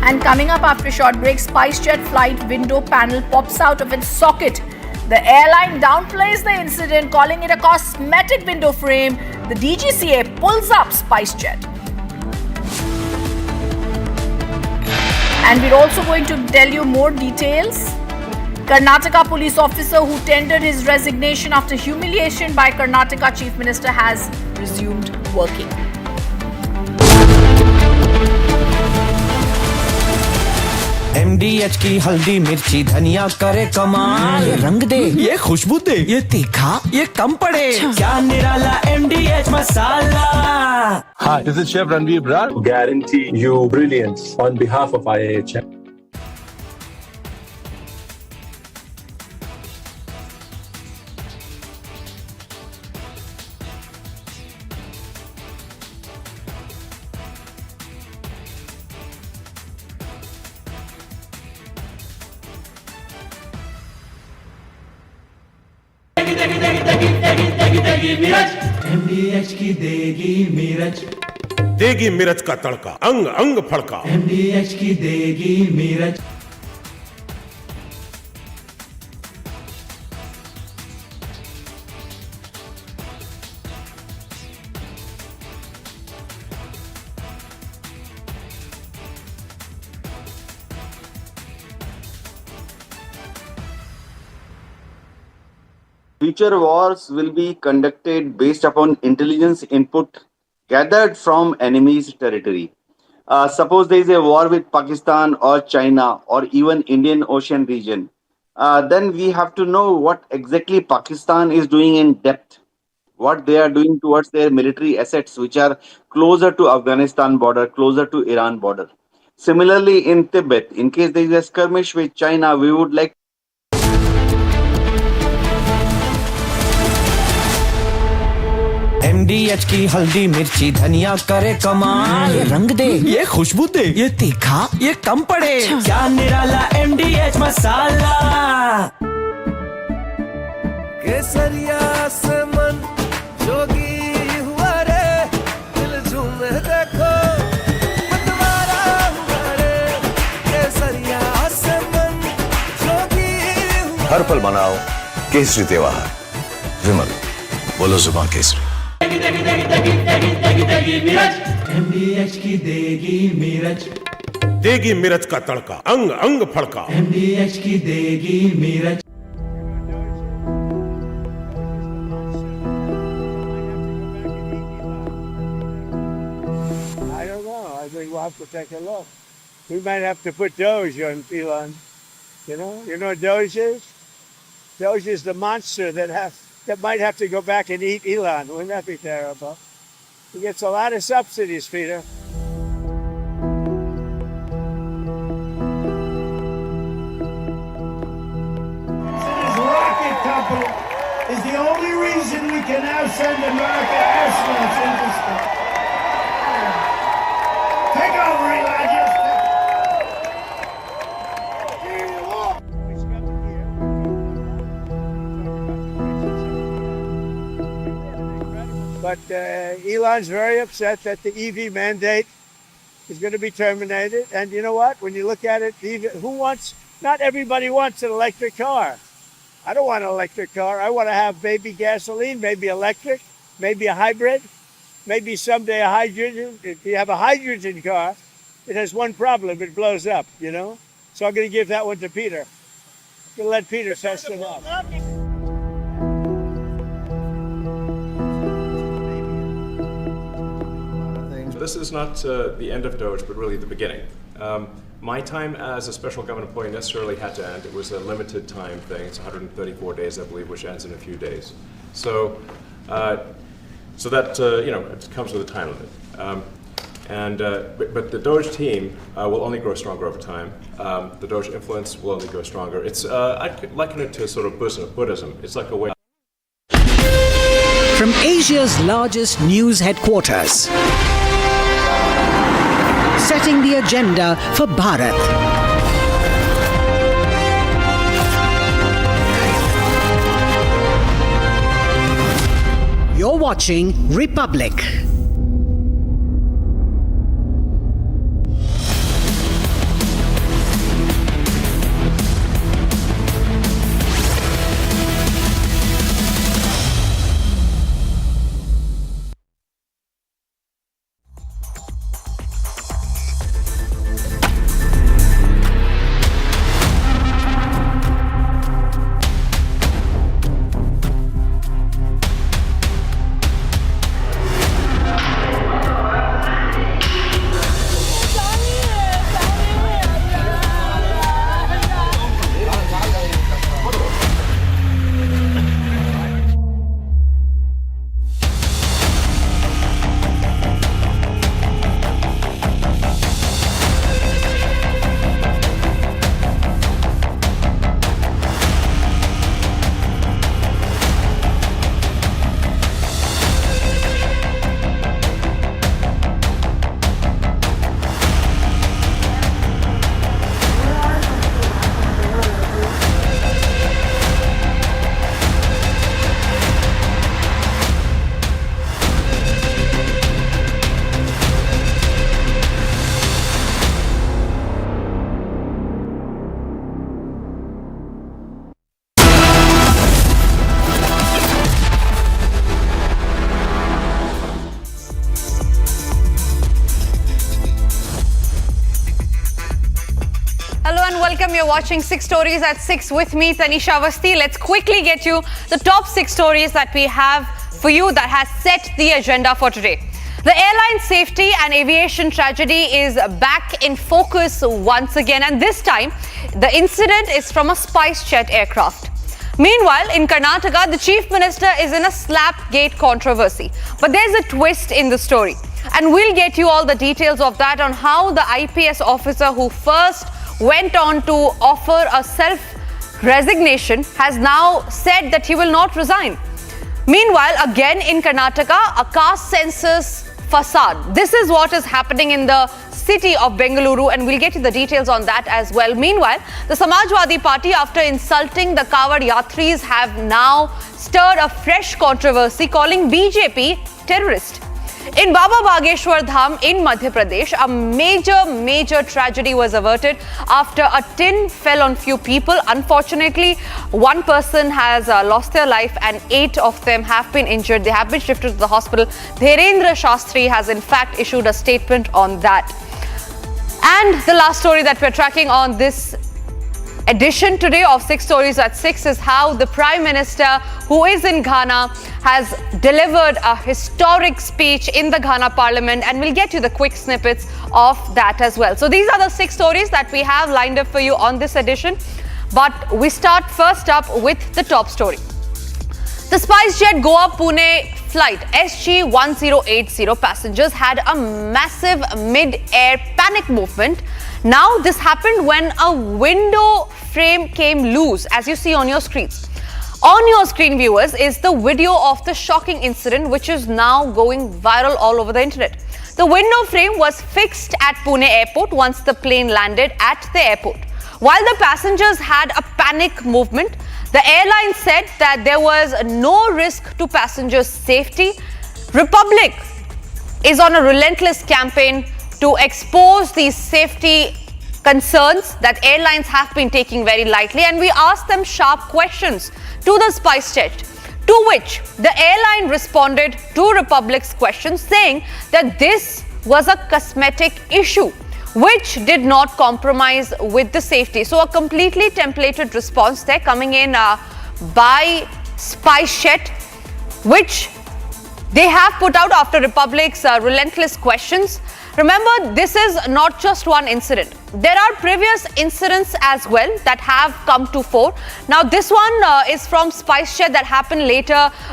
And coming up after a short break, SpiceJet flight window panel pops out of its socket. The airline downplays the incident, calling it a cosmetic window frame. The DGCA pulls up SpiceJet. And we're also going to tell you more details. Karnataka police officer who tendered his resignation after humiliation by Karnataka Chief Minister has resumed working. MDH की हल्दी मिर्ची धनिया करे कमाल, ये रंग दे, ये खुशबू दे, ये तीखा, ये कम पड़े, क्या निराला MDH masala. Hi, this is Chef Ranveer Brar. Guarantee you brilliance on behalf of IAHM. MDH की देगी मिर्च, देगी मिर्च का तड़का, अंग अंग फड़का. MDH की देगी मिर्च. Future wars will be conducted based upon intelligence input gathered from enemy's territory. Suppose there is a war with Pakistan or China or even Indian Ocean region, then we have to know what exactly Pakistan is doing in depth, what they are doing towards their military assets, which are closer to Afghanistan border, closer to Iran border. Similarly, in Tibet, in case there is a skirmish with China, we would like MDH की हल्दी मिर्ची धनिया करे कमाल, ये रंग दे, ये खुशबू दे, ये तीखा, ये कम पड़े, क्या निराला MDH मसाला. केसरिया से मन जोगी हुआ रे, दिल झूमे देखो मतवारा हुआ रे. केसरिया से मन जोगी हुआ. हर पल मनाओ केसरी त्योहार. विमल, बोलो जुबान केसरी. MDH की देगी मिर्च. देगी मिर्च का तड़का, अंग अंग फड़का। MDH की देगी मिर्च। I don't know. I think we'll have to take a look. We might have to put Doge on Elon. You know what Doge is? Doge is the monster that might have to go back and eat Elon. Wouldn't that be terrible? He gets a lot of subsidies, Peter. His rocket company is the only reason we can now send America astronauts into space. Take over, Elon. But Elon's very upset that the EV mandate is going to be terminated. And you know what? When you look at it, not everybody wants an electric car. I don't want an electric car. I want to have maybe gasoline, maybe electric, maybe a hybrid, maybe someday a hydrogen. If you have a hydrogen car, it has one problem. It blows up, So I'm going to give that one to Peter. I'm going to let Peter test it out. This is not the end of Doge, but really the beginning. My time as a special government employee necessarily had to end. It was a limited time thing. It's 134 days, I believe, which ends in a few days. So that it comes with a time limit. But the Doge team will only grow stronger over time. The Doge influence will only grow stronger. It's I liken it to sort of Buddhism. It's like a way. From Asia's largest news headquarters, setting the agenda for Bharat. You're watching Republic. Welcome. You're watching 6 Stories at 6 with me, Tanisha Avasthi. Let's quickly get you the top 6 stories that we have for you that has set the agenda for today. The airline safety and aviation tragedy is back in focus once again, and this time the incident is from a SpiceJet aircraft. Meanwhile, in Karnataka, the Chief Minister is in a slapgate controversy. But there's a twist in the story, and we'll get you all the details of that on how the IPS officer who first went on to offer a self-resignation has now said that he will not resign. Meanwhile, again in Karnataka, a caste census facade. This is what is happening in the city of Bengaluru, and we'll get you the details on that as well. Meanwhile, the Samajwadi Party, after insulting the Kawad Yatris, have now stirred a fresh controversy, calling BJP terrorist. In Baba Bageshwar Dham in Madhya Pradesh, a major tragedy was averted after a tin fell on few people. Unfortunately, one person has lost their life and 8 of them have been injured. They have been shifted to the hospital. Dherendra Shastri has in fact issued a statement on that. And the last story that we're tracking on this edition today of 6 Stories at 6 is how the Prime Minister, who is in Ghana, has delivered a historic speech in the Ghana Parliament, and we'll get you the quick snippets of that as well. So these are the 6 stories that we have lined up for you on this edition. But we start first up with the top story. The SpiceJet Goa-Pune flight SG1080 passengers had a massive mid-air panic movement. Now this happened when a window frame came loose, as you see on your screens. On your screen, viewers, is the video of the shocking incident, which is now going viral all over the internet. The window frame was fixed at Pune airport once the plane landed at the airport. While the passengers had a panic movement, the airline said that there was no risk to passengers' safety. Republic is on a relentless campaign to expose these safety concerns that airlines have been taking very lightly, and we asked them sharp questions to the SpiceJet, to which the airline responded to Republic's questions, saying that this was a cosmetic issue which did not compromise with the safety. So a completely templated response there coming in by SpiceJet, which they have put out after Republic's relentless questions. Remember, this is not just one incident. There are previous incidents as well that have come to fore. Now, this one is from SpiceJet that happened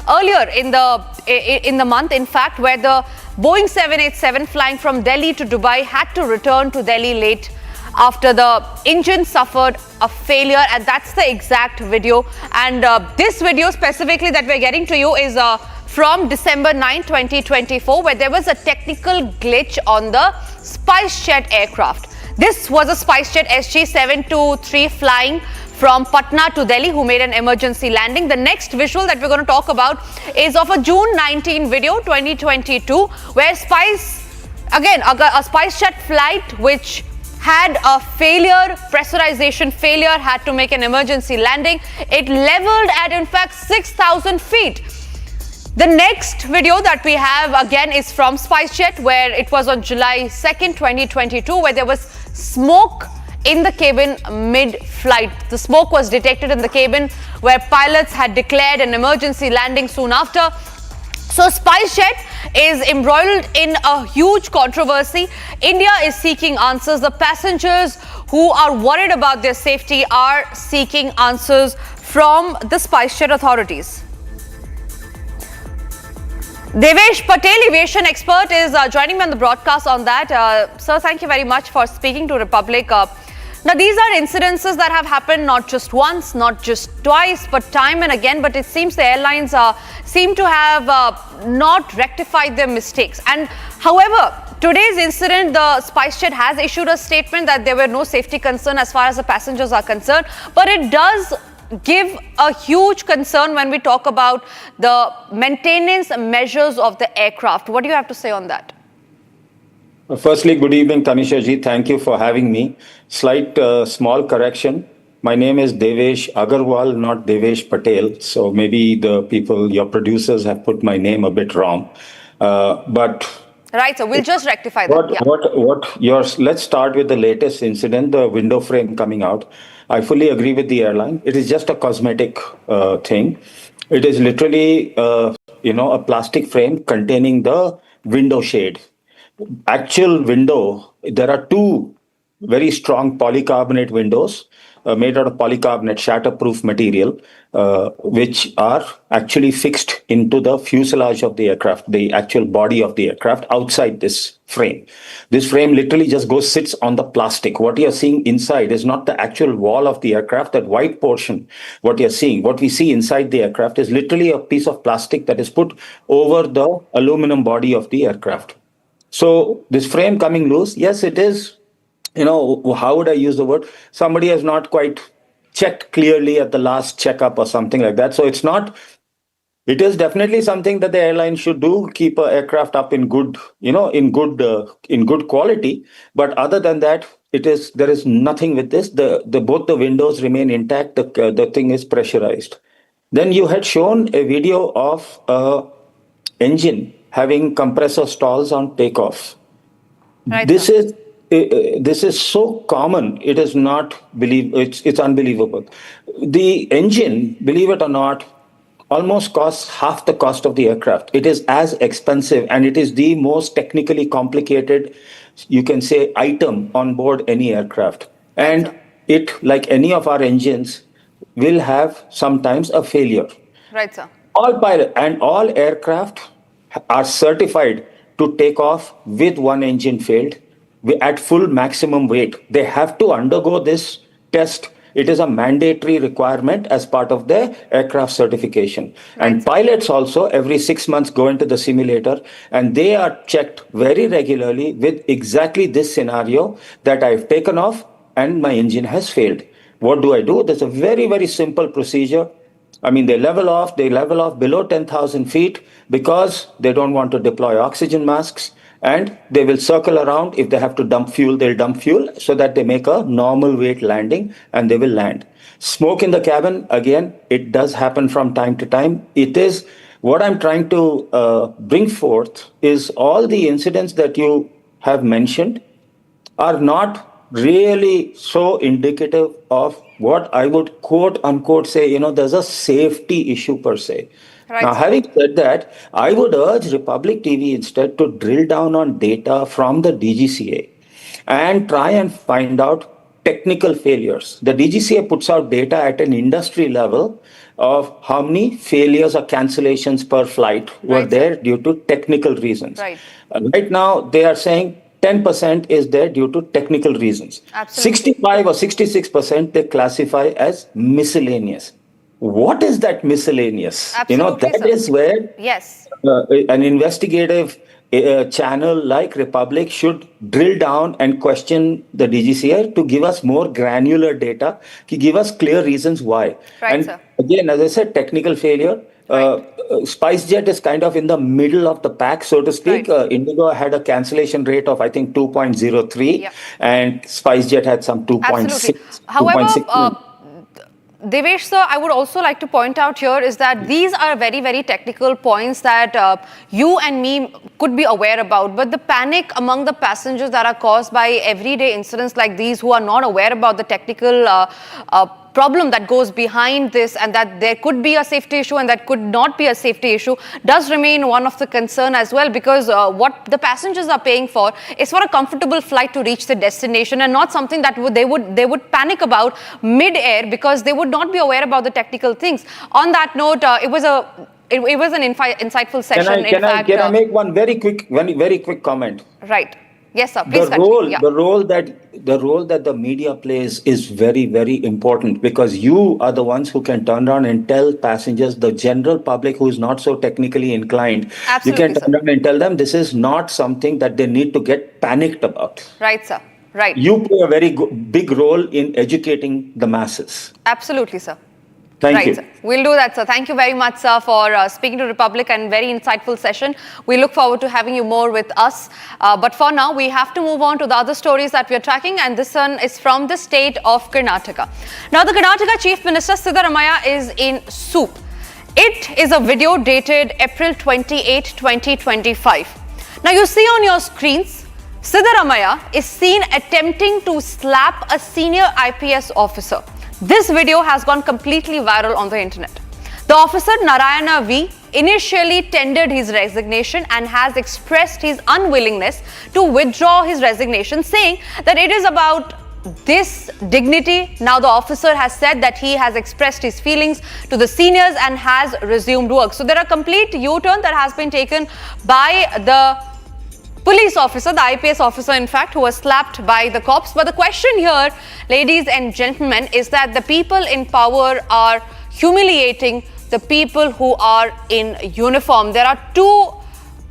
earlier in the month, in fact, where the Boeing 787 flying from Delhi to Dubai had to return to Delhi late after the engine suffered a failure, and that's the exact video. And this video specifically that we're getting to you is from December 9, 2024, where there was a technical glitch on the SpiceJet aircraft. This was a SpiceJet SG723 flying from Patna to Delhi, who made an emergency landing. The next visual that we're going to talk about is of a June 19 video, 2022, where a SpiceJet flight which had a failure, pressurization failure, had to make an emergency landing. It leveled at, in fact, 6,000 feet. The next video that we have again is from SpiceJet, where it was on July 2nd, 2022, where there was smoke in the cabin mid-flight. The smoke was detected in the cabin, where pilots had declared an emergency landing soon after. So SpiceJet is embroiled in a huge controversy. India is seeking answers. The passengers who are worried about their safety are seeking answers from the SpiceJet authorities. Devesh Patel, aviation expert, is joining me on the broadcast on that. Sir, thank you very much for speaking to Republic. Now, these are incidences that have happened not just once, not just twice, but time and again. But it seems the airlines seem to have not rectified their mistakes. And however, today's incident, the SpiceJet has issued a statement that there were no safety concern as far as the passengers are concerned. But it does give a huge concern when we talk about the maintenance measures of the aircraft. What do you have to say on that? Firstly, good evening, Tanisha ji. Thank you for having me. Slight small correction. My name is Devesh Agarwal, not Devesh Patel. So maybe the people, your producers, have put my name a bit wrong. Right, so we'll just rectify that. Let's start with the latest incident, the window frame coming out. I fully agree with the airline. It is just a cosmetic thing. It is literally, a plastic frame containing the window shade. Actual window, there are two very strong polycarbonate windows made out of polycarbonate shatterproof material, which are actually fixed into the fuselage of the aircraft, the actual body of the aircraft outside this frame. This frame literally just sits on the plastic. What you're seeing inside is not the actual wall of the aircraft, that white portion. What we see inside the aircraft is literally a piece of plastic that is put over the aluminum body of the aircraft. So this frame coming loose, yes, it is. How would I use the word? Somebody has not quite checked clearly at the last checkup or something like that. So it is definitely something that the airline should do, keep an aircraft up in good quality. But other than that, there is nothing with this. Both the windows remain intact. The thing is pressurized. Then you had shown a video of an engine having compressor stalls on takeoff. Right. This this is so common. It is not it's unbelievable. The engine, believe it or not, almost costs half the cost of the aircraft. It is as expensive, and it is the most technically complicated, you can say, item on board any aircraft. And it, like any of our engines, will have sometimes a failure. Right, sir. All pilot and all aircraft are certified to take off with one engine failed at full maximum weight. They have to undergo this test. It is a mandatory requirement as part of the aircraft certification. And pilots also every 6 months go into the simulator, and they are checked very regularly with exactly this scenario, that I've taken off and my engine has failed. What do I do? There's a very, very simple procedure. I mean, they level off below 10,000 feet because they don't want to deploy oxygen masks, and they will circle around. If they have to dump fuel, they'll dump fuel so that they make a normal weight landing, and they will land. Smoke in the cabin, again, it does happen from time to time. It is what I'm trying to bring forth is all the incidents that you have mentioned are not really so indicative of what I would quote unquote say, there's a safety issue per se. Right. Now, having said that, I would urge Republic TV instead to drill down on data from the DGCA and try and find out technical failures. The DGCA puts out data at an industry level of how many failures or cancellations per flight were there due to technical reasons. Right. Right now, they are saying 10% is there due to technical reasons. Absolutely. 65 or 66% they classify as miscellaneous. What is that miscellaneous? Absolutely, That is where yes, an investigative channel like Republic should drill down and question the DGCA to give us more granular data, to give us clear reasons why. Right, and sir. again, as I said, technical failure. SpiceJet is kind of in the middle of the pack, so to speak. Indigo had a cancellation rate of, I think, 2.03, and SpiceJet had some 2.6. However, Devesh sir, I would also like to point out here is that these are very, very technical points that you and me could be aware about. But the panic among the passengers that are caused by everyday incidents like these, who are not aware about the technical problem that goes behind this, and that there could be a safety issue and that could not be a safety issue, does remain one of the concern as well, because what the passengers are paying for is for a comfortable flight to reach the destination, and not something that they would panic about mid-air because they would not be aware about the technical things. On that note, it was an insightful session. Can I make one very quick comment? Right. Yes, sir. Please continue. The role that the media plays is very, very important, because you are the ones who can turn around and tell passengers, the general public who is not so technically inclined, you can turn around and tell them this is not something that they need to get panicked about. Right, sir. Right. You play a very big role in educating the masses. Absolutely, sir. Thank you. Sir. We'll do that, sir. Thank you very much, sir, for speaking to Republic, and very insightful session. We look forward to having you more with us. But for now, we have to move on to the other stories that we are tracking, and this one is from the state of Karnataka. Now, the Karnataka Chief Minister Siddaramaiah is in soup. It is a video dated April 28, 2025. Now, you see on your screens, Siddaramaiah is seen attempting to slap a senior IPS officer. This video has gone completely viral on the internet. The officer, Narayana V, initially tendered his resignation and has expressed his unwillingness to withdraw his resignation, saying that it is about this dignity. Now the officer has said that he has expressed his feelings to the seniors and has resumed work. So there are complete U-turn that has been taken by the police officer, the IPS officer, in fact, who was slapped by the cops. But the question here, ladies and gentlemen, is that the people in power are humiliating the people who are in uniform. There are two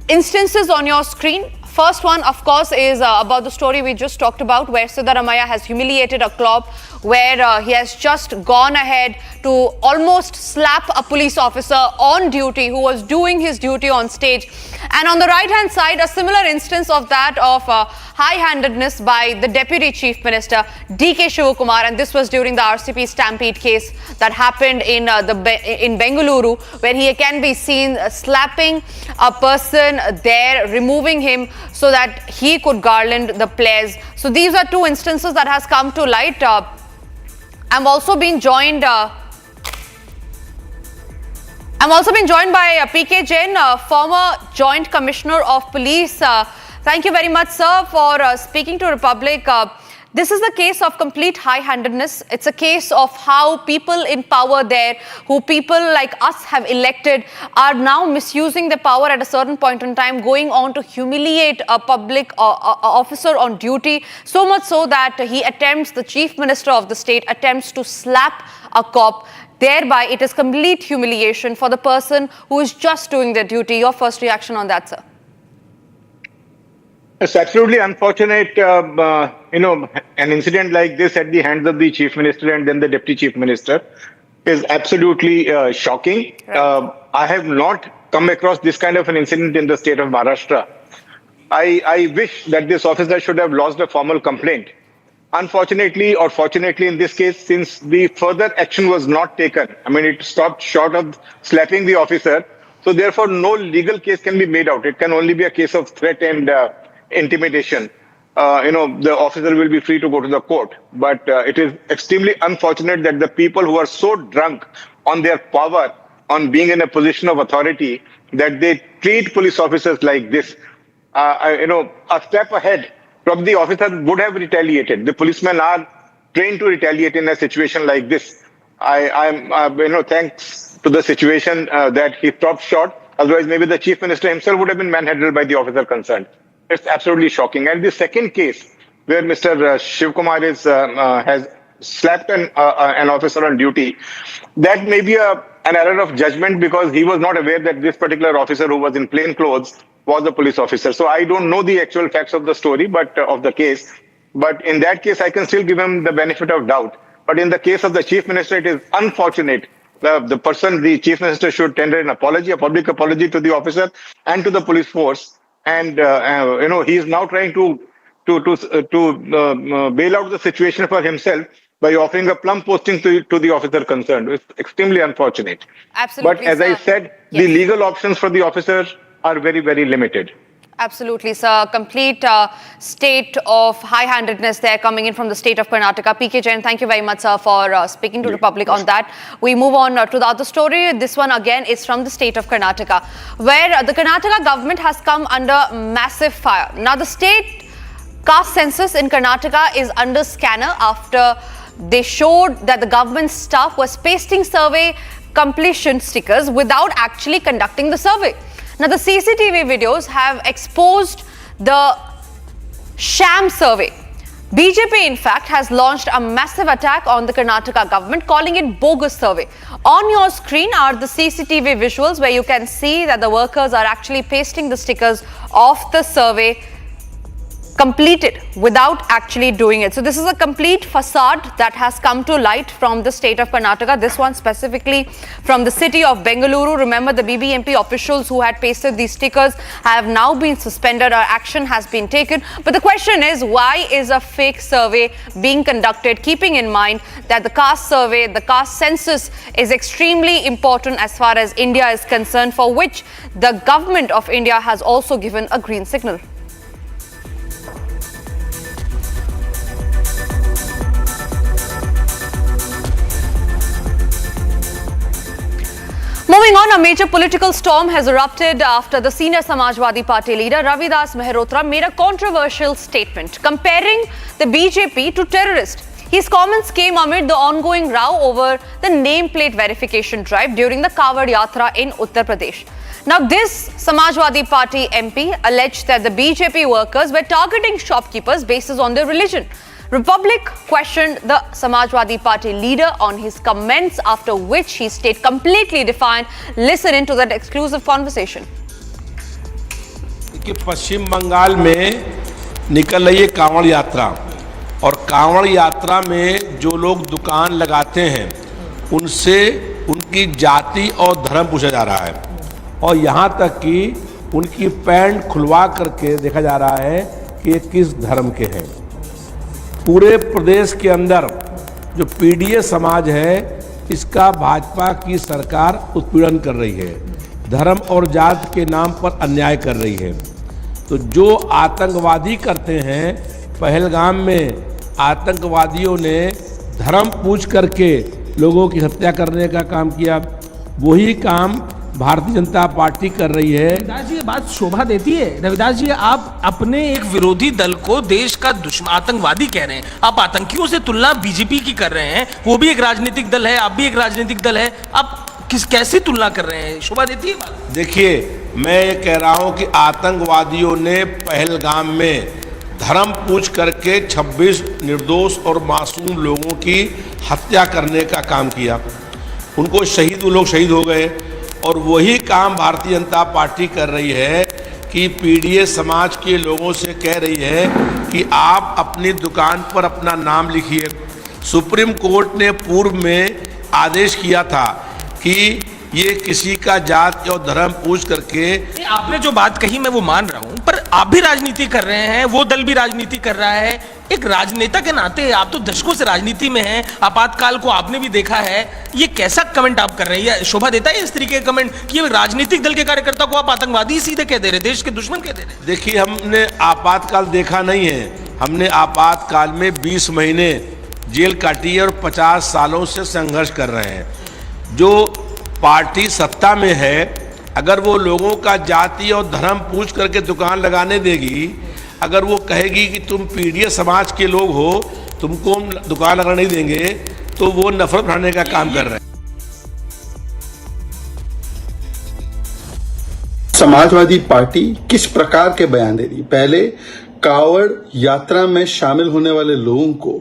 instances on your screen. First one, of course, is about the story we just talked about, where Siddaramaiah has humiliated a cop, where he has just gone ahead to almost slap a police officer on duty who was doing his duty on stage. And on the right-hand side, a similar instance of that of high-handedness by the Deputy Chief Minister, D.K. Shivakumar, and this was during the RCP Stampede case that happened in Bengaluru, where he can be seen slapping a person there, removing him so that he could garland the players. So these are two instances that has come to light. I'm also being joined by PK Jain, former Joint Commissioner of Police. Thank you very much, sir, for speaking to Republic. This is a case of complete high-handedness. It's a case of how people in power there, who people like us have elected, are now misusing the power at a certain point in time, going on to humiliate a public officer on duty, so much so that the Chief Minister of the state attempts to slap a cop. Thereby, it is complete humiliation for the person who is just doing their duty. Your first reaction on that, sir? It's absolutely unfortunate, an incident like this at the hands of the Chief Minister and then the Deputy Chief Minister is absolutely shocking. Right. I have not come across this kind of an incident in the state of Maharashtra. I wish that this officer should have lodged a formal complaint. Unfortunately, or fortunately in this case, since the further action was not taken, it stopped short of slapping the officer. So therefore, no legal case can be made out. It can only be a case of threat and intimidation. The officer will be free to go to the court. But it is extremely unfortunate that the people who are so drunk on their power, on being in a position of authority, that they treat police officers like this. A step ahead, probably the officer would have retaliated. The policemen are trained to retaliate in a situation like this. Thanks to the situation that he stopped short. Otherwise, maybe the Chief Minister himself would have been manhandled by the officer concerned. It's absolutely shocking. And the second case, where Mr. Shiv Kumar has slapped an officer on duty, that may be an error of judgment because he was not aware that this particular officer who was in plain clothes was a police officer. So I don't know the actual facts of the story, but of the case. But in that case, I can still give him the benefit of doubt. But in the case of the Chief Minister, it is unfortunate. The Chief Minister should tender an apology, a public apology to the officer and to the police force. And he is now trying to bail out the situation for himself by offering a plum posting to the officer concerned. It's extremely unfortunate. Absolutely. But as I said, yes, the legal options for the officer are very, very limited. Absolutely, sir. Complete state of high-handedness there coming in from the state of Karnataka. PK Jain, thank you very much, sir, for speaking to Republic on that. We move on to the other story. This one again is from the state of Karnataka, where the Karnataka government has come under massive fire. Now, the state caste census in Karnataka is under scanner after they showed that the government staff was pasting survey completion stickers without actually conducting the survey. Now, the CCTV videos have exposed the sham survey. BJP, in fact, has launched a massive attack on the Karnataka government, calling it bogus survey. On your screen are the CCTV visuals where you can see that the workers are actually pasting the stickers of the survey completed without actually doing it. So this is a complete facade that has come to light from the state of Karnataka. This one specifically from the city of Bengaluru. Remember, the BBMP officials who had pasted these stickers have now been suspended or action has been taken. But the question is, why is a fake survey being conducted, keeping in mind that the caste survey, the caste census is extremely important as far as India is concerned, for which the government of India has also given a green signal. Moving on, a major political storm has erupted after the senior Samajwadi Party leader Ravidas Mehrotra made a controversial statement comparing the BJP to terrorists. His comments came amid the ongoing row over the nameplate verification drive during the Kawad Yatra in Uttar Pradesh. Now, this Samajwadi Party MP alleged that the BJP workers were targeting shopkeepers based on their religion. Republic questioned the Samajwadi Party leader on his comments, after which he stayed completely defiant. Listen into that exclusive conversation. कि पश्चिम बंगाल में निकल रही है कांवड़ यात्रा, और कांवड़ यात्रा में जो लोग दुकान लगाते हैं उनसे उनकी जाति और धर्म पूछा जा रहा है, और यहाँ तक कि उनकी पैंट खुलवा करके देखा जा रहा है कि ये किस धर्म के हैं। पूरे प्रदेश के अंदर जो पीडीए समाज है, इसका भाजपा की सरकार उत्पीड़न कर रही है, धर्म और जात के नाम पर अन्याय कर रही है। तो जो आतंकवादी करते हैं, पहलगाम में आतंकवादियों ने धर्म पूछ करके लोगों की हत्या करने का काम किया, वही काम भारतीय जनता पार्टी कर रही है। रविदास जी, ये बात शोभा देती है? रविदास जी, आप अपने एक विरोधी दल को देश का दुश्मन आतंकवादी कह रहे हैं, आप आतंकियों से तुलना बीजेपी की कर रहे हैं, वो भी एक राजनीतिक दल है, आप भी एक राजनीतिक दल है, आप कैसी तुलना कर रहे हैं? शोभा देती है बात? देखिए, मैं ये कह रहा हूं कि आतंकवादियों ने पहलगाम में धर्म पूछ करके 26 निर्दोष और मासूम लोगों की हत्या करने का काम किया, उनको वो लोग शहीद हो गए। और वही काम भारतीय जनता पार्टी कर रही है कि पीडीए समाज के लोगों से कह रही है कि आप अपनी दुकान पर अपना नाम लिखिए। सुप्रीम कोर्ट ने पूर्व में आदेश किया था कि ये किसी का जात और धर्म पूछ करके। आपने जो बात कही मैं वो मान रहा हूं, पर आप भी राजनीति कर रहे हैं, वो दल भी राजनीति कर रहा है। एक राजनेता के नाते आप तो दशकों से राजनीति में हैं, आपातकाल को आपने भी देखा है, ये कैसा कमेंट आप कर रहे हैं? शोभा देता है इस तरीके का कमेंट कि ये राजनीतिक दल के कार्यकर्ता को आप आतंकवादी सीधे कह दे रहे, देश के दुश्मन कह दे रहे? देखिए, हमने आपातकाल देखा नहीं है, हमने आपातकाल में 20 महीने जेल काटी है और 50 सालों से संघर्ष कर रहे हैं। जो पार्टी सत्ता में है, अगर वो लोगों का जाति और धर्म पूछ करके दुकान लगाने देगी, अगर वो कहेगी कि तुम पीडीए समाज के लोग हो, तुमको हम दुकान लगाने नहीं देंगे, तो वो नफरत बढ़ाने का काम कर रहे हैं। समाजवादी पार्टी किस प्रकार के बयान दे रही? पहले कावड़ यात्रा में शामिल होने वाले लोगों को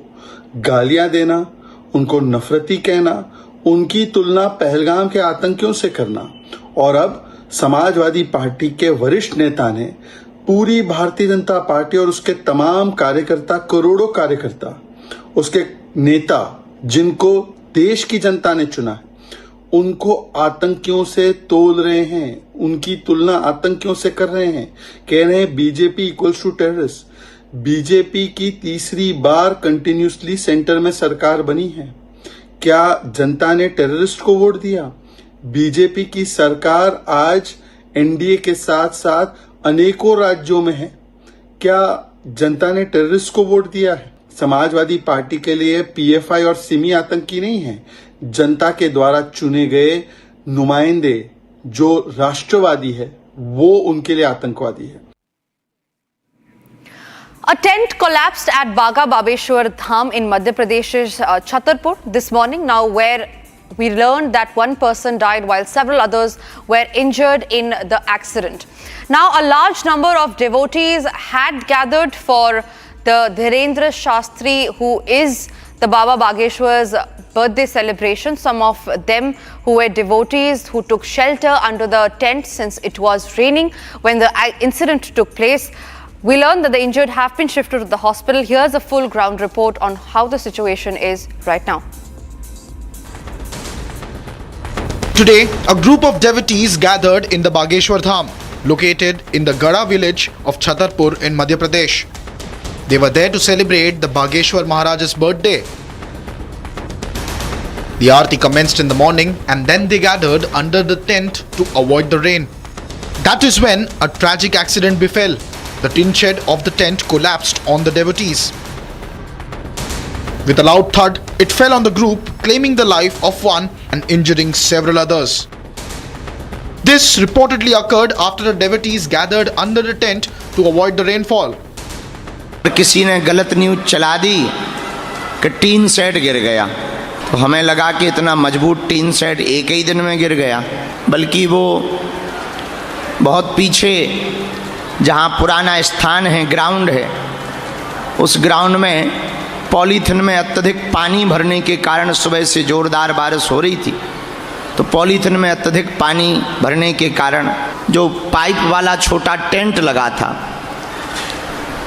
गालियां देना, उनको नफरती कहना, उनकी तुलना पहलगाम के आतंकियों से करना, और अब समाजवादी पार्टी के वरिष्ठ नेता ने पूरी भारतीय जनता पार्टी और उसके तमाम कार्यकर्ता, करोड़ों कार्यकर्ता, उसके नेता जिनको देश की जनता ने चुना है, उनको आतंकियों से तोल रहे हैं, उनकी तुलना आतंकियों से कर रहे हैं, कह रहे हैं BJP equals to terrorist. BJP की तीसरी बार कंटिन्यूसली सेंटर में सरकार बनी है। क्या जनता ने टेररिस्ट को वोट दिया? बीजेपी की सरकार आज एनडीए के साथ साथ अनेकों राज्यों में है। क्या जनता ने टेररिस्ट को वोट दिया है? समाजवादी पार्टी के लिए पीएफआई और सिमी आतंकी नहीं है, जनता के द्वारा चुने गए नुमाइंदे जो राष्ट्रवादी है वो उनके लिए आतंकवादी है। A tent collapsed at Baga Babeshwar Dham in Madhya Pradesh's Chhatarpur this morning, now where we learned that one person died while several others were injured in the accident. Now, a large number of devotees had gathered for the Dhirendra Shastri, who is the Baba Bageshwar's birthday celebration. Some of them who were devotees who took shelter under the tent since it was raining when the incident took place. We learned that the injured have been shifted to the hospital. Here's a full ground report on how the situation is right now. Today, a group of devotees gathered in the Bageshwar Dham, located in the Gada village of Chhatarpur in Madhya Pradesh. They were there to celebrate the Bageshwar Maharaj's birthday. The aarti commenced in the morning and then they gathered under the tent to avoid the rain. That is when a tragic accident befell. The tin shed of the tent collapsed on the devotees. With a loud thud, it fell on the group, claiming the life of one and injuring several others. This reportedly occurred after the devotees gathered under the tent to avoid the rainfall. किसी ने गलत news चला दी कि tin shed गिर गया, तो हमें लगा कि इतना मजबूत टीन शेड एक ही दिन में गिर गया, बल्कि वो बहुत पीछे जहाँ पुराना स्थान है, ग्राउंड है, उस ग्राउंड में पॉलीथिन में अत्यधिक पानी भरने के कारण सुबह से ज़ोरदार बारिश हो रही थी, तो पॉलीथिन में अत्यधिक पानी भरने के कारण जो पाइप वाला छोटा टेंट लगा था,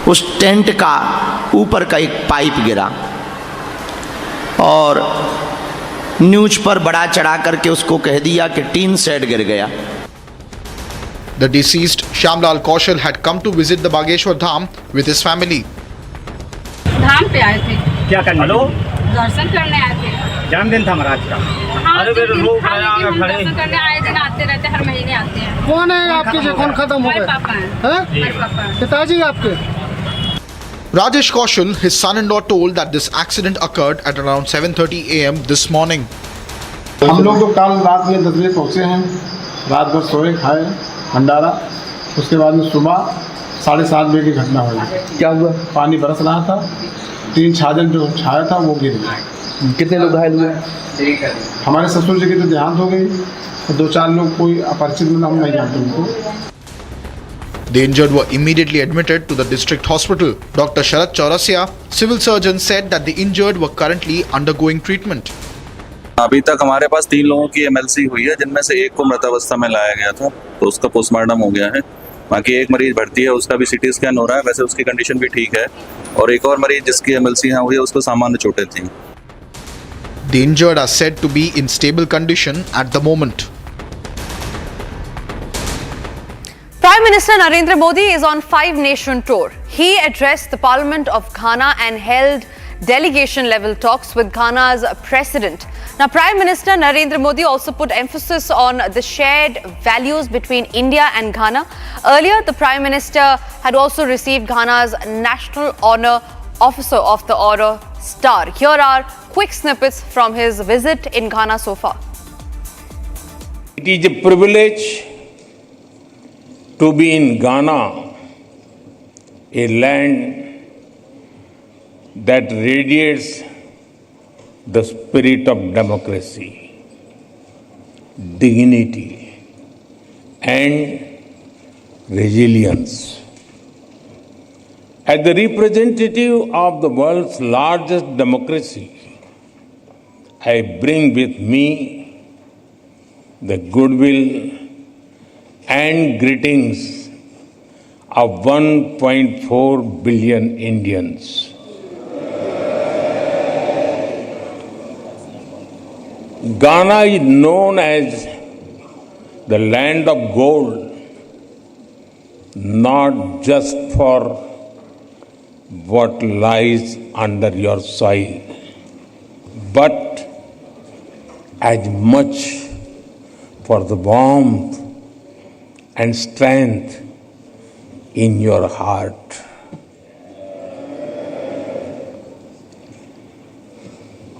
उस टेंट का ऊपर का एक पाइप गिरा और न्यूज पर बड़ा चढ़ा करके उसको कह दिया कि टीन शेड गिर गया। The deceased Shyamlal Kaushal had come to visit the Bageshwar Dham with his family. धाम पे आए थे क्या करने? हेलो, दर्शन करने आए थे। जन्मदिन था महाराज का। हाँ, हम दर्शन करने आए दिन आते रहते, हर महीने आते हैं। कौन है आपके जो कौन खत्म हो गए? पापा हैं। मेरे पापा हैं। पिताजी आपके? Rajesh Kaushal, his son-in-law, told that this accident occurred at around 7:30 a.m. this morning. हम लोग तो कल रात में 10 बजे पहुँचे हैं, रात भर सोए खाए भंडारा, उसके बाद में सुबह 7:30 बजे की घटना हुई। क्या हुआ? पानी बरस रहा था, 3 छाजन जो छाया था वो गिर गया। कितने लोग घायल हुए? हमारे ससुर जी की तो देहांत हो गई और 2-4 लोग कोई अपरिचित में हम नहीं जानते उनको। The injured were immediately admitted to the district hospital. Dr. Sharat Chaurasia, civil surgeon, said that the injured were currently undergoing treatment. अभी तक हमारे पास 3 लोगों की एमएलसी हुई है, जिनमें से एक को मृतावस्था में लाया गया था, तो उसका पोस्टमार्टम हो गया है। बाकी एक मरीज भर्ती है, उसका भी सीटी स्कैन हो रहा है, वैसे उसकी कंडीशन भी ठीक है। और एक और मरीज जिसकी एमएलसी यहाँ हुई है, उसको सामान्य चोटें थी। The injured are said to be in stable condition at the moment. Prime Minister Narendra Modi is on 5-nation tour. He addressed the Parliament of Ghana and held delegation-level talks with Ghana's president. Now, Prime Minister Narendra Modi also put emphasis on the shared values between India and Ghana. Earlier, the Prime Minister had also received Ghana's National Honour Officer of the Order Star. Here are quick snippets from his visit in Ghana so far. It is a privilege to be in Ghana, a land that radiates the spirit of democracy, dignity, and resilience. As the representative of the world's largest democracy, I bring with me the goodwill and greetings of 1.4 billion Indians. Ghana is known as the land of gold, not just for what lies under your soil, but as much for the warmth and strength in your heart.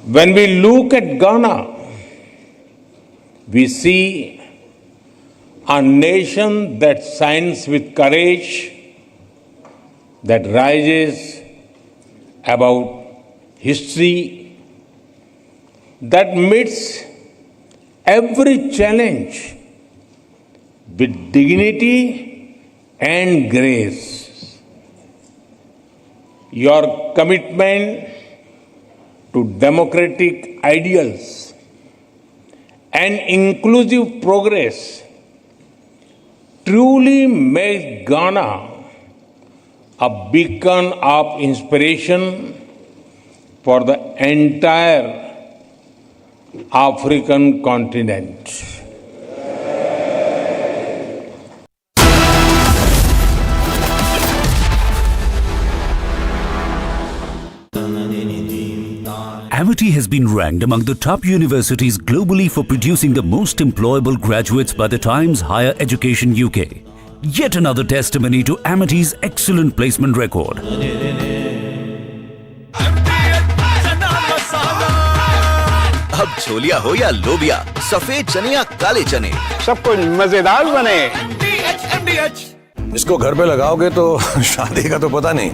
When we look at Ghana, we see a nation that shines with courage, that rises above history, that meets every challenge with dignity and grace. Your commitment to democratic ideals and inclusive progress truly makes Ghana a beacon of inspiration for the entire African continent. Amity has been ranked among the top universities globally for producing the most employable graduates by the Times Higher Education UK. Yet another testimony to Amity's excellent placement record. अब छोलिया हो या लोबिया, सफेद चने या काले चने, सब कुछ मजेदार बने। इसको घर पे लगाओगे तो शादी का तो पता नहीं,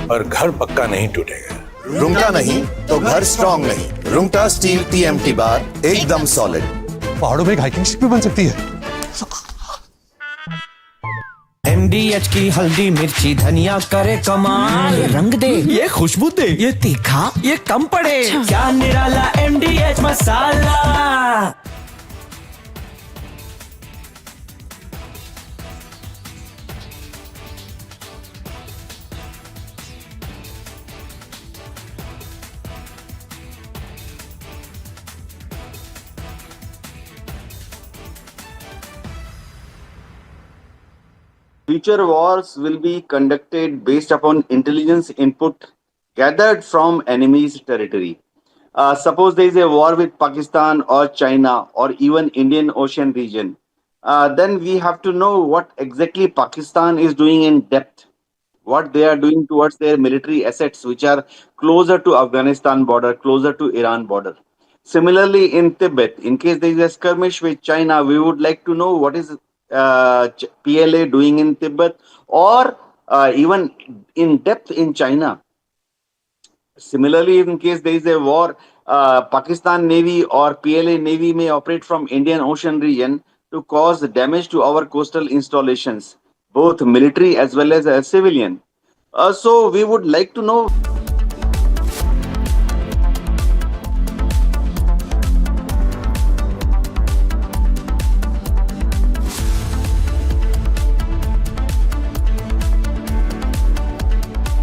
पर घर पक्का नहीं टूटेगा। रुंगटा नहीं तो घर स्ट्रॉन्ग नहीं। रुंगटा स्टील TMT बार एकदम सॉलिड। पहाड़ों में एक हाइकिंग शिप भी बन सकती है। MDH की हल्दी मिर्ची धनिया करे कमाल। ये रंग दे, ये खुशबू दे, ये तीखा, ये कम पड़े। क्या निराला MDH masala. Future wars will be conducted based upon intelligence input gathered from enemy's territory. Suppose there is a war with Pakistan or China or even Indian Ocean region, then we have to know what exactly Pakistan is doing in depth, what they are doing towards their military assets, which are closer to Afghanistan border, closer to Iran border. Similarly, in Tibet, in case there is a skirmish with China, we would like to know what is PLA doing in Tibet, or even in depth in China. Similarly, in case there is a war, Pakistan Navy or PLA Navy may operate from Indian Ocean region to cause damage to our coastal installations, both military as well as civilian. So we would like to know.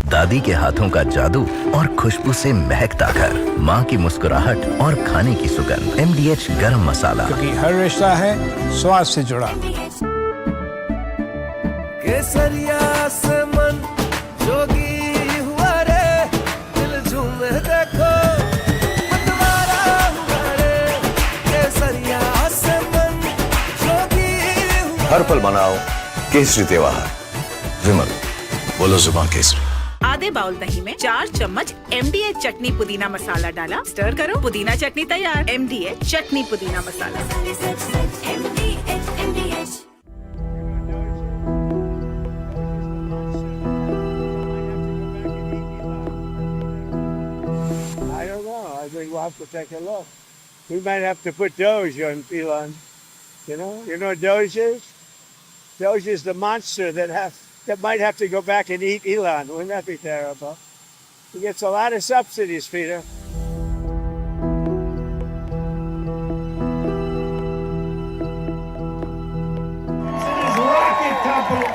दादी के हाथों का जादू और खुशबू से महकता घर, माँ की मुस्कुराहट और खाने की सुगंध। MDH गरम मसाला, क्योंकि हर रिश्ता है स्वाद से जुड़ा। केसरिया से मन जोगी हुआ रे, दिल झूमे देखो मतवारा हुआ रे। केसरिया से मन जोगी हुआ। हर पल मनाओ केसरी त्योहार। विमल, बोलो जुबान केसरी। आधे बाउल दही में 4 चम्मच MDH चटनी पुदीना मसाला डाला, स्टर करो, पुदीना चटनी तैयार। MDH चटनी पुदीना मसाला। I don't know. I think we'll have to take a look. We might have to put Doge on Elon. You know what Doge is? Doge is the monster that might have to go back and eat Elon. Wouldn't that be terrible? He gets a lot of subsidies, Peter. His rocket company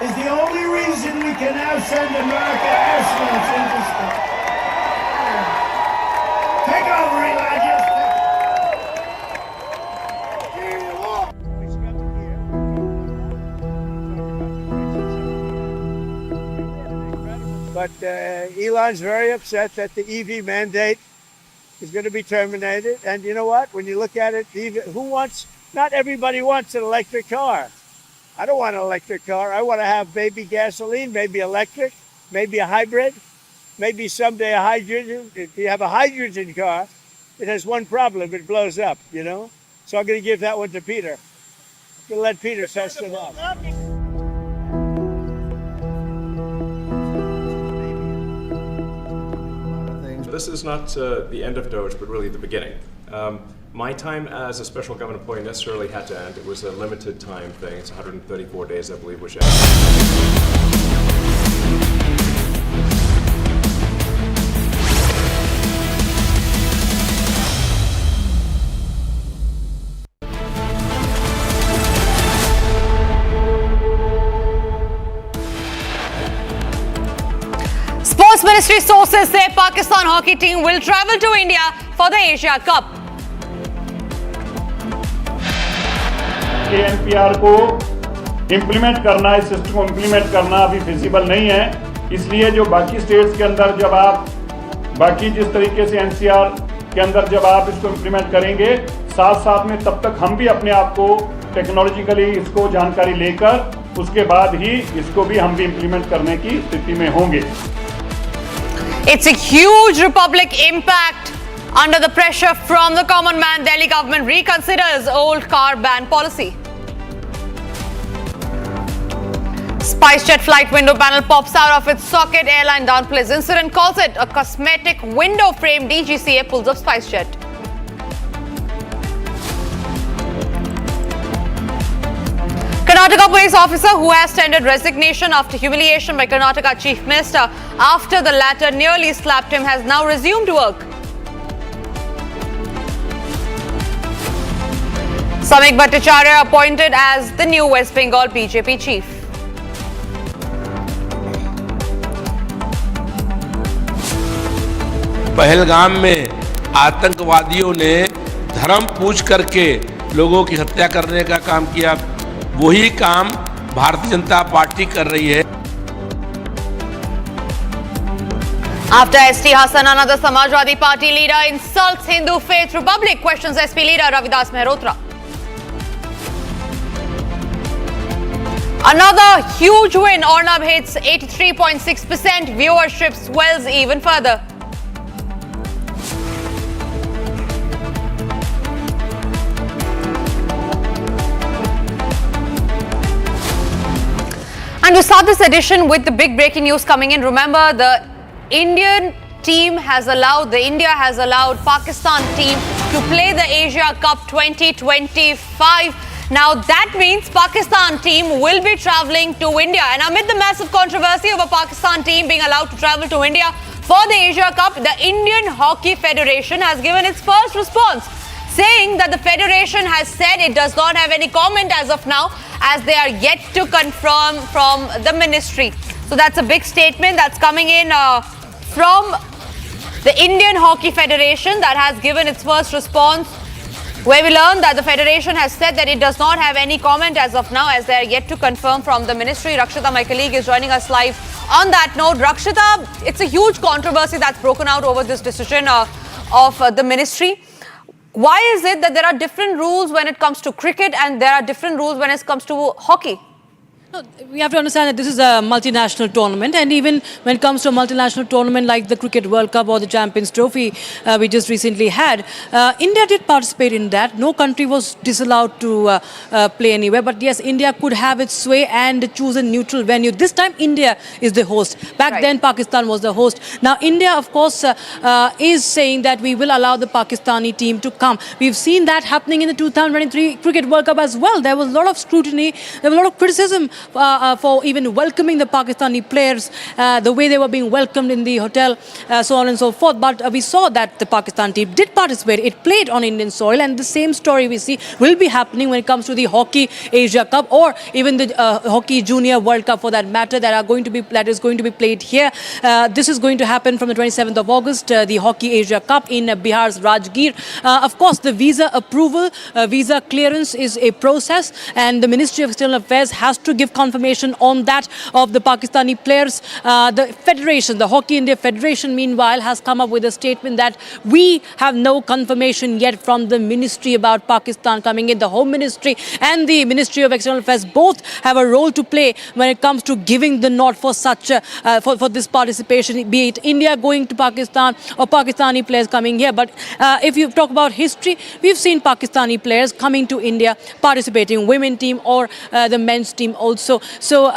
is the only reason we can now send America astronauts into space. Take over, Elon. Just But Elon's very upset that the EV mandate is going to be terminated. And you know what? When you look at it, not everybody wants an electric car. I don't want an electric car. I want to have maybe gasoline, maybe electric, maybe a hybrid, maybe someday a hydrogen. If you have a hydrogen car, it has one problem. It blows up, So I'm going to give that one to Peter. I'm going to let Peter test it out. This is not the end of Doge, but really the beginning. My time as a special government employee necessarily had to end. It was a limited time thing. It's 134 days, I believe, which Sports Ministry sources say Pakistan hockey team will travel to India for the Asia Cup. NPR को implement करना, इस system को implement करना अभी feasible नहीं है। इसलिए जो बाकी स्टेट्स के अंदर जब आप बाकी जिस तरीके से NCR के अंदर जब आप इसको इम्प्लीमेंट करेंगे, साथ साथ में तब तक हम भी अपने आप को टेक्नोलॉजिकली इसको जानकारी लेकर उसके बाद ही इसको भी हम भी इम्प्लीमेंट करने की स्थिति में होंगे। It's a huge Republic impact. Under the pressure from the common man, Delhi government reconsiders old car ban policy. SpiceJet flight window panel pops out of its socket. Airline downplays incident, calls it a cosmetic window frame. DGCA pulls up SpiceJet. Karnataka police officer who has tendered resignation after humiliation by Karnataka Chief Minister after the latter nearly slapped him has now resumed work. Samik Bhattacharya appointed as the new West Bengal BJP chief. Pahalgam में आतंकवादियों ने धर्म पूछ करके लोगों की हत्या करने का काम किया। वही काम भारतीय जनता पार्टी कर रही है। After ST Hassan, another Samajwadi Party leader insults Hindu Faith Republic, questions SP leader Ravidas Mehrotra. Another huge win, Arnab hits 83.6%, viewership swells even further. And to start this edition with the big breaking news coming in, remember the India has allowed Pakistan team to play the Asia Cup 2025. Now that means Pakistan team will be travelling to India. And amid the massive controversy of a Pakistan team being allowed to travel to India for the Asia Cup, the Indian Hockey Federation has given its first response, saying that the federation has said it does not have any comment as of now, as they are yet to confirm from the ministry. So that's a big statement that's coming in from the Indian Hockey Federation that has given its first response, where we learned that the federation has said that it does not have any comment as of now, as they are yet to confirm from the ministry. Rakshita, my colleague, is joining us live on that note. Rakshita, it's a huge controversy that's broken out over this decision of the ministry. Why is it that there are different rules when it comes to cricket and there are different rules when it comes to hockey? No, we have to understand that this is a multinational tournament, and even when it comes to a multinational tournament like the Cricket World Cup or the Champions Trophy we just recently had, India did participate in that. No country was disallowed to play anywhere, but yes, India could have its sway and choose a neutral venue. This time India is the host. Back then Pakistan was the host. Now India, of course, is saying that we will allow the Pakistani team to come. We've seen that happening in the 2023 Cricket World Cup as well. There was a lot of scrutiny, there was a lot of criticism for even welcoming the Pakistani players, the way they were being welcomed in the hotel, so on and so forth. But we saw that the Pakistan team did participate. It played on Indian soil, and the same story we see will be happening when it comes to the Hockey Asia Cup or even the Hockey Junior World Cup, for that matter, that is going to be played here. This is going to happen from the 27th of August, the Hockey Asia Cup in Bihar's Rajgir. Of course, the visa approval, visa clearance is a process, and the Ministry of External Affairs has to give confirmation on that of the Pakistani players. The federation, the Hockey India Federation, meanwhile, has come up with a statement that we have no confirmation yet from the ministry about Pakistan coming in. The Home Ministry and the Ministry of External Affairs both have a role to play when it comes to giving the nod for such for this participation, be it India going to Pakistan or Pakistani players coming here. But if you talk about history, we've seen Pakistani players coming to India, participating, women team or the men's team also. So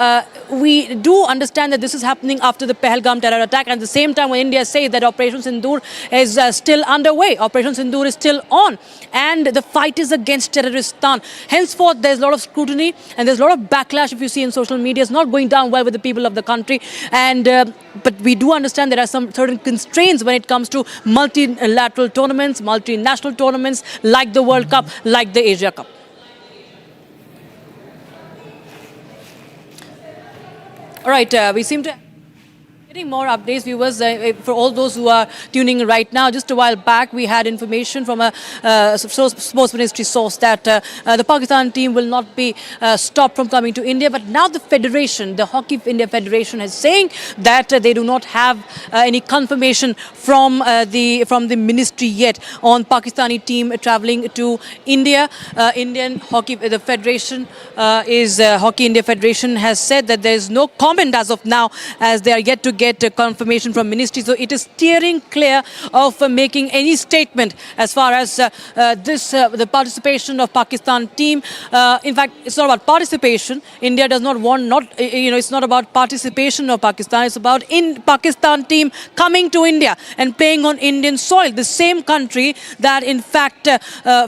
we do understand that this is happening after the Pahalgam terror attack, and at the same time when India says that Operation Sindoor is still underway, Operation Sindoor is still on, and the fight is against terroristan. Henceforth, there's a lot of scrutiny and there's a lot of backlash, if you see in social media. It's not going down well with the people of the country, and but we do understand there are some certain constraints when it comes to multilateral tournaments, multinational tournaments like the World Cup, like the Asia Cup. All right, we seem to getting more updates, viewers. For all those who are tuning in right now, just a while back we had information from a sports ministry source that the Pakistan team will not be stopped from coming to India. But now the federation, the Hockey India Federation, is saying that they do not have any confirmation from the ministry yet on Pakistani team travelling to India. Indian Hockey the Federation Hockey India Federation has said that there is no comment as of now, as they are yet to get confirmation from ministry. So it is steering clear of making any statement as far as the participation of Pakistan team. In fact, it's not about participation. India does not want, it's not about participation of Pakistan. It's about Pakistan team coming to India and playing on Indian soil. The same country that in fact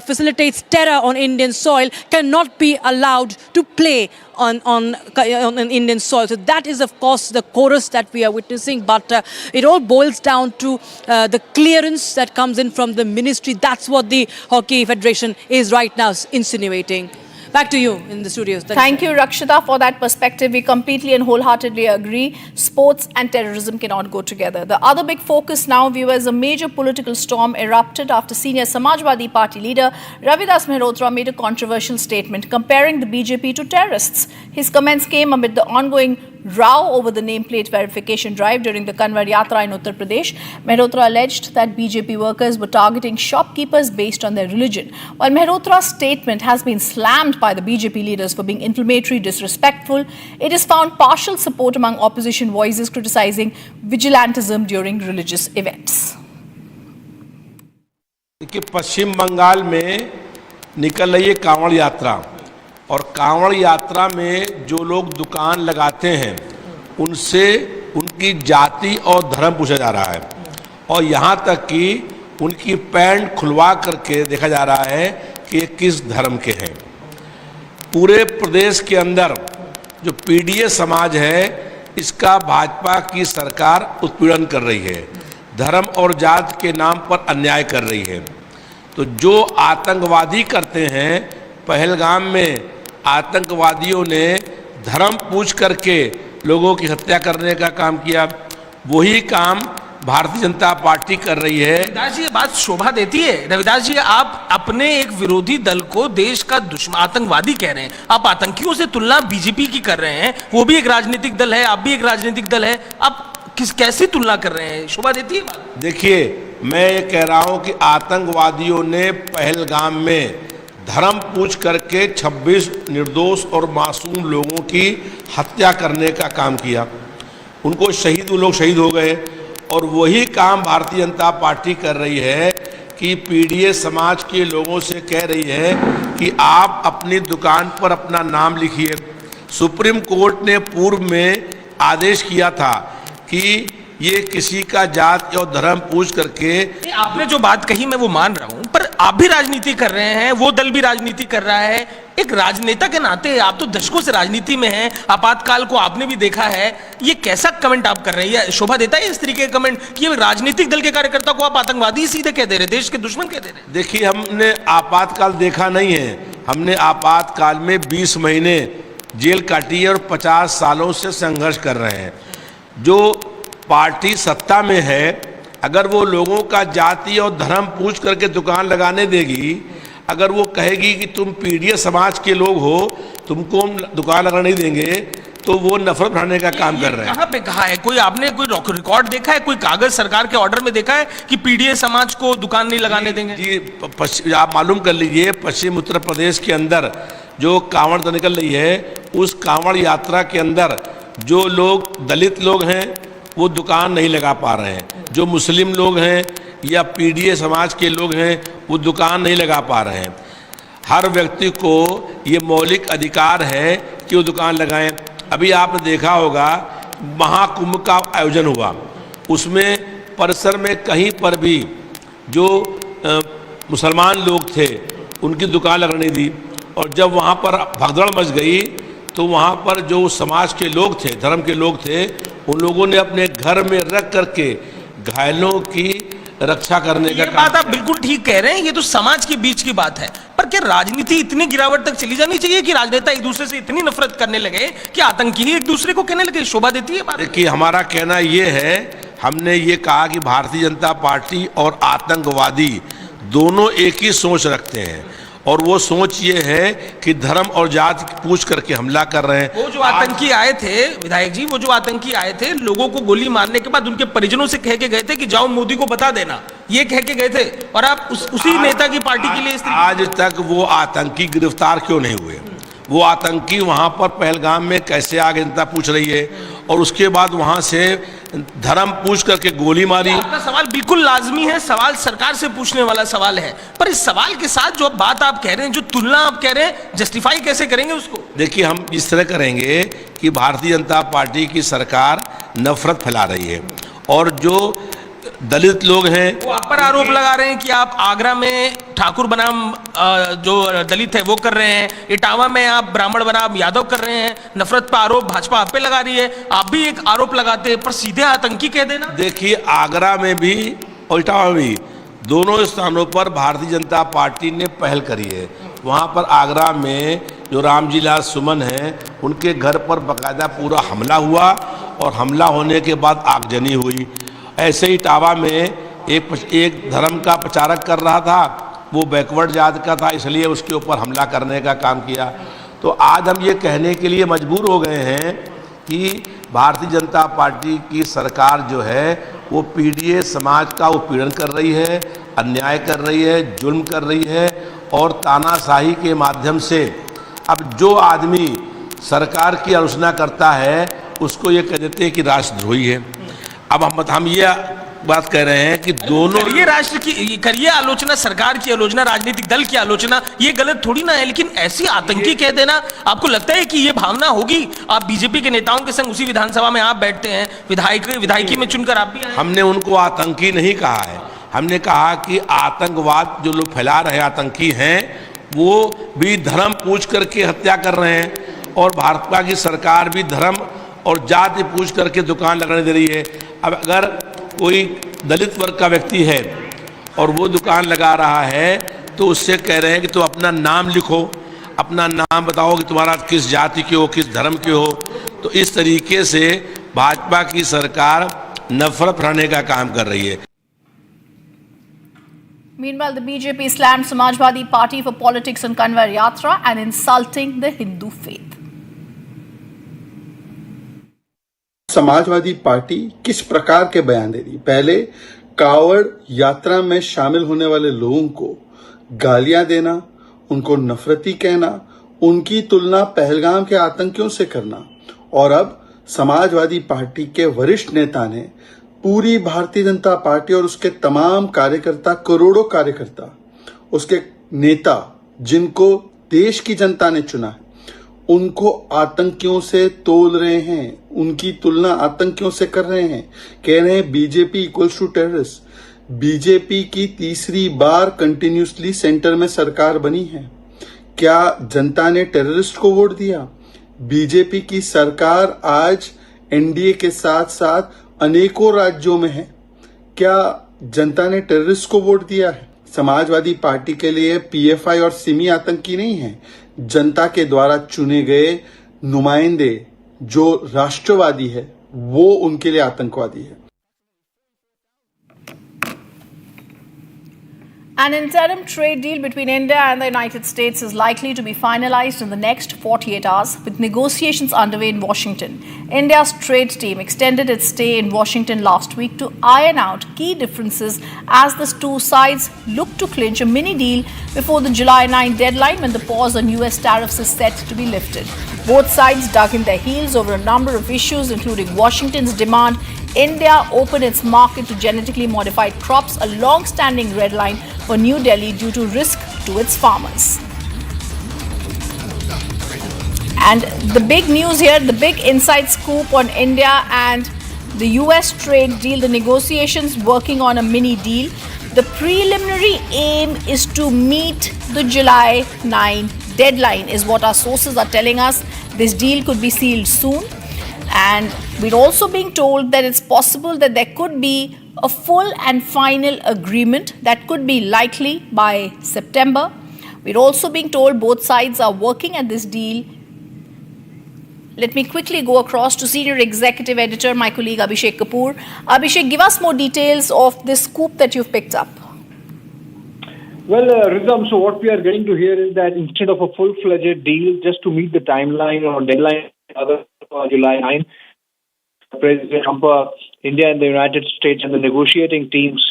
facilitates terror on Indian soil cannot be allowed to play on Indian soil. So that is, of course, the chorus that we are witnessing. But it all boils down to the clearance that comes in from the ministry. That's what the Hockey Federation is right now insinuating. Back to you in the studios. Thank you, Rakshita, for that perspective. We completely and wholeheartedly agree. Sports and terrorism cannot go together. The other big focus now, viewers, a major political storm erupted after senior Samajwadi Party leader Ravidas Mehrotra made a controversial statement comparing the BJP to terrorists. His comments came amid the ongoing row over the nameplate verification drive during the Kanwar Yatra in Uttar Pradesh. Mehrotra alleged that BJP workers were targeting shopkeepers based on their religion. While Mehrotra's statement has been slammed by the BJP leaders for being inflammatory, disrespectful, it has found partial support among opposition voices criticizing vigilantism during religious events. कि पश्चिम बंगाल में निकल रही है कांवड़ यात्रा और कांवड़ यात्रा में जो लोग दुकान लगाते हैं उनसे उनकी जाति और धर्म पूछा जा रहा है और यहाँ तक कि उनकी पैंट खुलवा करके देखा जा रहा है कि ये किस धर्म के हैं। पूरे प्रदेश के अंदर जो पीडीए समाज है इसका भाजपा की सरकार उत्पीड़न कर रही है, धर्म और जात के नाम पर अन्याय कर रही है। तो जो आतंकवादी करते हैं, पहलगाम में आतंकवादियों ने धर्म पूछ करके लोगों की हत्या करने का काम किया, वही काम भारतीय जनता पार्टी कर रही है। रविदास जी, ये बात शोभा देती है? रविदास जी, आप अपने एक विरोधी दल को देश का दुश्मन आतंकवादी कह रहे हैं, आप आतंकियों से तुलना बीजेपी की कर रहे हैं, वो भी एक राजनीतिक दल है, आप भी एक राजनीतिक दल है, आप कैसी तुलना कर रहे हैं? शोभा देती है बात? देखिए, मैं ये कह रहा हूं कि आतंकवादियों ने पहलगाम में धर्म पूछ करके 26 निर्दोष और मासूम लोगों की हत्या करने का काम किया, उनको वो लोग शहीद हो गए और वही काम भारतीय जनता पार्टी कर रही है कि पीडीए समाज के लोगों से कह रही है कि आप अपनी दुकान पर अपना नाम लिखिए। सुप्रीम कोर्ट ने पूर्व में आदेश किया था कि ये किसी का जात और धर्म पूछ करके। आपने जो बात कही मैं वो मान रहा हूं, पर आप भी राजनीति कर रहे हैं, वो दल भी राजनीति कर रहा है। एक राजनेता के नाते आप तो दशकों से राजनीति में हैं, आपातकाल को आपने भी देखा है, ये कैसा कमेंट आप कर रहे हैं? शोभा देता है इस तरीके का कमेंट कि ये राजनीतिक दल के कार्यकर्ता को आप आतंकवादी सीधे कह दे रहे, देश के दुश्मन कह दे रहे? देखिए, हमने आपातकाल देखा नहीं है, हमने आपातकाल में 20 महीने जेल काटी है और 50 सालों से संघर्ष कर रहे हैं। जो पार्टी सत्ता में है, अगर वो लोगों का जाति और धर्म पूछ करके दुकान लगाने देगी, अगर वो कहेगी कि तुम पीडीए समाज के लोग हो, तुमको हम दुकान लगाने नहीं देंगे, तो वो नफरत बढ़ाने का काम कर रहे हैं। कहाँ पे कहा है? कोई आपने कोई रिकॉर्ड देखा है, कोई कागज सरकार के ऑर्डर में देखा है कि पीडीए समाज को दुकान नहीं लगाने देंगे? जी, आप मालूम कर लीजिए, पश्चिम उत्तर प्रदेश के अंदर जो कांवड़ निकल रही है, उस कांवड़ यात्रा के अंदर जो लोग दलित लोग हैं वो दुकान नहीं लगा पा रहे हैं, जो मुस्लिम लोग हैं या पीडीए समाज के लोग हैं वो दुकान नहीं लगा पा रहे हैं। हर व्यक्ति को ये मौलिक अधिकार है कि वो दुकान लगाएं। अभी आपने देखा होगा महाकुंभ का आयोजन हुआ, उसमें परिसर में कहीं पर भी जो मुसलमान लोग थे उनकी दुकान लगने दी, और जब वहाँ पर भगदड़ मच गई तो वहाँ पर जो समाज के लोग थे, धर्म के लोग थे, उन लोगों ने अपने घर में रख करके घायलों की रक्षा करने का काम। बात आप बिल्कुल ठीक कह रहे हैं, ये तो समाज के बीच की बात है, पर क्या राजनीति इतनी गिरावट तक चली जानी चाहिए कि राजनेता एक दूसरे से इतनी नफरत करने लगे कि आतंकी ही एक दूसरे को कहने लगे? शोभा देती है बात? देखिए, हमारा कहना ये है, हमने ये कहा कि भारतीय जनता पार्टी और आतंकवादी दोनों एक ही सोच रखते हैं, और वो सोच ये है कि धर्म और जाति पूछ करके हमला कर रहे हैं। वो जो आतंकी आए थे विधायक जी, वो जो आतंकी आए थे, लोगों को गोली मारने के बाद उनके परिजनों से कह के गए थे कि जाओ मोदी को बता देना, ये कह के गए थे, और आप उसी नेता की पार्टी के लिए आज तक वो आतंकी गिरफ्तार क्यों नहीं हुए? वो आतंकी वहां पर पहलगाम में कैसे आ गए, जनता पूछ रही है, और उसके बाद वहां से धर्म पूछ करके गोली मारी। आपका सवाल बिल्कुल लाजमी है, सवाल सरकार से पूछने वाला सवाल है, पर इस सवाल के साथ जो बात आप कह रहे हैं, जो तुलना आप कह रहे हैं, जस्टिफाई कैसे करेंगे उसको? देखिए, हम इस तरह करेंगे कि भारतीय जनता पार्टी की सरकार नफरत फैला रही है, और जो दलित लोग हैं वो आप पर आरोप लगा रहे हैं कि आप आगरा में ठाकुर बनाम जो दलित है वो कर रहे हैं, इटावा में आप ब्राह्मण बनाम यादव कर रहे हैं, नफरत पर आरोप भाजपा आप पे लगा रही है, आप भी एक आरोप लगाते हैं, पर सीधे आतंकी कह देना। देखिए, आगरा में भी और इटावा में भी दोनों स्थानों पर भारतीय जनता पार्टी ने पहल करी है। वहाँ पर आगरा में जो रामजी लाल सुमन हैं, उनके घर पर बाकायदा पूरा हमला हुआ, और हमला होने के बाद आगजनी हुई। ऐसे ही इटावा में एक धर्म का प्रचारक कर रहा था, वो बैकवर्ड जात का था, इसलिए उसके ऊपर हमला करने का काम किया। तो आज हम ये कहने के लिए मजबूर हो गए हैं कि भारतीय जनता पार्टी की सरकार जो है वो पीड़ित समाज का उत्पीड़न कर रही है, अन्याय कर रही है, जुल्म कर रही है और तानाशाही के माध्यम से अब जो आदमी सरकार की आलोचना करता है उसको ये कह देते हैं कि राष्ट्रद्रोही है। अब हम ये बात कह रहे हैं कि दोनों करिए राष्ट्र की, करिए आलोचना, सरकार की आलोचना, राजनीतिक दल की आलोचना, ये गलत थोड़ी ना है, लेकिन ऐसी आतंकी कह देना, आपको लगता है कि ये भावना होगी? आप बीजेपी के नेताओं के संग उसी विधानसभा में आप बैठते हैं, विधायकी में चुनकर आप भी आए। हमने उनको आतंकी नहीं कहा है, हमने कहा कि आतंकवाद जो लोग फैला रहे आतंकी हैं वो भी धर्म पूछ करके हत्या कर रहे हैं और भाजपा की सरकार भी धर्म और जाति पूछ करके दुकान लगाने दे रही है। अब अगर कोई दलित वर्ग का व्यक्ति है और वो दुकान लगा रहा है तो उससे कह रहे हैं कि तुम अपना नाम लिखो, अपना नाम बताओ कि तुम्हारा किस जाति के हो, किस धर्म के हो। तो इस तरीके से भाजपा की सरकार नफरत फैलाने का काम कर रही है। Meanwhile, the BJP slammed Samajwadi Party for politics on Kanwar Yatra and insulting the Hindu faith. Samajwadi party किस प्रकार के बयान दे रही? पहले कांवड़ यात्रा में शामिल होने वाले लोगों को गालियां देना, उनको नफरती कहना, उनकी तुलना पहलगाम के आतंकियों से करना, और अब समाजवादी पार्टी के वरिष्ठ नेता ने पूरी भारतीय जनता पार्टी और उसके तमाम कार्यकर्ता, करोड़ों कार्यकर्ता, उसके नेता जिनको देश की जनता ने चुना है, उनको आतंकियों से तोल रहे हैं, उनकी तुलना आतंकियों से कर रहे हैं, कह रहे हैं BJP equals to terrorist. BJP की तीसरी बार कंटिन्यूसली सेंटर में सरकार बनी है। क्या जनता ने टेररिस्ट को वोट दिया? बीजेपी की सरकार आज एनडीए के साथ साथ अनेकों राज्यों में है। क्या जनता ने टेररिस्ट को वोट दिया है? समाजवादी पार्टी के लिए पीएफआई और सिमी आतंकी नहीं है, जनता के द्वारा चुने गए नुमाइंदे जो राष्ट्रवादी है वो उनके लिए आतंकवादी है। An interim trade deal between India and the United States is likely to be finalized in the next 48 hours, with negotiations underway in Washington. India's trade team extended its stay in Washington last week to iron out key differences as the two sides look to clinch a mini deal before the July 9 deadline when the pause on US tariffs is set to be lifted. Both sides dug in their heels over a number of issues, including Washington's demand India open its market to genetically modified crops, a long-standing red line for New Delhi due to risk to its farmers. And the big news here, the big inside scoop on India and the US trade deal, the negotiations working on a mini deal. The preliminary aim is to meet the July 9 deadline, is what our sources are telling us. This deal could be sealed soon. And we're also being told that it's possible that there could be a full and final agreement that could be likely by September. We're also being told both sides are working at this deal. Let me quickly go across to Senior Executive Editor, my colleague Abhishek Kapoor. Abhishek, give us more details of this scoop that you've picked up. Well, Rizam, so what we are getting to hear is that instead of a full-fledged deal, just to meet the timeline or deadline July 9, President Trump, India and the United States and the negotiating teams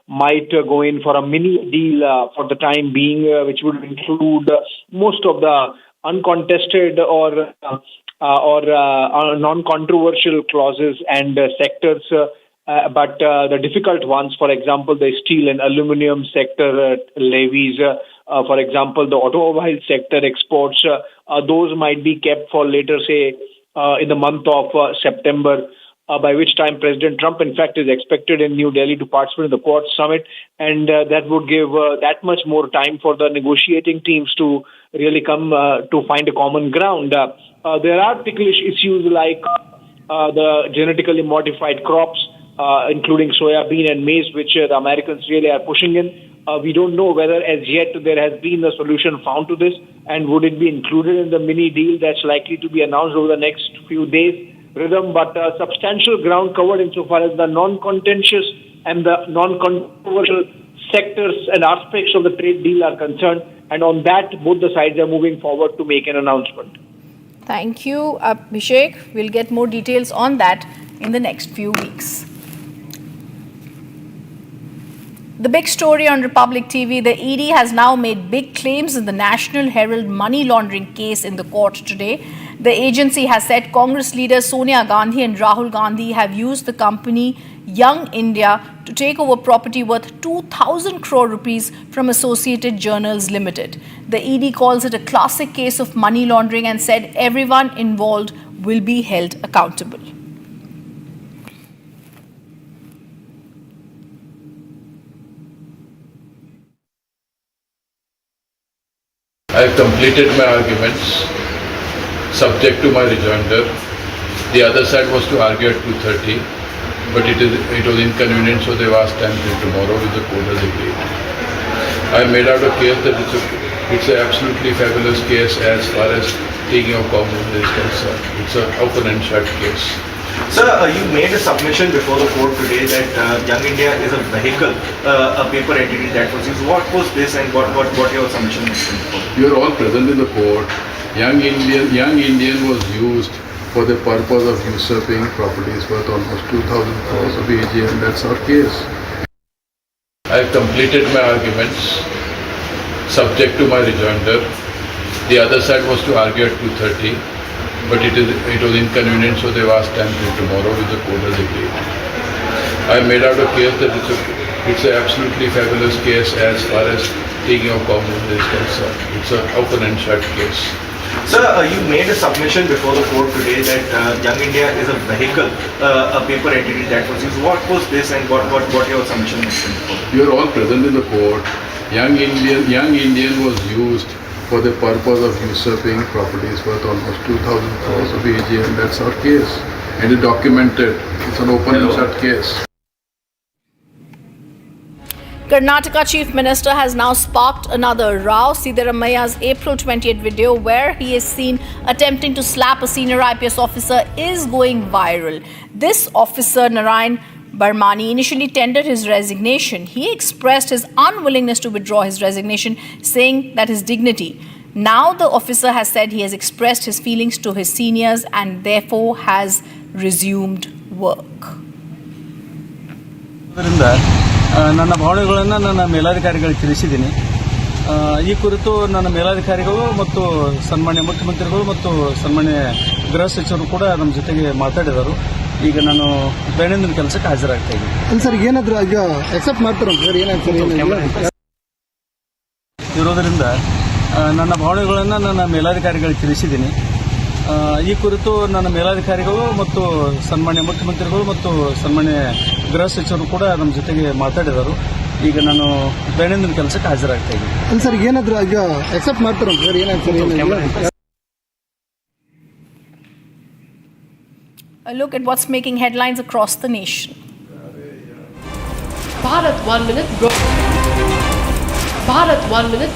might go in for a mini deal for the time being, which would include most of the uncontested or non-controversial clauses and sectors, but the difficult ones, for example, the steel and aluminum sector levies, for example, the automobile sector exports, those might be kept for later, say, in the month of September, by which time President Trump, in fact, is expected in New Delhi to participate in the Quad Summit, and that would give that much more time for the negotiating teams to really come to find a common ground. There are ticklish issues like the genetically modified crops, including soybean and maize, which the Americans really are pushing in. We don't know whether as yet there has been a solution found to this, and would it be included in the mini deal that's likely to be announced over the next few days, Rhythm, but substantial ground covered insofar as the non-contentious and the non-controversial sectors and aspects of the trade deal are concerned, and on that both the sides are moving forward to make an announcement. Thank you, Abhishek. We'll get more details on that in the next few weeks. The big story on Republic TV, the ED has now made big claims in the National Herald money laundering case in the court today. The agency has said Congress leaders Sonia Gandhi and Rahul Gandhi have used the company Young India to take over property worth 2,000 crore rupees from Associated Journals Limited. The ED calls it a classic case of money laundering and said everyone involved will be held accountable. I have completed my arguments, subject to my rejoinder. The other side was to argue at 2:30, but it was inconvenient, so they've asked time till tomorrow, which the court has agreed. I made out a case that it's an absolutely fabulous case as far as taking of cognizance is concerned. It's an open and shut case. Sir, you made a submission before the court today that Young India is a vehicle, a paper entity that was used. What was this and what your submission was? You are all present in the court. Young Indian was used for the purpose of usurping properties worth almost 2,000 crores of AGM. That's our case. I have completed my arguments, subject to my rejoinder. The other side was to argue at 2:30. But it was inconvenient, so they've asked time till tomorrow, which the court has agreed. I made out a case that it's an absolutely fabulous case as far as taking of cognizance is concerned. It's an open and shut case. Sir, you made a submission before the court today that Young India is a vehicle, a paper entity that was used. What was this and what your submission was? You are all present in the court. Young Indian was used for the purpose of usurping properties worth almost 2,000 crores of AGM. That's our case. And it's documented. It's an open and shut case. Karnataka Chief Minister has now sparked another row. Siddaramaia's April 20th video where he is seen attempting to slap a senior IPS officer is going viral. This officer, Narayan Barmani, initially tendered his resignation. He expressed his unwillingness to withdraw his resignation, saying that his dignity. Now the officer has said he has expressed his feelings to his seniors and therefore has resumed work. ನನ್ನ ಭಾವನೆಗಳನ್ನು ನನ್ನ ಮೇಲಾಧಿಕಾರಿಗಳಿಗೆ ತಿಳಿಸಿದ್ದೀನಿ. ಈ ಕುರಿತು ನನ್ನ ಮೇಲಾಧಿಕಾರಿಗಳು ಮತ್ತು ಸನ್ಮಾನ್ಯ ಮುಖ್ಯಮಂತ್ರಿಗಳು ಮತ್ತು ಸನ್ಮಾನ್ಯ ಗೃಹ ಸಚಿವರು ಕೂಡ ನಮ್ಮ ಜೊತೆಗೆ ಮಾತಾಡಿದರು. ಈಗ ನಾನು ದೈನಂದಿನ ಕೆಲಸಕ್ಕೆ ಹಾಜರಾಗ್ತಾ ಇದ್ದೀನಿ. ಸರ್ ಏನಾದರೂ ಈಗ ಅಕ್ಸೆಪ್ಟ್ ಮಾಡ್ತಾರೆ ಸರ್ ಏನಾಗ್ತದೆ ಇರೋದರಿಂದ ನನ್ನ ಭಾವನೆಗಳನ್ನು ನನ್ನ ಮೇಲಾಧಿಕಾರಿಗಳಿಗೆ ತಿಳಿಸಿದ್ದೀನಿ. ಈ ಕುರಿತು ನನ್ನ ಮೇಲಾಧಿಕಾರಿಗಳು ಮತ್ತು ಸನ್ಮಾನ್ಯ ಮುಖ್ಯಮಂತ್ರಿಗಳು ಮತ್ತು ಸನ್ಮಾನ್ಯ ಗೃಹ ಸಚಿವರು ಕೂಡ ನಮ್ಮ ಜೊತೆಗೆ ಮಾತಾಡಿದರು. ಈಗ ನಾನು ದೈನಂದಿನ ಕೆಲಸಕ್ಕೆ ಹಾಜರಾಗ್ತಾ ಇದ್ದೀನಿ. ಸರ್ ಏನಾದರೂ ಈಗ ಅಕ್ಸೆಪ್ಟ್ ಮಾಡ್ತಾರೆ ಸರ್ ಏನಾಗ್ತದೆ. A look at what's making headlines across the nation. Bharat 1 Minute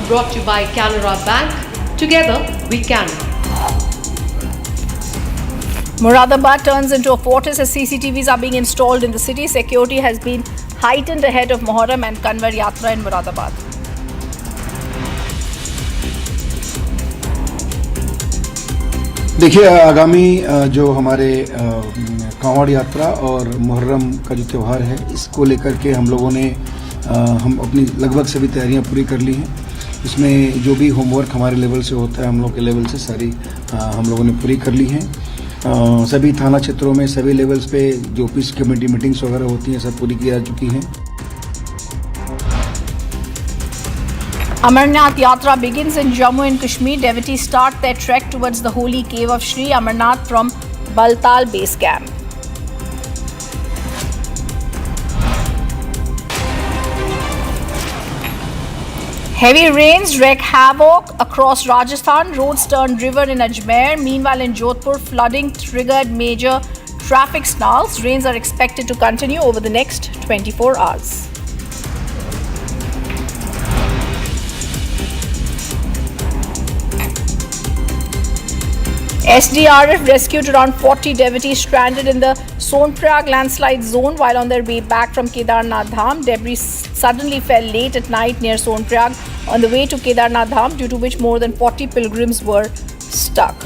brought to you by Canara Bank. Together we can. Moradabad turns into a fortress as CCTVs are being installed in the city. Security has been heightened ahead of Muharram and Kanwar Yatra in Moradabad. देखिए आगामी जो हमारे कांवड़ यात्रा और मुहर्रम का जो त्यौहार है इसको लेकर के हम लोगों ने हम अपनी लगभग सभी तैयारियां पूरी कर ली हैं. इसमें जो भी होमवर्क हमारे लेवल से होता है हम लोग के लेवल से सारी हम लोगों ने पूरी कर ली हैं. सभी थाना क्षेत्रों में सभी लेवल्स पे जो पीस कमेटी मीटिंग्स वगैरह होती हैं सब पूरी की जा चुकी हैं. Amarnath Yatra begins in Jammu and Kashmir. Devotees start their trek towards the holy cave of Sri Amarnath from Baltal base camp. Heavy rains wreak havoc across Rajasthan. Roads turned river in Ajmer. Meanwhile, in Jodhpur, flooding triggered major traffic snarls. Rains are expected to continue over the next 24 hours. SDRF rescued around 40 devotees stranded in the Sonprayag landslide zone while on their way back from Kedarnath Dham. Debris suddenly fell late at night near Sonprayag on the way to Kedarnath Dham, due to which more than 40 pilgrims were stuck.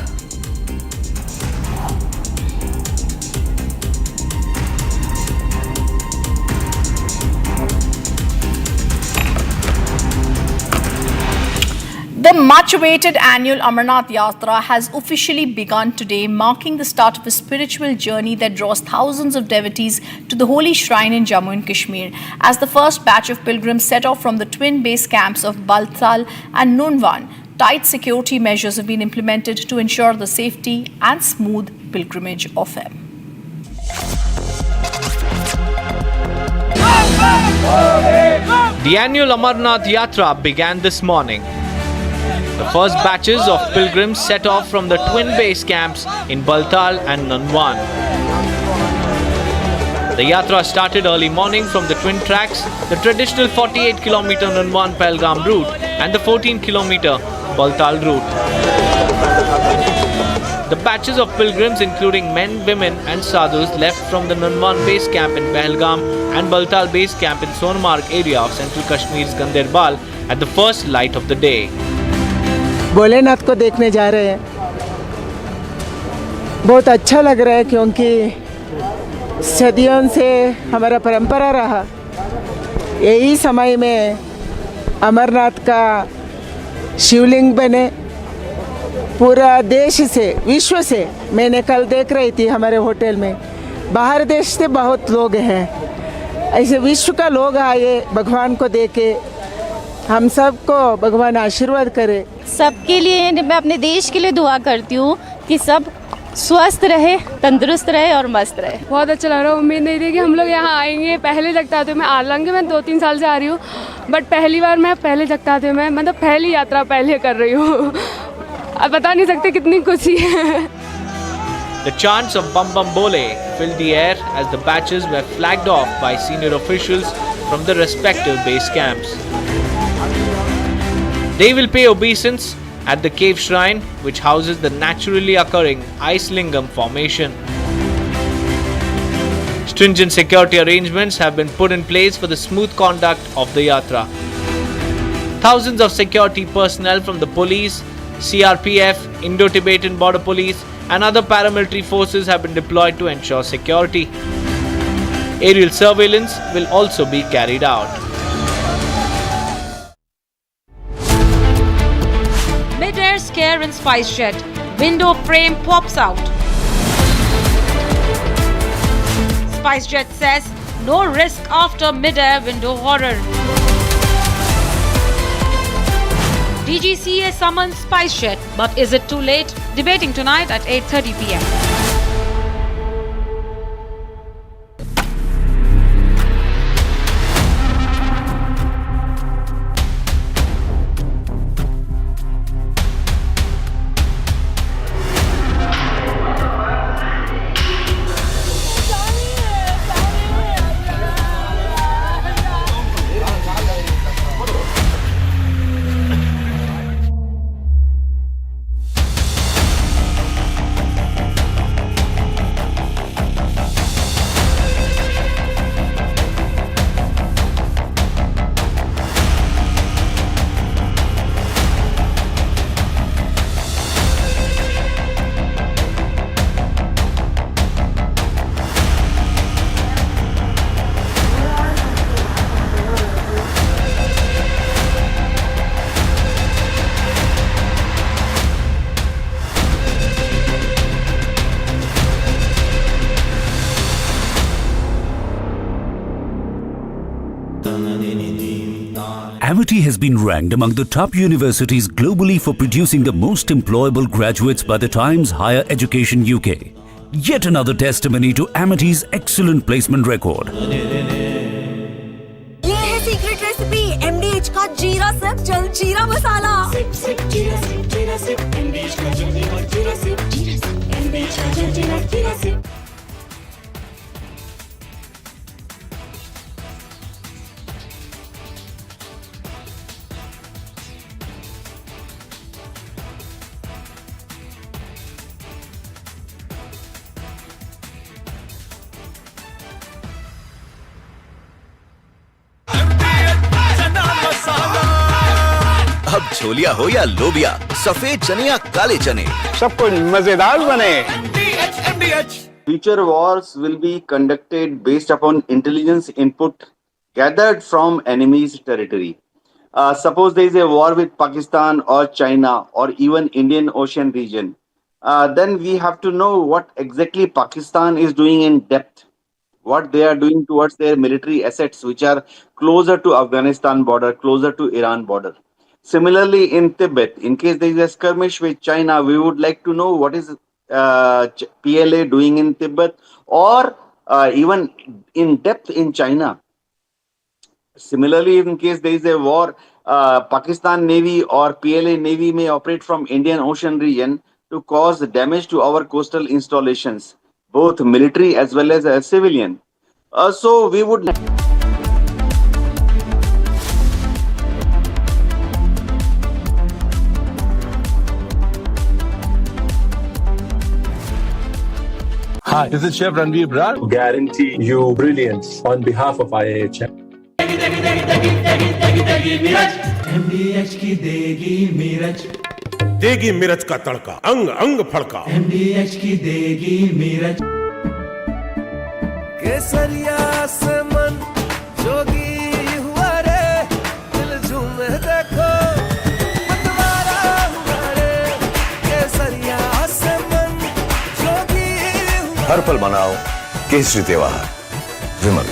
much-awaited annual Amarnath Yatra has officially begun today, marking the start of a spiritual journey that draws thousands of devotees to the holy shrine in Jammu and Kashmir. As the first batch of pilgrims set off from the twin base camps of Bilateral and Nunwan, tight security measures have been implemented to ensure the safety and smooth pilgrimage of them. The annual Amarnath Yatra began this morning. The first batches of pilgrims set off from the twin base camps in Baltal and Nunwan. The Yatra started early morning from the twin tracks, the traditional 48-km Nunwan-Pahalgam route and the 14-km Baltal route. The batches of pilgrims, including men, women and sadhus, left from the Nunwan base camp in Pahalgam and Baltal base camp in Sonmarg area of central Kashmir's Ganderbal at the first light of the day. Bholenath को देखने जा रहे हैं। बहुत अच्छा लग रहा है क्योंकि सदियों से हमारा परंपरा रहा। यही समय में अमरनाथ का शिवलिंग बने पूरा देश से, विश्व से। मैंने कल देख रही थी हमारे होटल में, बाहर देश से बहुत लोग हैं। ऐसे विश्व का लोग आए भगवान को देखे। हम सबको भगवान आशीर्वाद करे। सबके लिए मैं अपने देश के लिए दुआ करती हूँ कि सब स्वस्थ रहे, तंदुरुस्त रहे और मस्त रहे। बहुत अच्छा लग रहा है। उम्मीद नहीं थी कि हम लोग यहाँ आएंगे। पहले जगताते मैं हालांकि मैं 2-3 साल से आ रही हूँ, बट पहली बार मैं पहले जगताते में मतलब पहली यात्रा पहले कर रही हूँ। अब बता नहीं सकते कितनी खुशी है। The chants of Bam Bam Bole filled the air as the batches were flagged off by senior officials from the respective base camps. They will pay obeisance at the cave shrine, which houses the naturally occurring ice lingam formation. Stringent security arrangements have been put in place for the smooth conduct of the yatra. Thousands of security personnel from the police, CRPF, Indo-Tibetan Border Police and other paramilitary forces have been deployed to ensure security. Aerial surveillance will also be carried out. Mid-air scare in SpiceJet. Window frame pops out. SpiceJet says no risk after mid-air window horror. DGCA summons SpiceJet, but is it too late? Debating tonight at 8:30 p.m. Amity has been ranked among the top universities globally for producing the most employable graduates by the Times Higher Education UK. Yet another testimony to Amity's excellent placement record. ये है secret recipe MDH का जीरा SIP जल जीरा मसाला। SIP SIP जीरा SIP MDH का जल जीरा सिप MDH का जल जीरा सिप। अब छोलिया हो या लोबिया, सफेद चने या काले चने, सब कुछ मजेदार बने। Future wars will be conducted based upon intelligence input gathered from enemy's territory. suppose there is a war with Pakistan or China or even Indian Ocean region, then we have to know what exactly Pakistan is doing in depth, what they are doing towards their military assets, which are closer to Afghanistan border, closer to Iran border. Similarly, in Tibet, in case there is a skirmish with China, we would like to know what is PLA doing in Tibet, or even in depth in China. Similarly, in case there is a war, Pakistan Navy or PLA Navy may operate from Indian Ocean region to cause damage to our coastal installations, both military as well as civilian. So we would. Hi, this is Chef Ranveer Brar. Guarantee you brilliance on behalf of IIHM. MDH की देगी मिर्च, देगी मिर्च का तड़का, अंग अंग फड़का। MDH की देगी मिर्च। केसरिया से मन जोगी हुआ रे, दिल झूमे देखो मतवारा हुआ रे। केसरिया से मन जोगी हुआ। हर पल मनाओ केसरी त्योहार। विमल,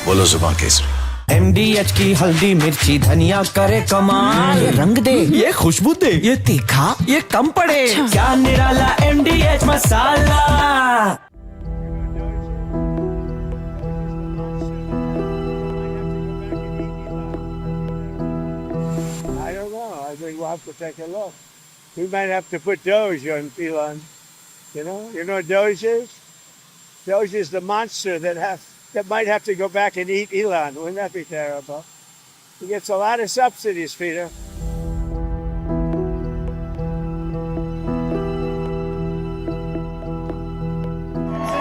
बोलो जुबान केसरी। MDH की हल्दी मिर्ची धनिया करे कमाल, ये रंग दे, ये खुशबू दे, ये तीखा, ये कम पड़े, क्या निराला MDH masala. I don't know. I think we'll have to take a look. We might have to put Doge on Elon. You know what Doge is? Doge is the monster that might have to go back and eat Elon. Wouldn't that be terrible? He gets a lot of subsidies, Peter.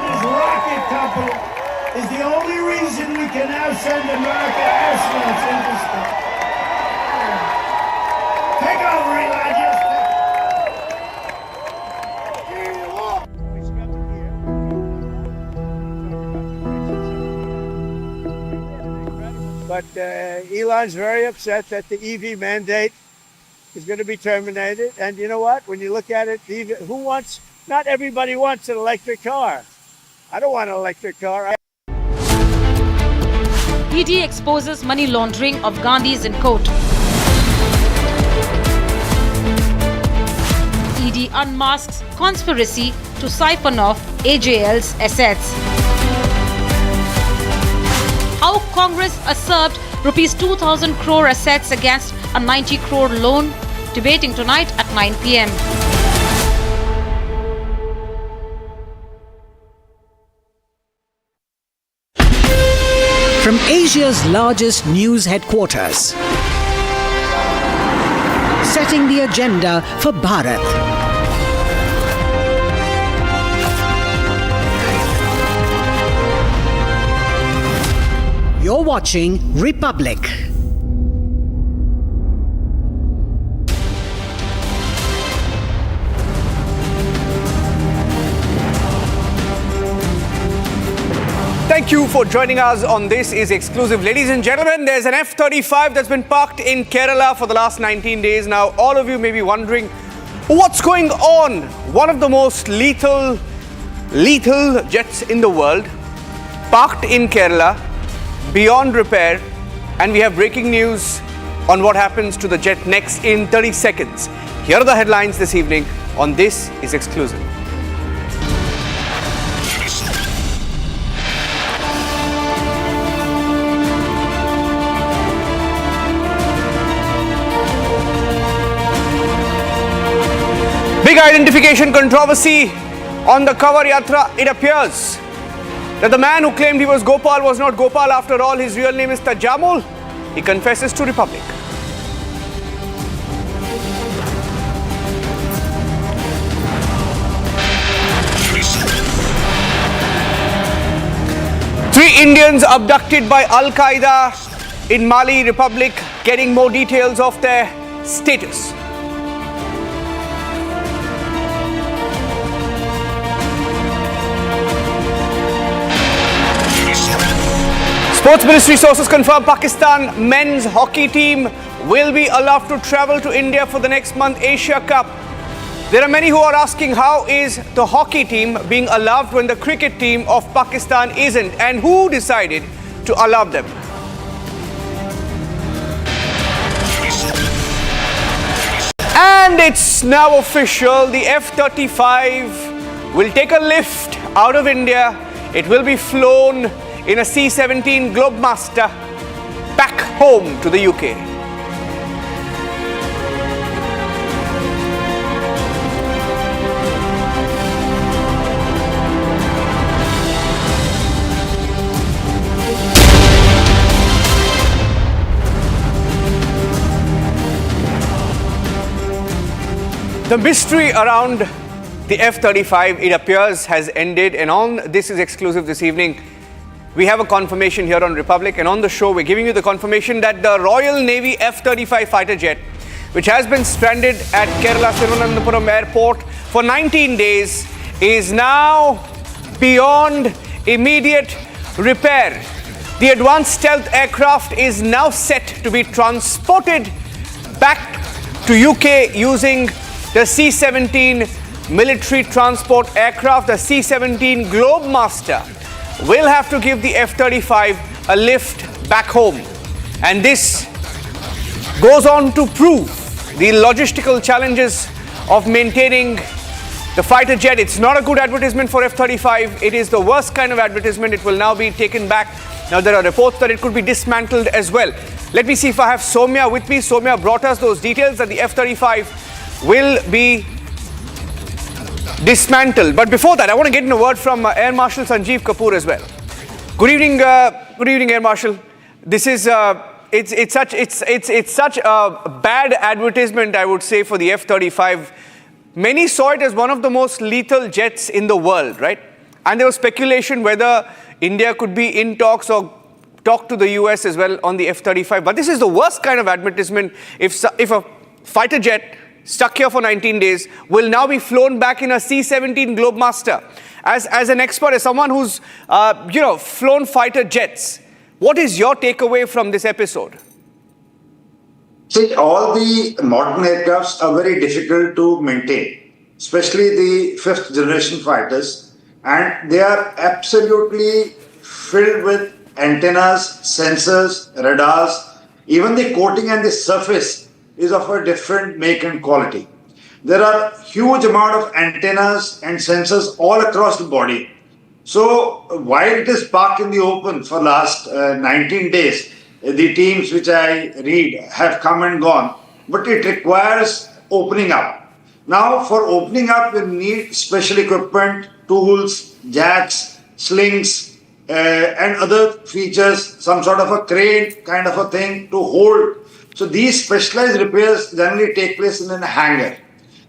This rocket company is the only reason we can now send America astronauts into space. Take over, Elon. Just But Elon's very upset that the EV mandate is going to be terminated. And you know what? When you look at it, not everybody wants an electric car. I don't want an electric car. ED exposes money laundering of Gandhis in court. ED unmasks conspiracy to siphon off AJL's assets. How Congress usurped rupees 2,000 crore assets against a 90 crore loan. Debating tonight at 9 p.m. From Asia's largest news headquarters, setting the agenda for Bharat. You're watching Republic. Thank you for joining us on This Is Exclusive. Ladies and gentlemen, there's an F-35 that's been parked in Kerala for the last 19 days. Now, all of you may be wondering, what's going on? One of the most lethal jets in the world, parked in Kerala, beyond repair, and we have breaking news on what happens to the jet next in 30 seconds. Here are the headlines this evening on This Is Exclusive. Big identification controversy on the Kavar Yatra. It appears that the man who claimed he was Gopal was not Gopal after all. His real name is Tajamul. He confesses to Republic. Three Indians abducted by Al-Qaeda in Mali Republic, getting more details of their status. Sports Ministry sources confirm Pakistan men's hockey team will be allowed to travel to India for the next month Asia Cup. There are many who are asking how is the hockey team being allowed when the cricket team of Pakistan isn't, and who decided to allow them? And it's now official, the F-35 will take a lift out of India. It will be flown in a C-17 Globemaster back home to the UK. The mystery around the F-35, it appears, has ended, and on This Is Exclusive this evening, we have a confirmation here on Republic, and on the show we're giving you the confirmation that the Royal Navy F-35 fighter jet, which has been stranded at Kerala Thiruvananthapuram airport for 19 days, is now beyond immediate repair. The advanced stealth aircraft is now set to be transported back to UK using the C-17 military transport aircraft. The C-17 Globemaster will have to give the F-35 a lift back home. And this goes on to prove the logistical challenges of maintaining the fighter jet. It's not a good advertisement for F-35. It is the worst kind of advertisement. It will now be taken back. Now there are reports that it could be dismantled as well. Let me see if I have Soumya with me. Soumya brought us those details that the F-35 will be dismantled. But before that, I want to get in a word from Air Marshal Sanjeev Kapoor as well. Good evening, Air Marshal. This is it's such a bad advertisement, I would say, for the F-35. Many saw it as one of the most lethal jets in the world, right? And there was speculation whether India could be in talks or talk to the US as well on the F-35. But this is the worst kind of advertisement. If a fighter jet stuck here for 19 days will now be flown back in a C-17 Globemaster. As an expert, as someone who's flown fighter jets, what is your takeaway from this episode? See, all the modern aircrafts are very difficult to maintain, especially the fifth generation fighters, and they are absolutely filled with antennas, sensors, radars. Even the coating and the surface is of a different make and quality. There are huge amount of antennas and sensors all across the body. So while it is parked in the open for last 19 days, the teams which I read have come and gone, but it requires opening up. Now for opening up, you need special equipment, tools, jacks, slings, and other features, some sort of a crane kind of a thing to hold. So these specialized repairs generally take place in a hangar.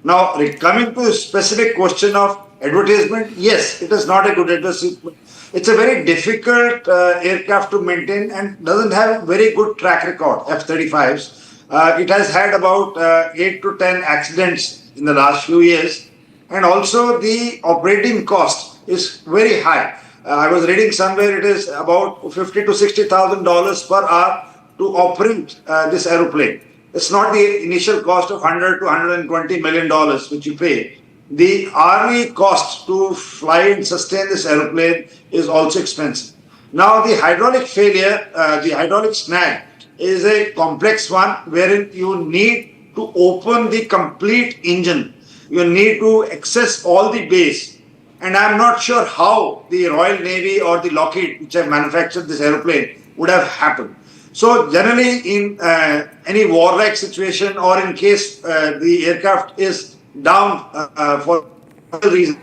Now, coming to the specific question of advertisement, yes, it is not a good advertisement. It's a very difficult aircraft to maintain and doesn't have a very good track record, F-35s. It has had about 8 to 10 accidents in the last few years. And also the operating cost is very high. I was reading somewhere it is about $50,000 to $60,000 per hour to operate this aeroplane. It's not the initial cost of $100 to $120 million which you pay. The hourly cost to fly and sustain this aeroplane is also expensive. Now the hydraulic failure, the hydraulic snag is a complex one wherein you need to open the complete engine. You need to access all the base. And I'm not sure how the Royal Navy or the Lockheed, which have manufactured this aeroplane, would have happened. So generally in any warlike situation or in case the aircraft is down for a reason,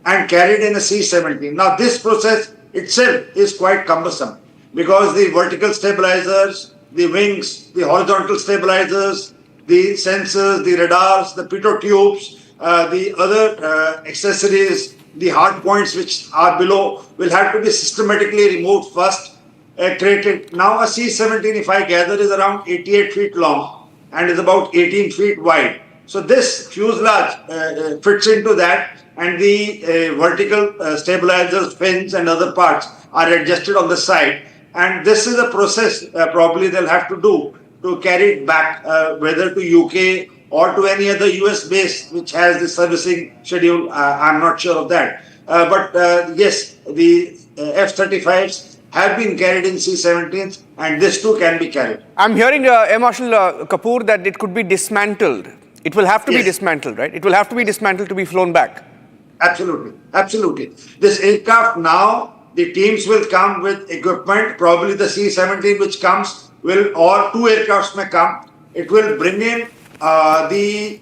and carried in a C-17. Now this process itself is quite cumbersome because the vertical stabilizers, the wings, the horizontal stabilizers, the sensors, the radars, the pitot tubes, the other accessories, the hard points which are below will have to be systematically removed first, created. Now a C-17, if I gather, is around 88 feet long and is about 18 feet wide. So this fuselage fits into that, and the vertical stabilizers, fins and other parts are adjusted on the side. and this is a process probably they'll have to do to carry it back, whether to UK or to any other US base which has the servicing schedule. I'm not sure of that. But yes, the F-35s have been carried in C-17s, and this too can be carried. I'm hearing, Air Marshal Kapoor, that it could be dismantled. It will have to be dismantled, right? It will have to be dismantled to be flown back. Absolutely, absolutely. This aircraft now, the teams will come with equipment, probably the C-17 which comes will, or two aircrafts may come. It will bring in the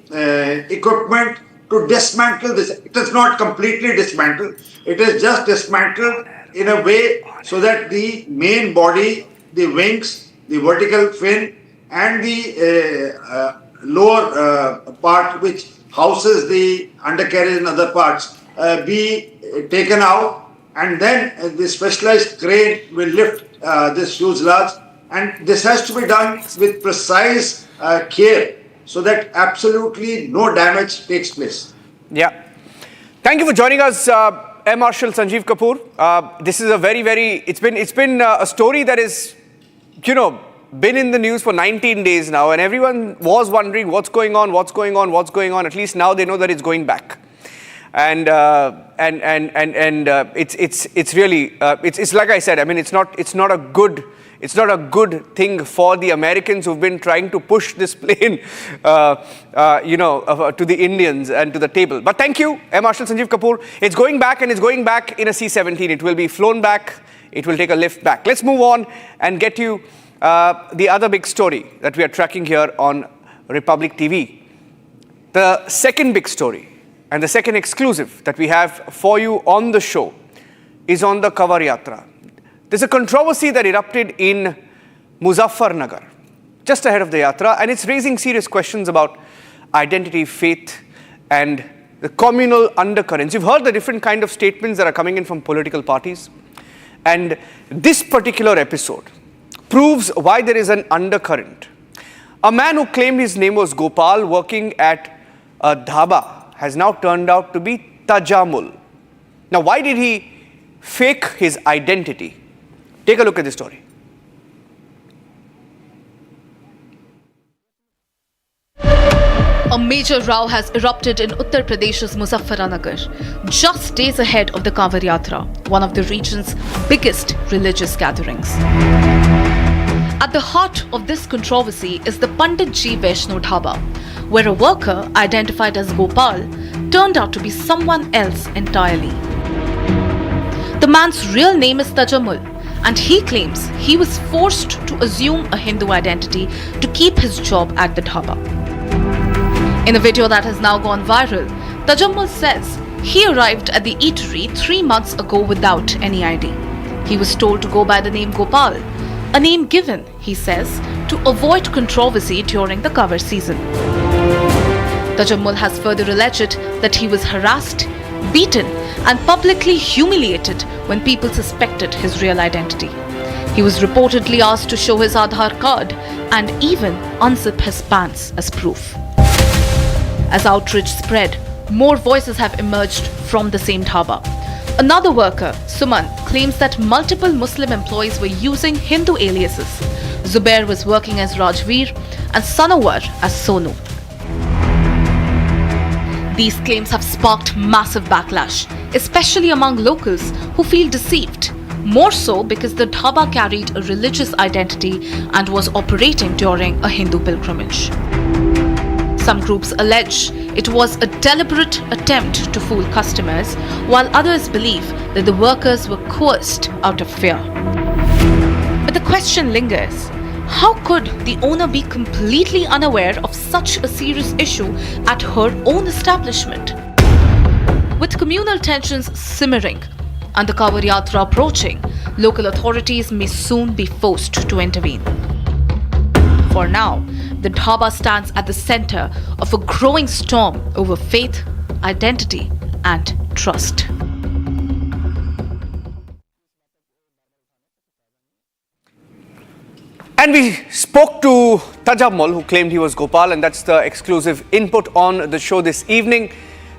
equipment to dismantle this. It is not completely dismantled. It is just dismantled in a way so that the main body, the wings, the vertical fin, and the lower part which houses the undercarriage and other parts be taken out, and then the specialized crane will lift this fuselage, and this has to be done with precise care so that absolutely no damage takes place. Yeah. Thank you for joining us, Air Marshal Sanjeev Kapoor. This is a it's been a story that is, been in the news for 19 days now, and everyone was wondering what's going on. At least now they know that it's going back. And it's really it's like I said. I mean, it's not a good thing for the Americans who've been trying to push this plane, to the Indians and to the table. But thank you, Air Marshal Sanjeev Kapoor. It's going back, and it's going back in a C-17. It will be flown back. It will take a lift back. Let's move on and get you the other big story that we are tracking here on Republic TV. The second big story and the second exclusive that we have for you on the show is on the Kavar Yatra. There's a controversy that erupted in Muzaffarnagar, just ahead of the Yatra, and it's raising serious questions about identity, faith, and the communal undercurrents. You've heard the different kind of statements that are coming in from political parties, and this particular episode proves why there is an undercurrent. A man who claimed his name was Gopal, working at a dhaba, has now turned out to be Tajamul. Now, why did he fake his identity? Take a look at this story. A major row has erupted in Uttar Pradesh's Muzaffarnagar, just days ahead of the Kavar Yatra, one of the region's biggest religious gatherings. At the heart of this controversy is the Pandit Ji Vaishno Dhaba, where a worker identified as Gopal turned out to be someone else entirely. The man's real name is Tajamul, and he claims he was forced to assume a Hindu identity to keep his job at the dhaba. In a video that has now gone viral, Tajamul says he arrived at the eatery 3 months ago without any ID. He was told to go by the name Gopal, a name given, he says, to avoid controversy during the Kavar season. Tajamul has further alleged that he was harassed, beaten, and publicly humiliated when people suspected his real identity. He was reportedly asked to show his Aadhaar card and even unzip his pants as proof. As outrage spread, more voices have emerged from the same dhaba. Another worker, Suman, claims that multiple Muslim employees were using Hindu aliases. Zubair was working as Rajveer and Sanawar as Sonu. These claims have sparked massive backlash, especially among locals who feel deceived, more so because the dhaba carried a religious identity and was operating during a Hindu pilgrimage. Some groups allege it was a deliberate attempt to fool customers, while others believe that the workers were coerced out of fear. But the question lingers, how could the owner be completely unaware of such a serious issue at her own establishment? With communal tensions simmering and the Kavar Yatra approaching, local authorities may soon be forced to intervene. For now, the dhaba stands at the center of a growing storm over faith, identity, and trust. And we spoke to Tajamul, who claimed he was Gopal, and that's the exclusive input on the show this evening.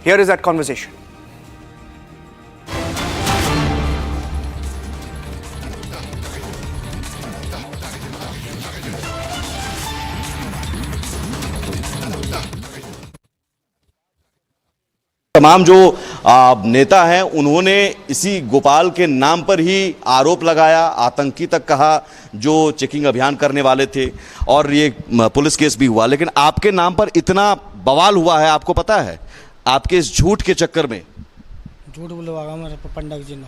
Here is that conversation. तमाम जो नेता हैं उन्होंने इसी गोपाल के नाम पर ही आरोप लगाया, आतंकी तक कहा जो चेकिंग अभियान करने वाले थे, और ये पुलिस केस भी हुआ। लेकिन आपके नाम पर इतना बवाल हुआ है, आपको पता है, आपके इस झूठ के चक्कर में। झूठ बुलवाया मेरे पंडित जी ने।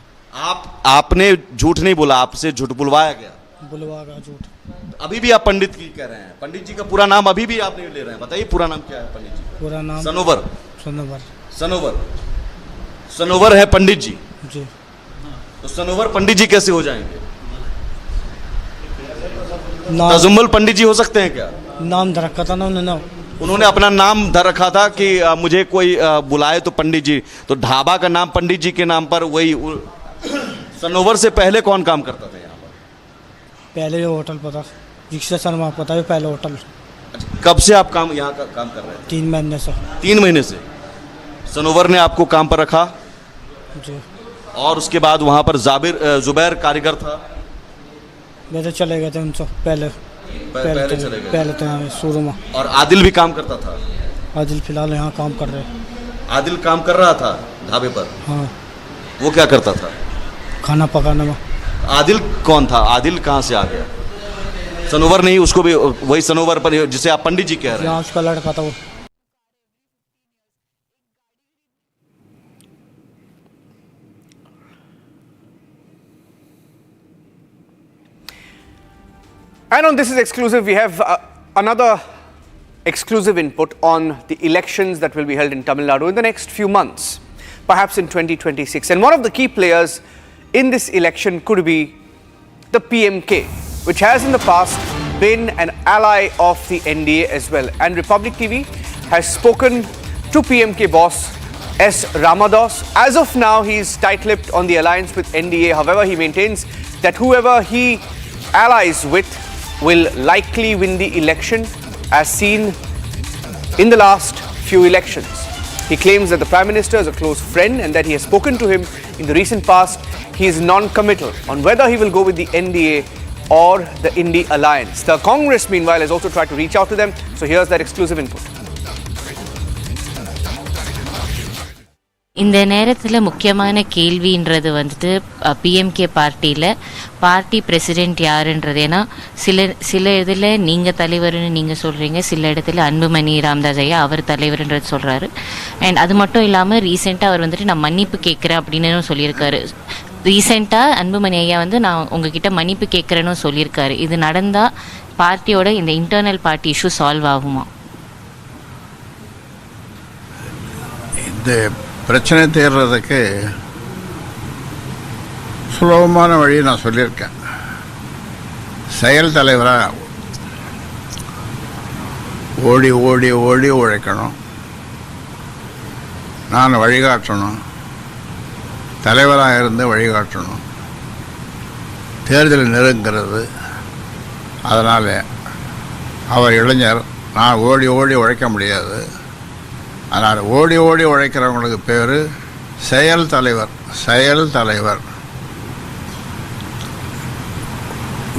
आपने झूठ नहीं बोला, आपसे झूठ बुलवाया गया। बुलवाया झूठ। अभी भी आप पंडित की कह रहे हैं, पंडित जी का पूरा नाम अभी भी आप नहीं ले रहे हैं, बताइए पूरा नाम क्या है पंडित जी? पूरा नाम सनोवर। सनोवर। सनोवर, सनोवर है पंडित जी जी। तो सनोवर पंडित जी कैसे हो जाएंगे? तजुम्मल पंडित जी हो सकते हैं क्या? नाम धर रखा था ना उन्होंने अपना नाम धर रखा था कि मुझे कोई बुलाए तो पंडित जी, तो ढाबा का नाम पंडित जी के नाम पर। वही सनोवर से पहले कौन काम करता था यहाँ पर? पहले होटल पता, रिक्शा शर्मा पता है, पहले होटल। कब से आप यहाँ का काम कर रहे हैं? 3 महीने से। 3 महीने से सनोवर ने आपको काम पर रखा जी। और उसके बाद वहाँ पर जुबैर कारीगर था। मेरे चले गए थे उनसे पहले चले गए। पहले तो यहाँ शुरू में। और आदिल भी काम करता था? आदिल फिलहाल यहाँ काम कर रहे हैं। आदिल काम कर रहा था ढाबे पर? हाँ। वो क्या करता था? खाना पकाने में। आदिल कौन था? आदिल कहाँ से आ गया? सनोवर नहीं, उसको भी वही सनोवर पर जिसे आप पंडित जी कह रहे हैं। उसका लड़का था वो। And on This Is Exclusive, we have another exclusive input on the elections that will be held in Tamil Nadu in the next few months, perhaps in 2026. And one of the key players in this election could be the PMK, which has in the past been an ally of the NDA as well. And Republic TV has spoken to PMK boss S. Ramadas. As of now, he is tight-lipped on the alliance with NDA. However, he maintains that whoever he allies with will likely win the election, as seen in the last few elections. He claims that the Prime Minister is a close friend and that he has spoken to him in the recent past. He is non-committal on whether he will go with the NDA or the Indie alliance. The Congress, meanwhile, has also tried to reach out to them. So here's that exclusive input. இந்த நேரத்தில் முக்கியமான கேள்வின்றது வந்துட்டு PMK party president யாருன்றது. ஏன்னா சில இதில் நீங்கள் தலைவர்னு நீங்கள் சொல்கிறீங்க, சில இடத்துல அன்புமணி ராமதாஸ் ஐயா அவர் தலைவர்ன்றது சொல்கிறாரு. அண்ட் அது மட்டும் இல்லாமல் ரீசெண்டாக அவர் வந்துட்டு நான் மன்னிப்பு கேட்குறேன் அப்படின்னு சொல்லியிருக்காரு. ரீசெண்டாக அன்புமணி ஐயா வந்து நான் உங்ககிட்ட மன்னிப்பு கேட்குறேன்னு சொல்லியிருக்காரு. இது நடந்தால் பார்ட்டியோட இந்த இன்டர்னல் பார்ட்டி இஷ்யூ சால்வ் ஆகுமா? இந்த பிரச்சனை தீர்றதுக்கு சுலபமான வழியை நான் சொல்லியிருக்கேன். செயல் தலைவராக ஓடி ஓடி ஓடி உழைக்கணும், நான் வழிகாட்டணும், தலைவராக இருந்து வழிகாட்டணும். தேர்தல் நெருங்கிறது, அதனால் அவர் இளைஞர், நான் ஓடி ஓடி உழைக்க முடியாது. அதனால் ஓடி ஓடி உழைக்கிறவங்களுக்கு பேர் செயல் தலைவர். செயல் தலைவர்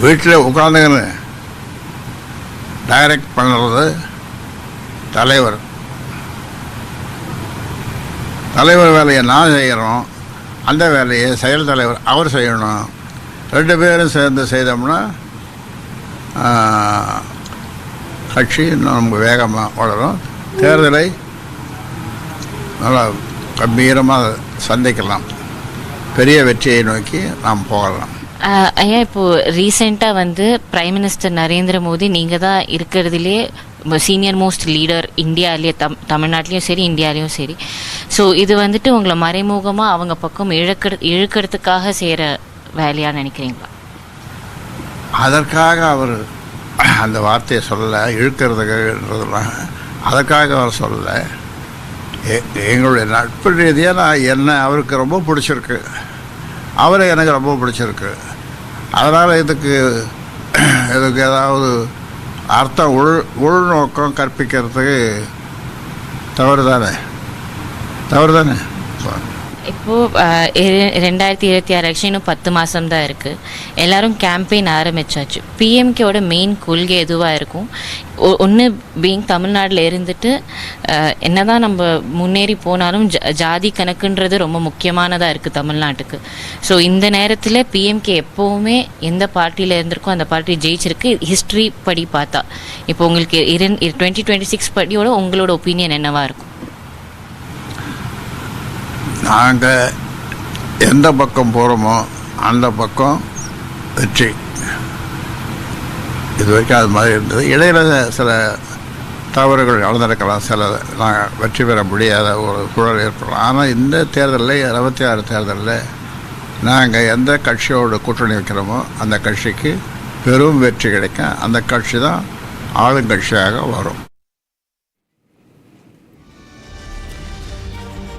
வீட்டில் உட்காந்துக்கின்னு டைரக்ட் பண்ணுறது தலைவர். தலைவர் வேலையை நான் செய்கிறோம், அந்த வேலையை செயல் தலைவர் அவர் செய்யணும். 2 பேரும் சேர்ந்து செய்தோம்னா கட்சி நமக்கு வேகமாக வளரும். தேர்தலை நல்லா கம்பீரமாக சந்திக்கலாம், பெரிய வெற்றியை நோக்கி நாம் போகலாம். ஐயா, இப்போது ரீசெண்டாக வந்து பிரைம் மினிஸ்டர் நரேந்திர மோடி நீங்கள் தான் இருக்கிறதுலே சீனியர் மோஸ்ட் லீடர் இந்தியாவிலே, தமிழ்நாட்டிலையும் சரி இந்தியாவிலையும் சரி. ஸோ இது வந்துட்டு உங்களை மறைமுகமாக அவங்க பக்கம் இழுக்கிறதுக்காக செய்கிற வேலையாக நினைக்கிறீங்களா? அதற்காக அவர் அந்த வார்த்தையை சொல்லலை, இழுக்கிறதுன்றதுலாம் அதற்காக அவர் சொல்லலை. எங்களுடைய நட்பு ரீதியாக என்ன அவருக்கு ரொம்ப பிடிச்சிருக்கு, அவரை எனக்கு ரொம்ப பிடிச்சிருக்கு. அதனால் இதுக்கு ஏதாவது அர்த்தம் உள்நோக்கம் கற்பிக்கிறதுக்கு தவறு தானே? இப்போது 2026 எலெக்ஷன் இன்னும் 10 மாதம் தான் இருக்குது. எல்லோரும் கேம்பெயின் ஆரம்பித்தாச்சு. பிஎம்கேவோட மெயின் கொள்கை எதுவாக இருக்கும்? ஒன்று பீங் தமிழ்நாட்டில் இருந்துட்டு என்ன தான் நம்ம முன்னேறி போனாலும் ஜாதி கணக்குன்றது ரொம்ப முக்கியமானதாக இருக்குது தமிழ்நாட்டுக்கு. ஸோ இந்த நேரத்தில் பிஎம்கே எப்போவுமே எந்த பார்ட்டியில் இருந்திருக்கோ அந்த பார்ட்டி ஜெயிச்சிருக்கு ஹிஸ்ட்ரி படி பார்த்தா. இப்போ உங்களுக்கு 2026 படியோட உங்களோட ஒப்பீனியன் என்னவாக இருக்கும்? நாங்கள் எந்த பக்கம் போகிறோமோ அந்த பக்கம் வெற்றி. இது வரைக்கும் அது மாதிரி இருந்தது. இடையில சில தவறுகள் நடந்திருக்கலாம், சில நாங்கள் வெற்றி பெற முடியாத ஒரு சூழல் ஏற்படலாம். ஆனால் இந்த தேர்தலில் 26 தேர்தலில் நாங்கள் எந்த கட்சியோட கூட்டணி வைக்கிறோமோ அந்த கட்சிக்கு பெரும் வெற்றி கிடைக்கும். அந்த கட்சி தான் ஆளுங்கட்சியாக வரும்.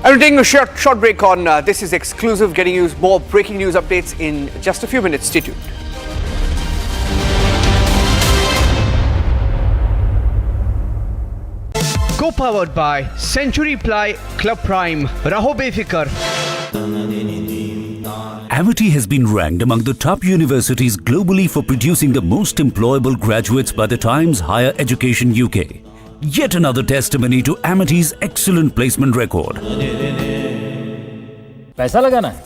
I'm taking a short break on This is Exclusive, getting you more breaking news updates in just a few minutes. Stay tuned. Co-powered by Century Ply Club Prime. Raho befikar. Amity has been ranked among the top universities globally for producing the most employable graduates by the Times Higher Education UK. Yet another testimony to Amity's excellent placement record. पैसा लगाना है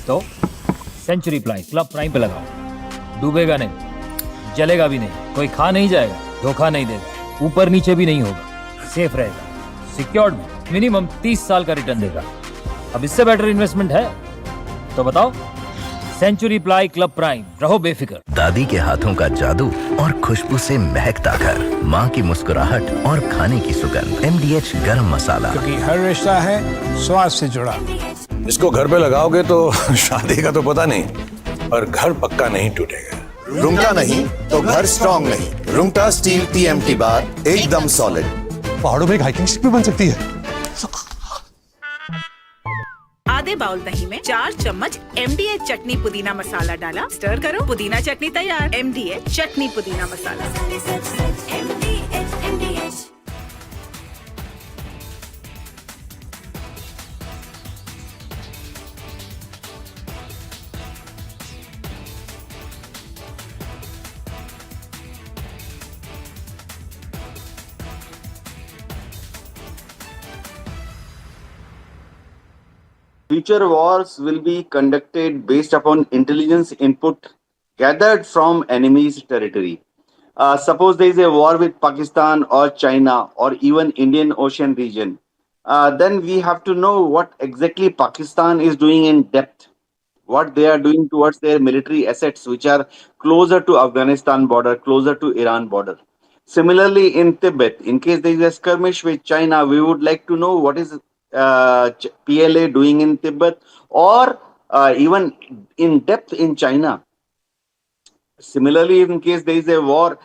तो century ply club prime पे लगाओ. डूबेगा नहीं, जलेगा भी नहीं, कोई खा नहीं जाएगा, धोखा नहीं देगा, ऊपर नीचे भी नहीं होगा, सेफ रहेगा, सिक्योर्ड में मिनिमम 30 साल का रिटर्न देगा. अब इससे बेटर इन्वेस्टमेंट है तो बताओ. सेंचुरी प्लाई क्लब प्राइम, रहो बेफिक्र. दादी के हाथों का जादू और खुशबू से महकता घर, माँ की मुस्कुराहट और खाने की सुगंध. MDH गरम मसाला, क्योंकि हर रिश्ता है स्वाद से जुड़ा. इसको घर पे लगाओगे तो शादी का तो पता नहीं, पर घर पक्का नहीं टूटेगा. रुंगटा नहीं तो घर स्ट्रॉन्ग नहीं. रुंगटा स्टील TMT बार एकदम सॉलिड. पहाड़ों में एक हाइकिंग शिप भी बन सकती है. आधे बाउल दही में 4 चम्मच MDH चटनी पुदीना मसाला डाला, स्टर करो, पुदीना चटनी तैयार. MDH चटनी पुदीना मसाला. Future wars will be conducted based upon intelligence input gathered from enemy's territory. Suppose there is a war with Pakistan or China or even Indian Ocean region, then we have to know what exactly Pakistan is doing in depth, what they are doing towards their military assets which are closer to Afghanistan border, closer to Iran border. Similarly, in Tibet, in case there is a skirmish with China, we would like to know what is PLA doing in Tibet or even in depth in China. Similarly, in case there is a war,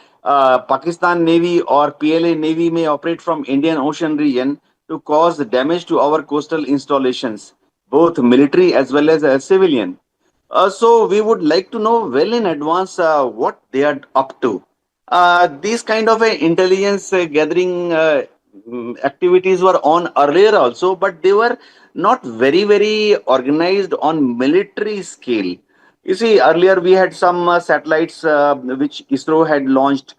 Pakistan Navy or PLA Navy may operate from Indian Ocean region to cause damage to our coastal installations, both military as well as civilian. So we would like to know well in advance what they are up to. These kind of intelligence gathering activities were on earlier also, but they were not very organized on military scale. You see, earlier we had some satellites which ISRO had launched.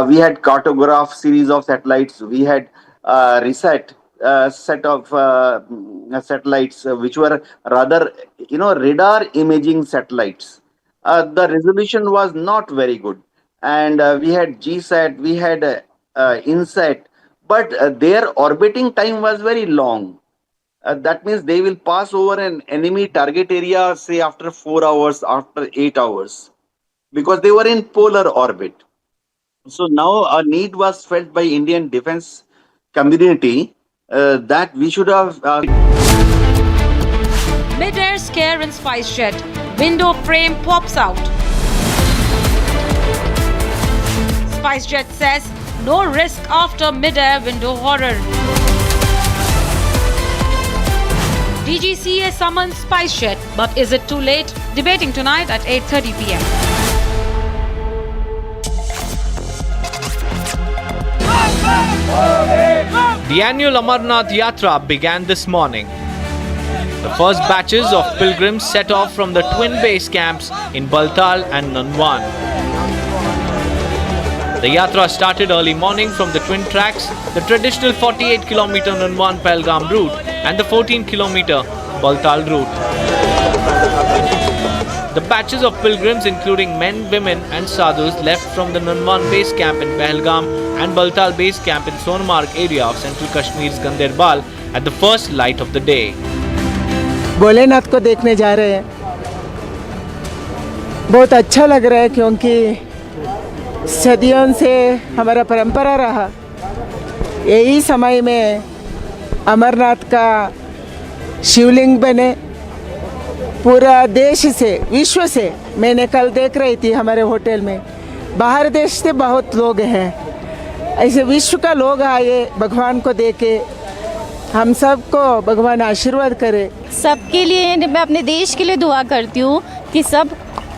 We had cartograph series of satellites. We had RISAT set of satellites which were rather radar imaging satellites. The resolution was not very good, and we had GSAT, we had INSAT, but their orbiting time was very long. That means they will pass over an enemy target area, say after 4 hours, after 8 hours, because they were in polar orbit. So now a need was felt by Indian defense community that we should have... Mid-air scare in SpiceJet. Window frame pops out. SpiceJet says no risk after mid-air window horror. DGCA summons SpiceJet, but is it too late? Debating tonight at 8:30 p.m. The annual Amarnath Yatra began this morning. The first batches of pilgrims set off from the twin base camps in Baltal and Nanwan. The yatra started early morning from the twin tracks, the traditional 48-kilometer Nanwan-Pahalgam route and the 14-kilometer Baltal route. The batches of pilgrims, including men, women and sadhus, left from the Nanwan base camp in Pahalgam and Baltal base camp in Sonmarg area of central Kashmir's Ganderbal at the first light of the day. Bholenath को देखने जा रहे हैं। बहुत अच्छा लग रहा है क्योंकि सदियों से हमारा परंपरा रहा। यही समय में अमरनाथ का शिवलिंग बने पूरा देश से, विश्व से। मैंने कल देख रही थी हमारे होटल में, बाहर देश से बहुत लोग हैं। ऐसे विश्व का लोग आए भगवान को देखे। हम सबको भगवान आशीर्वाद करे। सबके लिए मैं अपने देश के लिए दुआ करती हूँ कि सब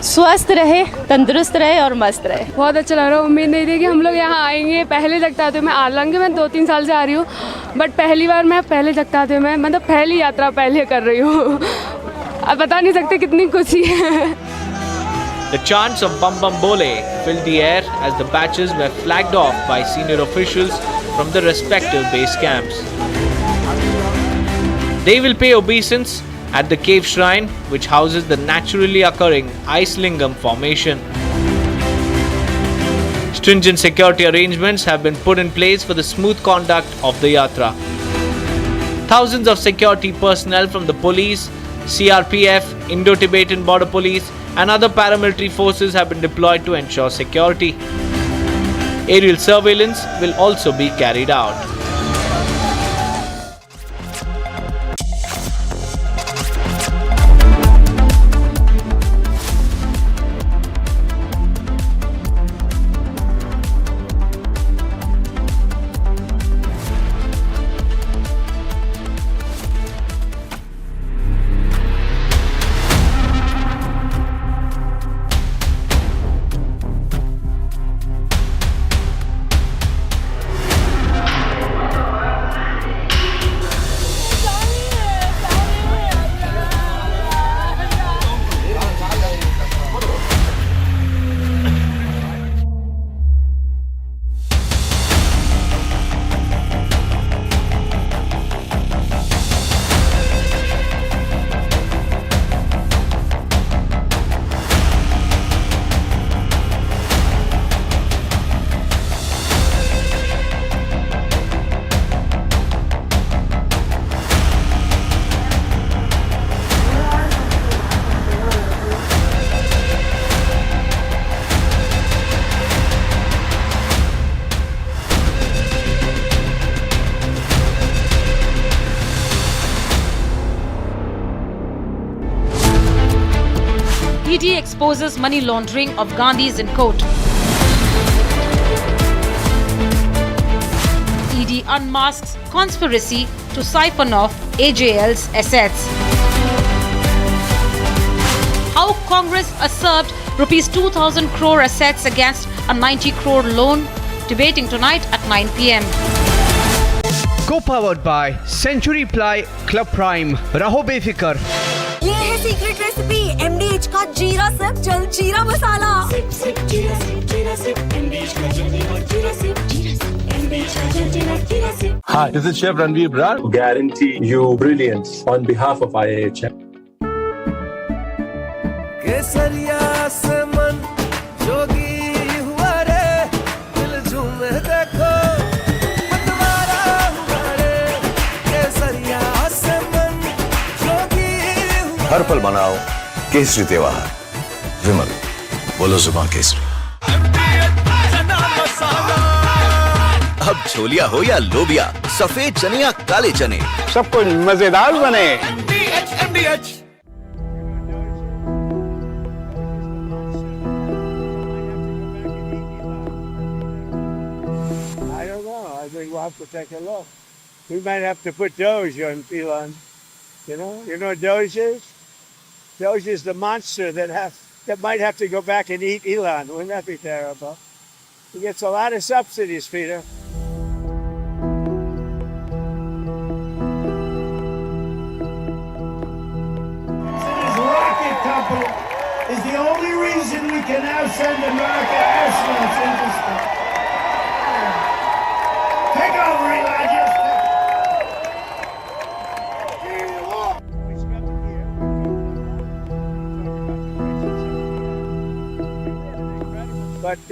स्वस्थ रहे, तंदुरुस्त रहे और मस्त रहे। बहुत अच्छा लग रहा है। उम्मीद नहीं थी कि हम लोग यहाँ आएंगे। पहले जगताते मैं हालांकि मैं 2-3 साल से आ रही हूँ, बट पहली बार मैं पहले जगताते मैं मतलब पहली यात्रा पहले कर रही हूँ। अब बता नहीं सकते कितनी खुशी है। The chants of Bam Bam Bole filled the air as the batches were flagged off by senior officials from the respective base camps. They will pay obeisance at the cave shrine, which houses the naturally occurring ice lingam formation. Stringent security arrangements have been put in place for the smooth conduct of the yatra. Thousands of security personnel from the police, CRPF, Indo-Tibetan Border Police and other paramilitary forces have been deployed to ensure security. Aerial surveillance will also be carried out. ED exposes money laundering of Gandhis in court. ED unmasks conspiracy to siphon off AJL's assets. How Congress usurped rupees 2,000 crore assets against a 90 crore loan. Debating tonight at 9 p.m. Co-powered by Century Ply Club Prime. Raho befikar. ये है secret recipe MDH का जीरा SIP जल जीरा मसाला। SIP SIP जीरा SIP जीरा SIP MDH का जल जीरा सिप MDH का जल जीरा SIP. Hi, this is Chef Ranveer Brar. Guarantee you brilliance on behalf of IAHM. केसरिया से मन जोगी हुआ रे, दिल झूमे देखो मतवारा हुआ रे। केसरिया से मन जोगी हुआ। हर पल मनाओ केसरी त्योहार। विमल, बोलो जुबान केसरी। अब छोलिया हो या लोबिया, सफेद चने या काले चने, सब कुछ मजेदार बने। MDH I don't know. I think we'll have to take a look. We might have to put Doge on Elon. You know what Doge is? Doge is the monster that might have to go back and eat Elon. Wouldn't that be terrible? He gets a lot of subsidies, Peter. reason we can now send America astronauts into space. Take over, Elijah. But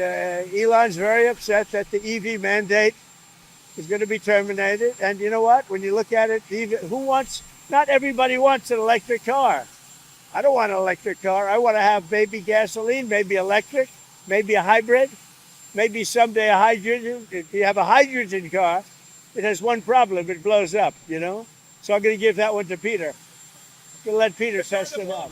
Elon's very upset that the EV mandate is going to be terminated. And you know what? When you look at it, not everybody wants an electric car. I don't want an electric car. I want to have maybe gasoline, maybe electric, maybe a hybrid, maybe someday a hydrogen. If you have a hydrogen car, it has one problem. It blows up, you know? So I'm going to give that one to Peter. I'm going to let Peter test it out.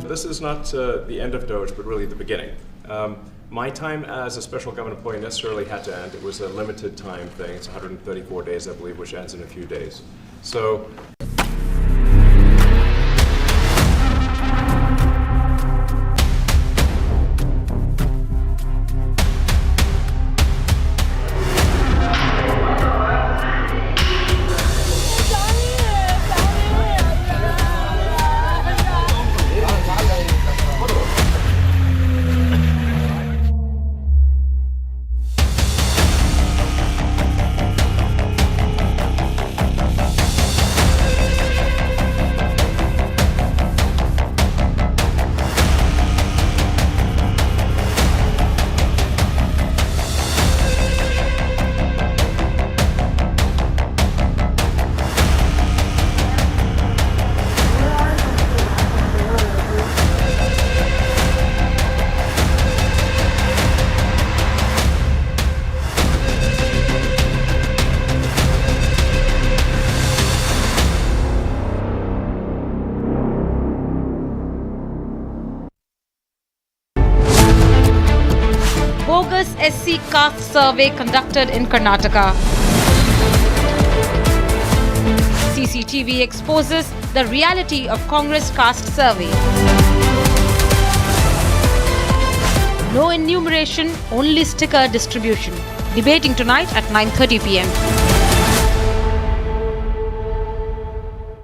This is not the end of Doge, but really the beginning. My time as a special government employee necessarily had to end. It was a limited time thing. It's 134 days, I believe, which ends in a few days. So bogus SC caste survey conducted in Karnataka. CCTV exposes the reality of Congress caste survey. No enumeration, only sticker distribution. Debating tonight at 9:30 p.m.